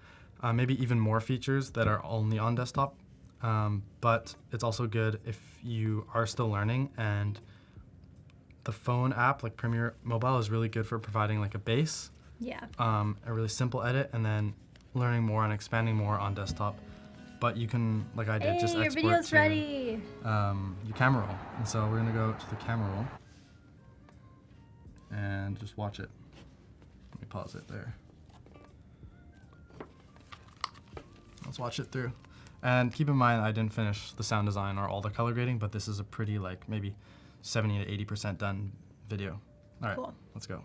maybe even more features that are only on desktop. But it's also good if you are still learning, and the phone app like Premiere Mobile is really good for providing like a base, a really simple edit, and then learning more and expanding more on desktop. But you can, like I did, just export your video's ready. Your camera roll. And so we're gonna go to the camera roll. and just watch it. Let me pause it there. Let's watch it through. And keep in mind, I didn't finish the sound design or all the color grading, but this is a pretty like maybe 70 to 80% done video. All right, cool. Let's go.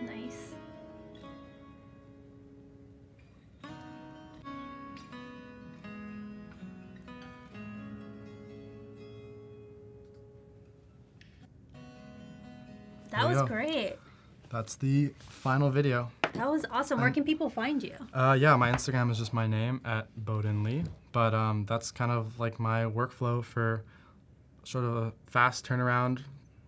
Nice. That was great. That's the final video. That was awesome. Where can people find you? Yeah, my Instagram is just my name @BowdenLee. But that's kind of like my workflow for sort of a fast turnaround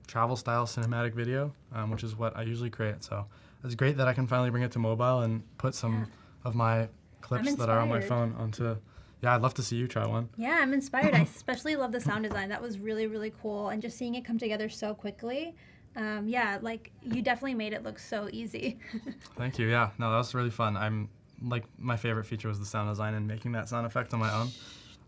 travel style cinematic video, which is what I usually create. So it's great that I can finally bring it to mobile and put some of my clips that are on my phone onto. Yeah, I'd love to see you try one. Yeah, I'm inspired. I especially love the sound design. That was really, really cool. And just seeing it come together so quickly. Yeah, like you definitely made it look so easy. Thank you. Yeah, no, that was really fun. I'm like, my favorite feature was the sound design and making that sound effect on my own.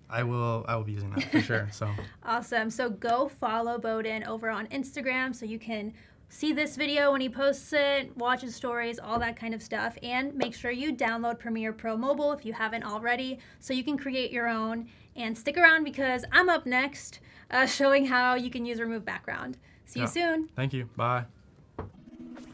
I will be using that for sure. So awesome. So go follow Bowden over on Instagram so you can see this video when he posts it, watch his stories, all that kind of stuff. And make sure you download Premiere Pro Mobile if you haven't already so you can create your own. And stick around because I'm up next showing how you can use Remove Background. See you soon. Thank you. Bye.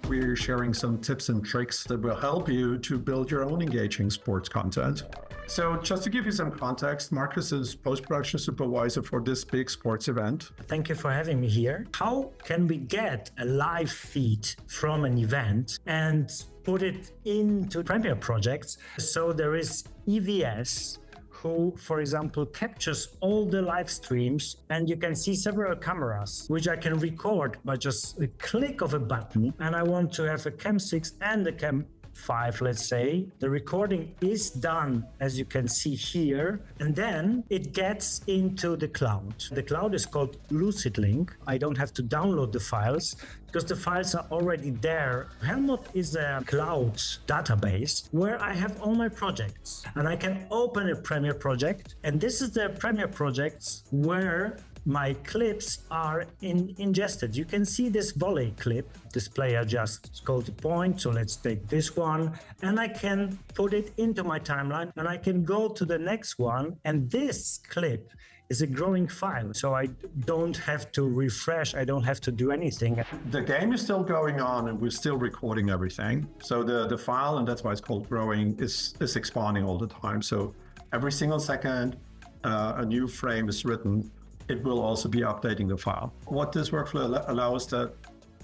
We're sharing some tips and tricks that will help you to build your own engaging sports content. So just to give you some context, Marcus is post-production supervisor for this big sports event. Thank you for having me here. How can we get a live feed from an event and put it into Premiere projects? So there is EVS, who, for example, captures all the live streams, and you can see several cameras, which I can record by just a click of a button. And I want to have a Cam 6 and a Cam 5, let's say. The recording is done, as you can see here, and then it gets into the cloud. The cloud is called Lucid Link. I don't have to download the files because the files are already there. Helmut is a cloud database where I have all my projects, and I can open a Premiere project, and this is the Premiere projects where my clips are ingested. You can see this volley clip. This player just scored a point, so let's take this one, and I can put it into my timeline, and I can go to the next one, and this clip is a growing file, so I don't have to refresh, I don't have to do anything. The game is still going on and we're still recording everything. So the file, and that's why it's called growing, is expanding all the time. So every single second a new frame is written, it will also be updating the file. What this workflow allows that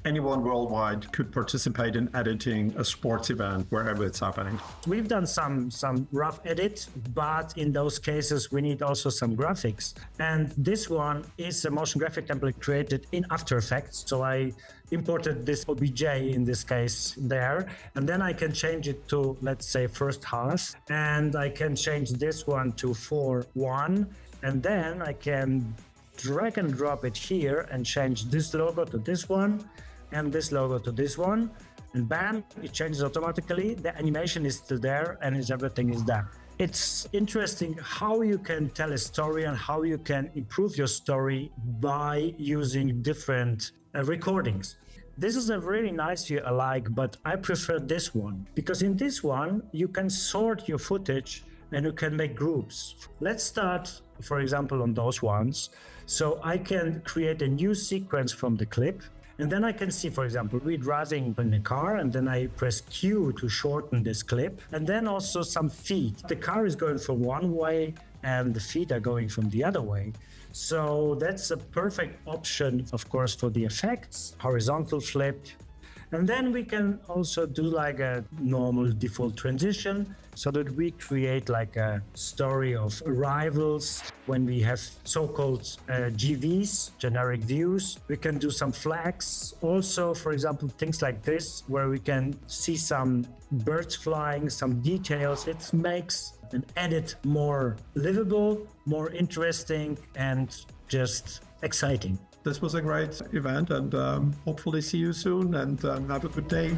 anyone worldwide could participate in editing a sports event wherever it's happening. We've done some rough edit, but in those cases we need also some graphics. And this one is a motion graphic template created in After Effects. So I imported this OBJ in this case there, and then I can change it to, let's say, first half, and I can change this one to 4:1, and then I can drag and drop it here and change this logo to this one and this logo to this one, and bam, it changes automatically. The animation is still there and everything is there. It's interesting how you can tell a story and how you can improve your story by using different recordings. This is a really nice view I like, but I prefer this one because in this one you can sort your footage and you can make groups. Let's start, for example, on those ones. So I can create a new sequence from the clip, and then I can see, for example, we're driving in a car, and then I press Q to shorten this clip, and then also some feet. The car is going from one way and the feet are going from the other way. So that's a perfect option, of course, for the effects, horizontal flip. And then we can also do like a normal default transition so that we create like a story of arrivals. When we have so-called GVs, generic views, we can do some flags. Also, for example, things like this, where we can see some birds flying, some details. It makes an edit more livable, more interesting, and just exciting. This was a great event, and hopefully see you soon, and have a good day.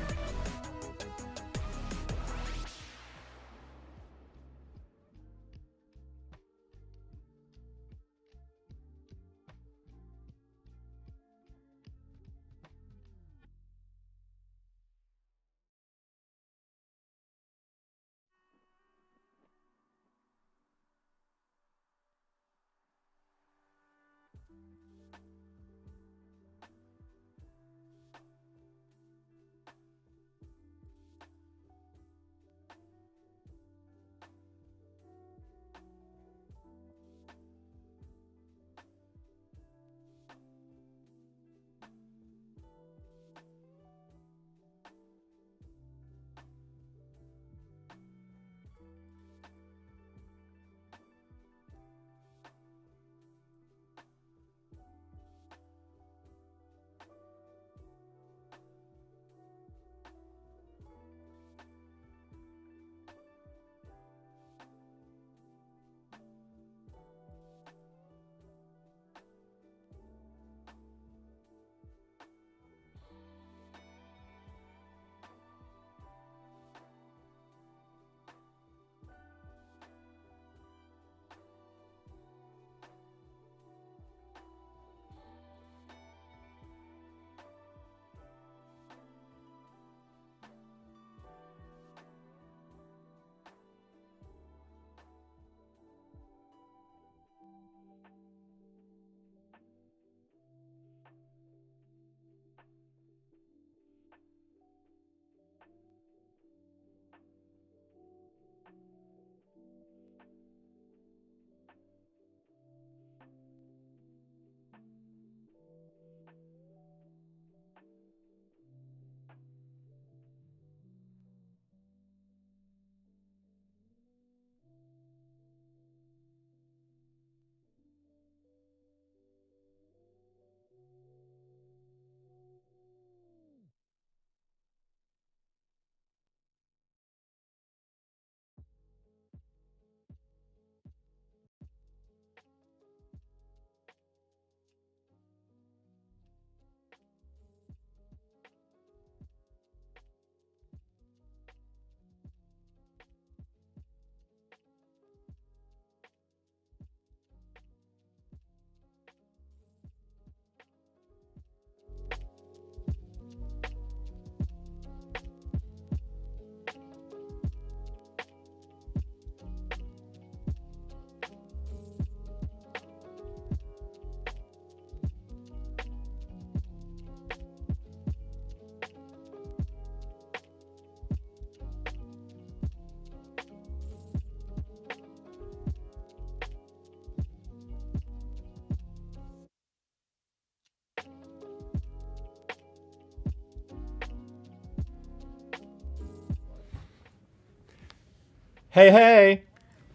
Hey!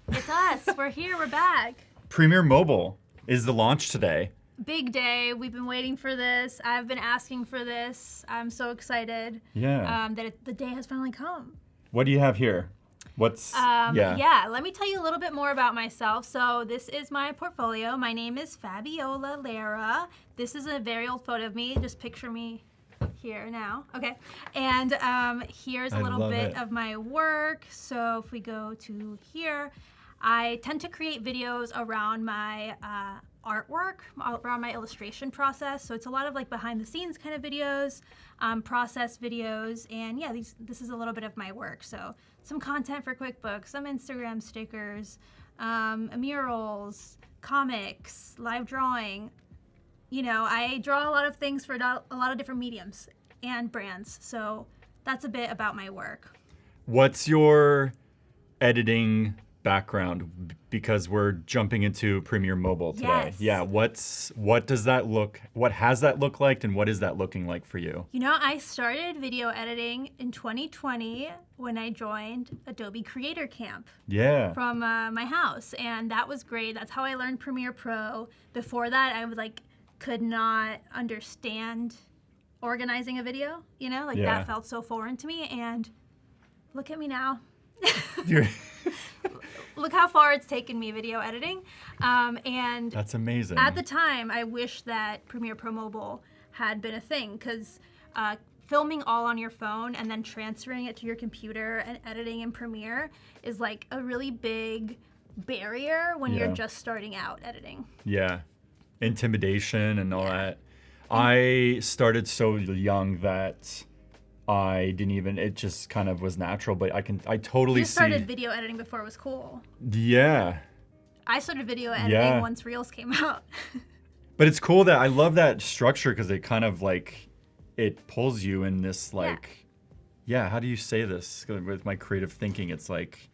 It's us. We're here. We're back. Premiere Mobile is the launch today. Big day. We've been waiting for this. I've been asking for this. I'm so excited. Yeah. The day has finally come. What do you have here? What's yeah, let me tell you a little bit more about myself. So this is my portfolio. My name is Fabiola Lara. This is a very old photo of me. Just picture me here now. Okay. And here's a little bit of my work. So if we go to here, I tend to create videos around my artwork, around my illustration process. So it's a lot of like behind the scenes kind of videos, process videos, and yeah, this is a little bit of my work. So some content for QuickBooks, some Instagram stickers, murals, comics, live drawing. You know, I draw a lot of things for a lot of different mediums and brands. So that's a bit about my work. What's your editing background, because we're jumping into Premiere Mobile today? Yes. Yeah, what has that look like, and what is that looking like for you? You know, I started video editing in 2020 when I joined Adobe Creator Camp. Yeah. From my house, and that was great. That's how I learned Premiere Pro. Before that, I could not understand organizing a video, you know, that felt so foreign to me, and look at me now. look how far it's taken me video editing. And that's amazing. At the time, I wish that Premiere Pro Mobile had been a thing, because filming all on your phone and then transferring it to your computer and editing in Premiere is like a really big barrier when you're just starting out editing. Yeah, intimidation and all that. I started so young that I didn't even, it just kind of was natural, but I totally see. You started video editing before it was cool. Yeah. I started video editing once Reels came out. But it's cool that I love that structure, because it kind of like, it pulls you in this like, how do you say this with my creative thinking? It's like,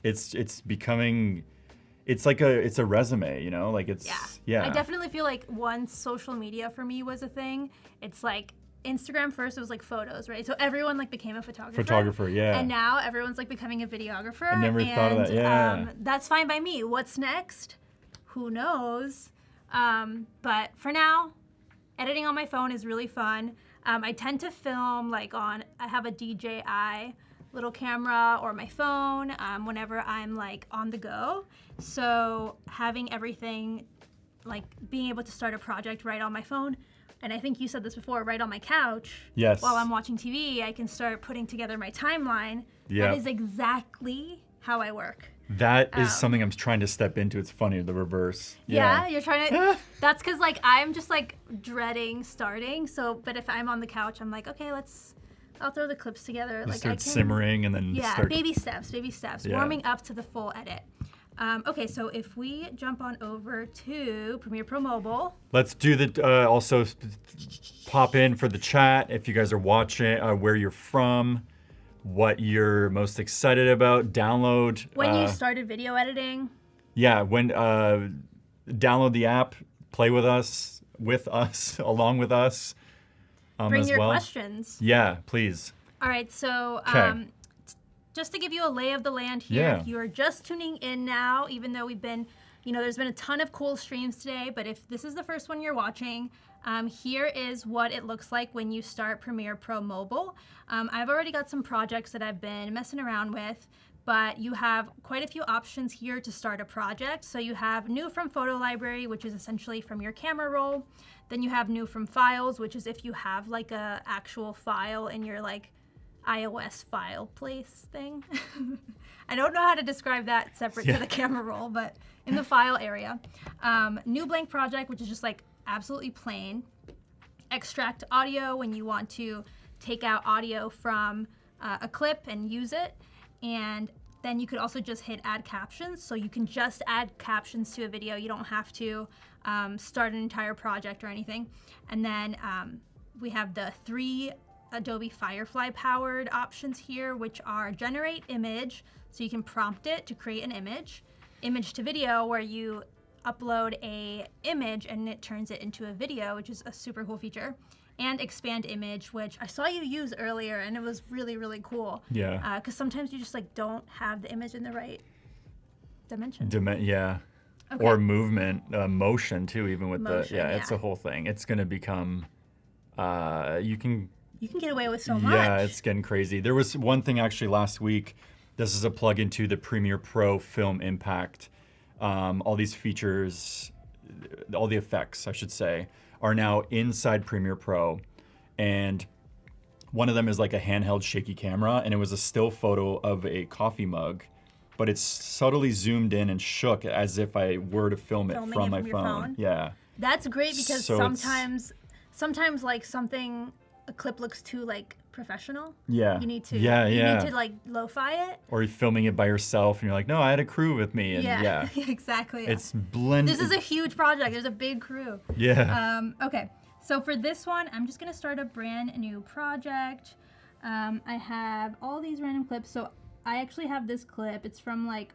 it's becoming, it's like it's a resume, you know, like it's, I definitely feel like once social media for me was a thing, it's like Instagram first, it was like photos, right? So everyone like became a photographer. And now everyone's like becoming a videographer. I never thought of that, that's fine by me. What's next? Who knows? But for now, editing on my phone is really fun. I tend to film like I have a DJI little camera or my phone whenever I'm like on the go. So having everything, like being able to start a project right on my phone, and I think you said this before, right on my couch, while I'm watching TV, I can start putting together my timeline. That is exactly how I work. That is something I'm trying to step into. It's funny, the reverse. Yeah, you're trying to, that's because like I'm just like dreading starting. So, but if I'm on the couch, I'm like, okay, I'll throw the clips together. You like start simmering and then baby steps, warming up to the full edit. Okay, so if we jump on over to Premiere Pro Mobile. Let's do the, also pop in for the chat if you guys are watching, where you're from, what you're most excited about, download. When you started video editing. Yeah, when, download the app, play with us, along with us. Bring as your well. Questions. Yeah, please. All right, so just to give you a lay of the land here, if you are just tuning in now, even though we've been, there's been a ton of cool streams today, but if this is the first one you're watching, here is what it looks like when you start Premiere Pro Mobile. I've already got some projects that I've been messing around with, but you have quite a few options here to start a project. So you have new from photo library, which is essentially from your camera roll. Then you have new from files, which is if you have like a actual file in your like iOS file place thing. I don't know how to describe that separate to the camera roll, but in the file area. New blank project, which is just like absolutely plain. Extract audio when you want to take out audio from a clip and use it. And then you could also just hit add captions. So you can just add captions to a video. You don't have to start an entire project or anything. And then we have the 3 Adobe Firefly powered options here, which are generate image. So you can prompt it to create an image to video, where you upload a image and it turns it into a video, which is a super cool feature. And expand image, which I saw you use earlier, and it was really, really cool. Yeah. Because sometimes you just like don't have the image in the right dimension. Okay. Or movement, motion too, even with it's a whole thing. It's gonna become, you can get away with so much. Yeah, it's getting crazy. There was one thing actually last week. This is a plug into the Premiere Pro Film Impact. All these features, all the effects, I should say, are now inside Premiere Pro. And one of them is like a handheld shaky camera, and it was a still photo of a coffee mug, but it's subtly zoomed in and shook as if I were to film it from my phone. Yeah. That's great, because so sometimes like a clip looks too like professional. Yeah. You need to you need to like lo-fi it. Or you're filming it by yourself and you're like, no, I had a crew with me. And Exactly. It's blended. This is a huge project. There's a big crew. Yeah. Okay. So for this one, I'm just gonna start a brand new project. I have all these random clips. So I actually have this clip. It's from like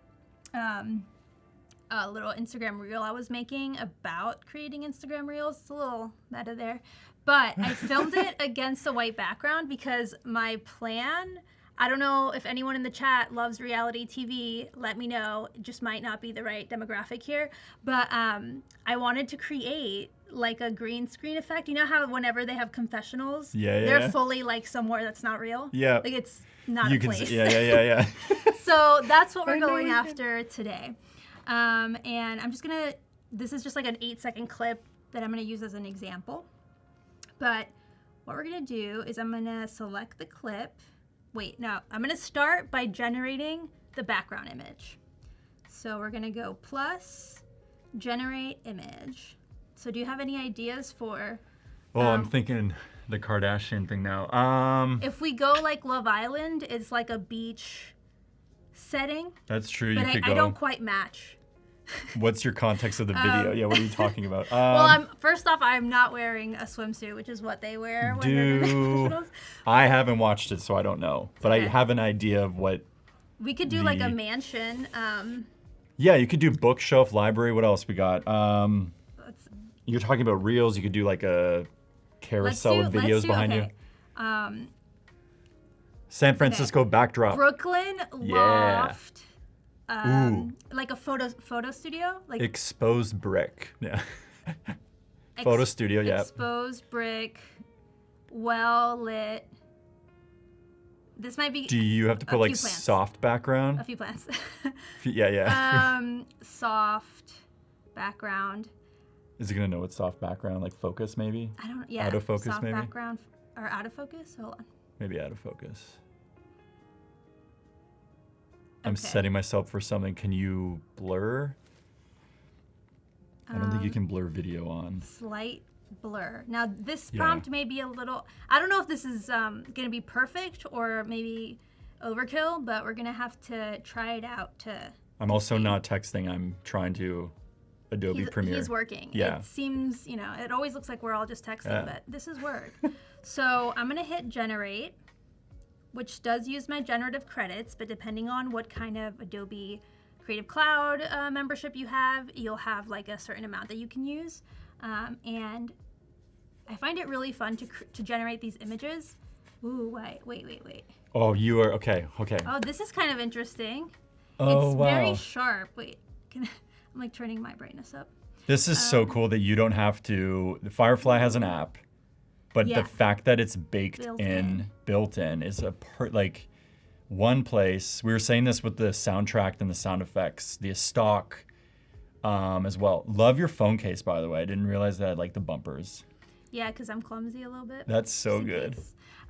a little Instagram reel I was making about creating Instagram reels. It's a little meta there. But I filmed it against a white background because my plan, I don't know if anyone in the chat loves reality TV, let me know. It just might not be the right demographic here. But I wanted to create like a green screen effect. You know how whenever they have confessionals, they're fully like somewhere that's not real? Yeah. Like it's not a place. Yeah. So that's what we're going after today. And I'm just gonna, this is just like an 8-second clip that I'm gonna use as an example. But what we're gonna do is I'm gonna select the clip. Wait, no, I'm gonna start by generating the background image. So we're gonna go plus, generate image. So do you have any ideas for? Well, I'm thinking the Kardashian thing now. If we go like Love Island, it's like a beach setting. That's true. But You could go. I don't quite match. What's your context of the video? Yeah, what are you talking about? Well, first off, I'm not wearing a swimsuit, which is what they wear when they're doing photos. I haven't watched it, so I don't know. But I have an idea of what. We could do like a mansion. Yeah, you could do bookshelf, library. What else we got? You're talking about reels. You could do like a carousel with videos behind you. San Francisco backdrop. Brooklyn loft. Like a photo studio. Like exposed brick. Yeah. Photo studio. Yeah. Exposed brick. Well lit. This might be. Do you have to put like soft background? A few plants. Yeah. Soft background. Is it gonna know what soft background, like focus maybe? I don't. Yeah. Out of focus soft maybe. Background or out of focus. Hold on. Maybe out of focus. I'm setting myself for something. Can you blur? I don't think you can blur video on. Slight blur. Now this prompt may be a little, I don't know if this is gonna be perfect or maybe overkill, but we're gonna have to try it out to. I'm also not texting, I'm trying to Adobe Premiere. He's working. Yeah. It seems, it always looks like we're all just texting, but this is work. So I'm gonna hit generate, which does use my generative credits, but depending on what kind of Adobe Creative Cloud membership you have, you'll have like a certain amount that you can use. And I find it really fun to generate these images. Ooh, wait. Oh, you are, okay. Oh, this is kind of interesting. Oh, it's wow. very sharp. Wait, I'm like turning my brightness up. This is so cool that you don't have to, the Firefly has an app, but the fact that it's built in is like one place. We were saying this with the soundtrack and the sound effects, the stock as well. Love your phone case, by the way. I didn't realize that I like the bumpers. Yeah, because I'm clumsy a little bit. That's so good.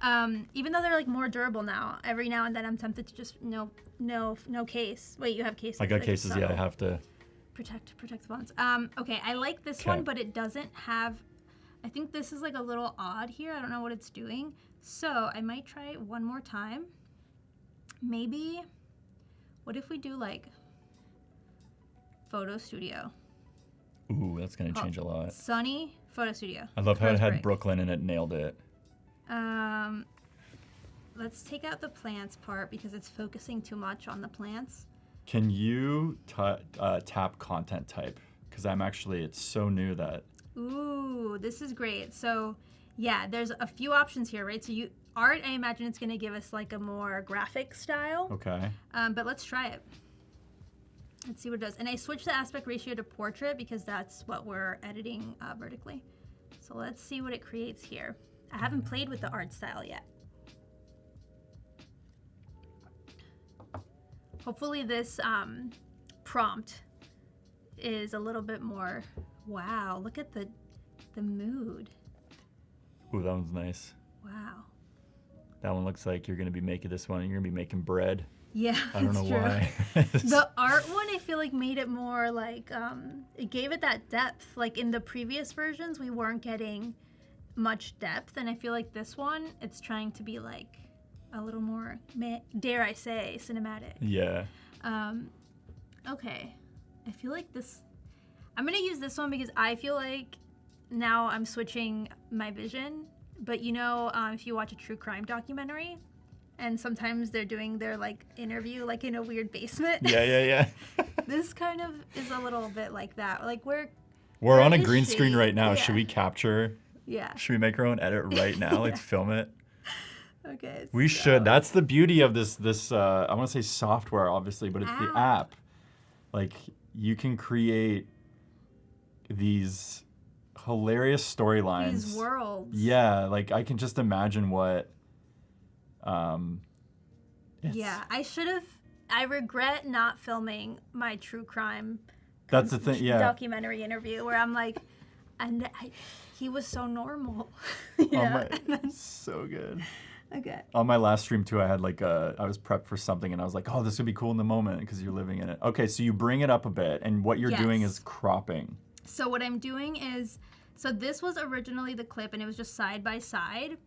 Even though they're like more durable now, every now and then I'm tempted to just no case. Wait, you have cases? I got cases. Yeah, I have to protect the fonts. Okay, I like this one, but it doesn't have. I think this is like a little odd here. I don't know what it's doing. So I might try it one more time. Maybe, what if we do like photo studio? Ooh, that's gonna change a lot. Sunny photo studio. I love how it had Brooklyn and it nailed it. Let's take out the plants part because it's focusing too much on the plants. Can you tap content type? Because it's so new that. Ooh, this is great. So yeah, there's a few options here, right? So art, I imagine it's gonna give us like a more graphic style. Okay. But let's try it. Let's see what it does. And I switched the aspect ratio to portrait because that's what we're editing vertically. So let's see what it creates here. I haven't played with the art style yet. Hopefully this prompt is a little bit more, wow, look at the mood. Ooh, that one's nice. Wow. That one looks like you're gonna be making this one and you're gonna be making bread. Yeah, I don't know why. The art one, I feel like made it more like, it gave it that depth. Like in the previous versions, we weren't getting much depth. And I feel like this one, it's trying to be like a little more, dare I say, cinematic. Yeah. Okay. I feel like I'm gonna use this one because I feel like now I'm switching my vision. But if you watch a true crime documentary, and sometimes they're doing their like interview like in a weird basement. Yeah. This kind of is a little bit like that. Like we're on a green screen right now. Yeah. Should we capture? Yeah. Should we make our own edit right now? Like film it? Okay. We should. That's the beauty of this I want to say software, obviously, but it's the app. Like you can create these hilarious storylines. These worlds. Yeah, like I can just imagine what. Yeah, I should have I regret not filming my true crime. That's the thing, yeah. Documentary interview where I'm like, he was so normal. So good. Okay. On my last stream too, I had like I was prepped for something and I was like, oh, this would be cool in the moment because you're living in it. Okay, so you bring it up a bit and what you're doing is cropping. So what I'm doing is, so this was originally the clip and it was just side by side.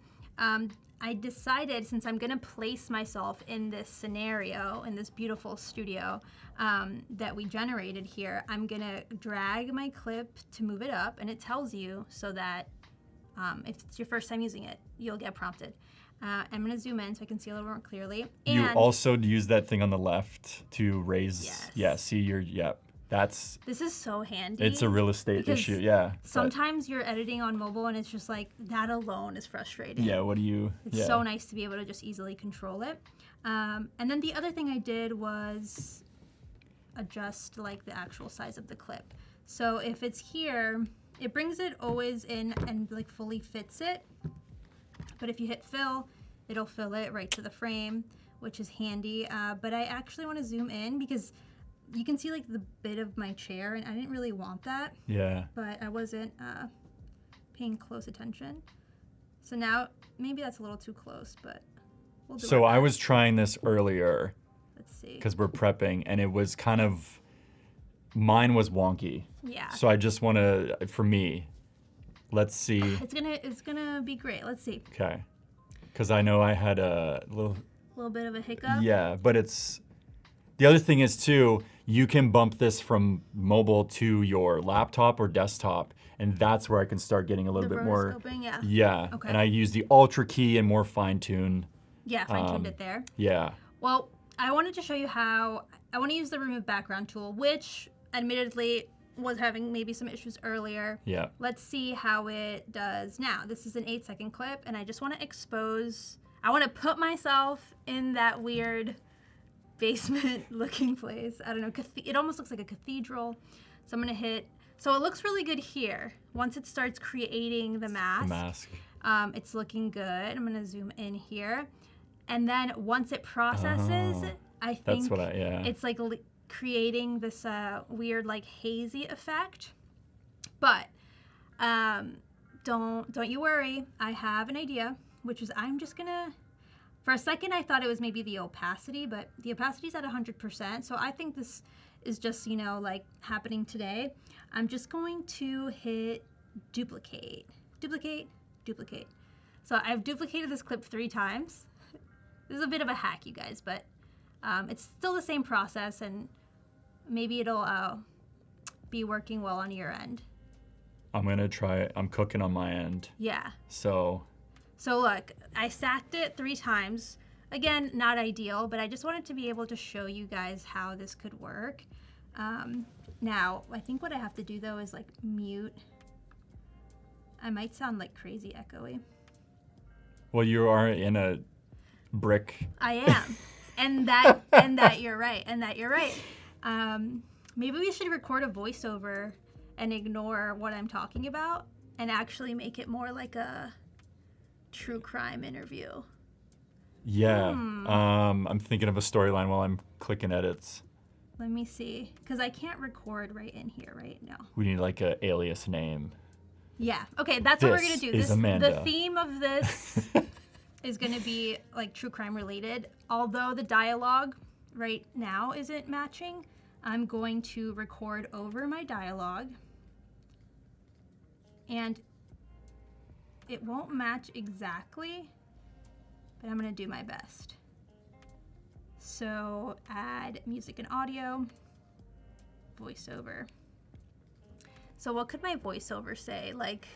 I decided, since I'm gonna place myself in this scenario, in this beautiful studio that we generated here, I'm gonna drag my clip to move it up, and it tells you so that if it's your first time using it, you'll get prompted. I'm gonna zoom in so I can see a little more clearly. And you also use that thing on the left to raise, see your, this is so handy. It's a real estate issue, yeah. Sometimes you're editing on mobile and it's just like, that alone is frustrating. Yeah, what do you... It's so nice to be able to just easily control it. And then the other thing I did was adjust like the actual size of the clip. So if it's here, it brings it always in and like fully fits it. But if you hit fill, it'll fill it right to the frame, which is handy. But I actually want to zoom in because you can see like the bit of my chair and I didn't really want that. Yeah. But I wasn't paying close attention. So now maybe that's a little too close, but we'll do it. So I was trying this earlier. Let's see. Because we're prepping and it was kind of, mine was wonky. Yeah. So I just want to, for me, let's see. It's gonna be great. Let's see. Okay. Because I know I had a little bit of a hiccup. Yeah, but the other thing is too, you can bump this from mobile to your laptop or desktop, and that's where I can start getting a little bit more. Yeah. Yeah. Okay. And I use the Ultra key and more fine tune. Yeah, fine tuned it there. Yeah. Well, I wanted to show you how I want to use the remove background tool, which admittedly was having maybe some issues earlier. Yeah. Let's see how it does now. This is an 8-second clip, and I just want to expose. I want to put myself in that weird basement looking place. I don't know, it almost looks like a cathedral. So I'm gonna hit, so it looks really good here. Once it starts creating the mask. It's looking good. I'm gonna zoom in here. And then once it processes, I think it's like creating this weird like hazy effect. But don't you worry, I have an idea, which is I'm just gonna, for a second, I thought it was maybe the opacity, but the opacity is at 100%. So I think this is just, like happening today. I'm just going to hit duplicate, duplicate, duplicate. So I've duplicated this clip 3 times. This is a bit of a hack, you guys, but it's still the same process, and maybe it'll be working well on your end. I'm gonna try it. I'm cooking on my end. Yeah. So look, I stacked it 3 times. Again, not ideal, but I just wanted to be able to show you guys how this could work. Now, I think what I have to do though is like mute. I might sound like crazy echoey. Well, you are in a brick. I am, and that you're right, maybe we should record a voiceover and ignore what I'm talking about and actually make it more like a true crime interview. Yeah. I'm thinking of a storyline while I'm clicking edits. Let me see, because I can't record right in here right now. We need like an alias name. Yeah. Okay, that's what we're gonna do. This is Amanda. The theme of this is gonna be like true crime related. Although the dialogue right now isn't matching, I'm going to record over my dialogue, and it won't match exactly, but I'm gonna do my best. So add music and audio, voiceover. So what could my voiceover say? Like,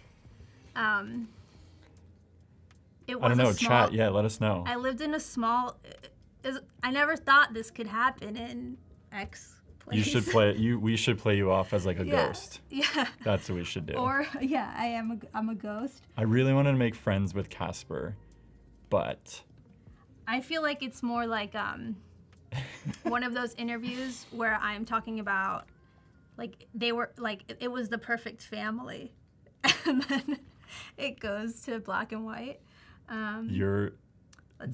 it was I don't know, small, chat, yeah, let us know. I lived in a small, I never thought this could happen in X place. You should play, we should play you off as like a ghost. Yeah. That's what we should do. Or, yeah, I'm a ghost. I really wanted to make friends with Casper, but. I feel like it's more like one of those interviews where I'm talking about, like, they were, like, it was the perfect family. And then it goes to black and white. You're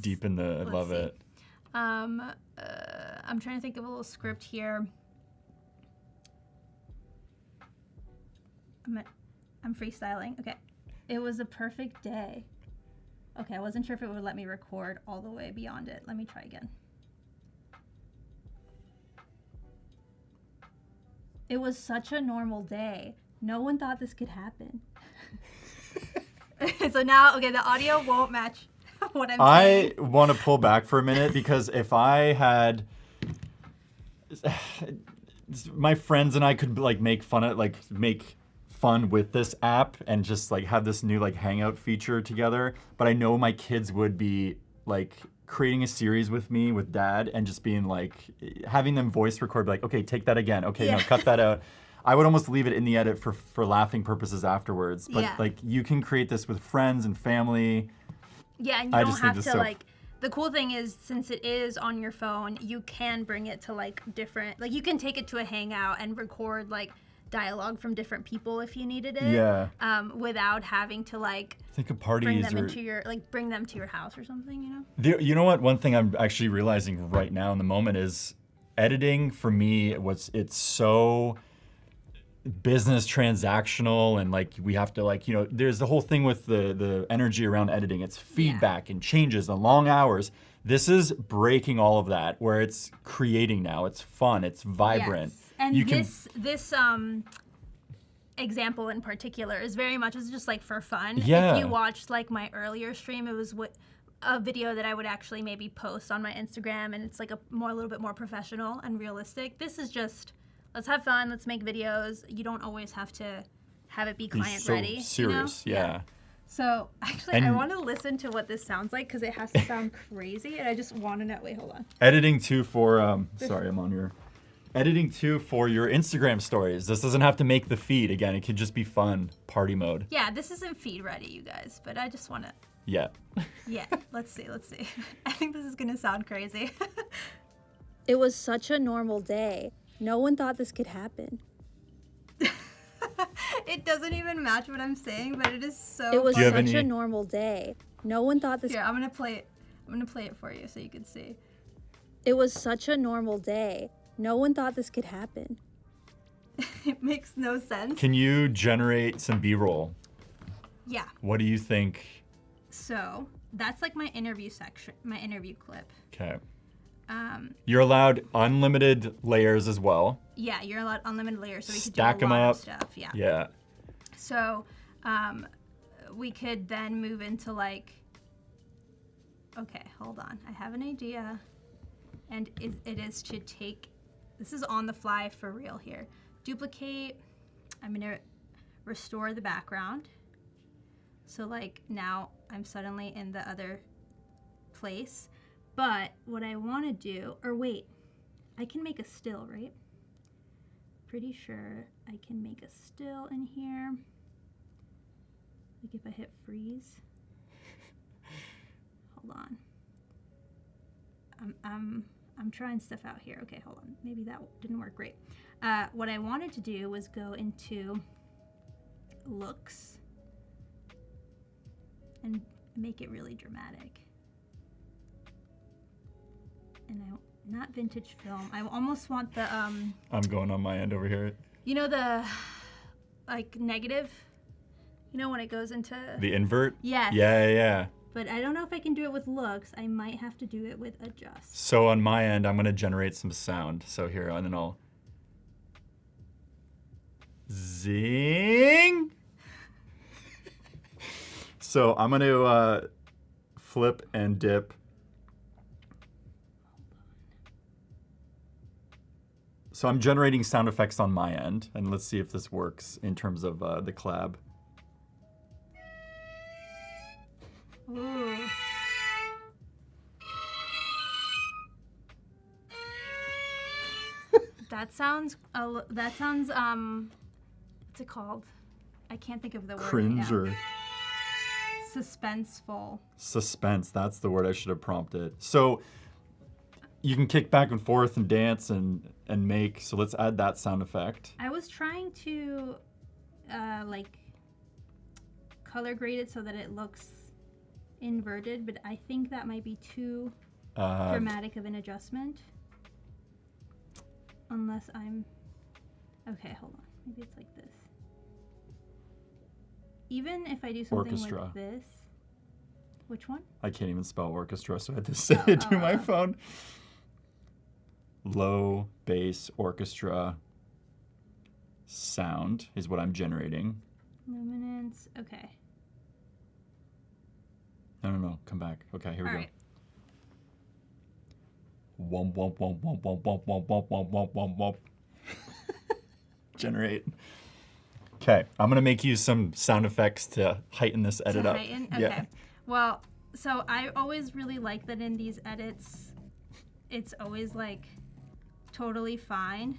deep in the, love it. I'm I'm trying to think of a little script here. I'm freestyling. Okay. It was a perfect day. Okay, I wasn't sure if it would let me record all the way beyond it. Let me try again. It was such a normal day. No one thought this could happen. So now, okay, the audio won't match what I'm saying. I want to pull back for a minute because if I had my friends and I could like make fun with this app and just like have this new like hangout feature together, but I know my kids would be like creating a series with me with dad and just being like having them voice record like, okay, take that again, okay, no, cut that out. I would almost leave it in the edit for laughing purposes afterwards, but like you can create this with friends and family. Yeah, and you don't have to like, the cool thing is since it is on your phone, you can bring it to like different, like you can take it to a hangout and record like dialogue from different people if you needed it. Yeah. Without having to like think of parties bring them into your, like bring them to your house or something, you know? You know what? One thing I'm actually realizing right now in the moment is editing for me, it's so business transactional and like we have to like, you know, there's the whole thing with the energy around editing. It's feedback and changes and long hours. This is breaking all of that where it's creating now. It's fun. It's vibrant. Yes. And this example in particular is very much, it's just like for fun. Yeah. If you watched like my earlier stream, it was a video that I would actually maybe post on my Instagram and it's like a little bit more professional and realistic. This is just, let's have fun, let's make videos. You don't always have to have it be client ready. Serious, you know? yeah. So actually, I want to listen to what this sounds like because it has to sound crazy, and I just want to know. Wait, hold on. Editing too for sorry, I'm on your. Editing too for your Instagram stories. This doesn't have to make the feed again. It could just be fun, party mode. Yeah, this isn't feed ready, you guys, but I just want to. Yeah. Yeah, let's see. I think this is gonna sound crazy. It was such a normal day. No one thought this could happen. It doesn't even match what I'm saying, but it is so. It was such a normal day. No one thought this. Here, I'm gonna play it. I'm gonna play it for you so you can see. It was such a normal day. No one thought this could happen. It makes no sense. Can you generate some B-roll? Yeah. What do you think? So that's like my interview section, my interview clip. Okay. You're allowed unlimited layers as well. Yeah, you're allowed unlimited layers, so we could Stack do a them lot up. of stuff. Yeah. Yeah. So we could then move into like, okay, hold on. I have an idea, and it is to take. This is on the fly for real here. Duplicate. I'm gonna restore the background. So like now I'm suddenly in the other place. But what I want to do, or wait, I can make a still, right? Pretty sure I can make a still in here. Like if I hit freeze. Hold on. I'm trying stuff out here. Okay, hold on. Maybe that didn't work great. What I wanted to do was go into looks and make it really dramatic. And not vintage film. I almost want the I'm going on my end over here. you know the like negative? You know when it goes into The invert? Yes. Yeah. But I don't know if I can do it with looks. I might have to do it with adjust. So on my end, I'm gonna generate some sound. So here, and then I'll zing. So I'm gonna flip and dip. So I'm generating sound effects on my end, and let's see if this works in terms of the collab. Ooh. That sounds what's it called? I can't think of the word. Cringe right now. or Suspenseful. Suspense, that's the word I should have prompted. So you can kick back and forth and dance and make, so let's add that sound effect. I was trying to like color grade it so that it looks inverted, but I think that might be too dramatic of an adjustment. unless I'm, okay, hold on. Maybe it's like this. Even if I do something Orchestra. like this, which one? I can't even spell orchestra, so I had to say it to my phone. Low bass orchestra sound is what I'm generating. Luminance, okay. No, come back. Okay, here we go. Right. Womp, womp, womp, womp, womp, womp, womp, womp, womp, womp, womp, womp. Generate. Okay, I'm gonna make you some sound effects to heighten this edit up. Okay. Yeah. Well, so I always really like that in these edits, it's always like totally fine.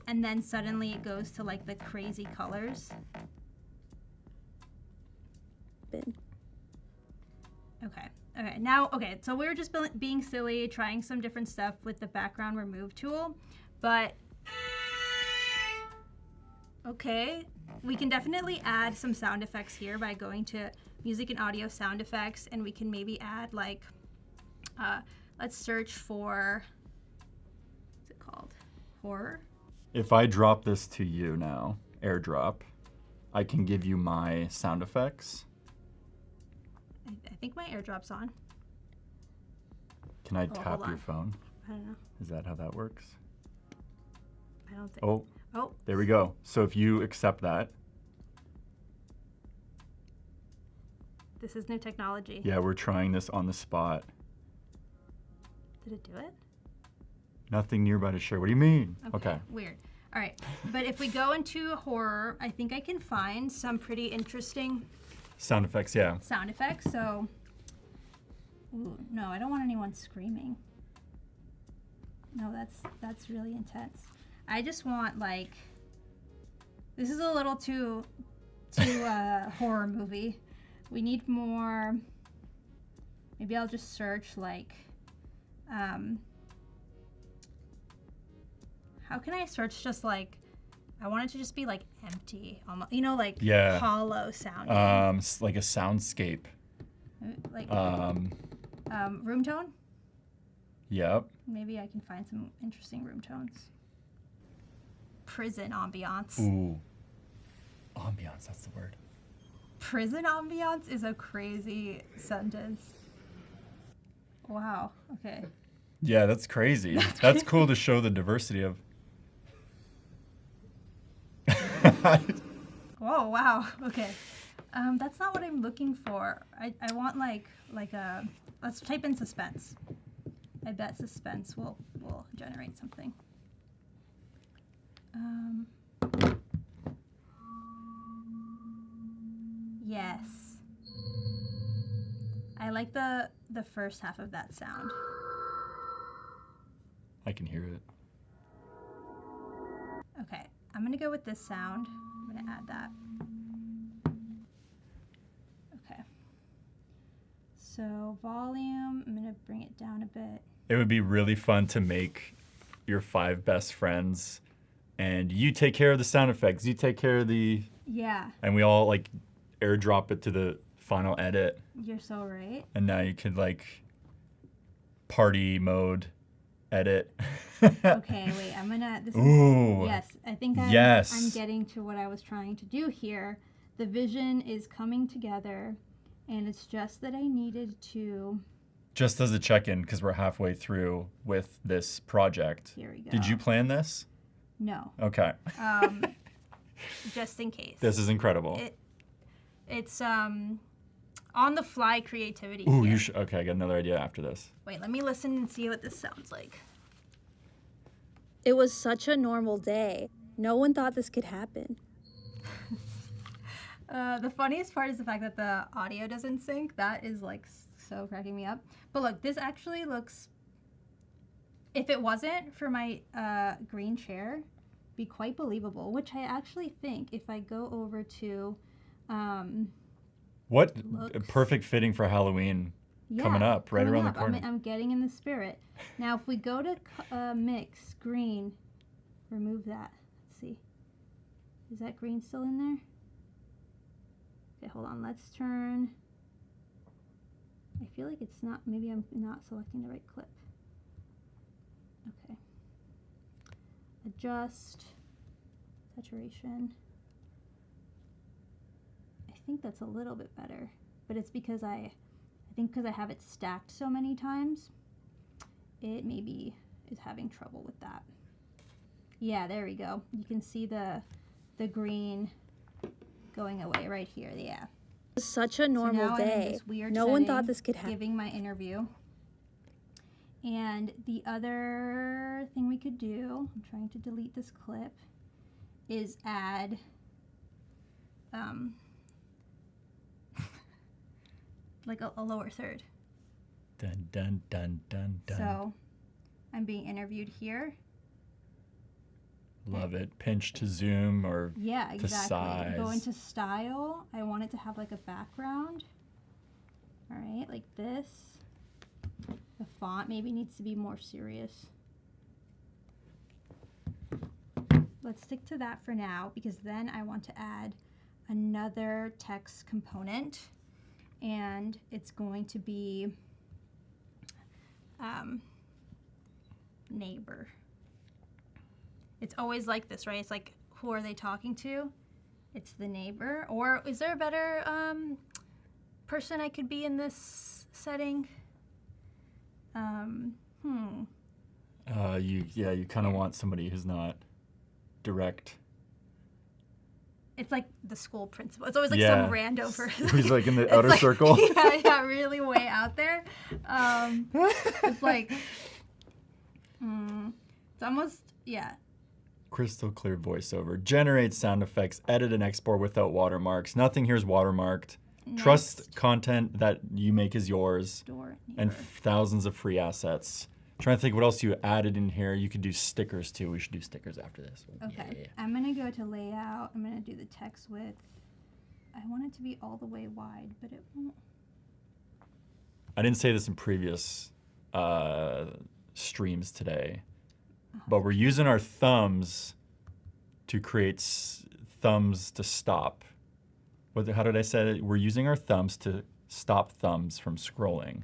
And then suddenly it goes to like the crazy colors. Okay, now, so we were just being silly, trying some different stuff with the background remove tool, but okay, we can definitely add some sound effects here by going to music and audio sound effects, and we can maybe add like, let's search for, what's it called? Horror? If I drop this to you now, airdrop, I can give you my sound effects. I think my airdrop's on. Can I tap your phone? I don't know. Is that how that works? I don't think. Oh, there we go. So if you accept that. This is new technology. Yeah, we're trying this on the spot. Did it do it? Nothing nearby to share. What do you mean? Okay. Weird. All right. But if we go into horror, I think I can find some pretty interesting Sound effects, yeah. sound effects. So, ooh, no, I don't want anyone screaming. No, that's really intense. I just want like, this is a little too horror movie. We need more. Maybe I'll just search like, how can I search just like, I want it to just be like empty, almost, you know, like hollow sounding. Like a soundscape. Like room tone? Yep. Maybe I can find some interesting room tones. Prison ambiance. Ooh. Ambiance, that's the word. Prison ambiance is a crazy sentence. Wow, okay. Yeah, that's crazy. That's cool to show the diversity of. Whoa, wow, okay. That's not what I'm looking for. I want like a, let's type in suspense. I bet suspense will generate something. Yes. I like the first half of that sound. I can hear it. Okay, I'm gonna go with this sound. I'm gonna add that. Okay. So volume, I'm gonna bring it down a bit. It would be really fun to make your 5 best friends and you take care of the sound effects, you take care of the... Yeah. And we all like airdrop it to the final edit. You're so right. And now you could like party mode edit. Okay, wait, I'm gonna, Ooh. Yes, I think I'm getting to what I was trying to do here. The vision is coming together, and it's just that I needed to... Just as a check-in, because we're halfway through with this project. Here we go. Did you plan this? No. Okay. Just in case. This is incredible. It's on the fly creativity. Ooh, here. you should. Okay, I got another idea after this. Wait, let me listen and see what this sounds like. It was such a normal day. No one thought this could happen. The funniest part is the fact that the audio doesn't sync. That is like so cracking me up. But look, this actually looks, if it wasn't for my green chair, be quite believable, which I actually think if I go over to what perfect fitting for Halloween coming up right around the corner. I'm getting in the spirit. Now, if we go to mix green, remove that. Let's see. Is that green still in there? Okay, hold on. Let's turn. I feel like it's not, maybe I'm not selecting the right clip. adjust, saturation. I think that's a little bit better, but it's because I think because I have it stacked so many times, it maybe is having trouble with that. Yeah, there we go. You can see the green going away right here. Yeah. Such a normal day. No one thought this could happen. Giving my interview. And the other thing we could do, I'm trying to delete this clip, is add like a lower third. Dun, dun, dun, dun, dun. So I'm being interviewed here. Love it. Pinch to zoom or yeah, to exactly. size. Go into style. I want it to have like a background. All right, like this. The font maybe needs to be more serious. Let's stick to that for now because then I want to add another text component, and it's going to be neighbor. It's always like this, right? It's like, who are they talking to? It's the neighbor. Or is there a better person I could be in this setting? You kind of want somebody who's not direct. It's like the school principal. It's always like some rando person. Who's like in the outer like, circle. Yeah, really way out there. It's like, it's almost, yeah. Crystal clear voiceover. Generate sound effects. Edit and export without watermarks. Nothing here is watermarked. Nice. Trust content that you make is yours. And thousands of free assets. Trying to think what else you added in here. You could do stickers too. We should do stickers after this. Okay. Yeah. I'm going to go to layout. I'm going to do the text width. I want it to be all the way wide, but it won't. I didn't say this in previous streams today, but we're using our thumbs to create thumbs to stop. How did I say it? We're using our thumbs to stop thumbs from scrolling.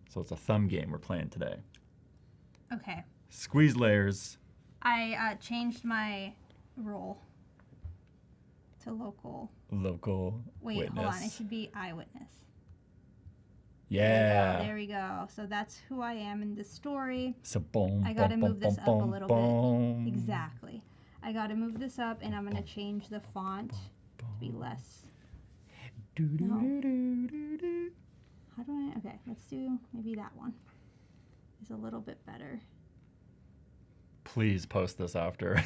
So it's a thumb game we're playing today. Okay. Squeeze layers. I changed my role to local. Local Wait, witness. hold on. It should be eyewitness. Yeah. There we go. So that's who I am in this story. So boom. I got to boom, move this boom, up a boom, little boom. bit. Exactly. I got to move this up, and I'm going to change the font to be less. No. How do I? Okay, let's do maybe that one. Is a little bit better. Please post this after.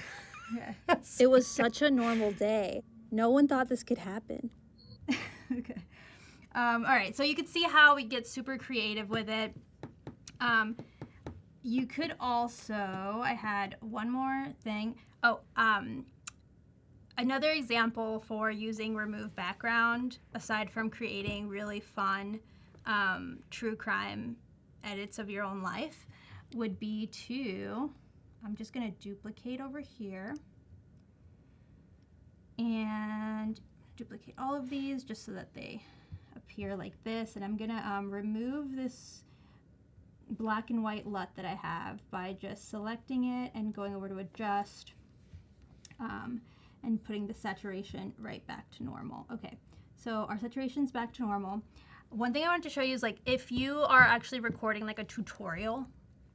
Okay. It was such a normal day. No one thought this could happen. Okay. All right, so you can see how we get super creative with it. You could also, I had one more thing. Oh, another example for using remove background, aside from creating really fun true crime edits of your own life, would be to, I'm just gonna duplicate over here and duplicate all of these just so that they appear like this, and I'm gonna remove this black and white LUT that I have by just selecting it and going over to adjust and putting the saturation right back to normal. Okay, so our saturation's back to normal. One thing I wanted to show you is, like, if you are actually recording like a tutorial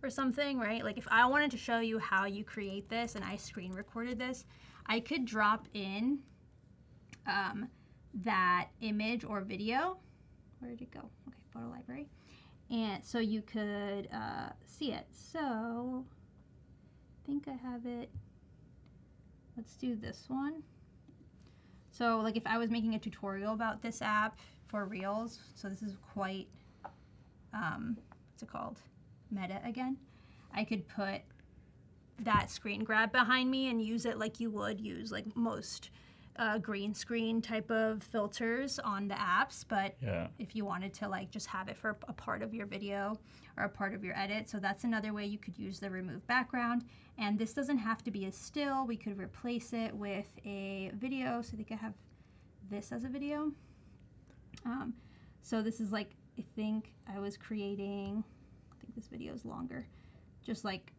or something, right? Like if I wanted to show you how you create this and I screen recorded this, I could drop in that image or video. Where did it go? Okay, photo library. And so you could see it. So I think I have it. Let's do this one. So like if I was making a tutorial about this app for Reels, so this is quite, what's it called? Meta again. I could put that screen grab behind me and use it like you would use like most green screen type of filters on the apps, but if you wanted to like just have it for a part of your video or a part of your edit, so that's another way you could use the remove background. And this doesn't have to be a still. We could replace it with a video. So I think I have this as a video. So this is like, I think I was creating, I think this video is longer, just like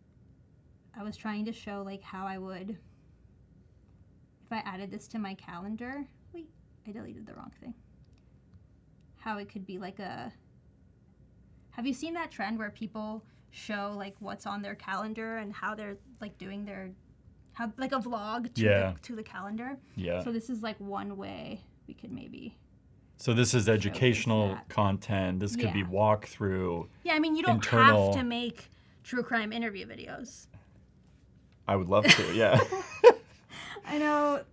I was trying to show like how I would, if I added this to my calendar. Wait, I deleted the wrong thing. How it could be like a, have you seen that trend where people show like what's on their calendar and how they're like doing their, how like a vlog to the calendar? Yeah. So this is like one way we could maybe. So this is educational content. This could be walkthrough. Yeah, I mean, you don't have to make true crime interview videos. I would love to, yeah. I know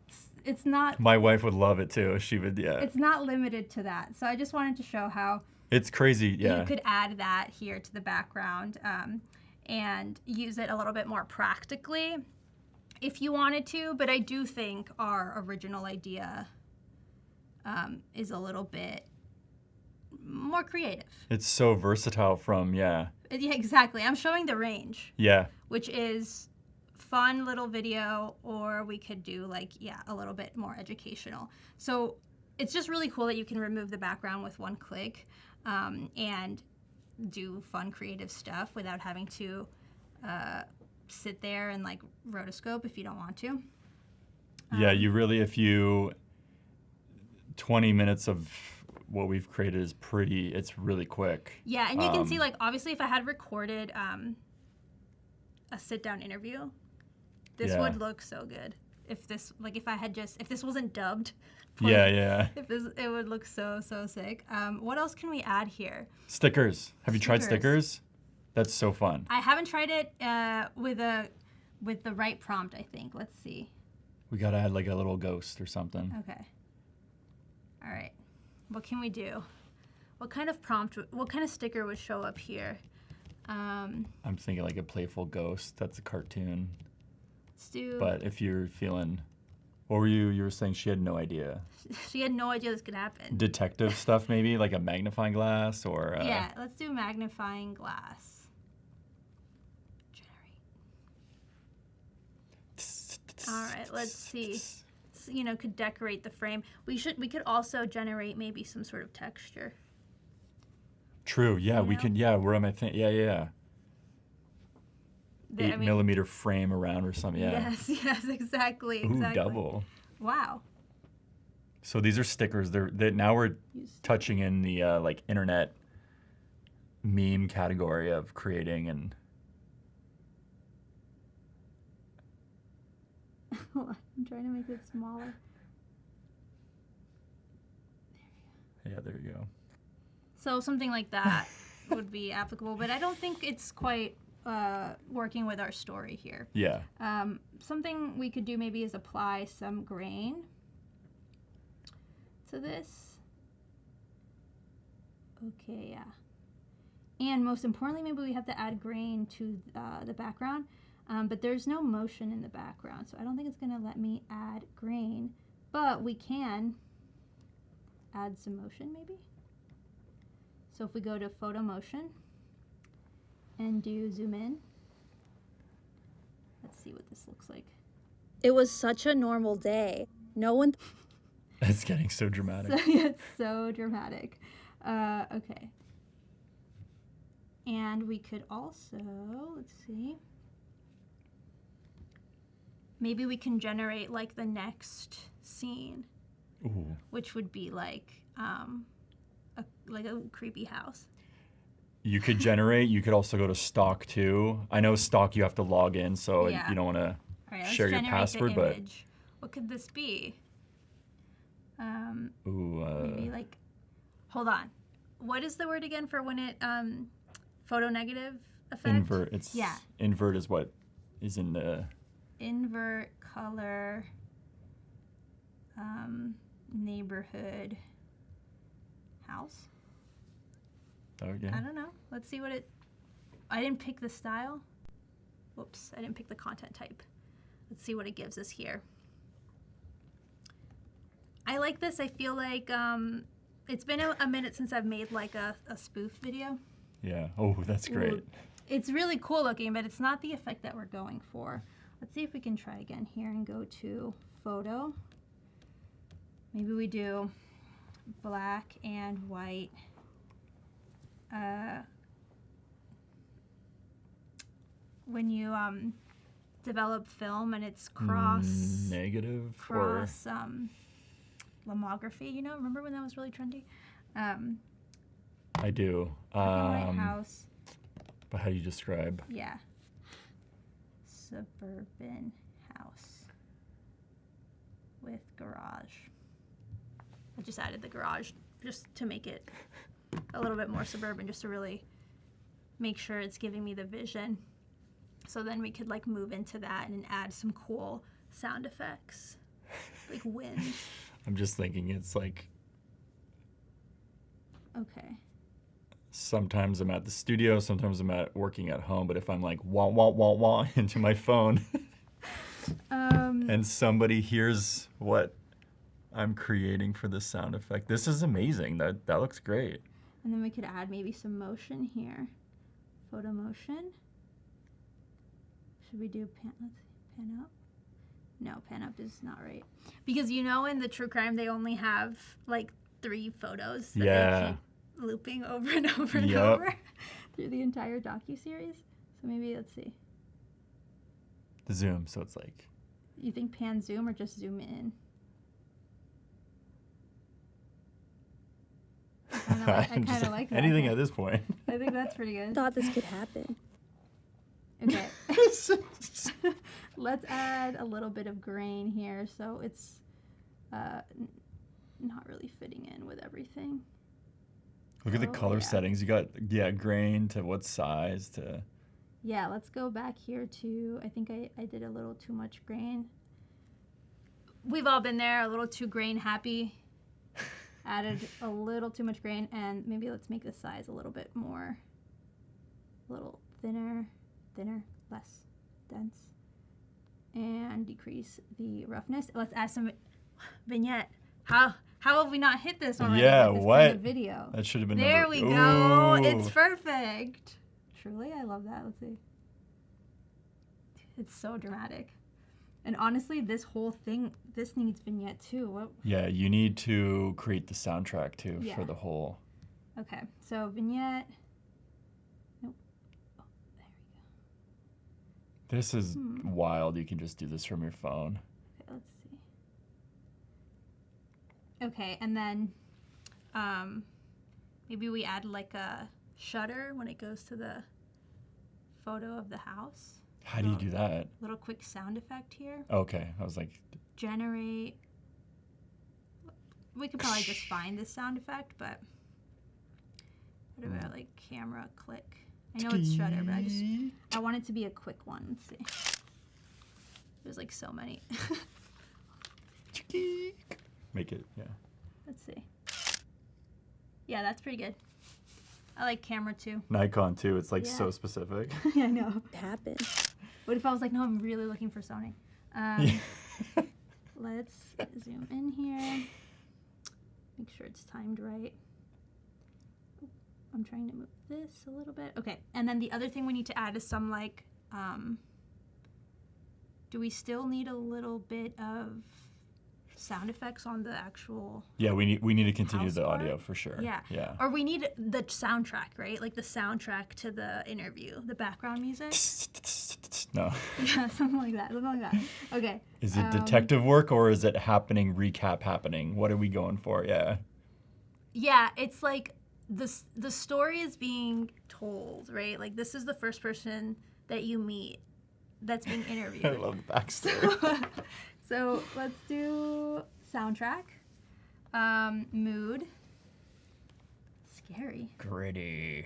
it's not. My wife would love it too. She would, yeah. It's not limited to that. So I just wanted to show how. It's crazy, yeah. You could add that here to the background and use it a little bit more practically if you wanted to. But I do think our original idea is a little bit more creative. It's so versatile from, Yeah, exactly. I'm showing the range. Yeah. Which is fun little video, or we could do like, a little bit more educational. So it's just really cool that you can remove the background with one click and do fun creative stuff without having to sit there and like rotoscope if you don't want to. Yeah, you really, if you, 20 minutes of what we've created is it's really quick. Yeah, and you can see like, obviously if I had recorded a sit-down interview, this would look so good. If this, like if this wasn't dubbed. It would look so sick. What else can we add here? Stickers. Have you tried stickers? That's so fun. I haven't tried it with the right prompt, I think. Let's see. We gotta add like a little ghost or something. Okay. All right. What can we do? What kind of prompt, what kind of sticker would show up here? I'm thinking like a playful ghost. That's a cartoon. Let's do. But if you're feeling, what were you were saying she had no idea. She had no idea this could happen. Detective stuff maybe, like a magnifying glass or. Yeah, let's do magnifying glass. Generate. All right, let's see. So, could decorate the frame. We could also generate maybe some sort of texture. True. Yeah, we can. Yeah, where am I thinking? Yeah. 8mm frame around or something. Yeah. Yes, exactly. Ooh, double. Wow. So these are stickers. They're now we're touching in the like internet meme category of creating and. Hold on, I'm trying to make it smaller. Yeah, there you go. So something like that would be applicable, but I don't think it's quite working with our story here. Yeah. Something we could do maybe is apply some grain to this. Okay, yeah. And most importantly, maybe we have to add grain to the background. But there's no motion in the background, so I don't think it's going to let me add grain. But we can add some motion, maybe. So if we go to photo motion and do zoom in, let's see what this looks like. It was such a normal day. No one. It's getting so dramatic. It's so dramatic. Okay. And we could also, let's see. Maybe we can generate like the next scene, which would be like a creepy house. You could generate. You could also go to stock too. I know stock you have to log in, so you don't want to share your password. But what could this be? Maybe like, hold on. What is the word again for when it photo negative effect? Invert. Invert is what is in the. Invert color neighborhood house. Okay. I don't know. Let's see what it. I didn't pick the style. Whoops, I didn't pick the content type. Let's see what it gives us here. I like this. I feel like it's been a minute since I've made like a spoof video. Yeah. Oh, that's great. It's really cool looking, but it's not the effect that we're going for. Let's see if we can try again here and go to photo. Maybe we do black and white. When you develop film and it's cross negative cross lomography. You know, remember when that was really trendy? I do. White house. But how do you describe? Yeah. Suburban house with garage. I just added the garage just to make it a little bit more suburban, just to really make sure it's giving me the vision. So then we could like move into that and add some cool sound effects, like wind. I'm just thinking it's like, okay. Sometimes I'm at the studio, sometimes I'm working at home, but if I'm like wah, wah, wah, wah into my phone and somebody hears what I'm creating for this sound effect, this is amazing. That looks great. And then we could add maybe some motion here. Photo motion. Should we do let's see, pan up? No, pan up is not right. Because you know in the true crime they only have like 3 photos that they keep looping over and over and over through the entire docuseries. So maybe let's see. The zoom, so it's like. You think pan zoom or just zoom in? I kind of like that. Anything at this point. I think that's pretty good. Thought this could happen. Okay. Let's add a little bit of grain here so it's not really fitting in with everything. Look at the color settings. You got, grain to what size to. Yeah, let's go back here to, I think I did a little too much grain. We've all been there, a little too grain happy. Added a little too much grain, and maybe let's make the size a little bit more, a little thinner, less dense, and decrease the roughness. Let's add some vignette. How have we not hit this already? Yeah, with this what? Kind of video? That should have been. There we go. It's perfect. Truly, I love that. Let's see. It's so dramatic. And honestly, this whole thing, this needs vignette too. What? Yeah, you need to create the soundtrack too for the whole. Okay, so vignette. Nope. Oh, there we go. This is wild. You can just do this from your phone. Okay, let's see. Okay, and then maybe we add like a shutter when it goes to the photo of the house. How do you do that? Little quick sound effect here. Okay, I was like. Generate. We could probably just find this sound effect, but what about like camera click? I know it's shutter, but I want it to be a quick one. Let's see. There's like so many. Make it, Let's see. Yeah, that's pretty good. I like camera too. Nikon too. It's like so specific. I know. It happened. What if I was like, no, I'm really looking for Sony? Let's zoom in here. Make sure it's timed right. I'm trying to move this a little bit. Okay, and then the other thing we need to add is some like, do we still need a little bit of sound effects on the actual? Yeah, we need to continue the audio for sure. Yeah. Or we need the soundtrack, right? Like the soundtrack to the interview, the background music. No. Yeah, something like that. Okay. Is it detective work or is it recap happening? What are we going for? Yeah. Yeah, it's like the story is being told, right? Like this is the first person that you meet that's being interviewed. I love the backstory. So let's do soundtrack, mood, scary, gritty,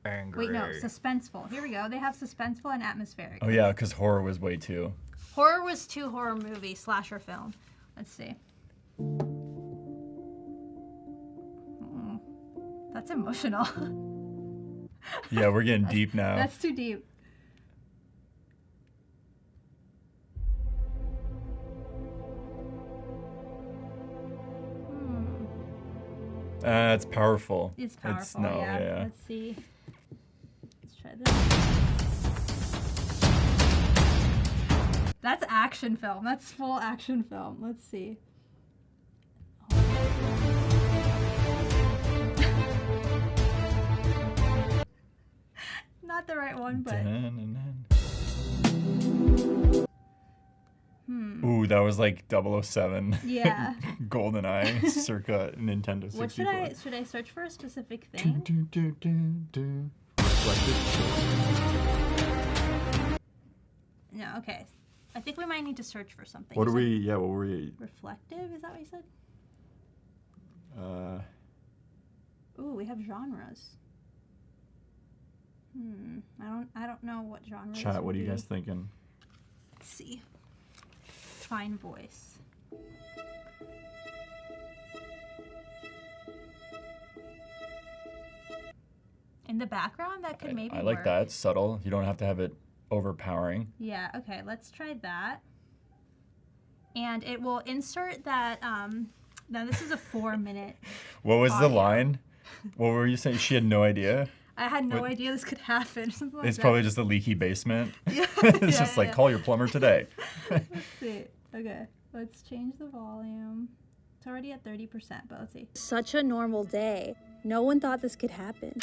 angry. Wait, no, suspenseful. Here we go. They have suspenseful and atmospheric. Oh yeah, because horror was way too. Horror was too horror movie, slasher film. Let's see. That's emotional. Yeah, we're getting deep now. That's too deep. It's powerful. It's powerful, yeah. Let's see. Let's try this. That's action film. That's full action film. Let's see. Not the right one, but... Ooh, that was like 007. Yeah. GoldenEye, circa Nintendo 64. What should I search for a specific thing? No, okay. I think we might need to search for something. What were we? Reflective, is that what you said? Ooh, we have genres. I don't know what genres. Chat, what are you guys thinking? Let's see. Fine voice. In the background, that could maybe I like work. that. It's subtle. You don't have to have it overpowering. Yeah, okay, let's try that. And it will insert that, now this is a 4-minute What was audio. the line? What were you saying? She had no idea? I had no idea this could happen. Something like It's that. probably just a leaky basement. Yeah, It's just like, call your plumber today. Let's see. Okay, let's change the volume. It's already at 30%, but let's see. Such a normal day. No one thought this could happen.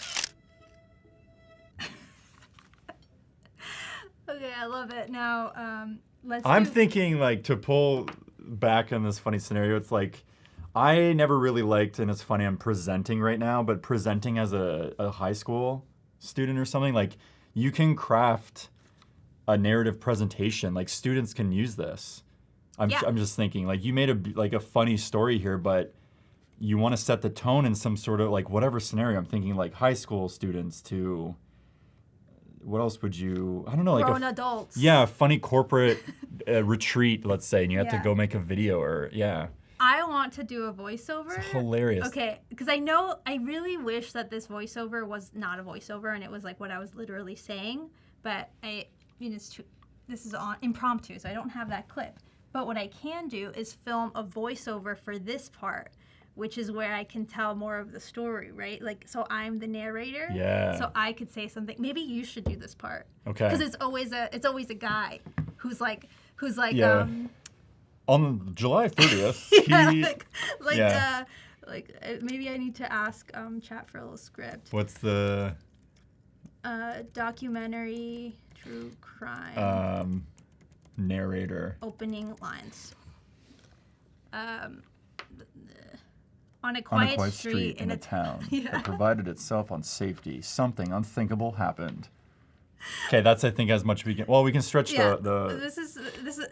Okay, I love it. Now, I'm thinking like to pull back on this funny scenario, it's like I never really liked, and it's funny I'm presenting right now, but presenting as a high school student or something, like you can craft a narrative presentation. Like students can use this. I'm just thinking like you made a funny story here, but you want to set the tone in some sort of like whatever scenario. I'm thinking like high school students to what else would you, I don't know, like grown adults. Yeah, funny corporate retreat, let's say, and you have to Yeah. go make a video or, yeah. I want to do a voiceover. It's hilarious. Okay, because I really wish that this voiceover was not a voiceover and it was like what I was literally saying, but this is on impromptu, so I don't have that clip. But what I can do is film a voiceover for this part, which is where I can tell more of the story, right? Like, so I'm the narrator. Yeah. So I could say something. Maybe you should do this part. Okay. Because it's always a guy who's like Yeah. On July 30th, yeah, maybe I need to ask chat for a little script. What's the documentary true crime narrator opening lines. On a quiet street in a town Yeah. that provided itself on safety, something unthinkable happened. Okay, that's I think as much we can. Well, we can stretch the. This is.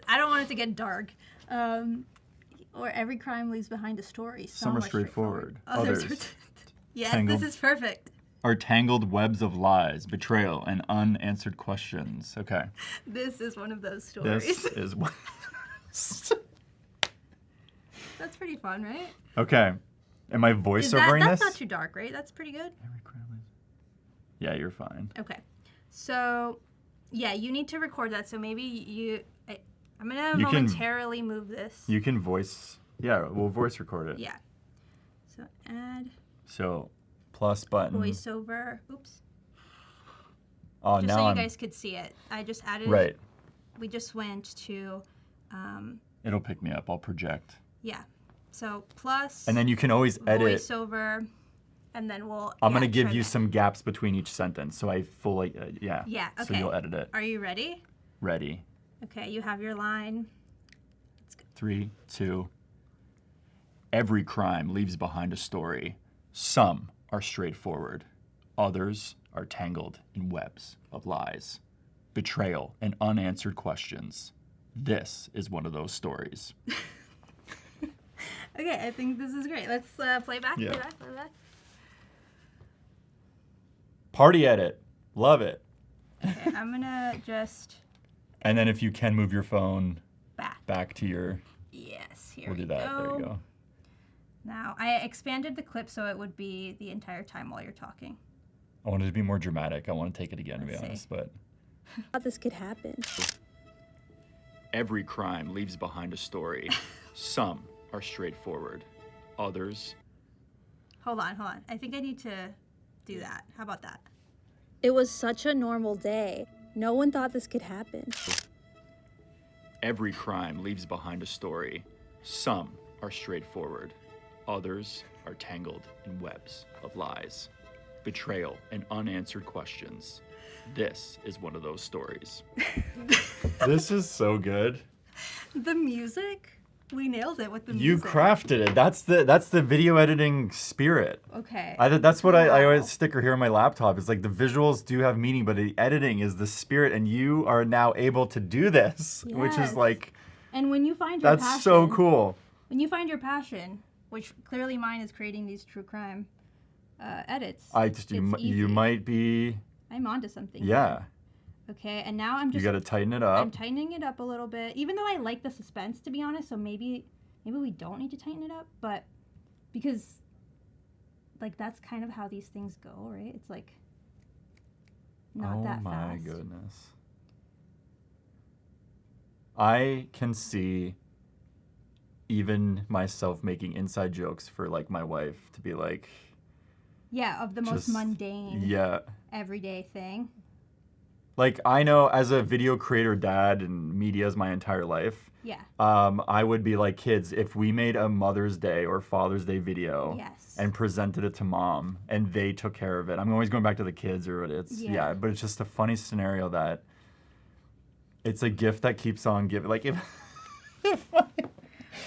I don't want it to get dark. Or every crime leaves behind a story. Some are straightforward. Others. Yes, tangled, this is perfect. Are tangled webs of lies, betrayal, and unanswered questions. Okay. This is one of those stories. This is one. That's pretty fun, right? Okay. Am I voiceovering That's this? not too dark, right? That's pretty good. Yeah, you're fine. Okay. So, yeah, you need to record that. So maybe I'm going to You can- momentarily move this. You can voice. Yeah, we'll voice record it. Yeah. So add So, plus button. voiceover. Oops. Oh, Just now so you I'm. guys could see it. I just added. Right. We just went to, It'll pick me up. I'll project. yeah. So plus. And then you can always edit. Voiceover, and then we'll. I'm gonna give trim you it. some gaps between each sentence, so I fully. Yeah. Yeah. Okay. So you'll edit it. Are you ready? Ready. Okay. You have your line. 3, 2. Every crime leaves behind a story. Some are straightforward. Others are tangled in webs of lies, betrayal, and unanswered questions. This is one of those stories. Okay, I think this is great. Let's play back. Yeah. Play back. Play back. Party edit. Love it. Okay, I'm gonna just. And then if you can move your phone back to your. Yes, here We'll we do that. go. There you go. Now, I expanded the clip so it would be the entire time while you're talking. I wanted to be more dramatic. I want to take it again, to be Let's see. honest, but. Thought this could happen. Every crime leaves behind a story. Some are straightforward. Others. Hold on. I think I need to do that. How about that? It was such a normal day. No one thought this could happen. Every crime leaves behind a story. Some are straightforward. Others are tangled in webs of lies, betrayal, and unanswered questions. This is one of those stories. This is so good. The music, we nailed it with the You music. crafted it. That's the video editing spirit. Okay. That's what I always sticker here on my laptop. It's like the visuals do have meaning, but the editing is the spirit, and you are now able to do this, which is Yes. like, And when you find your that's passion, so cool. When you find your passion, which clearly mine is creating these true crime edits. You might be. I'm onto something. Yeah. Here. Okay, and now I'm just. You got to tighten it up. I'm tightening it up a little bit, even though I like the suspense, to be honest. So maybe we don't need to tighten it up, but because like that's kind of how these things go, right? It's like not that fast. Oh my goodness. I can see even myself making inside jokes for like my wife to be like. Yeah, of the most mundane. Yeah. Everyday thing. Like, I know as a video creator dad and media is my entire life. Yeah. I would be like, kids, if we made a Mother's Day or Father's Day video and presented it to mom and they took care of it. I'm always going back to the kids or it's, but it's just a funny scenario that it's a gift that keeps on giving. Like,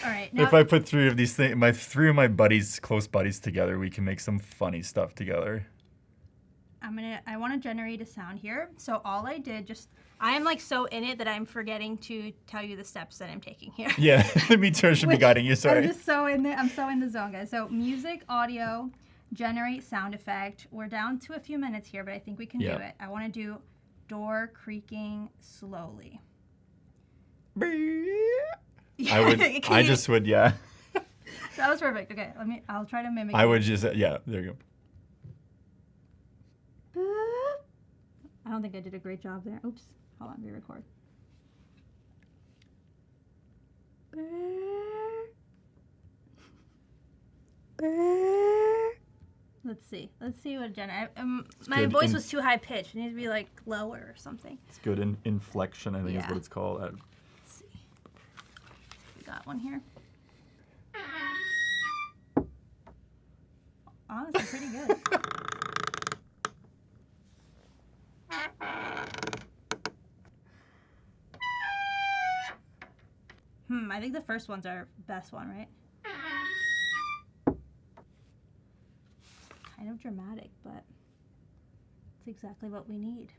All right. Now, if I put three of my buddies, close buddies together, we can make some funny stuff together. I want to generate a sound here. So all I did I am like so in it that I'm forgetting to tell you the steps that I'm taking here. Yeah, me too. I should be guiding you. Sorry. I'm just so in there. I'm so in the zone, guys. So music, audio, generate sound effect. We're down to a few minutes here, but I think we can do it. I want to do door creaking slowly. I just would, yeah. That was perfect. Okay, I'll try to mimic. I would just, yeah, there you go. I don't think I did a great job there. Oops. Hold on, re-record. Let's see what my voice was too high pitched. It needs to be like lower or something. It's good inflection, I think is what it's called. Let's see. We got one here. Honestly, pretty good. I think the first one's our best one, right? Kind of dramatic, but it's exactly what we need.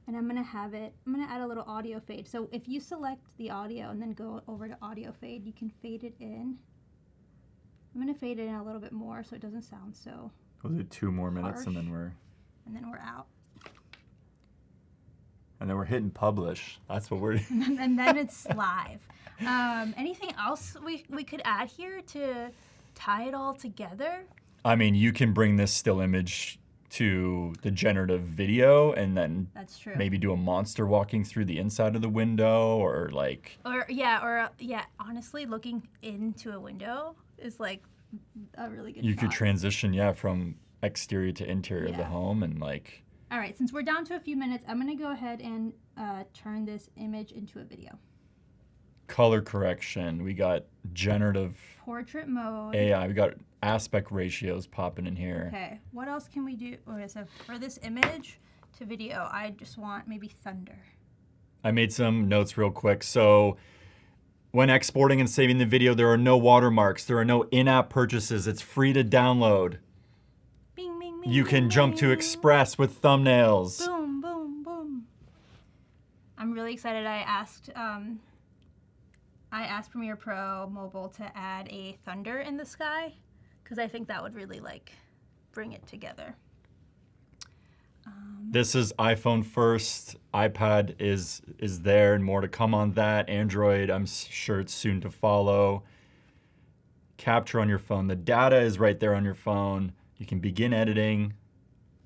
And I'm gonna add a little audio fade. So if you select the audio and then go over to audio fade, you can fade it in. I'm gonna fade it in a little bit more so it doesn't sound so We'll do 2 more minutes harsh. and then we're out. And then we're hitting publish. That's what we're doing. And then it's live. Anything else we could add here to tie it all together? I mean, you can bring this still image to the generative video and then That's true. maybe do a monster walking through the inside of the window or like... honestly, looking into a window is like a really good You shot. could transition, from exterior to interior of the home and like... All right, since we're down to a few minutes, I'm gonna go ahead and turn this image into a video. Color correction. We got generative Portrait mode. AI. We got aspect ratios popping in here. Okay, what else can we do? Okay, so for this image to video, I just want maybe thunder. I made some notes real quick. So when exporting and saving the video, there are no watermarks. There are no in-app purchases. It's free to download. Bing, bing, bing, You can bing, jump bing. to Express with thumbnails. Boom, boom, boom. I'm really excited. I asked Premiere Pro Mobile to add a thunder in the sky because I think that would really bring it together. This is iPhone first. iPad is there and more to come on that. Android, I'm sure it's soon to follow. Capture on your phone. The data is right there on your phone. You can begin editing.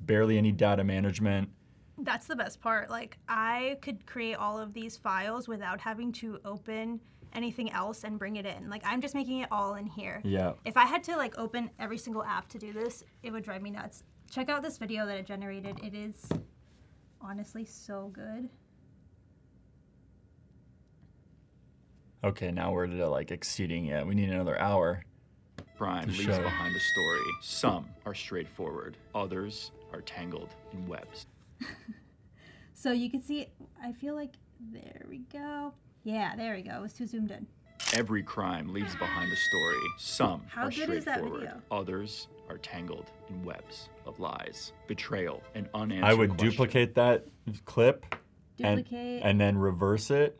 Barely any data management. That's the best part. Like, I could create all of these files without having to open anything else and bring it in. Like, I'm just making it all in here. Yeah. If I had to open every single app to do this, it would drive me nuts. Check out this video that it generated. It is honestly so good. Okay, now we're to exceeding. Yeah, we need another hour. crime leaves show. behind a story. Some are straightforward, others are tangled in webs. So you can see, I feel like, there we go. Yeah, there we go. It was too zoomed in. Every crime leaves behind a story. Some How are good is that straightforward, video? others are tangled in webs of lies, betrayal, and unanswered I would questions. duplicate that clip Duplicate. and then reverse it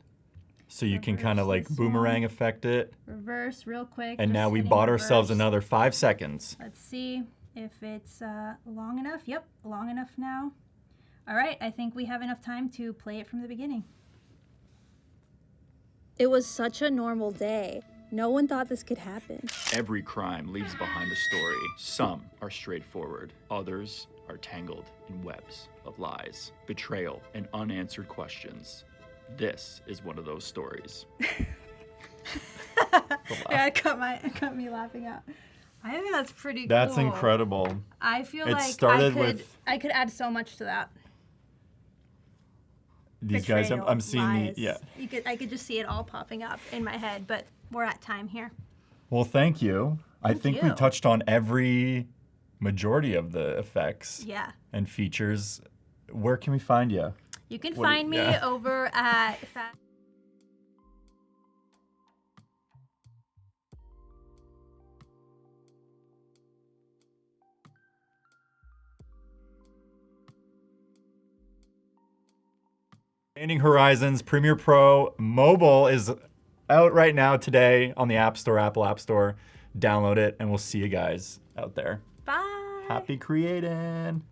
so you can kind of like this boomerang one. effect it. Reverse real quick. And just now we hitting bought ourselves reverse. another 5 seconds. Let's see if it's long enough. Yep, long enough now. All right, I think we have enough time to play it from the beginning. It was such a normal day. No one thought this could happen. Every crime leaves behind a story. Some are straightforward, others are tangled in webs of lies, betrayal, and unanswered questions. This is one of those stories. Yeah, it got me laughing out. I think that's pretty cool. That's incredible. I feel It like started with I could add so much to that. these guys. I'm seeing lies. the yeah. I could just see it all popping up in my head, but we're at time here. Well, thank you. I think we you. touched on every majority of the effects Yeah. and features. Where can we find you? You can What- find me yeah. over at Expanding Horizons Premiere Pro Mobile is out right now today on the App Store, Apple App Store. Download it, and we'll see you guys out there. Bye. Happy creating.